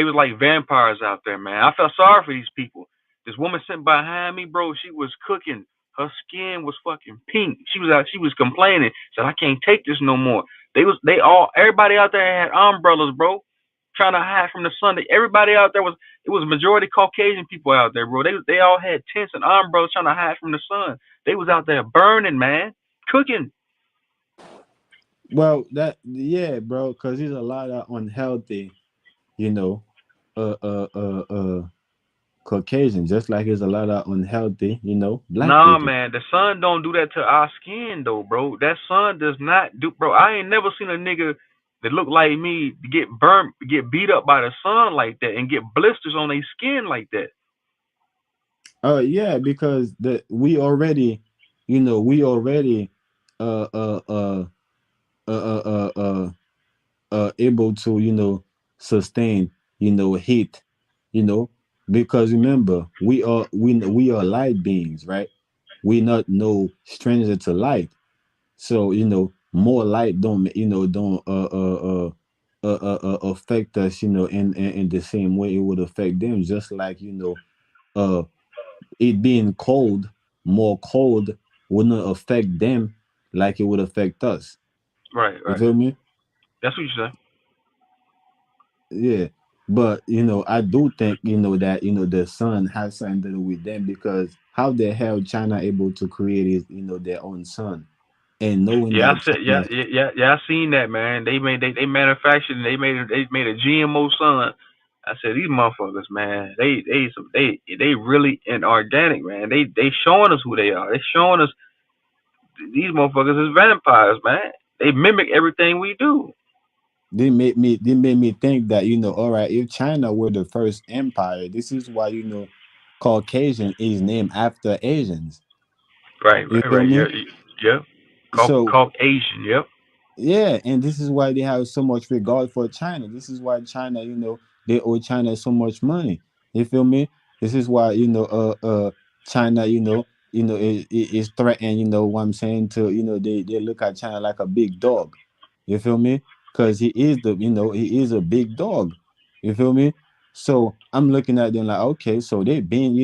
was like vampires out there, man. I felt sorry for these people. This woman sitting behind me, bro, she was cooking. Her skin was fucking pink. She was complaining. Said I can't take this no more. Everybody out there had umbrellas, bro, trying to hide from the sun. Everybody out there it was majority Caucasian people out there, bro. They all had tents and umbrellas trying to hide from the sun. They was out there burning, man, cooking. Well, yeah, bro, because there's a lot of unhealthy, you know, Caucasian, just like there's a lot of unhealthy, black Nah, people. man, the sun don't do that to our skin though, bro. That sun does not do, bro. I ain't never seen a nigga that look like me get burnt, get beat up by the sun like that, and get blisters on their skin like that. Yeah, because we already uh uh uh uh uh uh uh able to sustain heat, you know because remember, we are light beings, right? We not no stranger to light. So more light don't affect us, in the same way it would affect them. Just like uh it being cold, more cold wouldn't affect them like it would affect us. Right, You right. feel me? That's what you say. Yeah. But I do think that the sun has something to do with them, because how the hell China able to create their own sun, and knowing Yeah, I that said, yeah, China. yeah, yeah, yeah. I seen that, man. They manufactured and they made a GMO sun. I said these motherfuckers, man. They really inorganic, man. They showing us who they are. They showing us these motherfuckers is vampires, man. They mimic everything we do. They made me think that, all right, if China were the first empire, this is why Caucasian is named after Asians. Right, You right, feel right. Yeah, me? yeah. So Caucasian. Yep. yeah, and this is why they have so much regard for China. This is why China, they owe China so much money. You feel me? This is why China, is threatened. What I'm saying, to they look at China like a big dog. You feel me? because he is the, he is a big dog. You feel me? So I'm looking at them like, okay, so they been,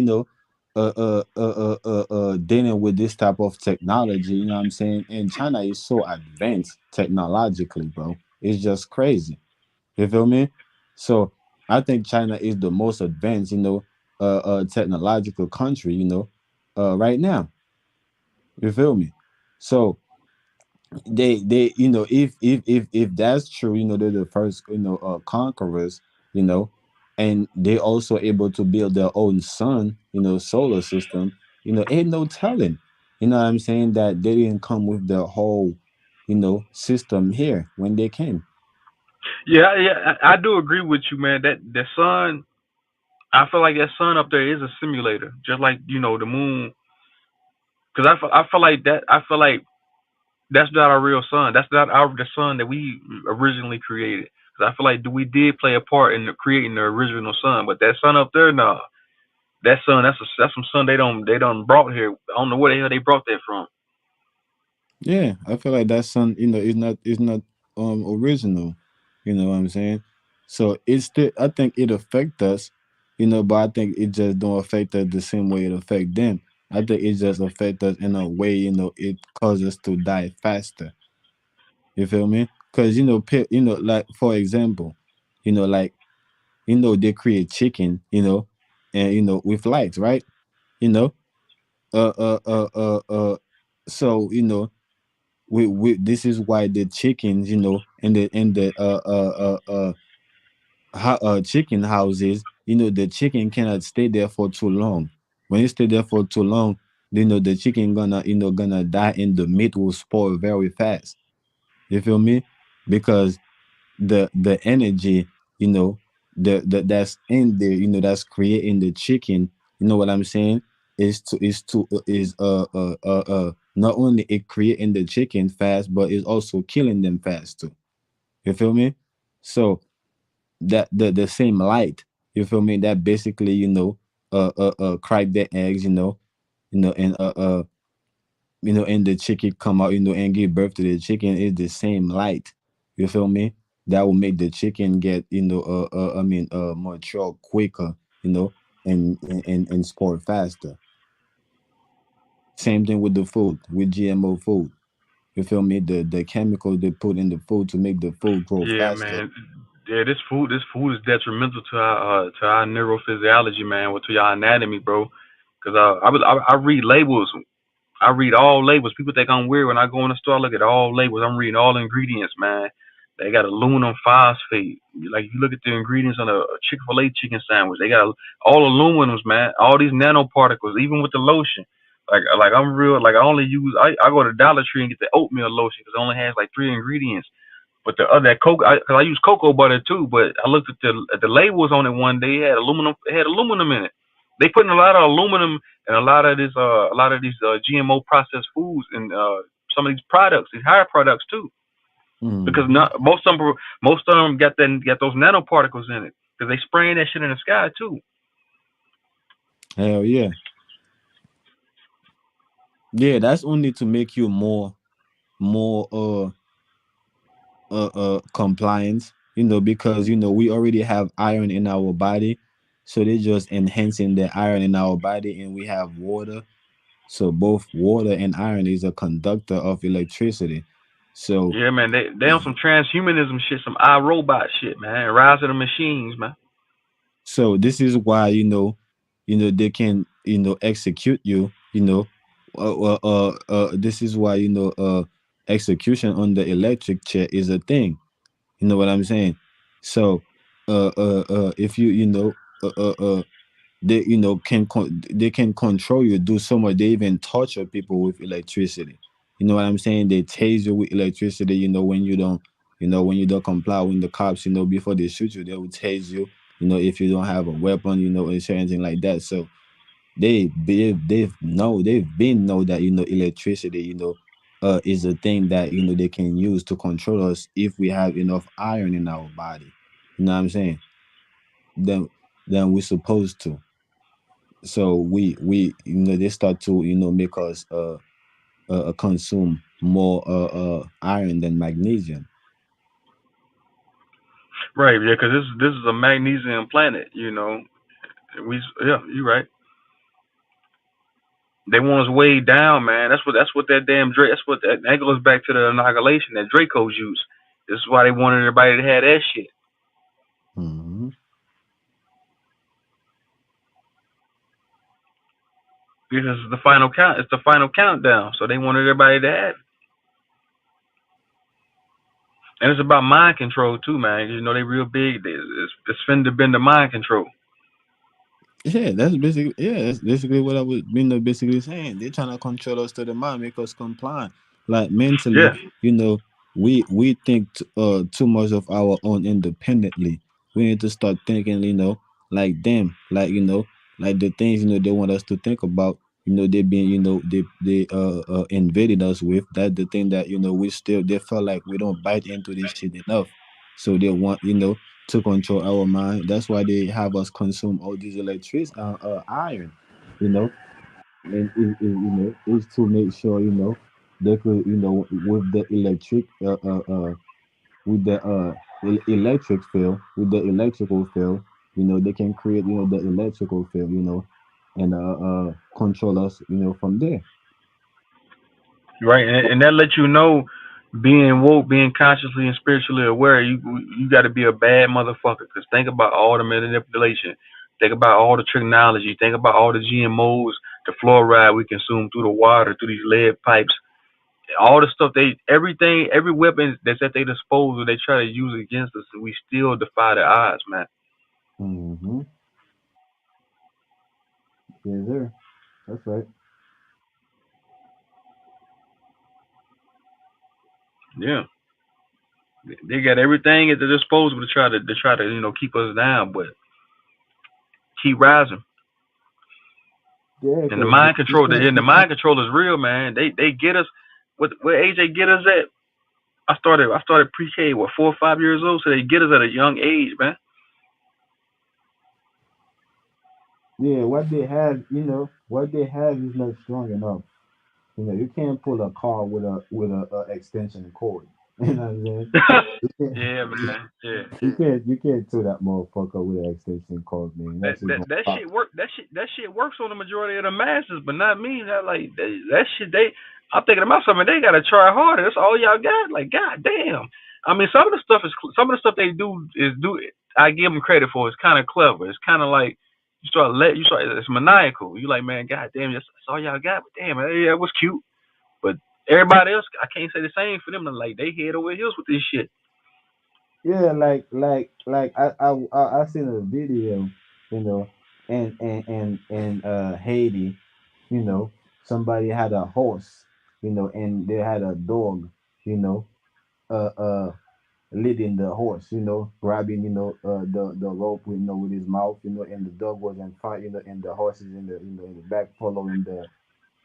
dealing with this type of technology. You know what I'm saying? And China is so advanced technologically, bro. It's just crazy. You feel me? So I think China is the most advanced, technological country, right now. You feel me? So they if that's true, they're the first, conquerors, you know and they also able to build their own sun, solar system. Ain't no telling, what I'm saying, that they didn't come with the whole, system here when they came. Yeah, yeah, I do agree with you, man. That the sun, I feel like that sun up there is a simulator, just like the moon. Because I feel like that. I feel like that's not our real sun. That's not the sun that we originally created. Because I feel like we did play a part in creating the original sun, but that sun up there, nah, that sun, that's some sun they don't brought here. I don't know where the hell they brought that from. Yeah, I feel like that sun, is not original. You know what I'm saying? So it's still, I think it affect us, but I think it just don't affect us the same way it affect them. I think it just affect us in a way, it causes us to die faster. You feel me? Because like for example, like they create chicken, and with lights, right? You know, uh, uh, uh, uh, uh. So we this is why the chickens, and the chicken houses, the chicken cannot stay there for too long. When you stay there for too long, the chicken gonna die, and the meat will spoil very fast. You feel me? Because the energy, that's in there, that's creating the chicken, what I'm saying, is not only it creating the chicken fast, but it's also killing them fast too. You feel me? So that the same light, you feel me, that basically, crack the eggs, and and the chicken come out, and give birth to the chicken, is the same light. You feel me? That will make the chicken get, mature quicker, and spoil faster. Same thing with the food, with GMO food. You feel me? The chemicals they put in the food to make the food grow Yeah, faster. man. Yeah, this food is detrimental to our neurophysiology, man, or to our anatomy, bro. Because I read labels. I read all labels. People think I'm weird when I go in the store. I look at all labels. I'm reading all ingredients, man. They got aluminum phosphate. Like you look at the ingredients on a Chick-fil-A chicken sandwich. They got all aluminums, man. All these nanoparticles, even with the lotion. Like I'm real. Like I go to Dollar Tree and get the oatmeal lotion because it only has like three ingredients. But the other that cocoa, because I use cocoa butter too. But I looked at the labels on it one day. It had aluminum in it. They put in a lot of aluminum and a lot of these GMO processed foods and some of these products, these higher products too. Because Hmm. not most of them got those nanoparticles in it because they spraying that shit in the sky too. Hell yeah. Yeah, that's only to make you more compliance, because we already have iron in our body, so they're just enhancing the iron in our body, and we have water. So both water and iron is a conductor of electricity. So Yeah, man. They on some transhumanism shit, some iRobot shit, man. Rise of the machines, man. this is why, they can, execute you, this is why, execution on the electric chair is a thing. You know what I'm saying? So, if they, they can control you, do so much. They even torture people with electricity. You know what I'm saying? They tase you with electricity. When you don't comply, when the cops, before they shoot you, they will tase you. If you don't have a weapon, or anything like that. So they've been know that, electricity, is a thing that, they can use to control us if we have enough iron in our body. You know what I'm saying? Then we're supposed to. So they start to, make us consume more iron than magnesium. Right, yeah, because this is a magnesium planet, you know. Yeah, you're right. They want us way down, man. That's what that damn Drake. That's what that goes back to the annihilation that Draco's use. This is why they wanted everybody to have that shit. Hmm. Because it's the final count. It's the final countdown. So they wanted everybody to have it. And it's about mind control too, man. You know they real big. It's finna been the mind control. That's basically what I was basically saying. They're trying to control us to the mind, make us compliant. Like Yeah. mentally, we think too much of our own independently. We need to start thinking, like them, like like the things they want us to think about. They being they invaded us with that the thing that we still they felt like we don't bite into this shit enough, so they want to control our mind. That's why they have us consume all these iron, you know, and is to make sure they could with the electric with the electric field with the electrical field, they can create the electrical field, and control us, from there. Right, and that lets you know, being woke, being consciously and spiritually aware, you got to be a bad motherfucker. Cause think about all the manipulation, think about all the technology, think about all the GMOs, the fluoride we consume through the water, through these lead pipes, all the stuff everything, every weapon that's at their disposal, they try to use against us, and we still defy the odds, man. Mm-hmm. Yes, sir. That's right. Yeah, they got everything at their disposal to try to keep us down, but keep rising. Yeah, And the because mind you control, can't and the you can't. mind control is real, man. They get us. What where AJ get us at? I started pre-K, 4 or 5 years old, so they get us at a young age, man. Yeah, what they have is not strong enough. You can't pull a car with a extension cord. You know what I'm saying? Yeah, man. Yeah. You can't do that motherfucker with an extension cord, man. That That's just that gonna that pop. shit work. That shit works on the majority of the masses, but not me. That like that shit. I'm thinking about something. They gotta try harder. That's all y'all got. Like, god damn. I mean, some of the stuff they do. I give them credit for. It's kind of clever. It's kind of like you start. It's maniacal. You like, man, god damn. That's all y'all got. But damn, yeah, it was cute. But everybody else, I can't say the same for them. Like, they head over heels with this shit. Yeah, like I seen a video, you know, in Haiti, somebody had a horse, and they had a dog, you know, uh uh leading the horse, grabbing, the rope, with his mouth, and the dog was in front, and the horse is in the back following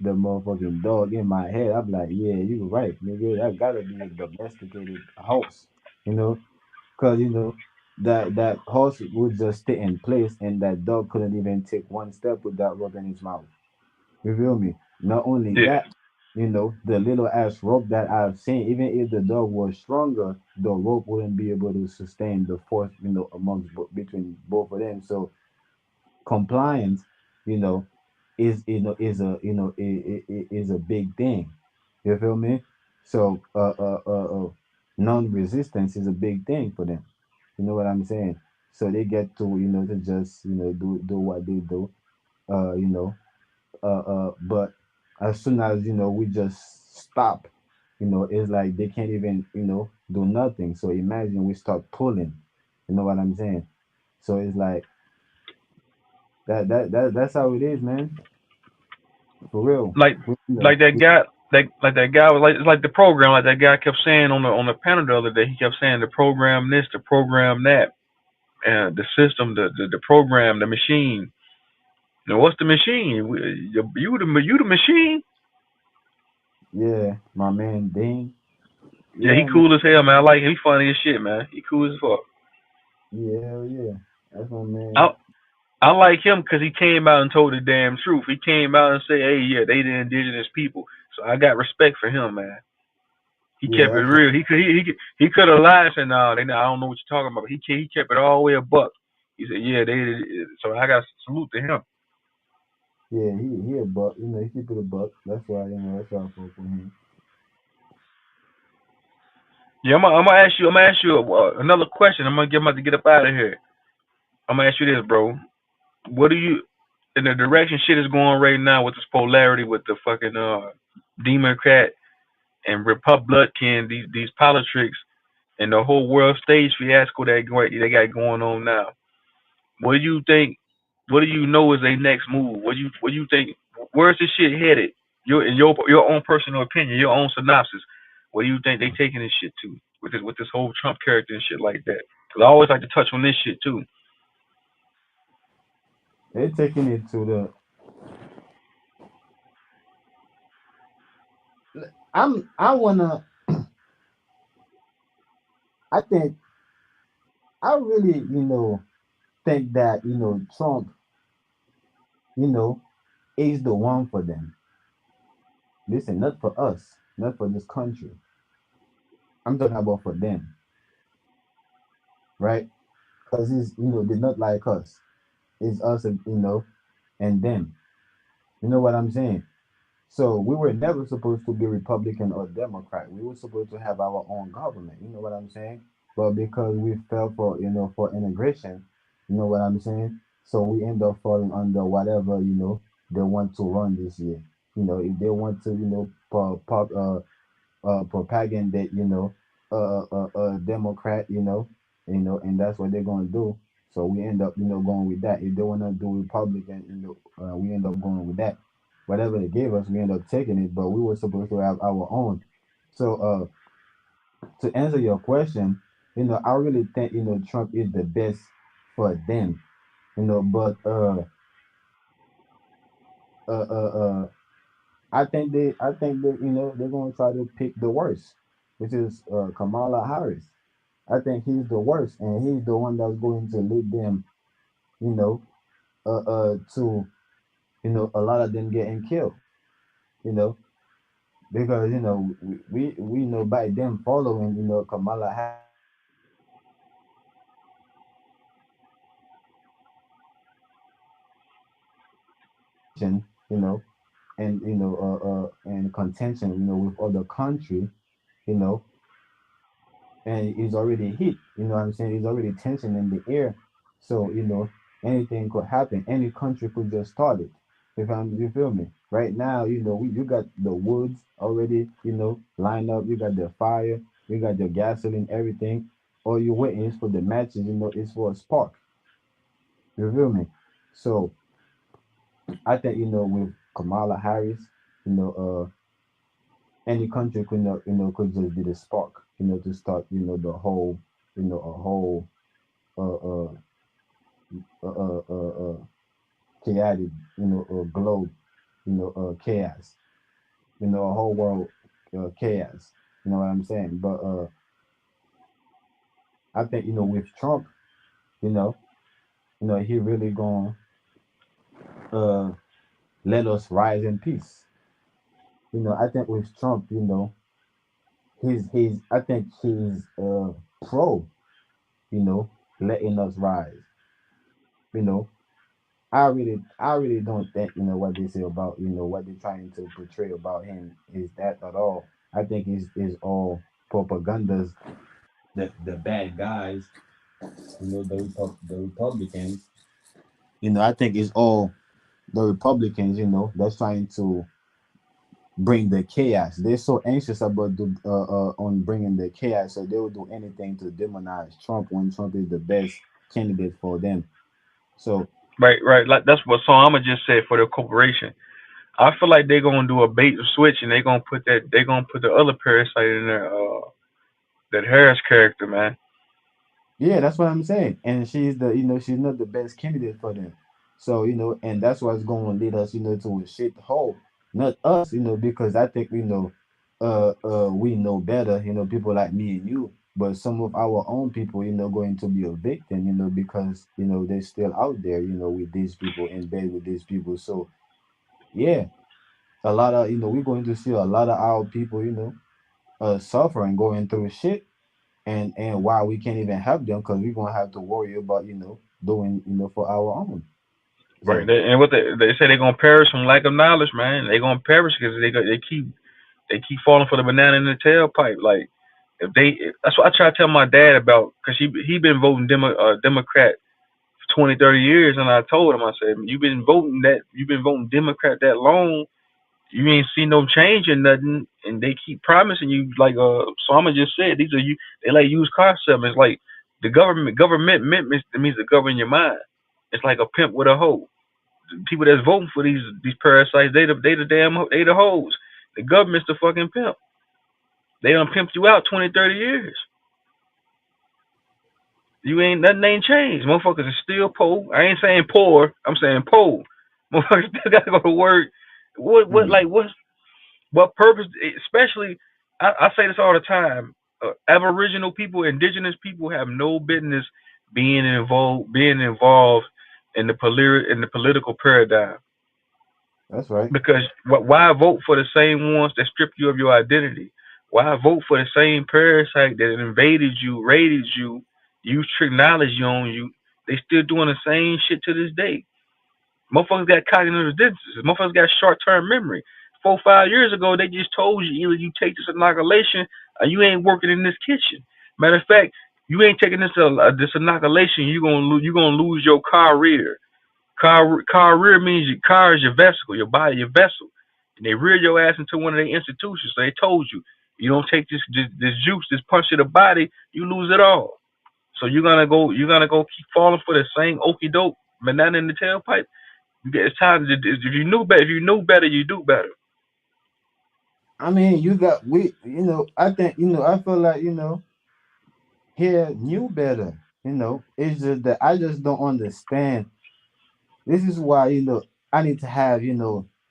the motherfucking dog. In my head, I'm like, yeah, you right, nigga, that gotta be a domesticated horse, you know, because that horse would just stay in place, and that dog couldn't even take one step with that rope in his mouth. You feel me? Not only Yeah, that, the little ass rope that I've seen, even if the dog was stronger, the rope wouldn't be able to sustain the force, between both of them. So compliance, you know, is a big thing. You feel me? So non-resistance is a big thing for them. You know what I'm saying? So they get to just do what they do. Uh, you know, but as soon as we just stop, it's like they can't even do nothing. So imagine we start pulling. You know what I'm saying? So it's like that's how it is, man. For real. like We, you know, like that we, guy. Like that guy was like, it's like the program. Like that guy kept saying on the panel the other day. He kept saying the program this, the program that, and the system, the program, the machine. Now, what's the machine? You the machine. yeah, my man Dane. Yeah, he Yeah, man. cool as hell, man. I like him. He funny as shit, man. He cool as fuck. Yeah, hell yeah. That's my man. I I like him because he came out and told the damn truth. He came out and said, "Hey, yeah, they the indigenous people." So I got respect for him, man. He Yeah, kept it that's real. He could have lied and said, "No, I don't know what you're talking about." But he kept it all the way a buck. He said, "Yeah, they." So I got to salute to him. yeah. He a buck. You know, he keep it a buck. That's why that's why I fuck with him. Yeah, I'm gonna ask you. I'm gonna ask you another question. I'm about to get up out of here. I'm gonna ask you this, bro. What do you in the direction shit is going right now with this polarity with the fucking Democrat and Republican these politics and the whole world stage fiasco they got going on now? What do you think? What do you know is their next move? What do you think? Where's this shit headed? Your own personal opinion, your own synopsis. What do you think they taking this shit to with this whole Trump character and shit like that? Because I always like to touch on this shit too. They're taking it to the. I wanna. I think I really think that Trump you know is the one for them. Listen, not for us, not for this country. I'm talking about for them, right? Because it's they're not like us. It's us, and them. You know what I'm saying? So we were never supposed to be Republican or Democrat. We were supposed to have our own government. You know what I'm saying? But because we fell for for integration, you know what I'm saying? So we end up falling under whatever they want to run this year. If they want to propaganda, Democrat, and that's what they're gonna do. So we end up, going with that. If they wanna do Republican, we end up going with that. Whatever they gave us, we end up taking it. But we were supposed to have our own. So to answer your question, I really think Trump is the best for them. But uh, uh, uh, I think they they're gonna try to pick the worst, which is Kamala Harris. I think he's the worst, and he's the one that's going to lead them, you know, to a lot of them getting killed, you know, because we know by them following Kamala Harris, you know, and and contention, with other country, you know, and it's already heat. You know what I'm saying? It's already tension in the air. So anything could happen. Any country could just start it. You feel me? Right now, you got the woods already, lined up. You got the fire. You got your gasoline, everything. All you're waiting is for the matches. It's for a spark. You feel me? So I think with Kamala Harris, you know, any country could could just be the spark, to start the whole a whole uh uh uh uh, uh, uh chaotic globe chaos, a whole world chaos. You know what I'm saying? But I think with Trump, you know he really gonna uh let us rise in peace. I think with Trump, he's I think he's pro letting us rise. you know I really don't think what they say about what they're trying to portray about him is that at all. I think is all propagandas. The bad guys, the Republicans. I think it's all the Republicans. That's trying to bring the chaos. They're so anxious about on bringing the chaos, so they will do anything to demonize Trump when Trump is the best candidate for them. So Right, right. Like that's what. So I'm gonna just say for the corporation. I feel like they're gonna do a bait and switch, and they're gonna put the other parasite in there. That Harris character, man. yeah, that's what I'm saying. And she's she's not the best candidate for them. So, and that's what's going to lead us, to a shit hole. Not us, because I think we know better, people like me and you, but some of our own people, going to be a victim, because, they're still out there, with these people in bed with these people. So, yeah, a lot of, we're going to see a lot of our people, suffering, going through shit, and why we can't even help them because we're gonna have to worry about doing for our own. Right. So And what they say they're gonna perish from lack of knowledge, man. They're gonna perish because they keep falling for the banana in the tailpipe. Like if they, that's what I try to tell my dad about because he been voting Democrat for 20, 30 years, and I told him, I said, you've been voting Democrat that long, you ain't see no change in nothing, and they keep promising you like Sama just said, these are you they like used car salesmen. It's like the government means to govern your mind. It's like a pimp with a hoe. The people that's voting for these parasites, they the hoes. The government's the fucking pimp. They done pimped you out 20, 30 years. You ain't nothing ain't changed. Motherfuckers are still poor. I ain't saying poor. I'm saying poor. Motherfuckers still gotta go to work. What mm, like what purpose? Especially, I say this all the time. Aboriginal people, indigenous people have no business being involved in the political paradigm. that's right. Because why vote for the same ones that strip you of your identity? Why vote for the same parasite that invaded you, raided you, used technology on you? They still doing the same shit to this day. Motherfuckers got cognitive dissonance. Motherfuckers got short term memory. 4, 5 years ago, they just told you either you take this inoculation or you ain't working in this kitchen. Matter of fact, you ain't taking this inoculation, you gonna lose your career. Car rear means your car is your vessel, your body, your vessel. And they rear your ass into one of their institutions. So they told you, you don't take this juice, this punch to the body, you lose it all. So you're gonna go keep falling for the same okey doke banana in the tailpipe. It's time to, if you knew better, you do better. I mean, you got we. I think I feel like here knew better. It's just that I just don't understand. This is why I need to have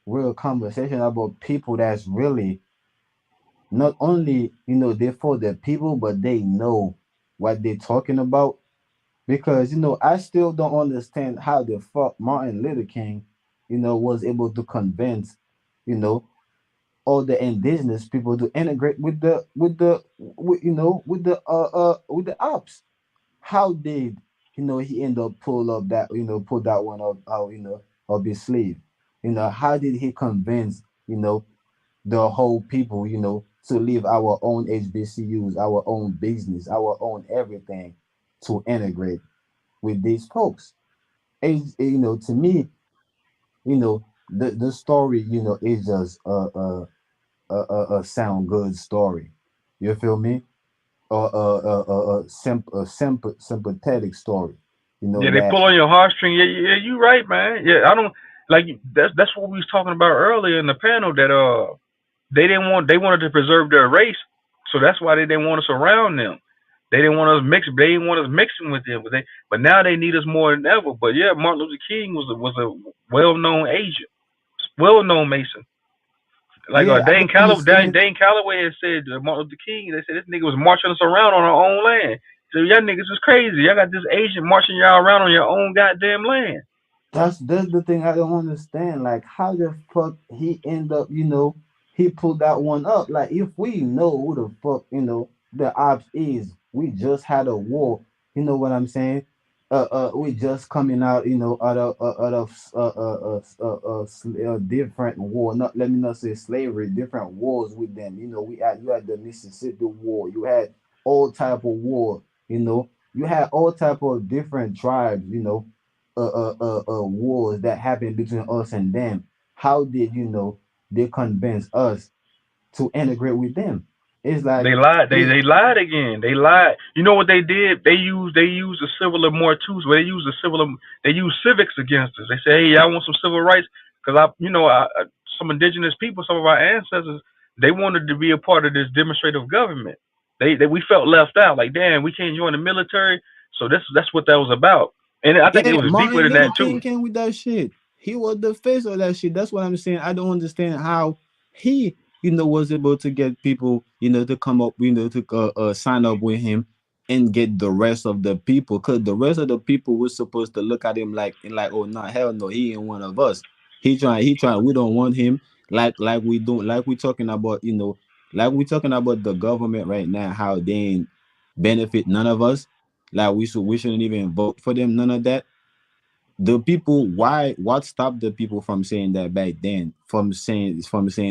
real conversation about people that's really not only they for the people, but they know what they're talking about. Because I still don't understand how the fuck Martin Luther King was able to convince you know all the indigenous people to integrate with the ops. How did he end up pull that one of his sleeve? How did he convince the whole people to leave our own HBCUs, our own business, our own everything to integrate with these folks? To me, the story is just a sound good story. You feel me? A sympathetic story. Yeah, they That pull on your heartstring. Yeah, yeah, you right, man. Yeah, I don't like that's what we was talking about earlier in the panel that they wanted to preserve their race, so that's why they didn't want us around them. They didn't want us mix. They didn't want us mixing with them, but now they need us more than ever. But yeah, Martin Luther King was a well known agent, well known Mason. Like yeah, I don't understand. Dane Calloway had said Martin Luther King. They said this nigga was marching us around on our own land. So y'all niggas is crazy. Y'all got this agent marching y'all around on your own goddamn land. That's the thing I don't understand. Like, how the fuck he end up? He pulled that one up. Like, if we know who the fuck the ops is, we just had a war. You know what I'm saying? We just coming out, different war. Not let me not say slavery, different wars with them. You had the Mississippi War. You had all type of war. You had all type of different tribes. Wars that happened between us and them. How did they convince us to integrate with them? It's like They lied. They it, they lied again. They lied. You know what they did? They used the civil more tools. They used the civil. They used civics against us. They say, hey, y'all want some civil rights? Because some indigenous people, some of our ancestors, they wanted to be a part of this demonstrative government. We felt left out. Like, damn, we can't join the military. So that's what that was about. And I think it yeah, was deeper Martin than Luther that King too. came with that shit. He was the face of that shit. That's what I'm saying. I don't understand how he, was able to get people, to come up, to sign up with him and get the rest of the people. Cause the rest of the people were supposed to look at him like, oh, nah, hell no, he ain't one of us. He trying. We don't want him. Like we don't, like we talking about, like we talking about the government right now, how they ain't benefit none of us. Like we shouldn't even vote for them. None of that. The people, why, what stopped the people from saying that back then? From saying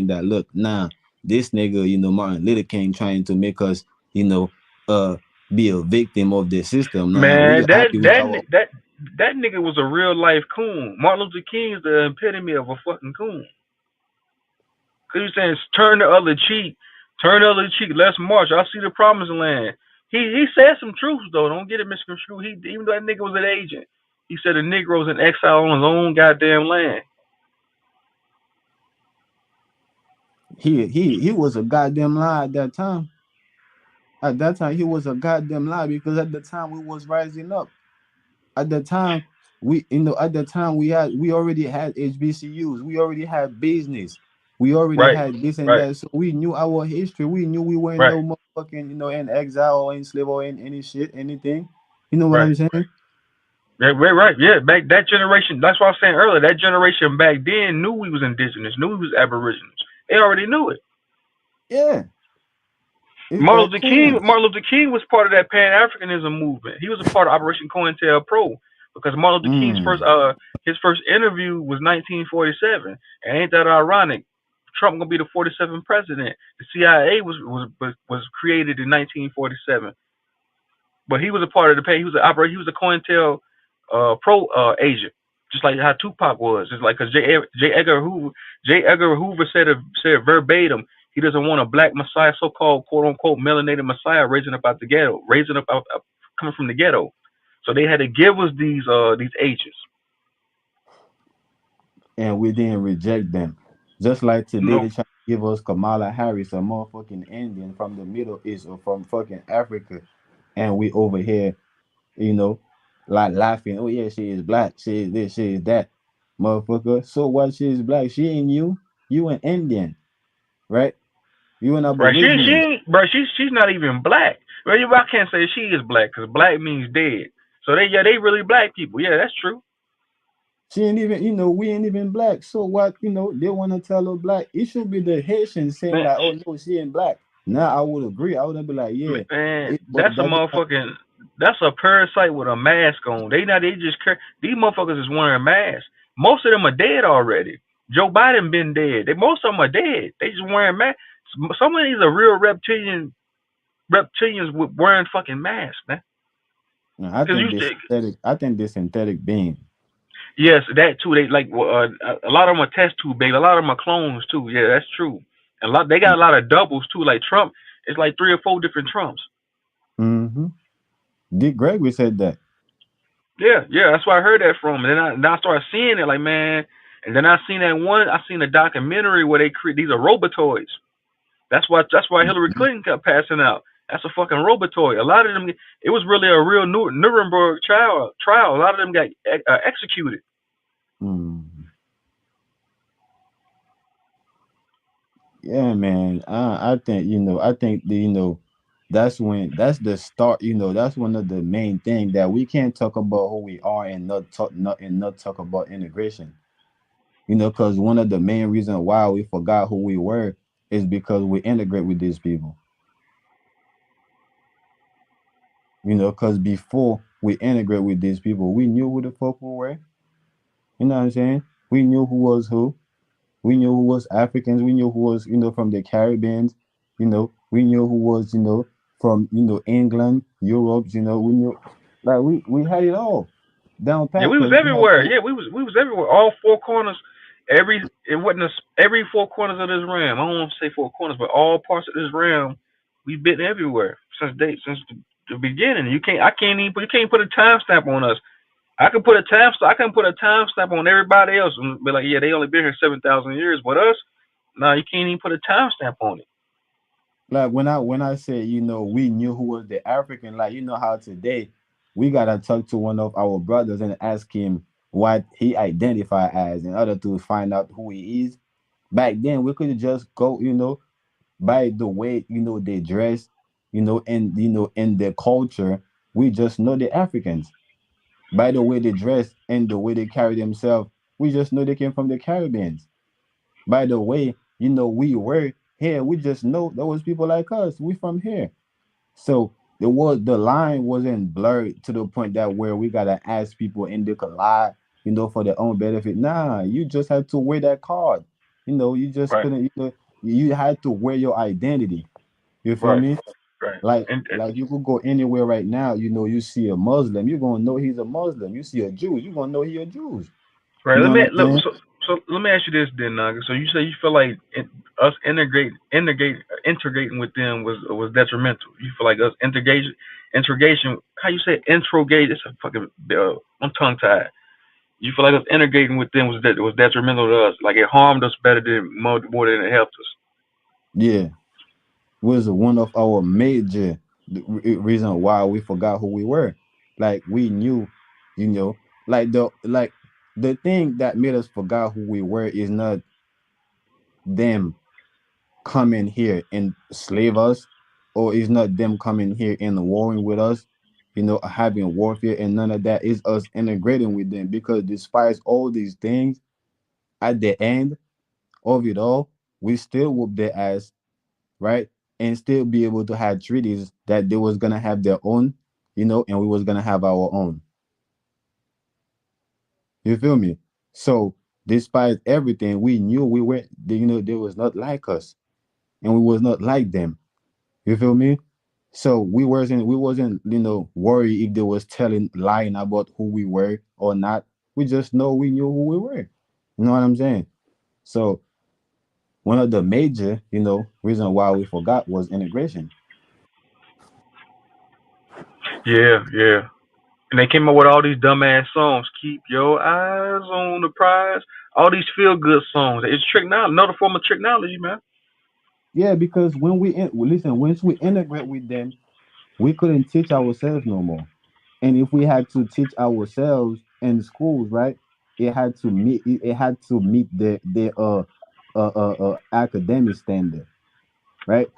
that, look, nah, this nigga, Martin Luther King trying to make us, you know, uh, be a victim of the system. Nah, we Man, that happy with that our. ni- that that nigga was a real life coon. Martin Luther King is the epitome of a fucking coon. Cause he was saying turn the other cheek, turn the other cheek. Let's march. I see the promised land. He said some truths though. Don't get it misconstrued. He even though that nigga was an agent, he said the Negroes in exile on his own goddamn land. He was a goddamn lie at that time. At that time, he was a goddamn lie because at the time we was rising up. At the time, we already had HBCUs, we already had business, we already Right, had this and right, that. So we knew our history. We knew we weren't right, no motherfucking, in exile or in slave or in any shit, anything. You know what right. I'm saying? Yeah, right, right. Yeah, back that generation. That's what I was saying earlier. That generation back then knew we was indigenous, knew we was aboriginals. They already knew it. Yeah, it's that coons. Martin Luther King was part of that Pan Africanism movement. He was a part of Operation COINTELPRO because Martin Luther King's Mm. his first interview was 1947. And ain't that ironic? Trump gonna be the 47th president. The CIA was created in 1947, but he was a part of the pay. He was a COINTEL Pro agent, just like how Tupac was. It's like because J. Edgar Hoover said verbatim, he doesn't want a black Messiah, so-called quote unquote melanated Messiah, raising up out the ghetto, raising up out coming from the ghetto. So they had to give us these agents. And we didn't reject them. Just like today, No, they try to give us Kamala Harris, a motherfucking Indian from the Middle East or from fucking Africa, and we over here, you know, like laughing. Oh yeah, she is black. She is this. She is that, motherfucker. So what? She is black. She ain't you. You an Indian, right? You an right? She Aboriginal. ain't, bro. She's not even black. Well, I can't say she is black because black means dead. So they really black people. Yeah, that's true. She ain't even, we ain't even black. So what, they want to tell her black. It should be the Haitians saying Man, that, oh no, she ain't black. Now I would agree. I would be like, yeah, man, but that's a that just like, motherfucking that's a parasite with a mask on. They just these motherfuckers is wearing masks. Most of them are dead already. Joe Biden been dead. Most of them are dead. They just wearing masks. Some of these are real reptilians with wearing fucking masks, man. no, I Cause think you this think synthetic. I think this synthetic being. yes, that too. They like a lot of them are test tube baby. A lot of them are clones too. Yeah, that's true. They got a lot of doubles too. Like Trump, it's like 3 or 4 different Trumps. Mm-hmm. Dick Gregory said that. Yeah, yeah, that's where I heard that from. And then I started seeing it like, man. And then I seen a documentary where they create these are robotoids. That's why Hillary Clinton kept passing out. That's a fucking robotoid. A lot of them, it was really a real Nuremberg trial. A lot of them got executed. Mm. Yeah, man. I think I think that's the start. That's one of the main things that we can't talk about who we are and not talk about integration. Because one of the main reasons why we forgot who we were is because we integrate with these people. Because before we integrate with these people, we knew who the fuck we were. You know what I'm saying? We knew who was who. We knew who was Africans. We knew who was, from the Caribbean. We knew who was, from, England, Europe. We knew, like, we had it all down Yeah, pat we was because we had everywhere. to. Yeah, we was everywhere. All 4 corners. It wasn't every 4 corners of this realm. I don't want to say 4 corners, but all parts of this realm, we've been everywhere since the beginning. I can't even you can't put a timestamp on us. I can put a timestamp on everybody else and be like, yeah, they only been here 7,000 years, but us, no, you can't even put a timestamp on it. Like when I say, we knew who was the African, like how today we gotta talk to one of our brothers and ask him what he identify as in order to find out who he is. Back then we could just go, by the way, they dress, and in their culture, we just know the Africans. By the way they dress and the way they carry themselves, we just know they came from the Caribbean. By the way, we were here. We just know there was people like us. We from here. So the line wasn't blurred to the point that where we gotta ask people and they could lie, for their own benefit. Nah, you just had to wear that card. You just Right, couldn't. You had to wear your identity. You feel right, me? right. And Like you could go anywhere right now. You see a Muslim, you're gonna know he's a Muslim. You see a Jew, you're gonna know he a Jews. right. You Let know what me I'm look. saying? So let me ask you this then, Naga. So you say you feel like us integrating with them was detrimental. You feel like us integration. How you say interrogate? It's a fucking. I'm tongue tied. You feel like us integrating with them was detrimental to us. Like it harmed us better than more than it helped us. Yeah, was one of our major reason why we forgot who we were. Like we knew, you know, like the thing that made us forgot who we were is not them coming here and slave us, or is not them coming here and warring with us, having warfare, and none of that is us integrating with them. Because despite all these things, at the end of it all, we still whoop their ass, right? And still be able to have treaties that they was gonna have their own, and we was gonna have our own. You feel me? So despite everything, we knew we were, they was not like us, and we was not like them. You feel me? So we wasn't worried if they was telling lying about who we were or not. We just know we knew who we were. You know what I'm saying? So one of the major, reason why we forgot was integration. Yeah, yeah. And they came up with all these dumbass songs. Keep your eyes on the prize. All these feel good songs. It's technology, another form of technology, man. Yeah, because well, listen, once we integrate with them, we couldn't teach ourselves no more. And if we had to teach ourselves in schools, right, it had to meet the academic standards, right?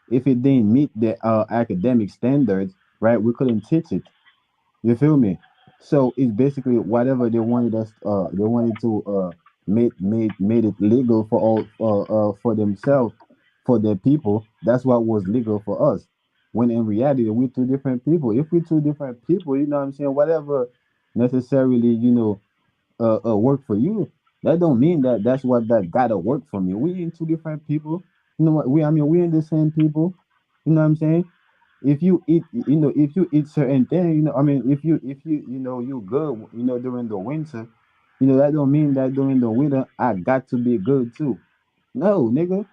If it didn't meet the academic standards, right, we couldn't teach it. You feel me? So it's basically whatever they wanted to made it legal for all for themselves, for their people. That's what was legal for us. When in reality we're two different people. If we're two different people, you know what I'm saying? Whatever necessarily, work for you, that don't mean that that's what that gotta work for me. We ain't two different people. You know what? We ain't the same people. You know what I'm saying? If you eat certain things, if you you good, during the winter, that don't mean that during the winter I got to be good too. No, nigga.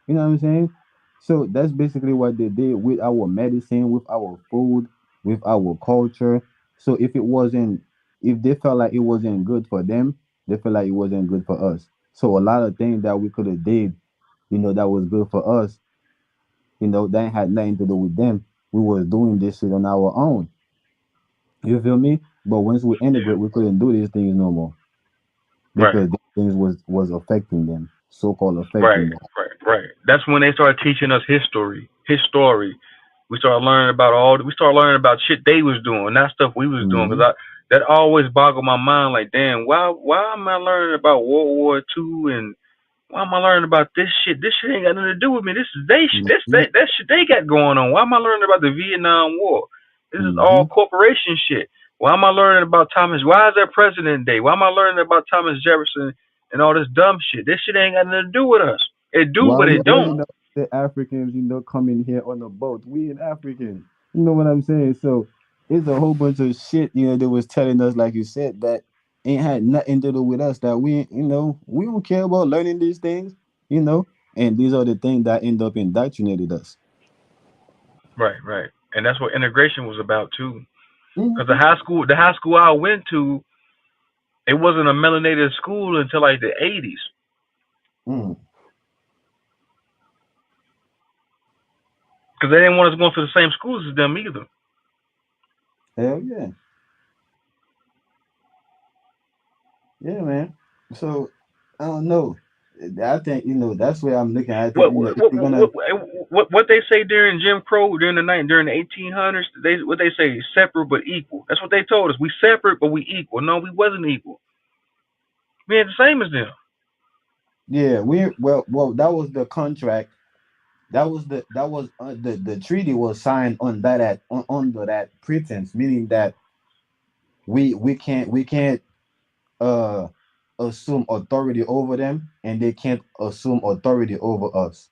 You know what I'm saying? So that's basically what they did with our medicine, with our food, with our culture. So if they felt like it wasn't good for them, they felt like it wasn't good for us. So a lot of things that we could have did, that was good for us, that had nothing to do with them. We was doing this shit on our own. You feel me? But once we Yeah. integrate, we couldn't do these things no more Right. because these things was affecting them, so called Right. affecting them. Right. Right. That's when they started teaching us history. History. We started learning about we started learning about shit they was doing, not stuff we was doing. Hmm. Cause that always boggled my mind. Like, damn, why am I learning about World War II and why am I learning about this shit? This shit ain't got nothing to do with me. This is they shit. Hmm. That shit they got going on. Why am I learning about the Vietnam War? This is all Hmm. corporation shit. Why am I learning about Thomas? Why is there President Day? Why am I learning about Thomas Jefferson and all this dumb shit? This shit ain't got nothing to do with us. It do, Why but you it don't. learning about the Africans, coming here on a boat? We ain't African. You know what I'm saying? So it's a whole bunch of shit, they was telling us, like you said, that ain't had nothing to do with us, that we don't care about learning these things, you know? And these are the things that end up indoctrinated us. Right, right. And that's what integration was about too. Because Hmm. the high school I went to, it wasn't a melanated school until like the '80s. Mm. Because they didn't want us going to the same schools as them either. Hell yeah. Yeah, man. So I don't know. I think, that's where I'm looking at it. What If you're gonna what they say during Jim Crow during the night during the 1800s? What they say separate but equal. That's what they told us. We separate but we equal. No, we wasn't equal. We ain't the same as them. Yeah, well that was the contract. The treaty was signed on under that pretense, meaning that we can't uh assume authority over them, and they can't assume authority over us.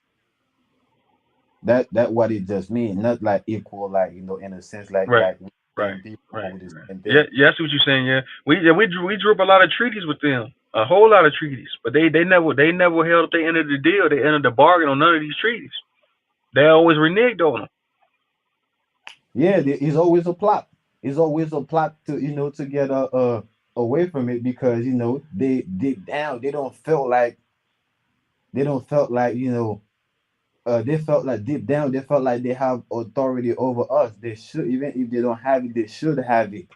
That what it just means, not like equal, like in a sense Right, like we right, same people right, with the right. same Yeah, thing. yeah, I see what you're saying. We drew up a lot of treaties with them, a whole lot of treaties, but they never held up. They ended the deal. They ended the bargain on none of these treaties. They always reneged on them. Yeah, it's always a plot. It's always a plot to to get away from it, because they deep down they don't felt like they felt like deep down they felt like they have authority over us. They should, even if they don't have it, they should have it,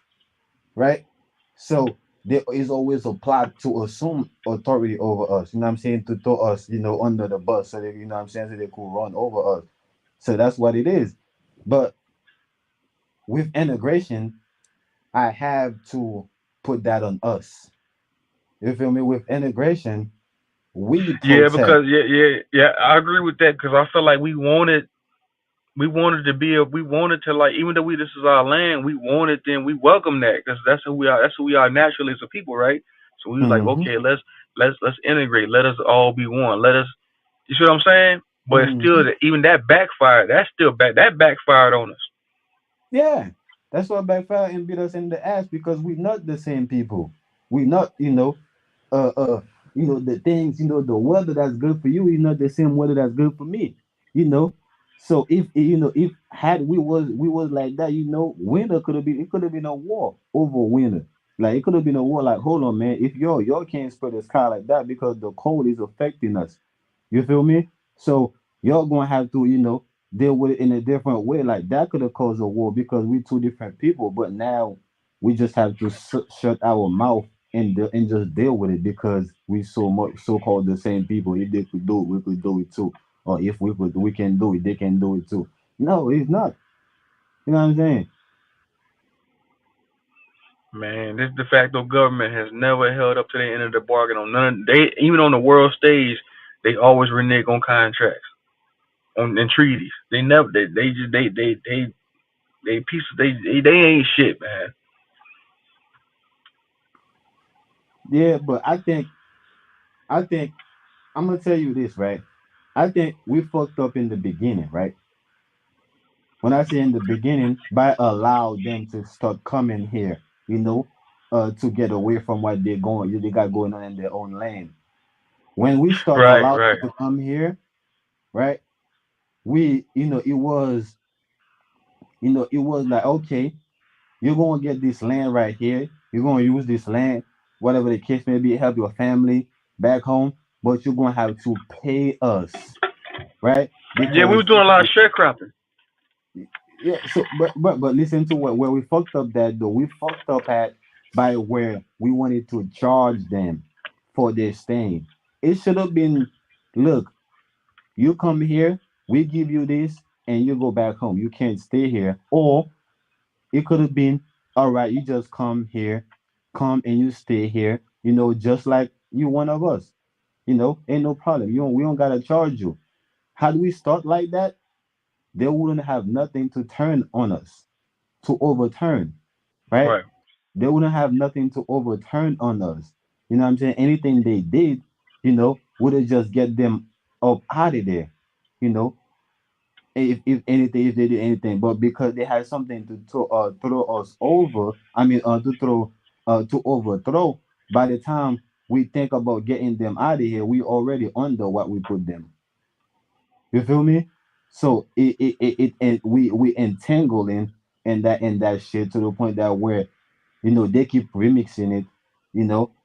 right? So there is always a plot to assume authority over us. You know what I'm saying? To throw us, under the bus, so that what I'm saying, so they could run over us. So that's what it is. But with integration, I have to put that on us. You feel me? With integration, we Yeah, protect. because yeah, I agree with that because I feel like we wanted to be we wanted to, like, even though this is our land, we wanted them, we welcome that because that's who we are naturally as a people, right? So we was like, Hmm. okay, let's integrate, let us all be one, let us, you see what I'm saying? But it's still, Hmm. even that backfired, that backfired on us. Yeah, that's what backfire and beat us in the ass, because we not the same people. We not, uh, uh, the things, the weather that's good for you is not the same weather that's good for me. You know, so if had we was like that, winter could have been it could have been a war over winter. Like it could have been a war. Like, hold on, man, if y'all can't spread the sky like that because the cold is affecting us. You feel me? So y'all gonna have to, deal with it in a different way. Like that could have caused a war because we two different people. But now we just have to shut our mouth and just deal with it, because we so much so called the same people. If they could do it, we could do it too. Or if we can do it, they can do it too. No, it's not. You know what I'm saying? Man, this de facto government has never held up to the end of the bargain on none. They, even on the world stage, they always renege on contracts, on and treaties. They never. They just they pieces. They ain't shit, man. Yeah, but I think I'm gonna tell you this, right? I think we fucked up in the beginning, right? When I say in the beginning, by allow them to start coming here, to get away from what they got going on in their own land. When we start Right, allowing right. them to come here, right? We, it was like, okay, you're gonna get this land right here. You're gonna use this land, whatever the case may be, help your family back home, but you're gonna have to pay us, right? Yeah, we Because was doing a lot of sharecropping. yeah, so but listen to where we fucked up that though. We fucked up at by where we wanted to charge them for their staying. It should have been, look, you come here, we give you this, and you go back home. You can't stay here. Or it could have been, all right, you just come here, come and you stay here, just like you one of us. Ain't no problem. We don't gotta charge you. Had we start like that, they wouldn't have nothing to turn on us, to overturn, right? Right. They wouldn't have nothing to overturn on us. You know what I'm saying? Anything they did, would have just get them up out of there. You know, if anything, if they did anything, but because they had something to throw us over, I mean, to overthrow. By the time we think about getting them out of here, we already under what we put them. You feel me? So and we entangle in that shit, to the point that where they keep remixing it,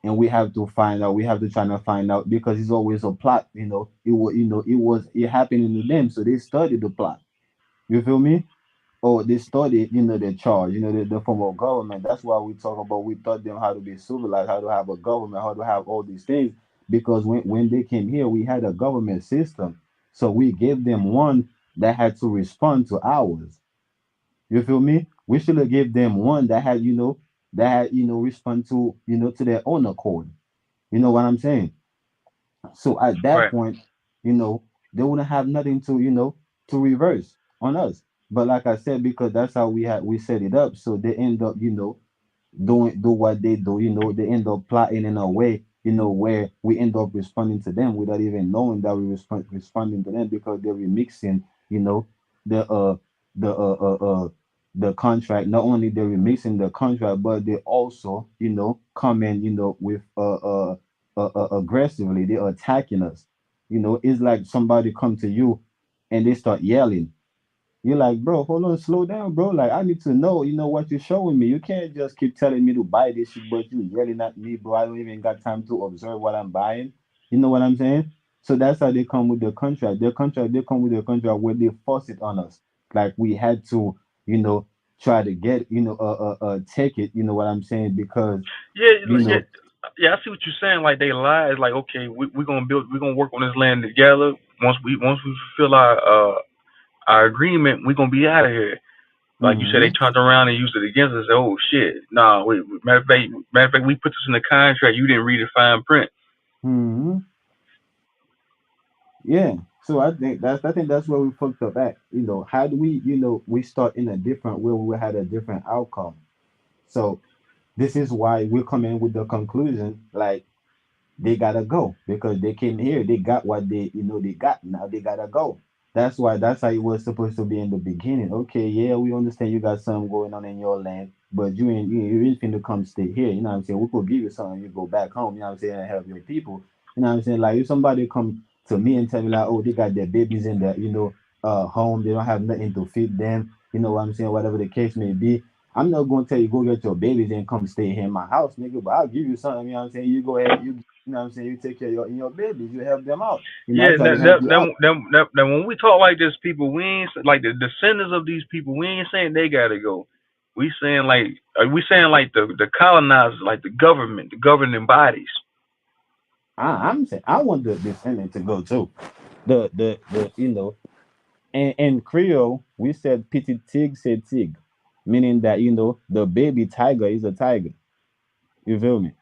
and we have to find out. We have to try to find out, because it's always a plot. It happening to them, so they studied the plot. You feel me? Or they studied, the charge, the form of government. That's why we talk about. We taught them how to be civilized, how to have a government, how to have all these things. Because when they came here, we had a government system, so we gave them one that had to respond to ours. You feel me? We should have gave them one that had respond to their own accord. You know what I'm saying? So at that Right. point, you know, they wouldn't have nothing to, to reverse on us. But like I said, because that's how we set it up, so they end up, do what they do, they end up plotting in a way, where we end up responding to them without even knowing that we responding to them, because they're remixing, the the the contract. Not only they're remixing the contract, but they also, come in, with aggressively, they're attacking us. It's like somebody come to you and they start yelling. You're like, bro, hold on, slow down, bro. Like, I need to know, what you're showing me. You can't just keep telling me to buy this shit, but you yelling at me, bro. I don't even got time to observe what I'm buying. You know what I'm saying? So that's how they come with the contract. They come with the contract where they force it on us. Like we had to, you know, try to get, take it. You know what I'm saying? Because, Yeah, you yeah, know, yeah. I see what you're saying. Like they lie. It's like, okay, we're gonna build, we're gonna work on this land together. Once we fulfill our agreement, we're gonna be out of here. Like you said, they hmm turned around and used it against us. Oh shit! Nah, wait. Matter of fact, we put this in the contract. You didn't read the fine print. hmm Yeah. So I think that's where we fucked up at. How do we, we start in a different way, we had a different outcome. So this is why we come in with the conclusion, like, they gotta go because they came here, they got what they got. Now they gotta go. That's how it was supposed to be in the beginning. Okay, yeah, we understand you got something going on in your land, but you ain't finna come stay here. You know what I'm saying? We could give you something, you go back home, you know what I'm saying, and help your people. You know what I'm saying? Like, if somebody come to me and tell me like, oh, they got their babies in their, home, they don't have nothing to feed them, you know what I'm saying, whatever the case may be, I'm not gonna tell you go get your babies and come stay here in my house, nigga. But I'll give you something. You know what I'm saying? You go ahead. You know what I'm saying? You take care of your babies. You help them out. I Yeah, try to help you out. that when we talk like this, people, we ain't like the descendants of these people. We ain't saying they gotta go. We saying like the colonizers, like the government, the governing bodies. I'm saying I want the descendant to go too. The in Creole we said petit tig c'est tig, meaning that the baby tiger is a tiger. You feel me?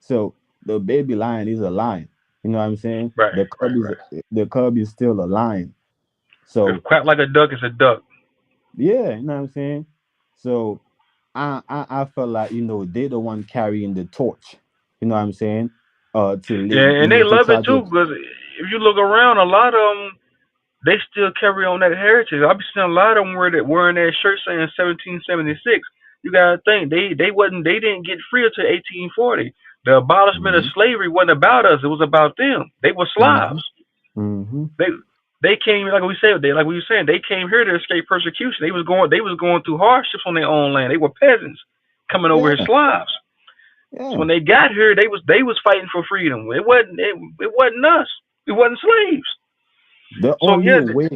So the baby lion is a lion. You know what I'm saying? Right, The cub right, is right. the cub is still a lion. If So quack like a duck, it's a duck. yeah, you know what I'm saying? So I felt like, they the one carrying the torch. You know what I'm saying? To Yeah, lead, and they to love try it too to. because if you look around, a lot of them they still carry on that heritage. I've seen a lot of them wearing that shirt saying 1776. You gotta think they didn't get free until 1840. The abolishment of Hmm slavery wasn't about us; it was about them. They were hmm Slavs. hmm They they came like we said. Like we were saying, they came here to escape persecution. They was going through hardships on their own land. They were peasants coming over Yeah, as Slavs. So yeah. when they got here, they was fighting for freedom. It wasn't us. It wasn't slaves. The So only yeah, way,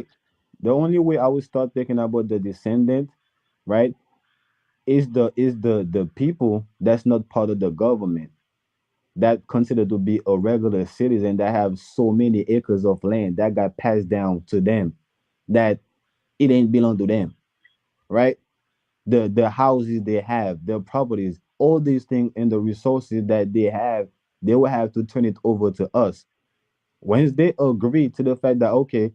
the only way I would start thinking about the descendant, right, is the people that's not part of the government, that considered to be a regular citizen, that have so many acres of land that got passed down to them, that it ain't belong to them, right? The houses they have, their properties, all these things and the resources that they have, they will have to turn it over to us. Once they agree to the fact that, okay,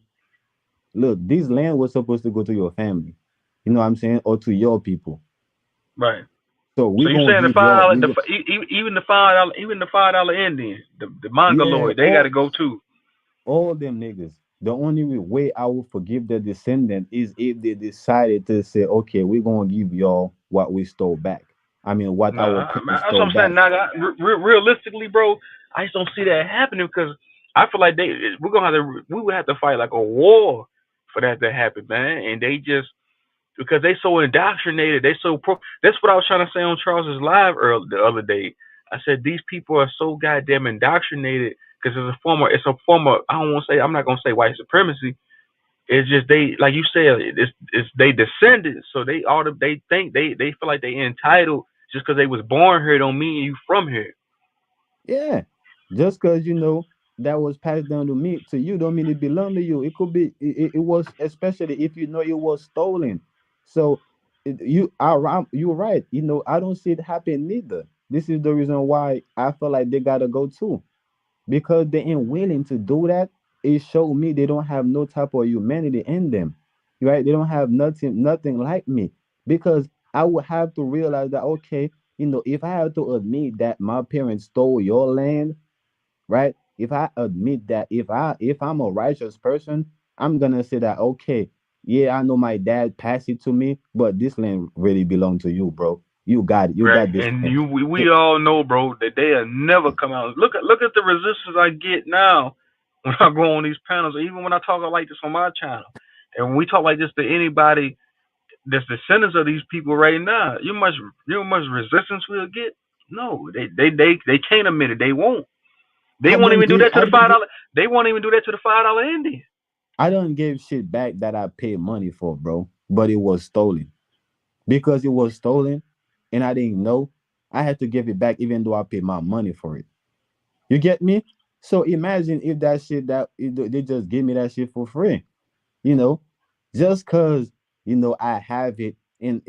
look, this land was supposed to go to your family, you know what I'm saying, or to your people. right. So So we you gonna saying the give five y'all dollar, we go, even the $5 Indian, the yeah, Mongoloid, they got to go too. all them niggas. The only way I will forgive the descendant is if they decided to say, okay, we're gonna give y'all what we stole back. I mean, what our Nah, parents that's what stole I'm back. saying. Now, realistically, bro, I just don't see that happening because I feel like we would have to fight like a war for that to happen, man. And they just because they so indoctrinated, That's what I was trying to say on Charles's live earlier the other day. I said these people are so goddamn indoctrinated because it's a form of I don't want to say I'm not gonna say white supremacy. It's just they like you said it's they descendants, so they think they feel like they entitled just because they was born here don't mean you from here. Yeah, just because that was passed down to you don't mean it belonged to you. It could be it was, especially if it was stolen. So you're right. I don't see it happen neither. This is the reason why I feel like they gotta go too. because they ain't willing to do that. It showed me they don't have no type of humanity in them, right? They don't have nothing like me, because I would have to realize that, okay, if I have to admit that my parents stole your land, right? If I admit that, if I'm a righteous person, I'm gonna say that, okay, yeah, I know my dad passed it to me, but this land really belonged to you, bro. You got it. You Right, got this and land. we all know, bro, that they'll never come out. Look at the resistance I get now when I go on these panels, or even when I talk like this on my channel, and when we talk like this to anybody that's descendants of these people right now. You know much resistance we'll get. No, they can't admit it. They won't. They I won't don't even do give that to I the don't give $5. They won't even do that to the $5 Indian. I don't give shit back that I paid money for, bro. But it was stolen. Because it was stolen and I didn't know, I had to give it back even though I paid my money for it. You get me? So imagine if that shit that they just give me that shit for free. you know just because I have it, and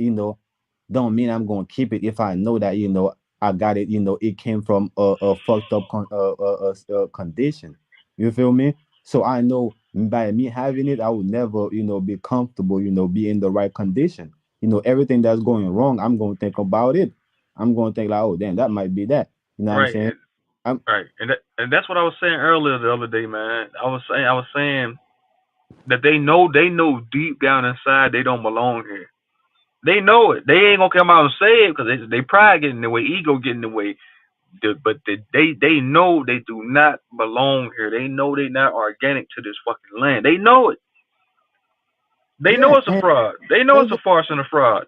don't mean I'm gonna keep it if I know that I got it. It came from a fucked up condition. You feel me? So I know by me having it, I would never be comfortable, be in the right condition. Everything that's going wrong, I'm gonna think about it. I'm gonna think like, oh damn, that might be that. You know what I'm Right, saying? I'm right, and that's what I was saying earlier the other day, man. I was saying that they know deep down inside they don't belong here. They know it. They ain't gonna come out and say it because they pride getting in the way, ego getting in the way. But they know they do not belong here. They know they not organic to this fucking land. They know it. They know Yeah, it's a fraud. They know it's a farce and a fraud.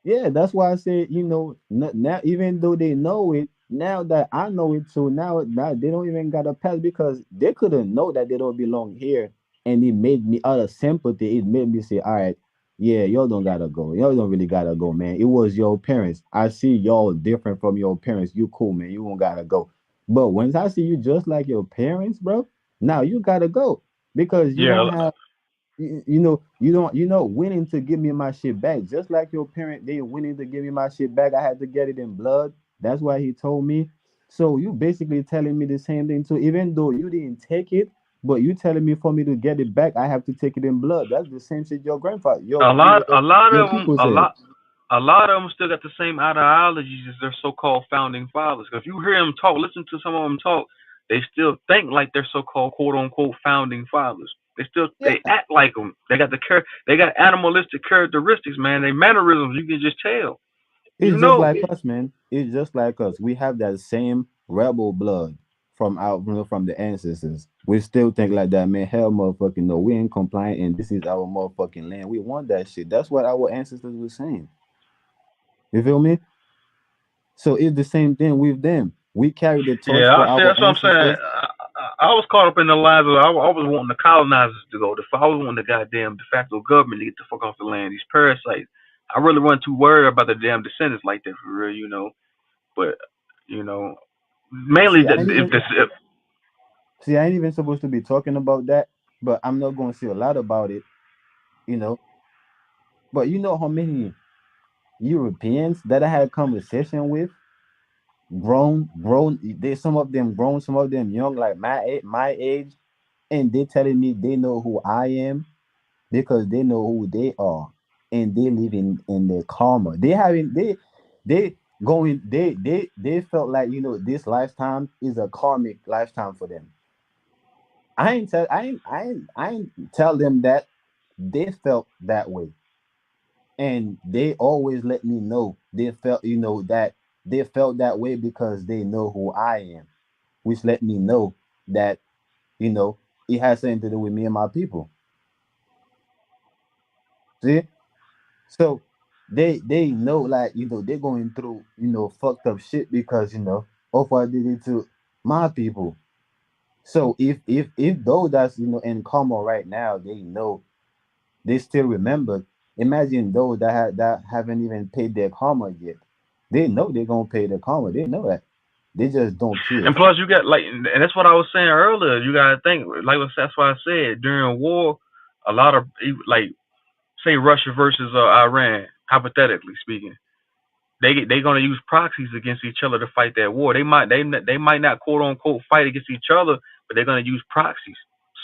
yeah, that's why I said, now even though they know it, now that I know it too, now they don't even got a pass because they couldn't know that they don't belong here, and it made me out of sympathy. It made me say, all right, yeah, y'all don't gotta go. Y'all don't really gotta go, man. It was your parents. I see y'all different from your parents. You cool, man. You don't gotta go. But once I see you just like your parents, bro, now you gotta go because you Yeah, don't have you know willing to give me my shit back, just like your parent, they willing to give me my shit back. I had to get it in blood. That's why he told me. So you basically telling me the same thing too, even though you didn't take it, but you telling me for me to get it back, I have to take it in blood. That's the same shit your grandfather, a lot, a lot your of them, people said. a lot of them still got the same ideologies as their so-called founding fathers. If you hear them talk, listen to some of them talk, they still think like their so-called quote-unquote founding fathers. Yeah, They act like them. They got animalistic characteristics, man. They mannerisms you can just tell. You it's just know. like us, man. It's just like us. We have that same rebel blood from the ancestors. We still think like that, man. Hell, motherfucking no, we ain't compliant, and this is our motherfucking land. We want that shit. That's what our ancestors were saying. You feel me? So it's the same thing with them. We carry the torch Yeah, for I see. our That's what I'm saying. ancestors. I was caught up in the lines of I was wanting the colonizers to go. I was wanting the goddamn de facto government to get the fuck off the land. These parasites. I really wasn't too worried about the damn descendants like that for real. But you know, mainly See, that if this if, I ain't even supposed to be talking about that, but I'm not gonna say a lot about it, you know. But you know how many Europeans that I had conversation with, grown, they some of them grown, some of them young, like my age, and they telling me they know who I am because they know who they are, and they live in their karma. They having they going they felt like this lifetime is a karmic lifetime for them. I ain't tell them that. They felt that way, and they always let me know they felt that they felt that way because they know who I am, which let me know that you know it has something to do with me and my people. See, so they know, like, they're going through fucked up shit because of what I did it to my people. So if those that's in coma right now, they know, they still remember. Imagine those that haven't even paid their karma yet. They know they're gonna pay their karma. They know that. They just don't care. and plus you got like, and that's what I was saying earlier. You gotta think like that's why I said during war, a lot of like say Russia versus Iran, hypothetically speaking. they gonna use proxies against each other to fight that war. They might not quote unquote fight against each other, but they're gonna use proxies,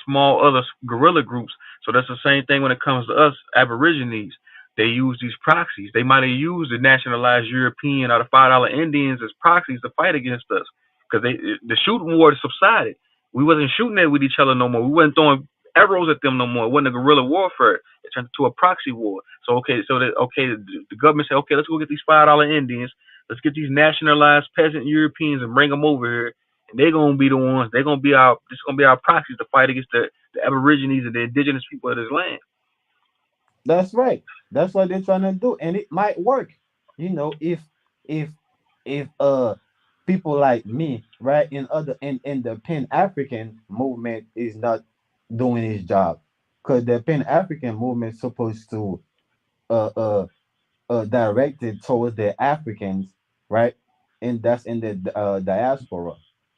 small other guerrilla groups. So that's the same thing when it comes to us Aborigines. They use these proxies. They might have used the nationalized European or the $5 Indians as proxies to fight against us because the shooting war subsided. We wasn't shooting it with each other no more. We wasn't throwing arrows at them no more. It wasn't a guerrilla warfare. It turned into a proxy war. So the government said, okay, let's go get these $5 Indians. Let's get these nationalized peasant Europeans and bring them over here. And they're gonna be the ones. They're gonna be our. This is gonna be our proxies to fight against the Aborigines and the indigenous people of this land. That's right. That's what they're trying to do, and it might work. If if people like me, right, in the Pan African movement is not doing its job, because the Pan African movement is supposed to uh uh directed towards the Africans, right? And that's in the diaspora.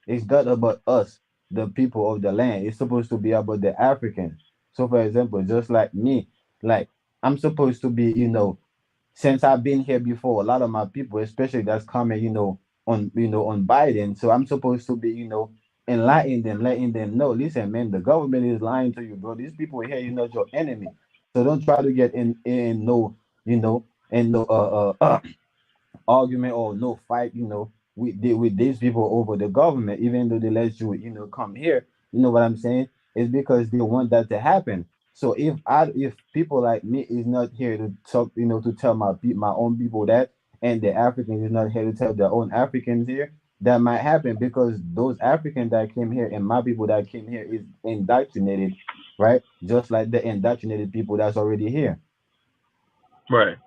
It's not about us, the people of the land. It's supposed to be about the Africans. So, for example, just like me, like I'm supposed to be, since I've been here before, a lot of my people, especially that's coming, on Biden. So I'm supposed to be, enlightening them, letting them know, listen, man, the government is lying to you, bro. These people here, you're not your enemy. So don't try to get in no, and no argument or no fight, with these people over the government, even though they let you, come here. You know what I'm saying? It's because they want that to happen. So if people like me is not here to talk, to tell my own people that, and the Africans is not here to tell their own Africans here, that might happen because those Africans that came here and my people that came here is indoctrinated, right? Just like the indoctrinated people that's already here. Right.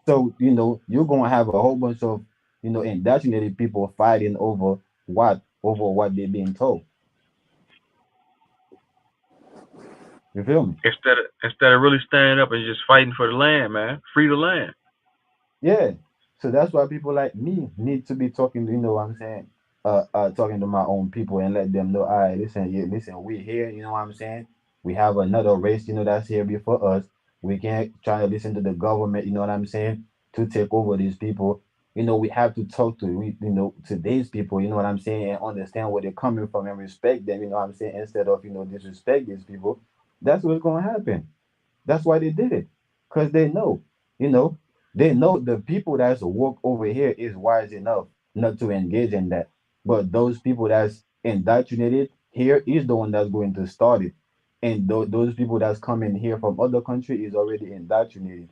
So, you're gonna have a whole bunch of, indoctrinated people fighting over what they're being told. You feel me? Instead of really standing up and just fighting for the land, man, free the land. Yeah. So that's why people like me need to be talking, what I'm saying, talking to my own people and let them know, all right, listen, yeah, listen, we're here, you know what I'm saying? We have another race, that's here before us. We can't try to listen to the government, you know what I'm saying, to take over these people. We have to talk to these people, you know what I'm saying, and understand where they're coming from and respect them, you know what I'm saying, instead of, disrespect these people. That's what's gonna happen. That's why they did it. Because you know, they know the people that's work over here is wise enough not to engage in that. But those people that's indoctrinated here is the one that's going to start it. And those people that's coming here from other country is already indoctrinated.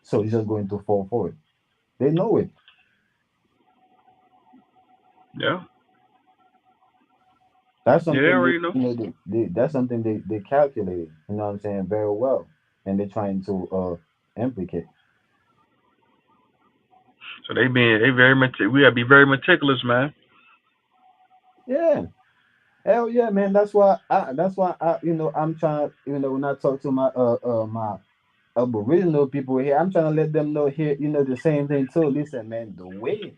So it's just going to fall for it. They know it. Yeah. That's Yeah, they something already know. that's something they calculated, you know what I'm saying, very well. And they're trying to implicate. So they very we gotta be very meticulous, man. Yeah. Hell yeah, man. That's why I'm trying to, when I talk to my Aboriginal people here, I'm trying to let them know here, the same thing too. Listen, man, the way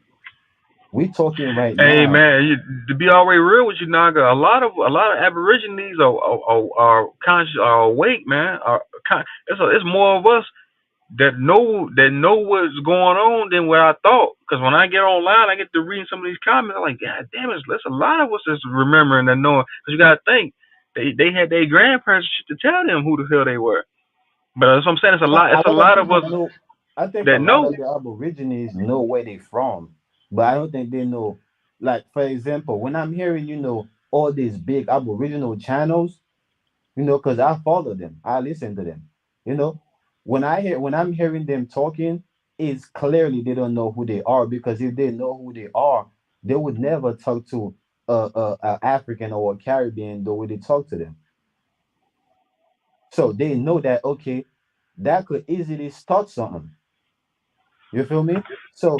we talking right Hey now. man, to be already real with you, Naga, a lot of Aborigines are conscious, are awake, man. It's more of us that know what's going on than what I thought. Because when I get online, I get to reading some of these comments. I'm like, God damn it, there's a lot of us that's remembering and knowing. Because you gotta think they had their grandparents to tell them who the hell they were. But that's what I'm saying. It's a lot. A It's a lot of lot of people us know. I think a that lot know. of the Aborigines know where they from, but I don't think they know. Like for example, when I'm hearing, all these big Aboriginal channels, because I follow them, I listen to them. You know, when I'm hearing them talking, it's clearly they don't know who they are, because if they know who they are, they would never talk to a African or a Caribbean the way they talk to them. So they know that, okay, that could easily start something. You feel me? So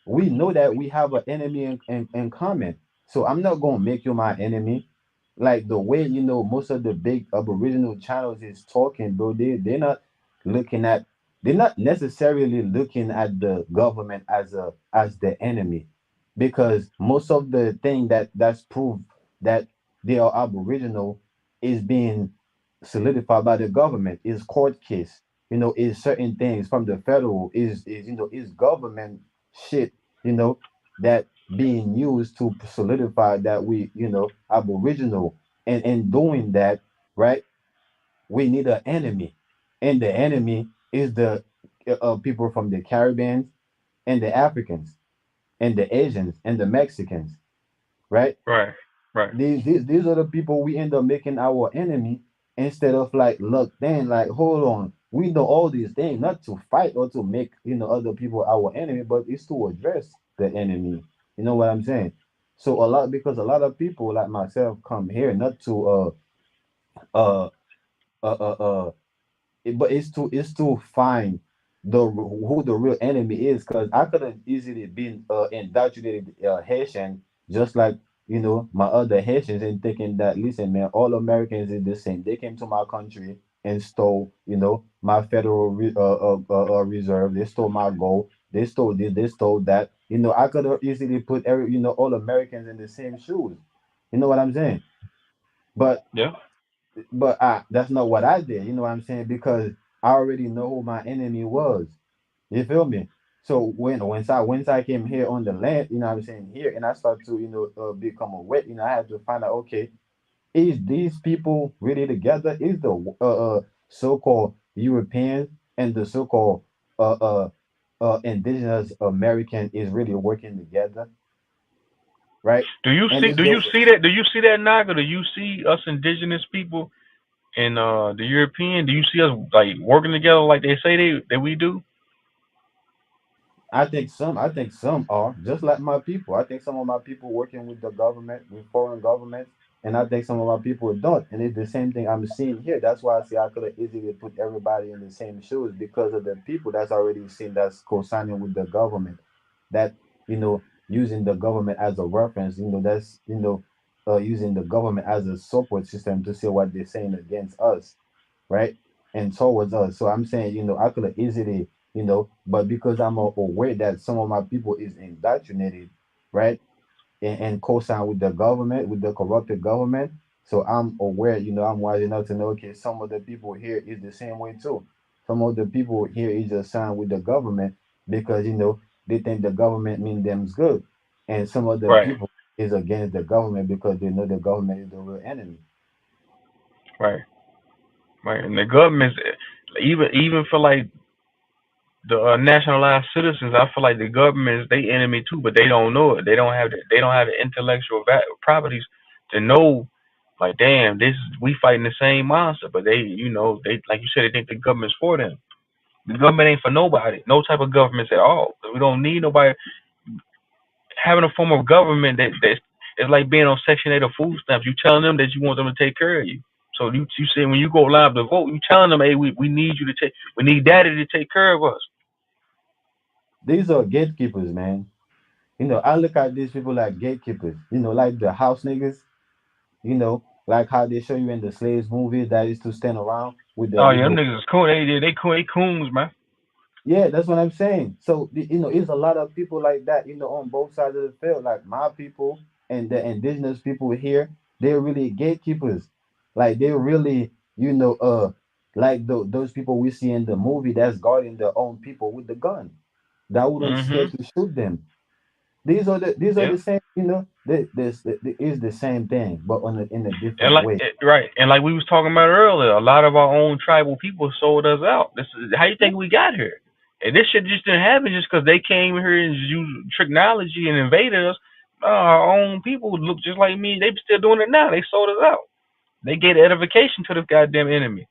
we know that we have an enemy in common. So I'm not gonna make you my enemy. Like the way, most of the big Aboriginal channels is talking, bro. Looking at they're not necessarily looking at the government as the enemy, because most of the thing that's proved that they are Aboriginal is being solidified by the government, is court case, is certain things from the federal, is government shit, you know, that being used to solidify that we, aboriginal. And in doing that, right, we need an enemy. And the enemy is the people from the Caribbean and the Africans and the Asians and the Mexicans, right? Right. Right. These are the people we end up making our enemy, instead of like, look, then, like, hold on, we know all these things not to fight or to make, other people our enemy, but it's to address the enemy. You know what I'm saying? So a lot, because a lot of people like myself come here not to uh uh uh, uh but it's to find who the real enemy is, because I could have easily been indoctrinated Haitian, just like, my other Haitians, and thinking that, listen, man, all Americans is the same. They came to my country and stole, my federal reserve. They stole my gold. They stole this. They stole that. I could have easily put all Americans in the same shoes. You know what I'm saying? But Yeah. that's not what I did. You know what I'm saying? Because I already know who my enemy was. You feel me? So once I came here on the land, what I'm saying, here, and I started to become aware. I had to find out, okay, is these people really together? Is the so-called Europeans and the so-called uh uh indigenous American is really working together, right? Do you And see? it's Do the you see that? Do you see that, Naga? Do you see us indigenous people and the European? Do you see us like working together like they say that we do? I think some are just like my people. I think some of my people working with the government, with foreign governments, and I think some of my people don't. And it's the same thing I'm seeing here. That's why I say I could have easily put everybody in the same shoes, because of the people that's already seen that's co-signing with the government, that using the government as a reference. That's using the government as a support system to see what they're saying against us, right? And towards us. So I'm saying, I could have easily, but because I'm aware that some of my people is indoctrinated, right? And co-sign with the government, with the corrupted government. So I'm aware, I'm wise enough to know, okay, some of the people here is the same way too. Some of the people here is just signed with the government because, they think the government mean them's good. And some of the Right. people is against the government because they know the government is the real enemy. Right. Right. And the government's even for like the nationalized citizens, I feel like the government is they enemy too, but they don't know it. They don't have the intellectual properties to know. Like, damn, we fighting the same monster, but they like you said, they think the government's for them. The government ain't for nobody. No type of governments at all. We don't need nobody having a form of government that it's like being on Section 8 of food stamps. You telling them that you want them to take care of you. So you say when you go live to vote, you telling them, hey, we need you to take, we need daddy to take care of us. These are gatekeepers, man. I look at these people like gatekeepers, like the house niggas, like how they show you in the slaves movies that used to stand around with the, Oh yeah, them niggas is cool. They coons, man. yeah, that's what I'm saying. So, it's a lot of people like that, on both sides of the field. Like my people and the indigenous people here, they're really gatekeepers. Like they're really, like those people we see in the movie that's guarding their own people with the gun, that wouldn't Mhm. scared to shoot them. These are the Yeah. same, this is the same thing, but in a And different like way. right, and like we was talking about earlier, a lot of our own tribal people sold us out. This is how you think we got here. And this shit just didn't happen just because they came here and used technology and invaded us. Our own people look just like me. They still doing it now. They sold us out. They gave edification to the goddamn enemy.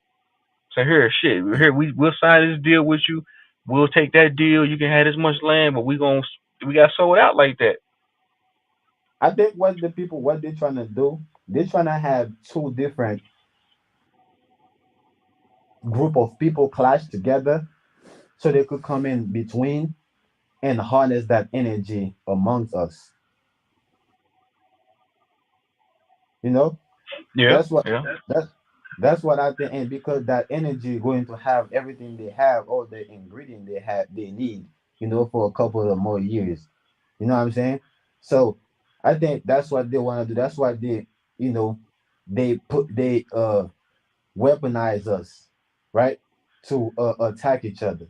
So here, shit, here we'll sign this deal with you. We'll take that deal. You can have this much land, but we got sold out like that. I think what they're trying to do, they're trying to have two different group of people clash together so they could come in between and harness that energy amongst us. You know, Yeah, that's what yeah, that that's what I think. And because that energy going to have everything they have, all the ingredient they need, for a couple of more years. You know what I'm saying? So I think that's what they want to do. That's why you know, they weaponize us, right? To attack each other.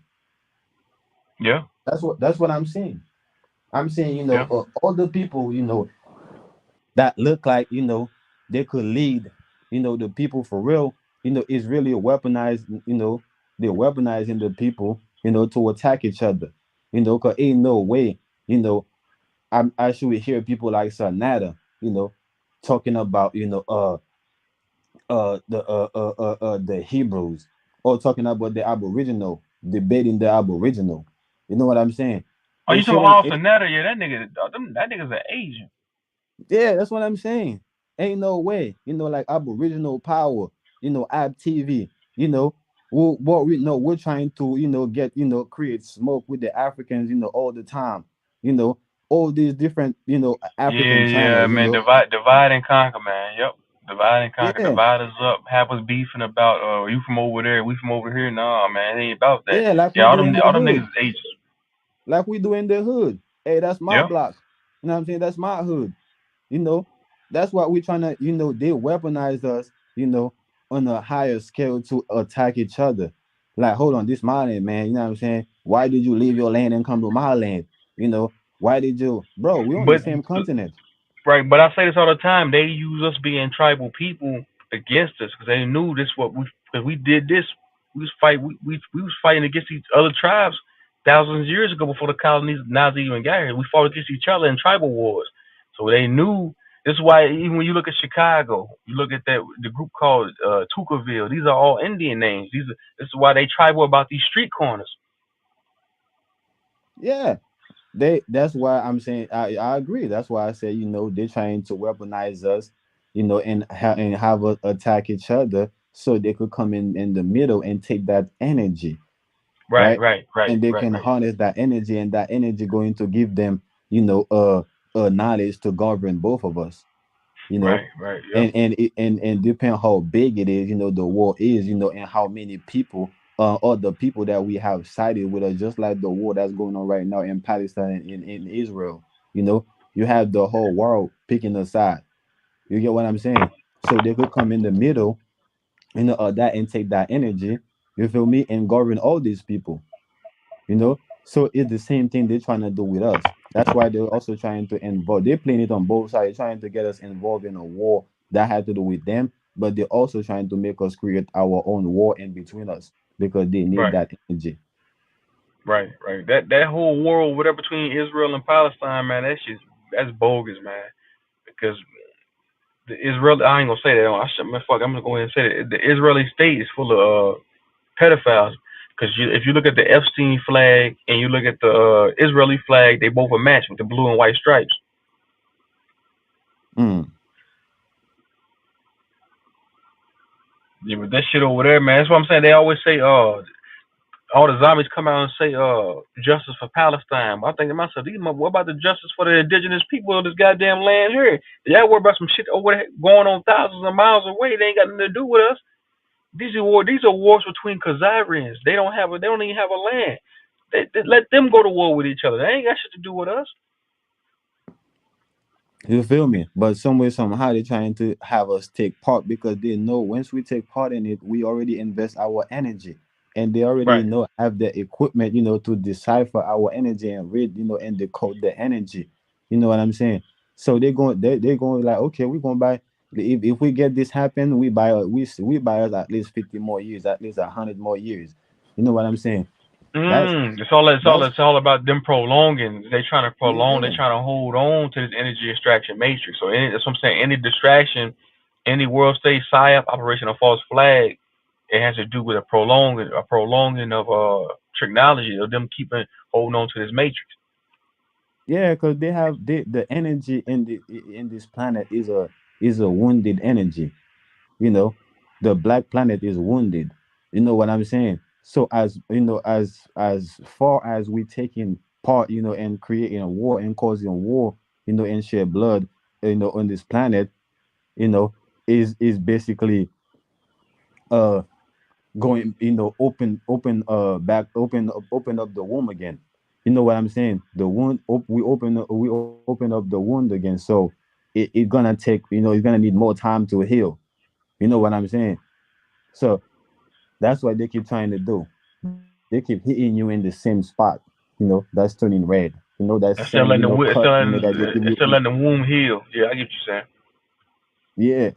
yeah. That's what I'm seeing. I'm saying, Yeah. all the people, that look like, they could lead, the people for real, is really a weaponized, they're weaponizing the people, to attack each other, cause ain't no way, you know, I should hear people like Sanada, talking about, the Hebrews, or talking about the Aboriginal, debating the Aboriginal. You know what I'm saying? Oh, you It talking shouldn't. about Austin Netter? Yeah, that nigga's an Asian. Yeah, that's what I'm saying. Ain't no way, like Aboriginal power, Ab TV, what we know, we're trying to, get, create smoke with the Africans, all the time, you know, all these different, African Yeah, yeah, channels, man. Divide and conquer, man. Yep. Divide and conquer. yeah, Divide us up. Have us beefing about, you from over there, we from over here. Nah, man, it ain't about that. yeah, like Yeah, we do in the all them niggas hood, is Asians. like we do in the hood. Hey, that's my Yep. block. You know what I'm saying? That's my hood. You know, that's what we're trying to, they weaponize us, on a higher scale to attack each other. Like, hold on, this my land, man. You know what I'm saying? Why did you leave your land and come to my land? Why did you, bro? We're on the But same continent. right, but I say this all the time. They use us being tribal people against us because they knew this what we because we did this. We was fighting against each other tribes thousands of years ago before the colonies Nazi even got here. We fought against each other in tribal wars. So they knew this is why even when you look at Chicago, you look at that the group called Tuckerville. These are all Indian names. This is why they tribal about these street corners. Yeah. That's why I'm saying I agree. That's why I say, they're trying to weaponize us, and have us attack each other so they could come in the middle and take that energy, Right, right? right, right, And they right, can right, harness that energy, and that energy going to give them, knowledge to govern both of us, you know right, right. Yep. and depend how big it is, the war is, and how many people, or the people that we have sided with us, just like the war that's going on right now in Palestine and in Israel. You have the whole world picking a side. You get what I'm saying? So they could come in the middle, that, and take that energy, you feel me, and govern all these people. So it's the same thing they're trying to do with us. That's why they're also trying to involve. They're playing it on both sides, trying to get us involved in a war that had to do with them, but they're also trying to make us create our own war in between us because they need Right. that energy. Right, right. That whole war over there between Israel and Palestine, man, that's bogus, man. Because the Israel, I ain't gonna say that. I should, man, fuck, I'm gonna go ahead and say it. The Israeli state is full of pedophiles. Because if you look at the Epstein flag and you look at the Israeli flag, they both are matched with the blue and white stripes. Mm. Yeah, but that shit over there, man. That's what I'm saying. They always say, all the zombies come out and say, justice for Palestine. But I think to myself, what about the justice for the indigenous people of this goddamn land here? Y'all worry about some shit over there going on thousands of miles away. They ain't got nothing to do with us. These are wars between Khazarians. They don't even have a land. They let them go to war with each other. They ain't got shit to do with us. You feel me? But some way, somehow, they're trying to have us take part because they know once we take part in it, we already invest our energy. And they already Right. have the equipment, to decipher our energy and read, and decode the energy. You know what I'm saying? So they're going like, okay, we're gonna buy, if we get this happen, we buy us at least 50 more years, at least 100 more years. You know what I'm saying? That's It's that's all about them prolonging. They trying to prolong. They yeah. trying to hold on to this energy extraction matrix. So that's what I'm saying. Any distraction, any world state psyop operation or false flag, it has to do with a prolonging of technology of them keeping holding on to this matrix. Yeah, because the energy in this planet is a wounded energy. You know, the black planet is wounded. You know what I'm saying? So as far as we taking part, and creating a war and causing war, and share blood, on this planet, you know, is basically uh going, open up the womb again. You know what I'm saying? The wound, we open up the wound again. So it gonna take, it's gonna need more time to heal. You know what I'm saying? So that's what they keep trying to do. They keep hitting you in the same spot, that's turning red. that Instead of same, letting cut, that they give instead of you. letting the womb heal. Yeah, I get you saying. Yeah,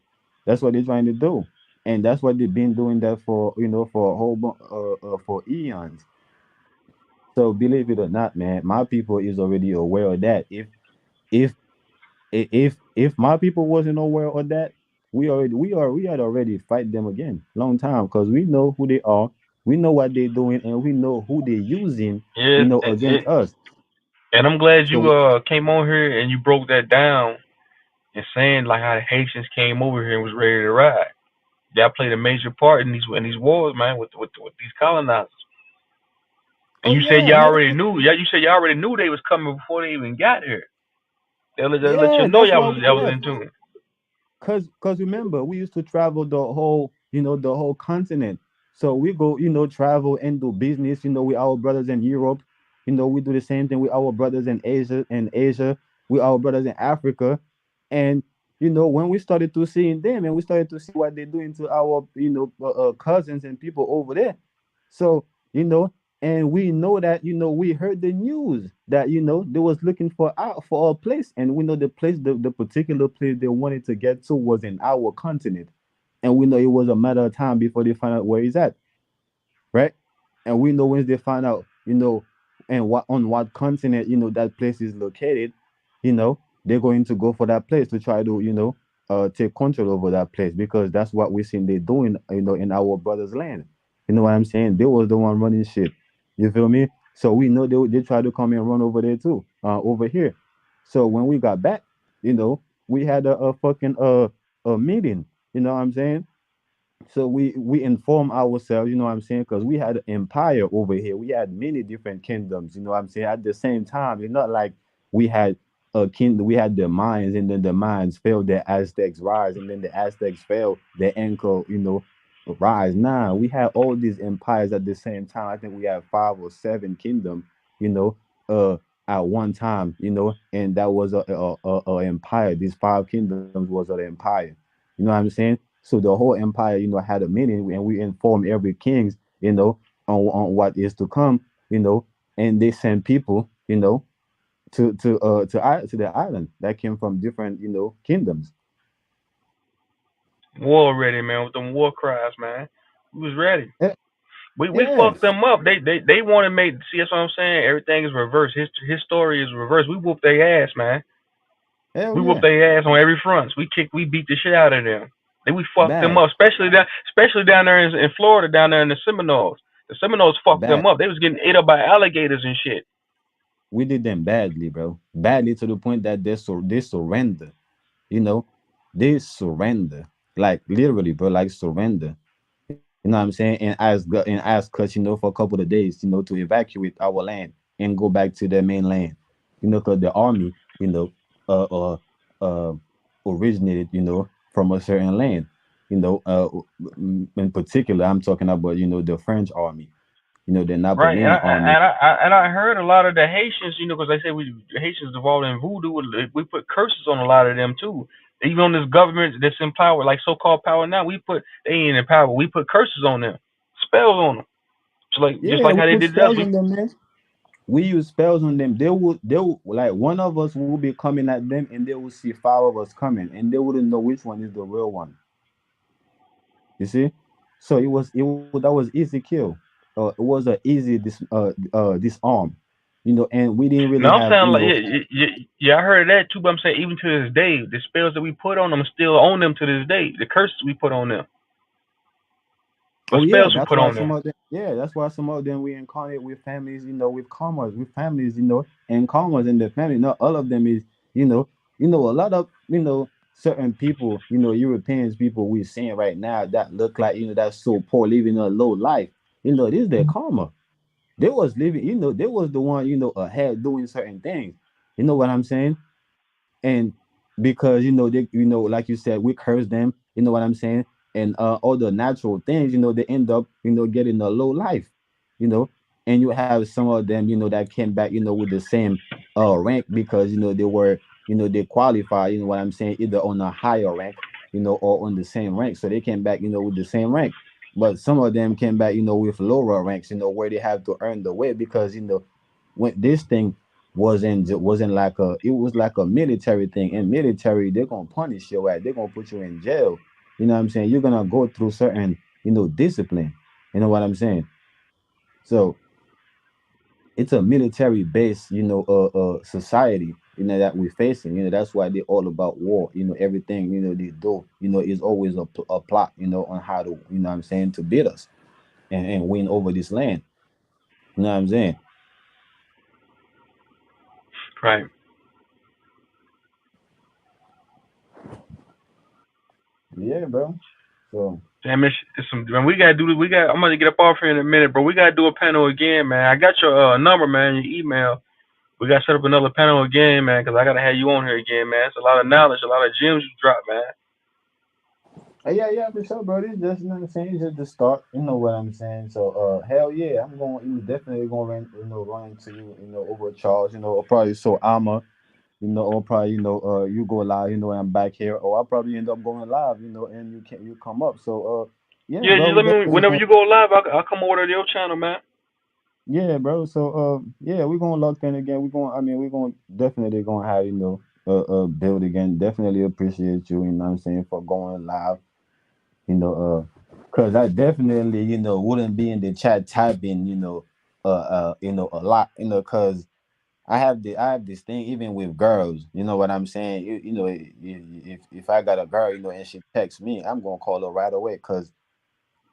that's what they're trying to do, and that's what they've been doing that for for a for eons. So believe it or not, man, my people is already aware of that. If if my people wasn't aware of that, we had already fight them again long time because we know who they are, we know what they're doing, and we know who they're using, Yeah, against us. and I'm glad So you came on here and you broke that down and saying like how the Haitians came over here and was ready to ride. Y'all played a major part in these wars, man, with these colonizers. And oh you said yeah, y'all hell already knew. Yeah, you said y'all already knew they was coming before they even got here. They let you yeah, know that's why we y'all was left. in tune. Cause remember, we used to travel the whole continent. So we go, travel and do business, with our brothers in Europe. We do the same thing with our brothers in Asia, with our brothers in Africa. And when we started to seeing them and we started to see what they're doing to our, cousins and people over there. So, and we know that, we heard the news that, they was looking for a place, and we know the place, the particular place they wanted to get to was in our continent. And we know it was a matter of time before they find out where he's at, right? And we know once they find out, and what continent, that place is located, they're going to go for that place to try to, take control over that place, because that's what we seen they doing, in our brother's land. You know what I'm saying? They was the one running shit. You feel me? So we know they try to come and run over there too, over here. So when we got back, we had a fucking a meeting. You know what I'm saying? So we inform ourselves, you know what I'm saying, because we had an empire over here, we had many different kingdoms, you know what I'm saying, at the same time. It's not like we had a kingdom, we had the Mayans, and then the Mayans fell, the Aztecs rise, and then the Aztecs fell, the Inca, rise. Nah, we had all these empires at the same time. I think we had 5 or 7 kingdom, you know at one time, and that was a empire. These 5 kingdoms was an empire. You know what I'm saying? So the whole empire, had a meaning, and we inform every kings, on what is to come, and they send people, to the island that came from different, kingdoms. War ready, man, with them war cries, man. We was ready. Eh, We fucked Yes, them up. They want to make. See, that's what I'm saying. Everything is reversed. His story is reversed. We whooped their ass, man. hell We whooped yeah, their ass on every front. We beat the shit out of them. Then we fucked them bad, up, especially down there in Florida, down there in the Seminoles. The Seminoles fucked them bad. up. They was getting ate up by alligators and shit. We did them badly, bro. Badly to the point that they surrender. You know, they surrender, like literally, bro, like surrender. You know what I'm saying? And ask us, for a couple of days, to evacuate our land and go back to their mainland. Because the army, uh, uh, uh, originated, from a certain land. In particular, I'm talking about, the French army, the Right, Napoleonic army. and I heard a lot of the Haitians, because they say the Haitians involved in voodoo. We put curses on a lot of them too. Even on this government that's in power, like so-called power now, they ain't in power. We put curses on them, spells on them, just Yeah, like we how they put did us. spells on them, man. We use spells on them. They will like one of us will be coming at them, and they will see 5 of us coming, and they wouldn't know which one is the real one. You see? So that was easy kill. It was a easy disarm. And we didn't really Now I'm have, saying like yeah, I heard that too. But I'm saying even to this day, the spells that we put on them are still on them to this day. The curses we put on them, the oh yeah, spells we that's put why on some them. of them, yeah, that's why some of them we incarnate with families, with karmas, with families, and karmas in the family. Not all of them is, a lot of, certain people, Europeans people we're seeing right now that look like, that's so poor, living a low life. This is their karma. They was living, they was the one, ahead doing certain things. You know what I'm saying? And because they, like you said, we curse them, you know what I'm saying, and all the natural things, they end up, getting a low life, you know and you have some of them, that came back, with the same rank, because they were, they qualify, what I'm saying, either on a higher rank, or on the same rank, so they came back, with the same rank. But some of them came back, with lower ranks, where they have to earn the way, because when this thing wasn't like a it was like a military thing. In military, they're gonna punish your ass. They're gonna put you in jail. You know what I'm saying? You're gonna go through certain, discipline. You know what I'm saying? So it's a military based, society, that we're facing. That's why they're all about war. Everything, they do, is always a plot, on how to, what I'm saying, to beat us and win over this land. You know what I'm saying? Right. Yeah, bro. So Damn, it's some man. We gotta do. We got. I'm gonna get up off here in a minute, bro. We gotta do a panel again, man. I got your number, man. Your email. We gotta set up another panel again, man. Cause I gotta have you on here again, man. It's a lot of knowledge, a lot of gems you drop, man. yeah, yeah, for sure, bro. This just, what I'm saying, it's just the start. You know what I'm saying? So hell yeah, I'm going, definitely going, run into you, over Charles, or probably so I'ma, or probably, you go live, and I'm back here, or I'll probably end up going live, and you come up. So yeah, Yeah, bro, just we let me. definitely Whenever going. you go live, I'll come over to your channel, man. Yeah, bro. So yeah, we're gonna lock in again. We're gonna definitely gonna have, build again. Definitely appreciate you, what I'm saying, for going live. Cause I definitely, wouldn't be in the chat typing, a lot, cause I have this thing even with girls, you know what I'm saying? If I got a girl, and she texts me, I'm gonna call her right away, cause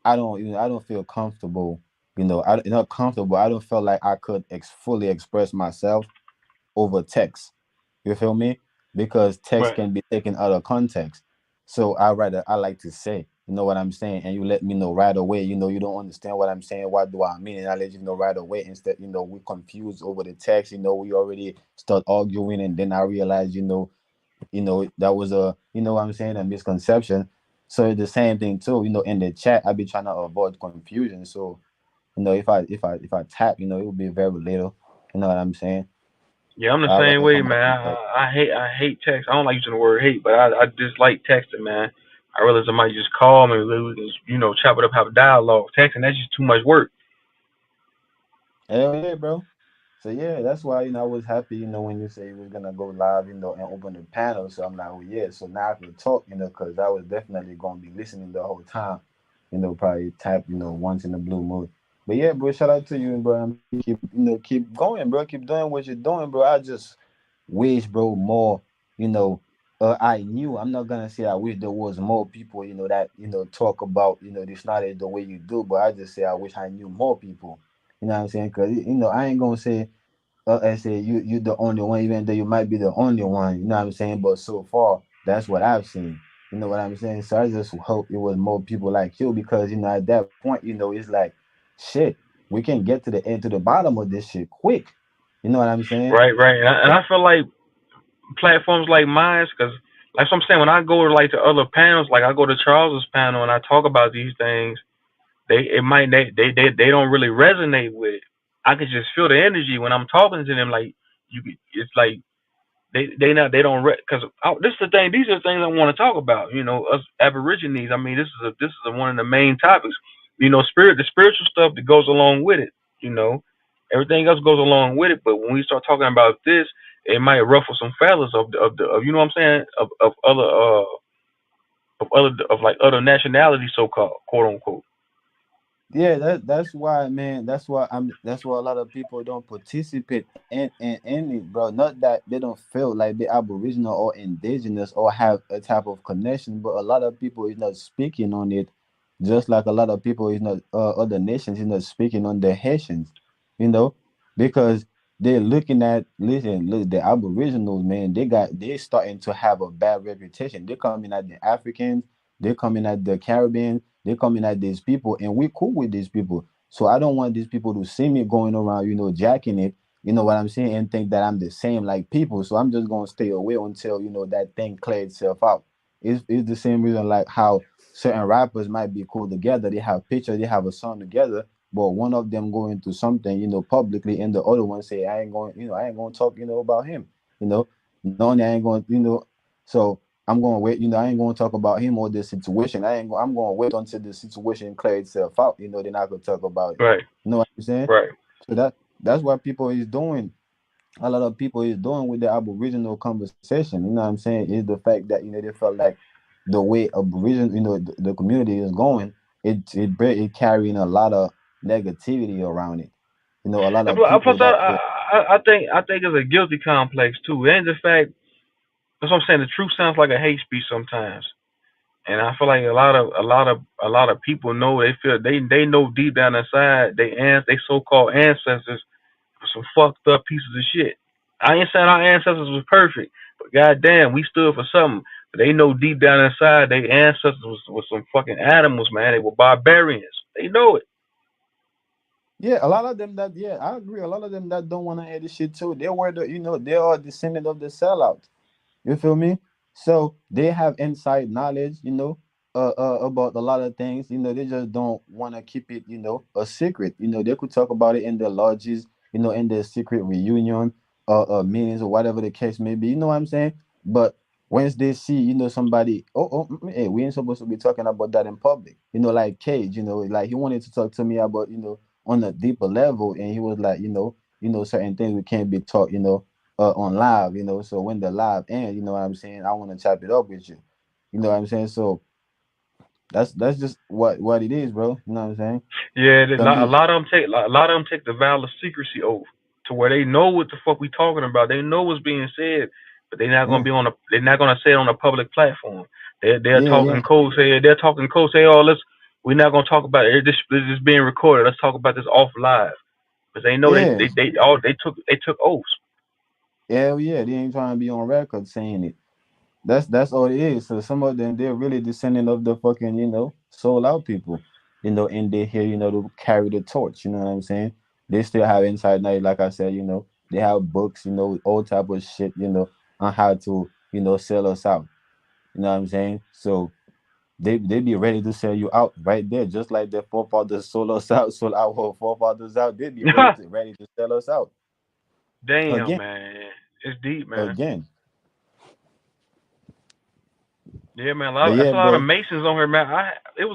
I don't feel comfortable, not comfortable. I don't feel like I could fully express myself over text. You feel me? Because text Right. can be taken out of context. So I like to say, you know what I'm saying, and you let me know right away. You don't understand what I'm saying. What do I mean? And I let you know right away. Instead, we confused over the text. We already start arguing, and then I realize, that was what I'm saying, a misconception. So it's the same thing too. In the chat, I be trying to avoid confusion. So if I tap, it would be very little. You know what I'm saying? Yeah, I'm the I same rather way, come man. up and talk. I hate text. I don't like using the word hate, but I dislike texting, man. I rather somebody just call me, we can, chop it up, have a dialogue. Texting, that's just too much work. Hell yeah, bro. So yeah, that's why I was happy, when you say you was gonna go live, and open the panel. So I'm like, oh yeah. So now I can talk, because I was definitely gonna be listening the whole time, probably type, once in the blue mood. But yeah, bro, shout out to you, bro. Keep going, bro. Keep doing what you're doing, bro. I just wish, bro, more, you know. I knew. I'm not gonna say I wish there was more people, that talk about, this knowledge the way you do, but I just say I wish I knew more people. You know what I'm saying? Because I ain't gonna say I say you the only one, even though you might be the only one. You know what I'm saying? But so far, that's what I've seen. You know what I'm saying? So I just hope it was more people like you, because at that point, it's like, shit, we can get to the end, to the bottom of this shit quick. You know what I'm saying? Right, right. And I feel like platforms like mine, because like I'm saying, when I go to like to other panels, like I go to Charles's panel and I talk about these things, they don't really resonate with it. I can just feel the energy when I'm talking to them. Like it's like they don't because this is the thing. These are the things I want to talk about. Us Aborigines. I mean, this is one of the main topics. The spiritual stuff that goes along with it. You know, everything else goes along with it. But when we start talking about this, it might ruffle some feathers of you know what I'm saying, of like other nationalities, so called, quote unquote. Yeah, that's why, man. That's why a lot of people don't participate in it, bro. Not that they don't feel like they're Aboriginal or indigenous or have a type of connection, but a lot of people is not speaking on it. Just like a lot of people is not, other nations is not speaking on the Haitians, you know, because they're looking at, listen, look, the Aboriginals, man. They starting to have a bad reputation. They're coming at the Africans. They're coming at the Caribbean. They're coming at these people, and we cool with these people. So I don't want these people to see me going around, jacking it. You know what I'm saying, and think that I'm the same like people. So I'm just gonna stay away until that thing clear itself out. It's the same reason like how certain rappers might be cool together. They have pictures, they have a song together, but one of them go into something, publicly, and the other one say, I ain't gonna talk, about him. You know, no, I ain't going, so I'm going to wait. I ain't going to talk about him or the situation. I'm going to wait until the situation clear itself out. Then I could talk about it. Right, You know what I'm saying? right. So that's what people is doing. a lot of people is doing with the Aboriginal conversation. You know what I'm saying? Is the fact that they felt like the way Aboriginal, the community is going, it carrying a lot of negativity around it. A lot And of people plus, that they, I think it's a guilty complex too. And the fact that's what I'm saying. The truth sounds like a hate speech sometimes. And I feel like a lot of people know they feel they know deep down inside they so called ancestors were some fucked up pieces of shit. I ain't saying our ancestors was perfect, but goddamn, we stood for something. But they know deep down inside their ancestors was some fucking animals, man. They were barbarians. They know it. yeah, a lot of them that, yeah, I agree. A lot of them that don't want to hear this shit too. They were they are descendant of the sellout. You feel me? So they have inside knowledge, about a lot of things. They just don't want to keep it, a secret. They could talk about it in their lodges, in their secret reunion, meetings or whatever the case may be. You know what I'm saying? But once they see, somebody, hey, we ain't supposed to be talking about that in public. Like Cage, like he wanted to talk to me about, on a deeper level, and he was like, certain things we can't be taught, on live, so when the live ends, you know what I'm saying, I want to chop it up with you. You know what I'm saying? So that's just what it is, bro. You know what I'm saying? Yeah, For me, a lot of them take the vow of secrecy oath to where they know what the fuck we talking about. They know what's being said, but yeah, they're not gonna say it on a public platform. They're yeah, yeah, talking code. They're talking code. Say, oh, we're not gonna talk about it. This is being recorded. Let's talk about this off live. Because they know yeah, they took oaths. hell yeah. They ain't trying to be on record saying it. That's all it is. So some of them, they're really descending of the fucking, soul out people, and they here, to carry the torch. You know what I'm saying? They still have inside night, like I said. They have books, all type of shit, on how to, sell us out. You know what I'm saying? So they be ready to sell you out right there, just like their forefathers sold us out, sold our forefathers out. They'd be ready to sell us out Damn, again, man, it's deep, man. again. Yeah, man. But That's yeah, a lot of bro. Masons on here, man. It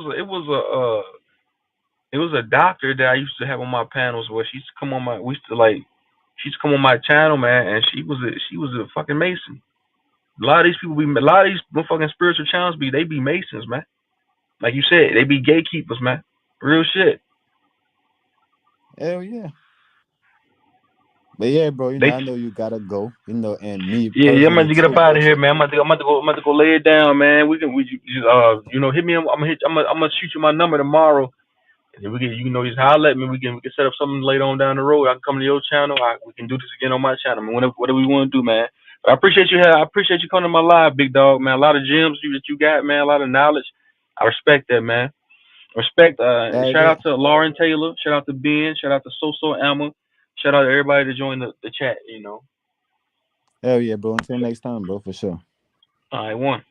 was a doctor that I used to have on my panels where she used to come on my we used to like she used to come on my channel, man, and she was a fucking Mason. A lot of these motherfucking spiritual channels they be Masons, man. Like you said, they be gatekeepers, man. Real shit. Hell yeah. But yeah, bro. They I know you gotta go. And me Yeah, yeah, I'm about personally to get too, up out bro. of here, So man. I'm about to go lay it down, man. Hit me. I'm gonna shoot you my number tomorrow. And then we can, just holler at me. We can set up something later on down the road. I can come to your channel. We can do this again on my channel, man. Whatever we want to do, man. But I appreciate you coming to my live, big dog, man. A lot of gems that you got, man. A lot of knowledge. I respect that, man. Respect. hell Shout yeah, out to Lauren Taylor. Shout out to Ben. Shout out to So Emma. Shout out to everybody that joined the chat. hell yeah, bro. Until next time, bro, for sure. All right, one.